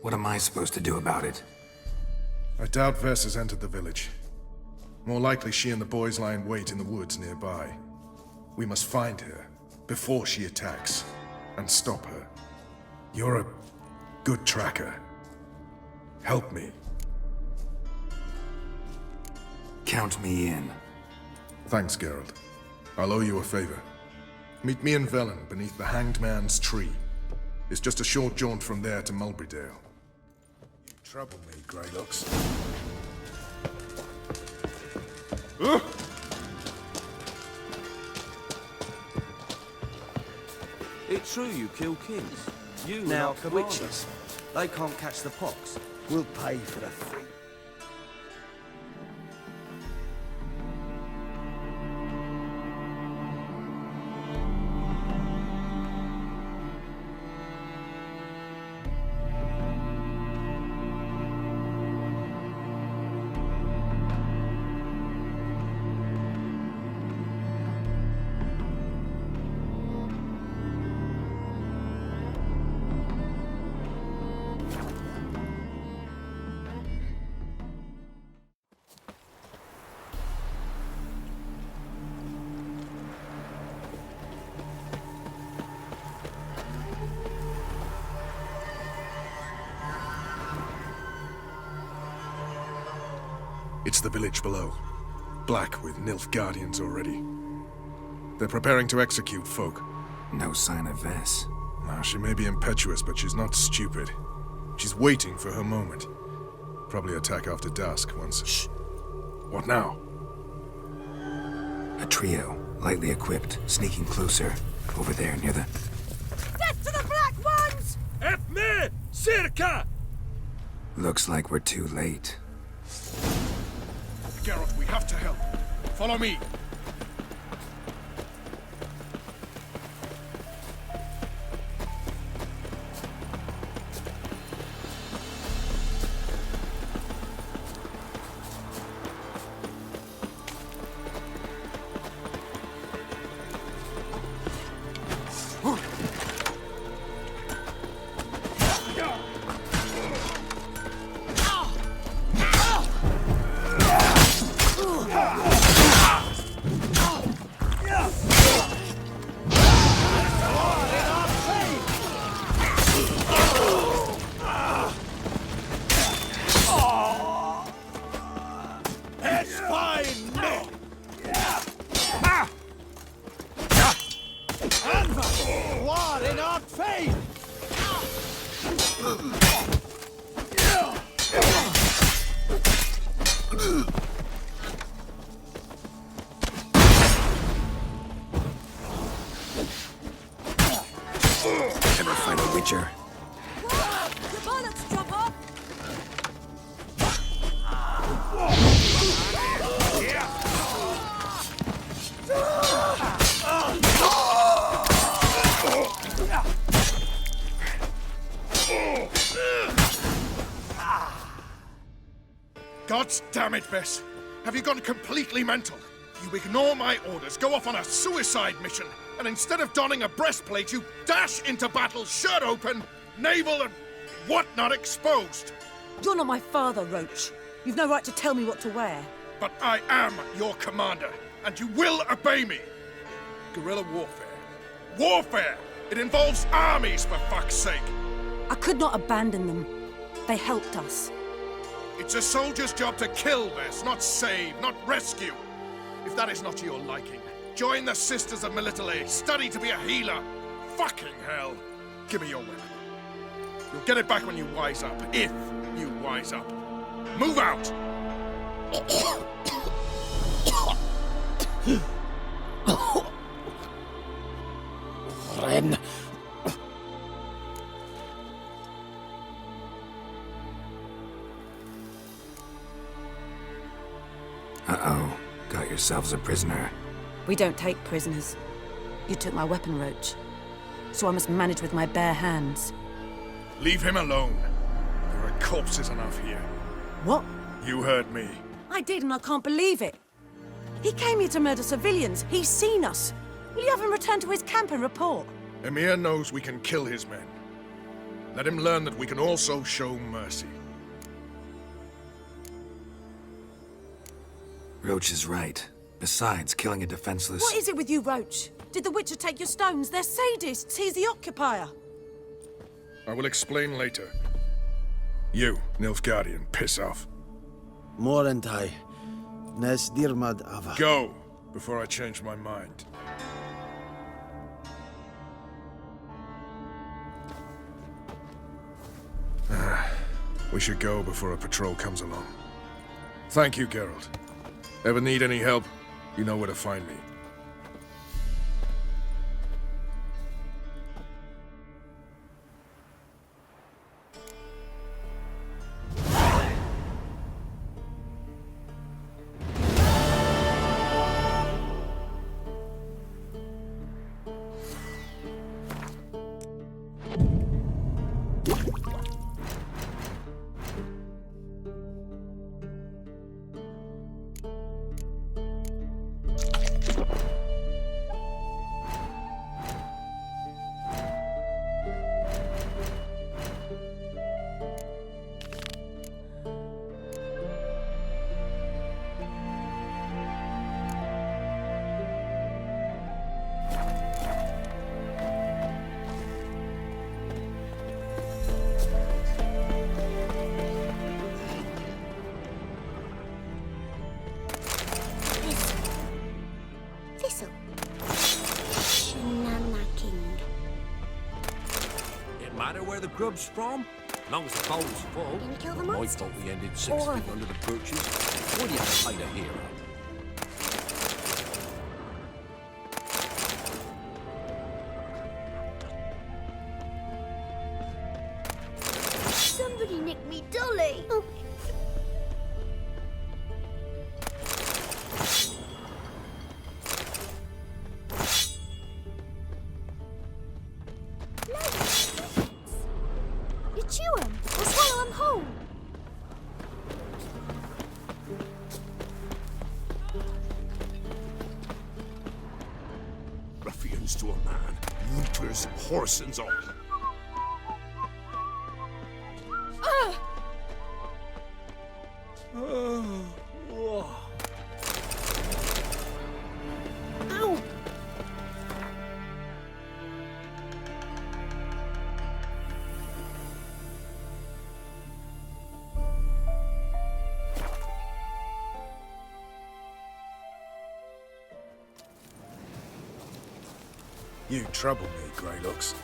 What am I supposed to do about it? I doubt Vess has entered the village. More likely she and the boys lie in wait in the woods nearby. We must find her, before she attacks, and stop her. You're a good tracker. Help me. Count me in. Thanks, Geralt. I'll owe you a favor. Meet me in Velen, beneath the Hanged Man's tree. It's just a short jaunt from there to Mulbridale. You trouble me, Greylocks. It's true you kill kings. You Now, are commander. witches, they can't catch the pox. We'll pay for the free. It's the village below. Black with Nilfgaardians already. They're preparing to execute folk. No sign of Vess. Now, she may be impetuous, but she's not stupid. She's waiting for her moment. Probably attack after dusk once... Shh! What now? A trio, lightly equipped, sneaking closer. Over there, near the... Death to the Black Ones! Help me! Circa! Looks like we're too late. Geralt, we have to help. Follow me. not fade! Ever find a witcher? Your bollocks drop off! God damn it, Bess. Have you gone completely mental? You ignore my orders, go off on a suicide mission, and instead of donning a breastplate, you dash into battle, shirt open, navel and whatnot exposed. You're not my father, Roach. You've no right to tell me what to wear. But I am your commander, and you will obey me. Guerrilla warfare. Warfare! It involves armies, for fuck's sake. I could not abandon them. They helped us. It's a soldier's job to kill, Bess, not save, not rescue. If that is not to your liking, join the Sisters of Melitele, study to be a healer. Fucking hell. Give me your weapon. You'll get it back when you wise up, if you wise up. Move out! Ren. Uh-oh. Got yourselves a prisoner. We don't take prisoners. You took my weapon, Roach. So I must manage with my bare hands. Leave him alone. There are corpses enough here. What? You heard me. I did, and I can't believe it. He came here to murder civilians. He's seen us. Will you have him return to his camp and report? Emir knows we can kill his men. Let him learn that we can also show mercy. Roach is right. Besides, killing a defenseless... What is it with you, Roach? Did the Witcher take your stones? They're sadists. He's the occupier. I will explain later. You, Nilfgaardian, piss off. Morentai. Nes dirmad ava. Go, before I change my mind. We should go before a patrol comes along. Thank you, Geralt. Ever need any help, you know where to find me. The grub's from? Long as the bowl's full. Gonna kill the I monster? thought we ended 6 Or- feet under the birches. What do you have to fight a hero? Somebody nicked me dolly. Oh. You chew 'em or swallow 'em whole. Ruffians to a man, looters, whoresons all. Ow! You trouble me, Greylocks.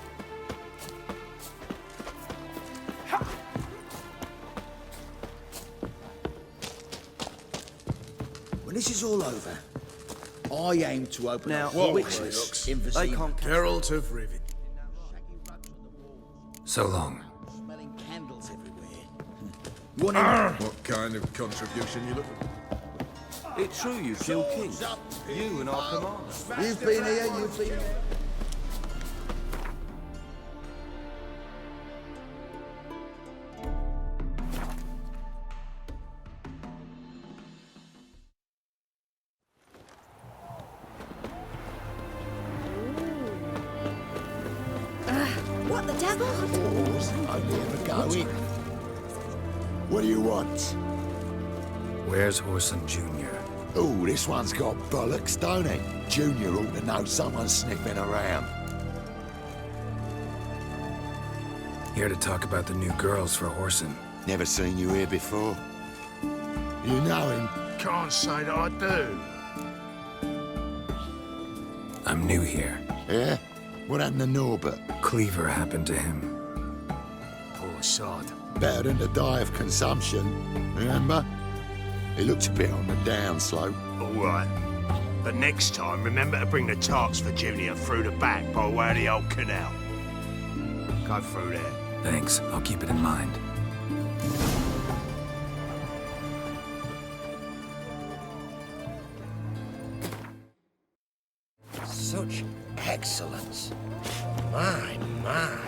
this is all over, I aim to open Now, up the all witches, in they Vasile. can't catch Geralt of Rivia. So long. Smelling candles everywhere. What kind of contribution you looking for? It's true you killed kings. You and our commander. You've been here, you've been here. What the devil? Only ever going. What do you want? Where's Whoreson Jr.? Oh, this one's got bollocks, don't he? Junior ought to know someone's sniffing around. Here to talk about the new girls for Whoreson. Never seen you here before. You know him? Can't say that I do. I'm new here. Yeah? What happened to Norbert? Cleaver happened to him. Poor sod. Better than to die of consumption, remember? He looked a bit on the downslope. All right. But next time, remember to bring the tarts for Junior through the back by way of the old canal. Go through there. Thanks, I'll keep it in mind. Such excellence. My, my.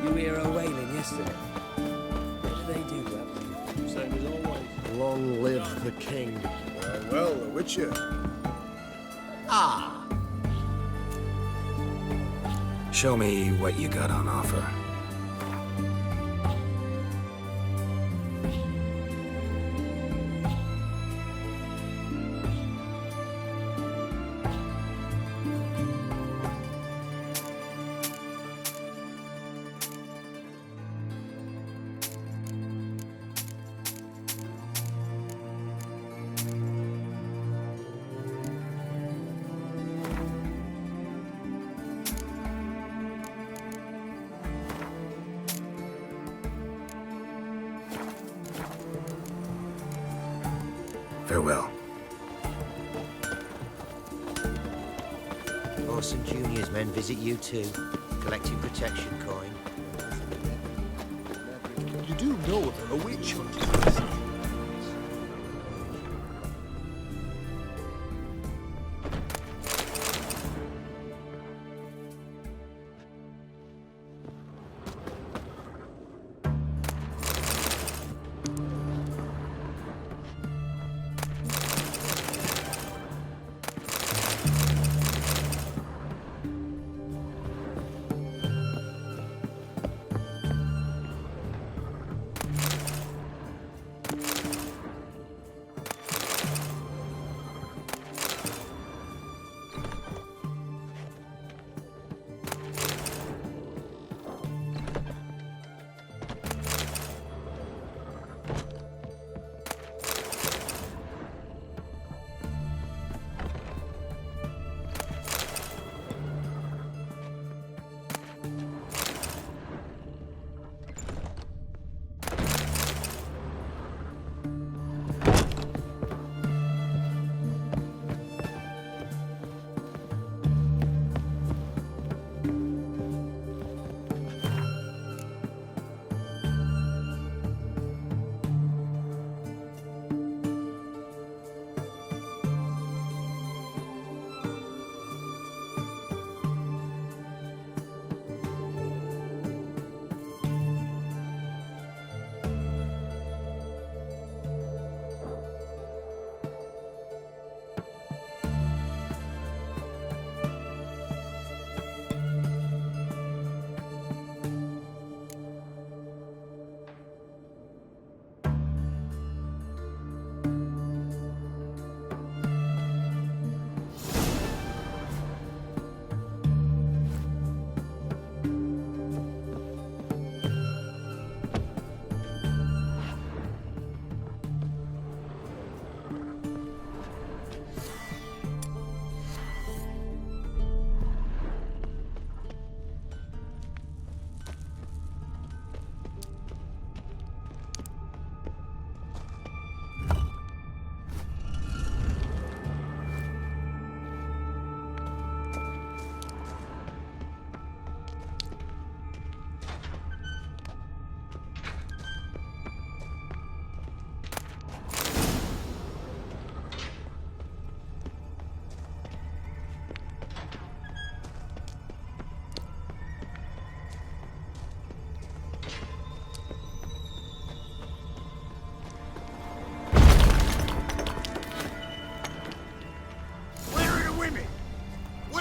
You hear her wailing yesterday. What do they do about them? Same as always. Long live the king. Well, the Witcher. Ah! Show me what you got on offer. Farewell. Orson Jr.'s men visit you too, collecting protection coin. You do know they're a witch hunter.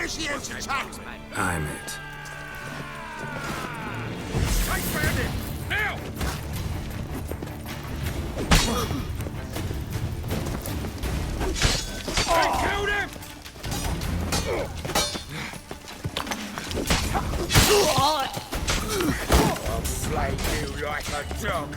Initiate attack! I'm it. I found it! Now! I killed him! I'll flay you like a dog.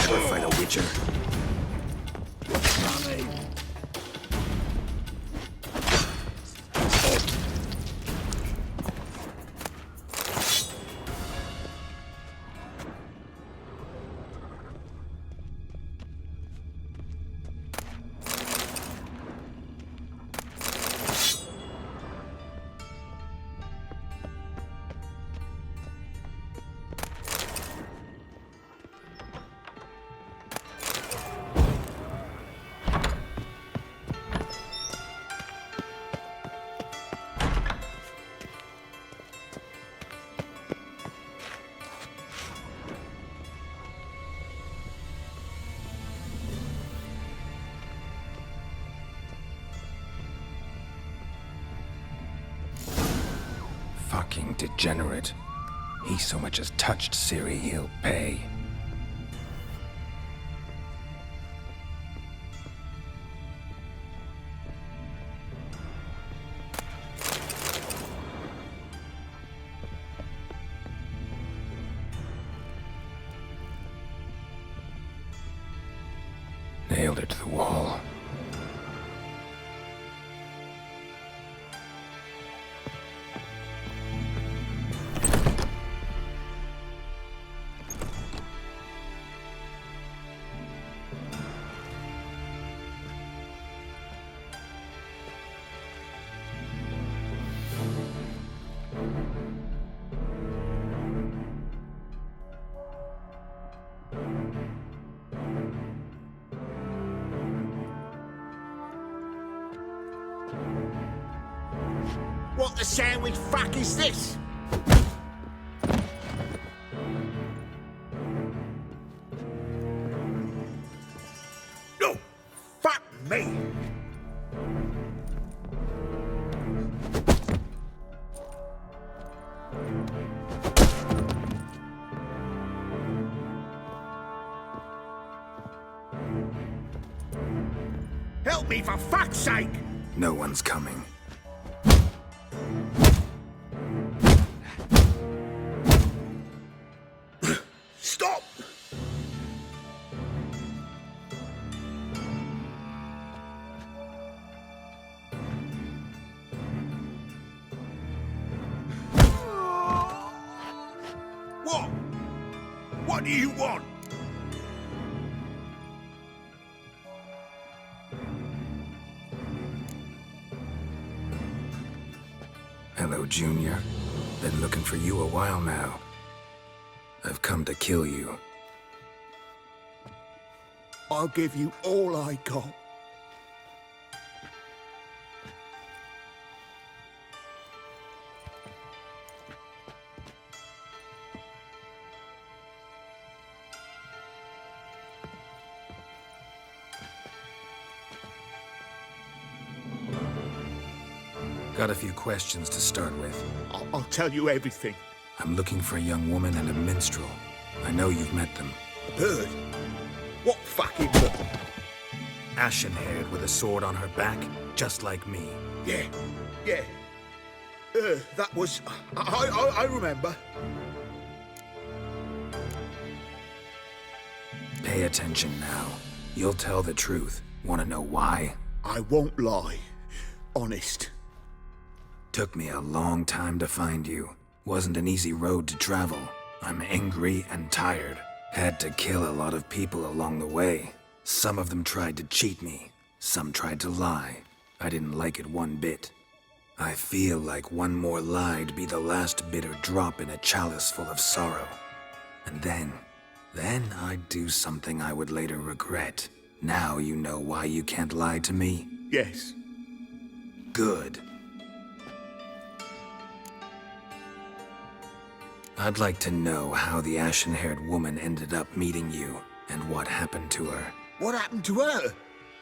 Never fight a witcher. Fucking degenerate. He so much as touched Ciri, he'll pay. Nailed it to the wall. What the sandwich fuck is this? No! Fuck me! Help me for fuck's sake! No one's coming. Stop! What? What do you want? Hello, Junior. Been looking for you a while now. I've come to kill you. I'll give you all I got. Got a few questions to start with. I'll tell you everything. I'm looking for a young woman and a minstrel. I know you've met them. Bird? What fucking bird? Ashen-haired with a sword on her back, just like me. Yeah. That was... I remember. Pay attention now. You'll tell the truth. Want to know why? I won't lie. Honest. Took me a long time to find you. Wasn't an easy road to travel. I'm angry and tired. Had to kill a lot of people along the way. Some of them tried to cheat me. Some tried to lie. I didn't like it one bit. I feel like one more lie'd be the last bitter drop in a chalice full of sorrow. And then I'd do something I would later regret. Now you know why you can't lie to me? Yes. Good. I'd like to know how the ashen-haired woman ended up meeting you, and what happened to her. What happened to her?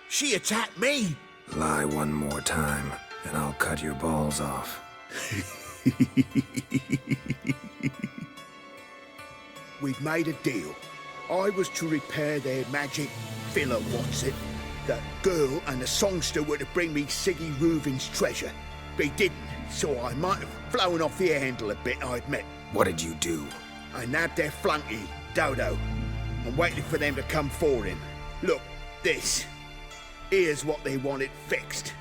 She attacked me. Lie one more time, and I'll cut your balls off. We'd made a deal. I was to repair their magic villa, That girl and the songster were to bring me Siggy Reuven's treasure. They didn't, so I might have flown off the handle a bit, I admit. What did you do? I nabbed their flunky, Dodo, and waited for them to come for him. Look, this. Here's what they wanted fixed.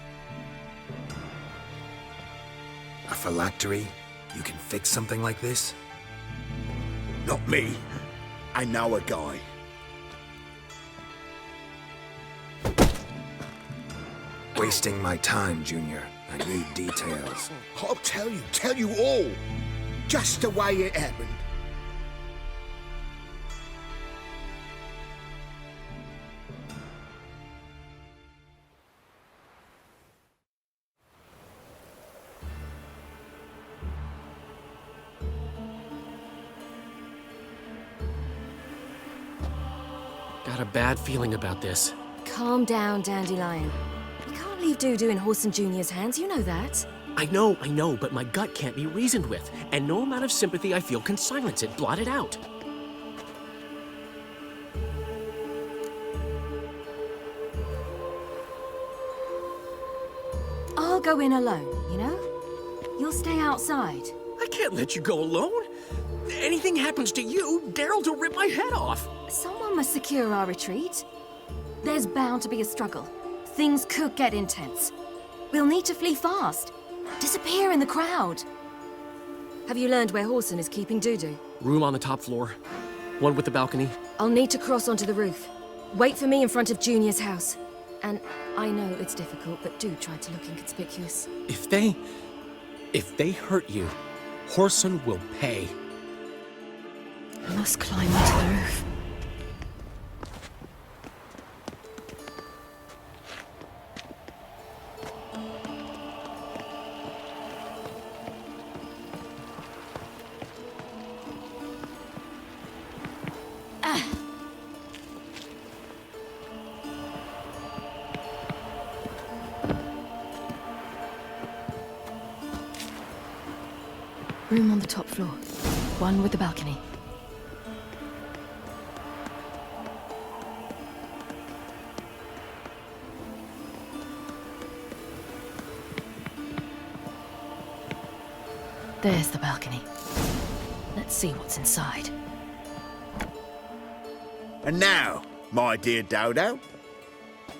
A phylactery? You can fix something like this? Not me. I know a guy. Wasting my time, Junior. I need details. I'll tell you all. Just the way it happened. Got a bad feeling about this. Calm down, Dandelion. You can't leave Dudu in Horson Jr.'s hands, you know that. I know, but my gut can't be reasoned with, and no amount of sympathy I feel can silence it, blot it out. I'll go in alone, you know? You'll stay outside. I can't let you go alone. Anything happens to you, Daryl'll rip my head off. Someone must secure our retreat. There's bound to be a struggle. Things could get intense. We'll need to flee fast. Disappear in the crowd. Have you learned where Horson is keeping Dudu? Room on the top floor. One with the balcony. I'll need to cross onto the roof. Wait for me in front of Junior's house. And I know it's difficult, but do try to look inconspicuous. If they hurt you, Horson will pay. I must climb onto the roof. Room on the top floor. One with the balcony. There's the balcony. Let's see what's inside. And now, my dear Dodo,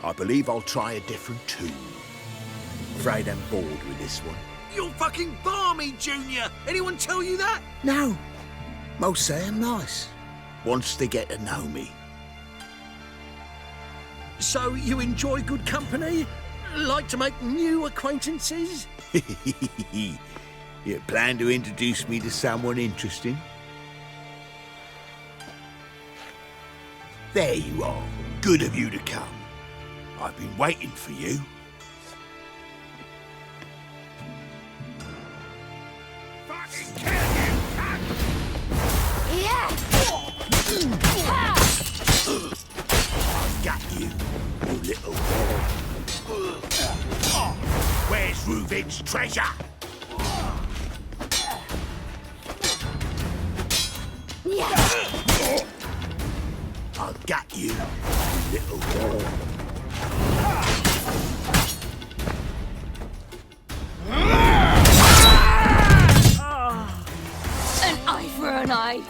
I believe I'll try a different tune. Afraid I'm bored with this one. You're fucking balmy, Junior! Anyone tell you that? No. Most say I'm nice. Once they get to know me. So you enjoy good company? Like to make new acquaintances? You plan to introduce me to someone interesting? There you are. Good of you to come. I've been waiting for you. I've got you, you little boy. Where's Reuven's treasure? gut you, you little whore. An eye for an eye.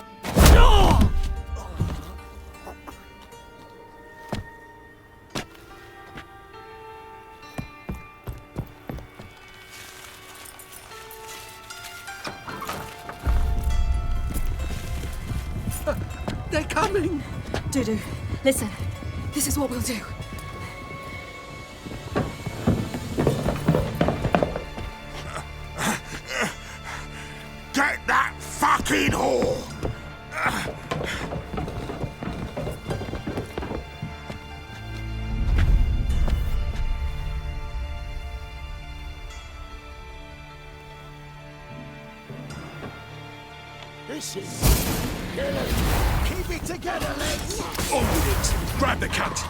They're coming! Dudu, listen. This is what we'll do. Get that fucking whore! This is... Keep it together, lads! On with it! Grab the cunt!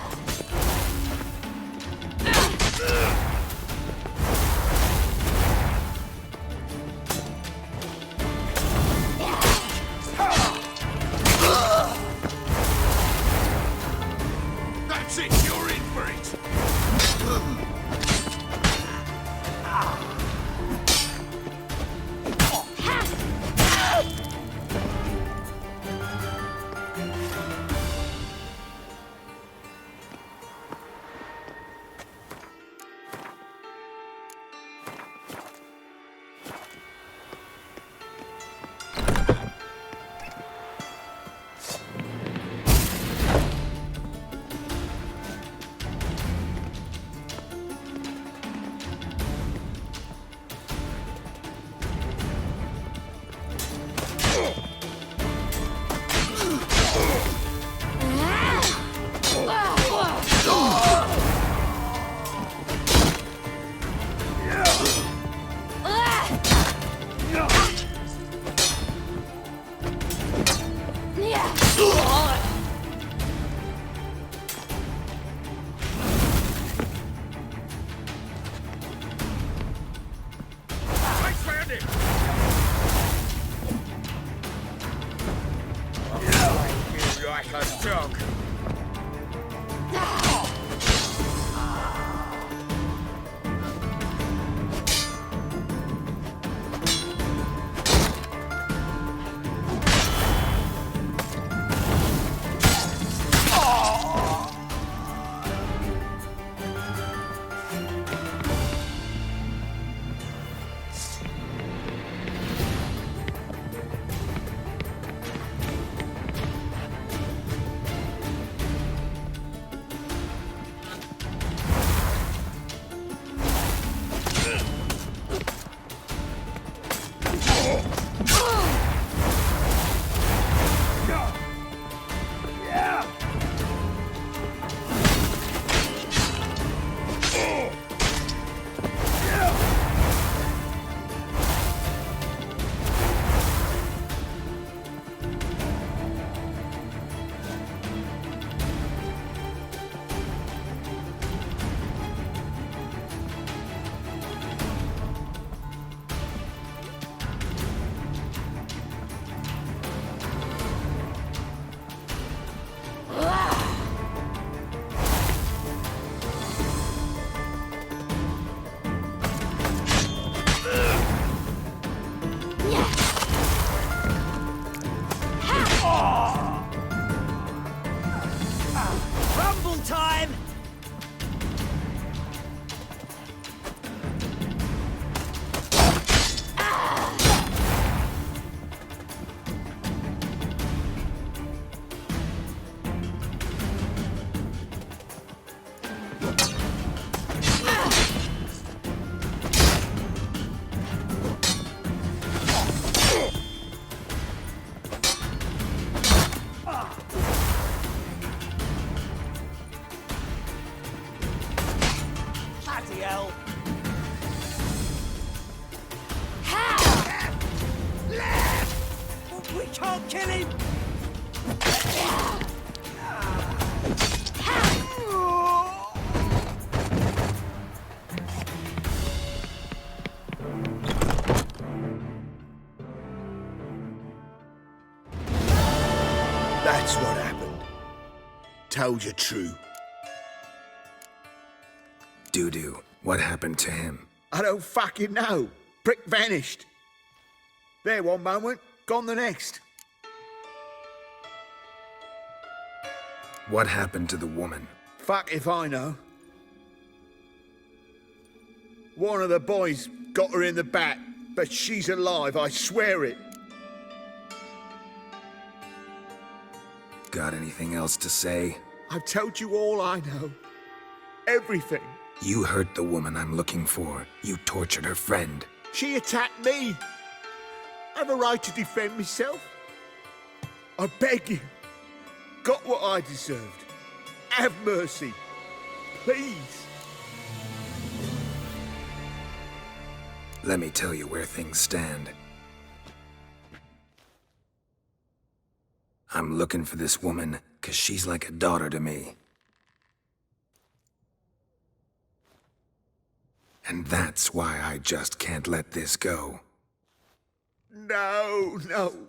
That's it! You're in for it! Like a dog. Rumble time! Bloody hell! We can't kill him! That's what happened. told you true. Doo-doo, what happened to him? I don't fucking know. Prick vanished. There one moment, gone the next. What happened to the woman? Fuck if I know. One of the boys got her in the back, but she's alive, I swear it. Got anything else to say? I've told you all I know. Everything. You hurt the woman I'm looking for. You tortured her friend. She attacked me. I have a right to defend myself. I beg you. Got what I deserved. Have mercy. Please. Let me tell you where things stand. I'm looking for this woman, 'cause she's like a daughter to me. And that's why I just can't let this go. No, no.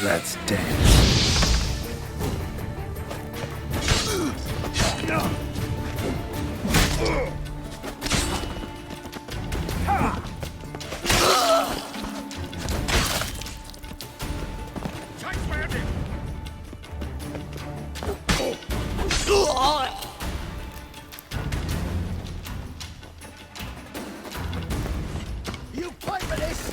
Let's dance. You play for this?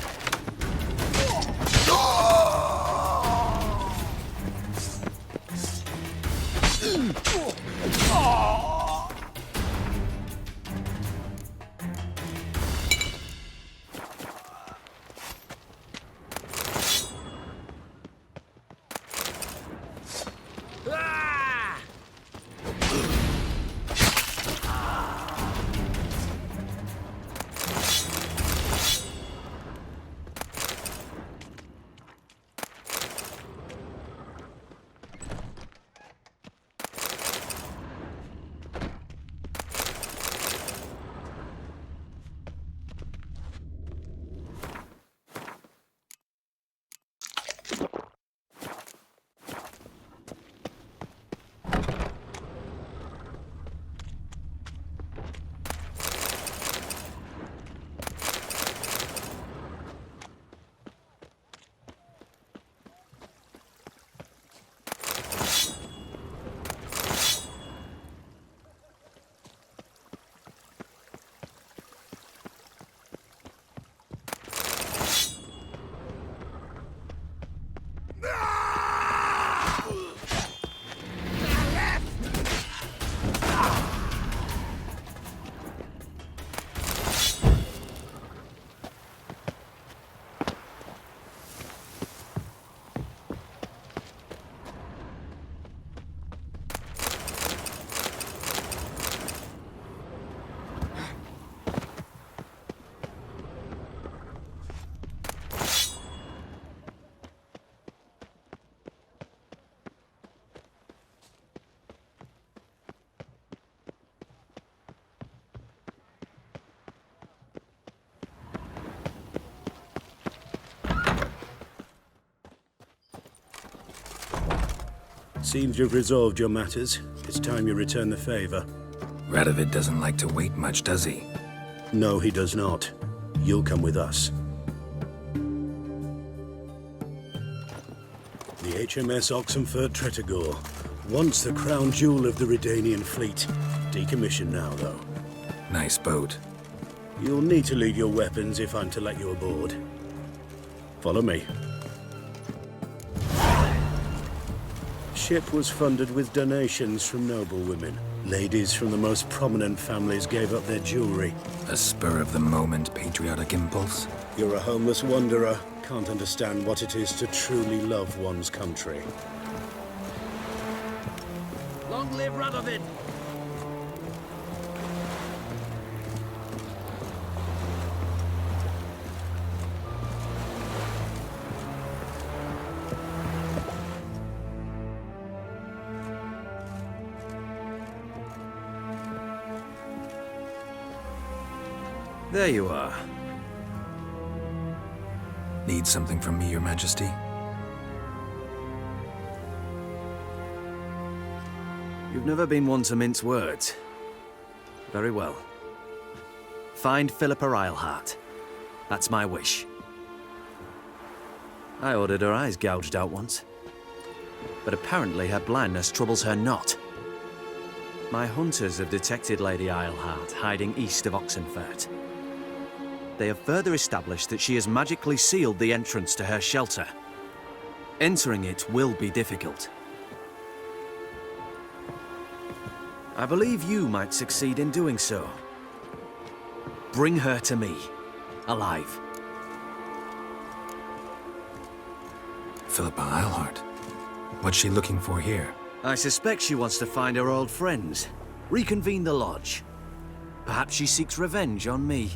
Seems you've resolved your matters. It's time you return the favor. Radovid doesn't like to wait much, does he? No, he does not. You'll come with us. The HMS Oxenford Tretogor, once the crown jewel of the Redanian fleet. Decommissioned now, though. Nice boat. You'll need to leave your weapons if I'm to let you aboard. Follow me. Ship was funded with donations from noblewomen. Ladies from the most prominent families gave up their jewelry. A spur-of-the-moment patriotic impulse? You're a homeless wanderer. Can't understand what it is to truly love one's country. Long live Radovid! There you are. Need something from me, Your Majesty? You've never been one to mince words. Very well. Find Philippa Eilhart. That's my wish. I ordered her eyes gouged out once. But apparently her blindness troubles her not. My hunters have detected Lady Eilhart hiding east of Oxenfurt. They have further established that she has magically sealed the entrance to her shelter. Entering it will be difficult. I believe you might succeed in doing so. Bring her to me, alive. Philippa Eilhart. What's she looking for here? I suspect she wants to find her old friends, reconvene the lodge. Perhaps she seeks revenge on me.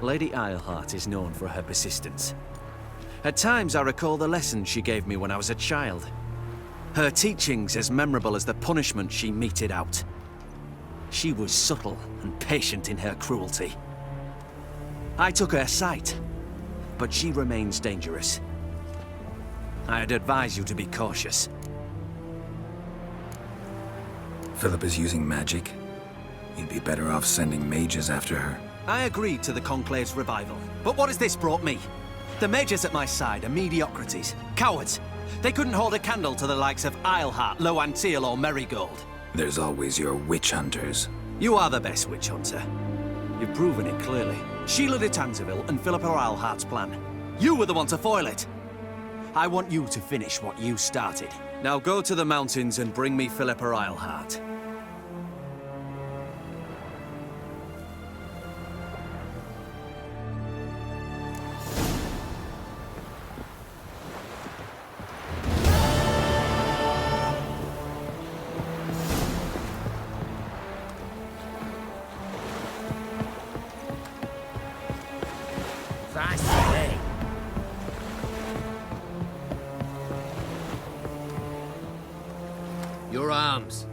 Lady Eilhart is known for her persistence. At times I recall the lessons she gave me when I was a child. Her teachings as memorable as the punishment she meted out. She was subtle and patient in her cruelty. I took her sight, but she remains dangerous. I'd advise you to be cautious. Philip is using magic. You'd be better off sending mages after her. I agreed to the Conclave's revival, but what has this brought me? The mages at my side are mediocrities, cowards. They couldn't hold a candle to the likes of Eilhart, Loantil, or Merigold. There's always your witch hunters. You are the best witch hunter. You've proven it clearly. Sheila de Tanzeville and Philippa Eilhart's plan. You were the one to foil it. I want you to finish what you started. Now go to the mountains and bring me Philippa Eilhart. Your arms.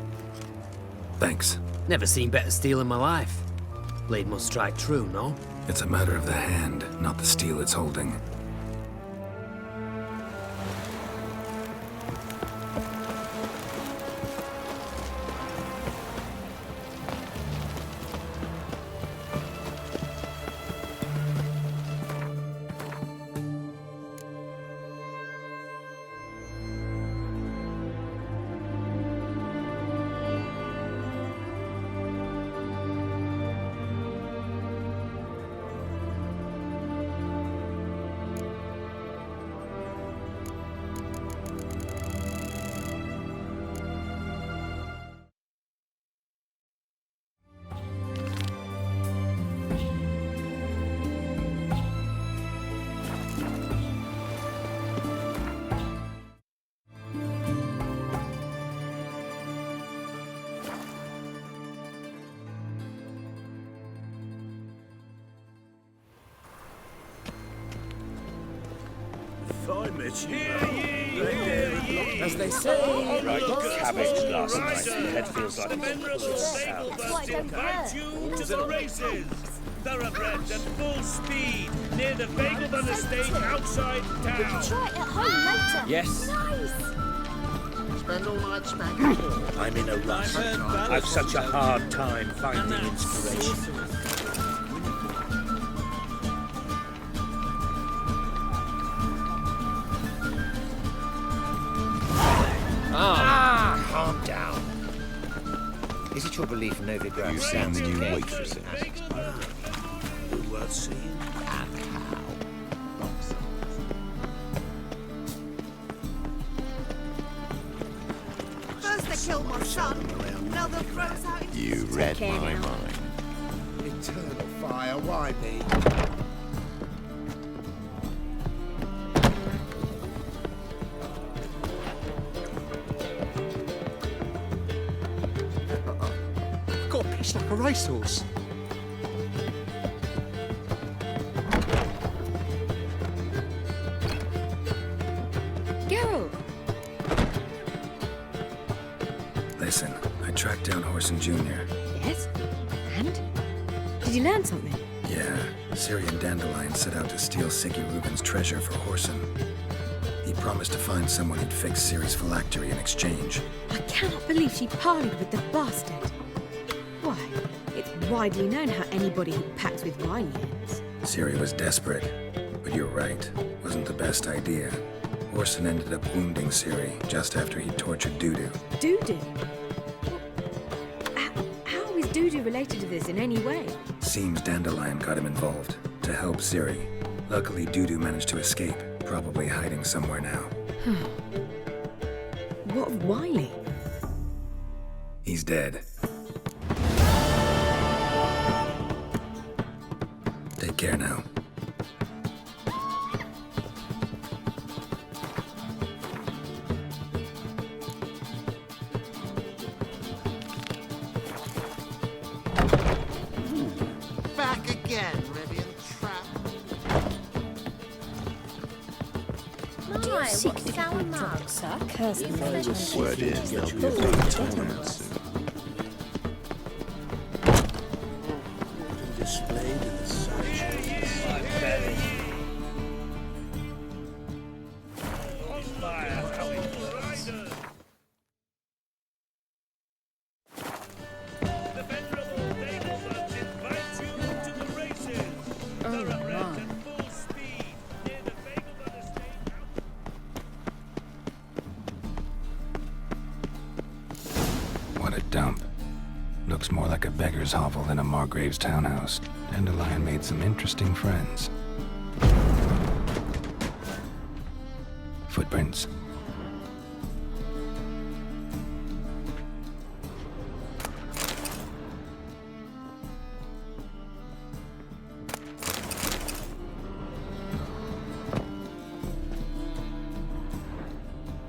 Thanks. Never seen better steel in my life. Blade must strike true, no? It's a matter of the hand, not the steel it's holding. As they say, Right, cabbage last night. My head feels like Invite you to the races. Thoroughbreds at full speed near the Vagelbun estate outside town. Try it at home later. Yes. Nice. spend all night smacking balls. I'm in a rush. I've such a hard time finding inspiration. Calm down. Is it your belief Novigrad stands the new waitresses? Worth seeing? And how? First they killed my son, now they'll throw us out into You read my mind. Eternal fire, why me? Got pitched like a racehorse. Geralt! Listen, I tracked down Horson Jr. Yes? And? Did you learn something? Yeah, Syrian Dandelion set out to steal Siggy Reuben's treasure for Horson. He promised to find someone who'd fix Ciri's phylactery in exchange. I cannot believe she parleyed with the bastard. Why, it's widely known how anybody who packs with wine ends. Ciri was desperate, but you're right, wasn't the best idea. Horson ended up wounding Ciri just after he tortured Dudu. Dudu? How is Dudu related to this in any way? Seems Dandelion got him involved, to help Ciri. Luckily, Dudu managed to escape, probably hiding somewhere now. What of Wiley? He's dead. Take care now. Back again, Rivian Trap. Do you seek to sour mugs, sir? Curse me. Word is there'll be a big tournament soon. Displayed in the sunshine. What a dump. Looks more like a beggar's hovel than a Margrave's townhouse. Dandelion made some interesting friends. Footprints.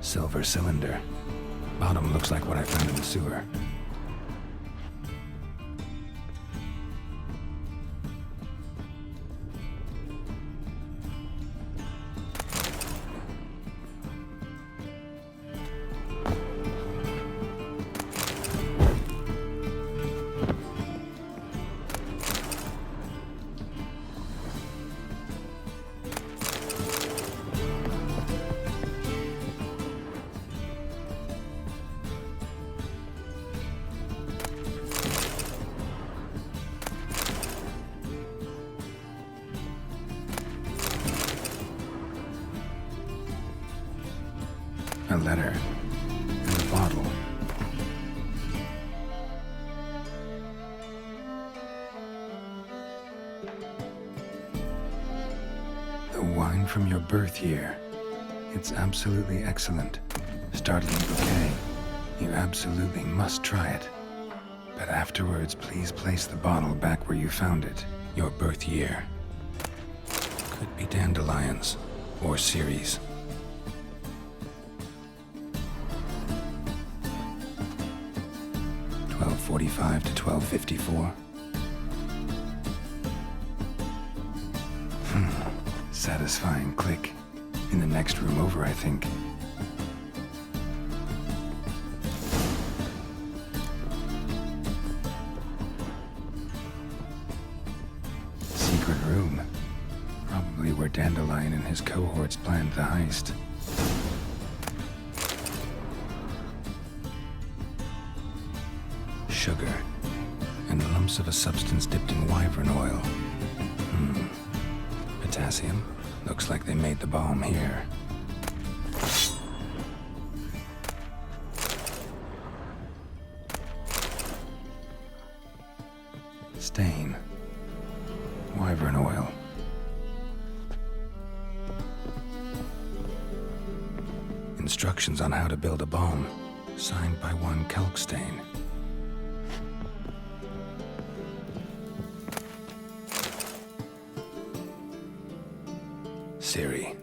Silver cylinder. Bottom looks like what I found in the sewer. A letter. And a bottle. The wine from your birth year. It's absolutely excellent. Startling bouquet. You absolutely must try it. But afterwards, please place the bottle back where you found it. Your birth year. Could be Dandelion's. Or Ciri's. .45 to 12:54. Satisfying click. In the next room over, I think. Secret room. Probably where Dandelion and his cohorts planned the heist. glimpse of a substance dipped in wyvern oil. Potassium? Looks like they made the bomb here. Stain. Wyvern oil. Instructions on how to build a bomb, signed by one Kelkstain. Ciri,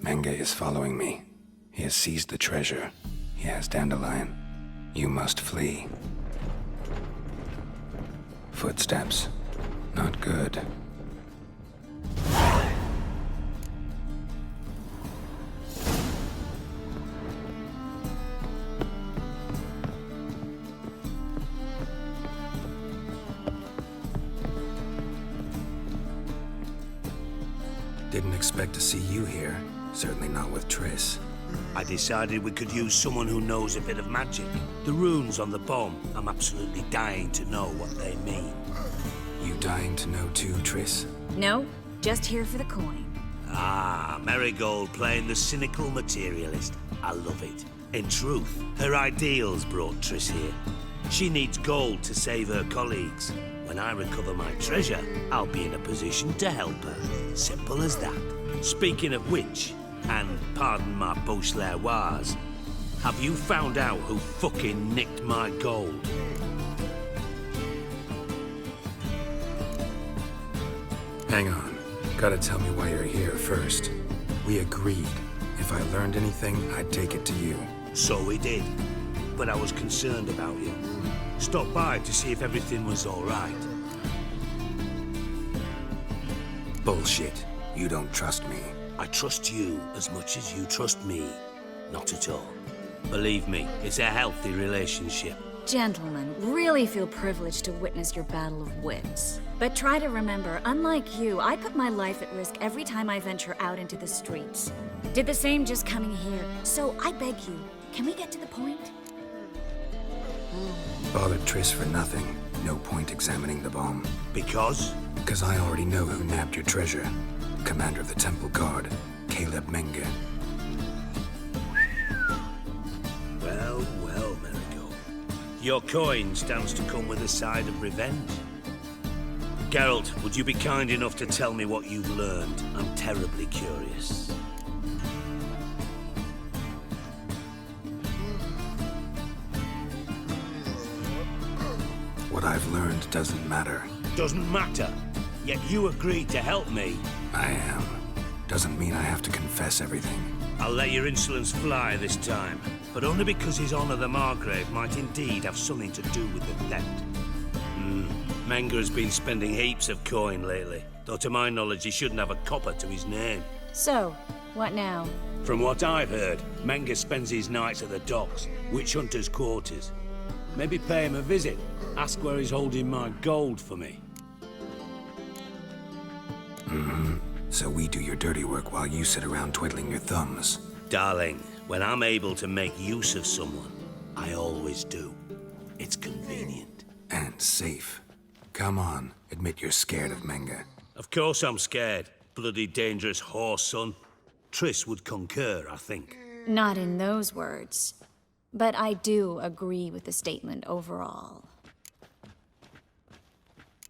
Menge is following me. He has seized the treasure. He has Dandelion. You must flee. Footsteps. Not good. Didn't expect to see you here. Certainly not with Triss. I decided we could use someone who knows a bit of magic. The runes on the bomb, I'm absolutely dying to know what they mean. You dying to know too, Triss? No, just here for the coin. Ah, Marigold playing the cynical materialist. I love it. In truth, her ideals brought Triss here. She needs gold to save her colleagues. When I recover my treasure, I'll be in a position to help her. Simple as that. Speaking of which, and pardon my Beauclervoise, have you found out who fucking nicked my gold? Hang on. Gotta tell me why you're here first. We agreed. If I learned anything, I'd take it to you. So we did. But I was concerned about you. Stopped by to see if everything was all right. Bullshit. You don't trust me. I trust you as much as you trust me. Not at all. Believe me, it's a healthy relationship. Gentlemen, really feel privileged to witness your battle of wits. But try to remember, unlike you, I put my life at risk every time I venture out into the streets. Did the same just coming here. So I beg you, can we get to the point? Bothered Triss for nothing. No point examining the bomb. Because? Because I already know who nabbed your treasure. Commander of the Temple Guard, Caleb Menge. Well, well, Marigold. Your coin stands to come with a side of revenge. Geralt, would you be kind enough to tell me what you've learned? I'm terribly curious. What I've learned doesn't matter. Doesn't matter? Yet you agreed to help me. I am. Doesn't mean I have to confess everything. I'll let your insolence fly this time, but only because His Honor the Margrave might indeed have something to do with the theft. Menge has been spending heaps of coin lately, though to my knowledge he shouldn't have a copper to his name. So, what now? From what I've heard, Menge spends his nights at the docks, witch hunters' quarters. Maybe pay him a visit, ask where he's holding my gold for me. So we do your dirty work while you sit around twiddling your thumbs. Darling, when I'm able to make use of someone, I always do. It's convenient. And safe. Come on, admit you're scared of Menge. Of course I'm scared. Bloody dangerous whore son. Triss would concur, I think. Not in those words. But I do agree with the statement overall.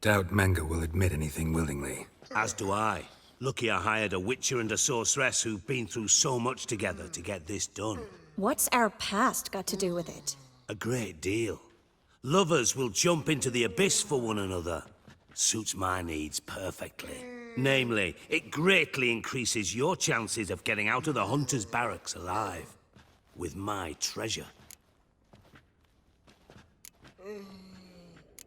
Doubt Menge will admit anything willingly. As do I. Lucky I hired a witcher and a sorceress who've been through so much together to get this done. What's our past got to do with it? A great deal. Lovers will jump into the abyss for one another. Suits my needs perfectly. Namely, it greatly increases your chances of getting out of the hunter's barracks alive. With my treasure.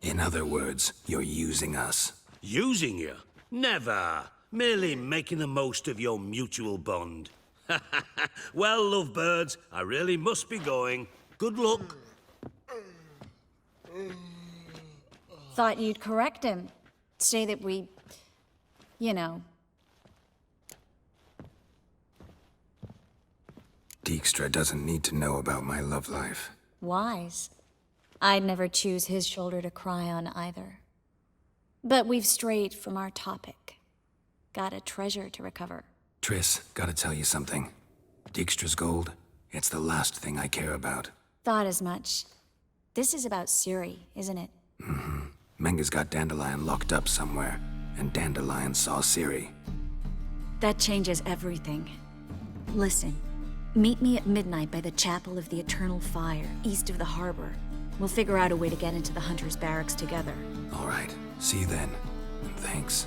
In other words, you're using us. Using you? Never. Merely making the most of your mutual bond. Well, lovebirds, I really must be going. Good luck. Thought you'd correct him. Say that we... you know. Dijkstra doesn't need to know about my love life. Wise. I'd never choose his shoulder to cry on either. But we've strayed from our topic. Got a treasure to recover. Triss, gotta tell you something. Dijkstra's gold, it's the last thing I care about. Thought as much. This is about Suri, isn't it? Mm-hmm. Menga's got Dandelion locked up somewhere, and Dandelion saw Ciri. That changes everything. Listen, meet me at midnight by the Chapel of the Eternal Fire, east of the harbor. We'll figure out a way to get into the Hunter's barracks together. All right, see you then. And thanks.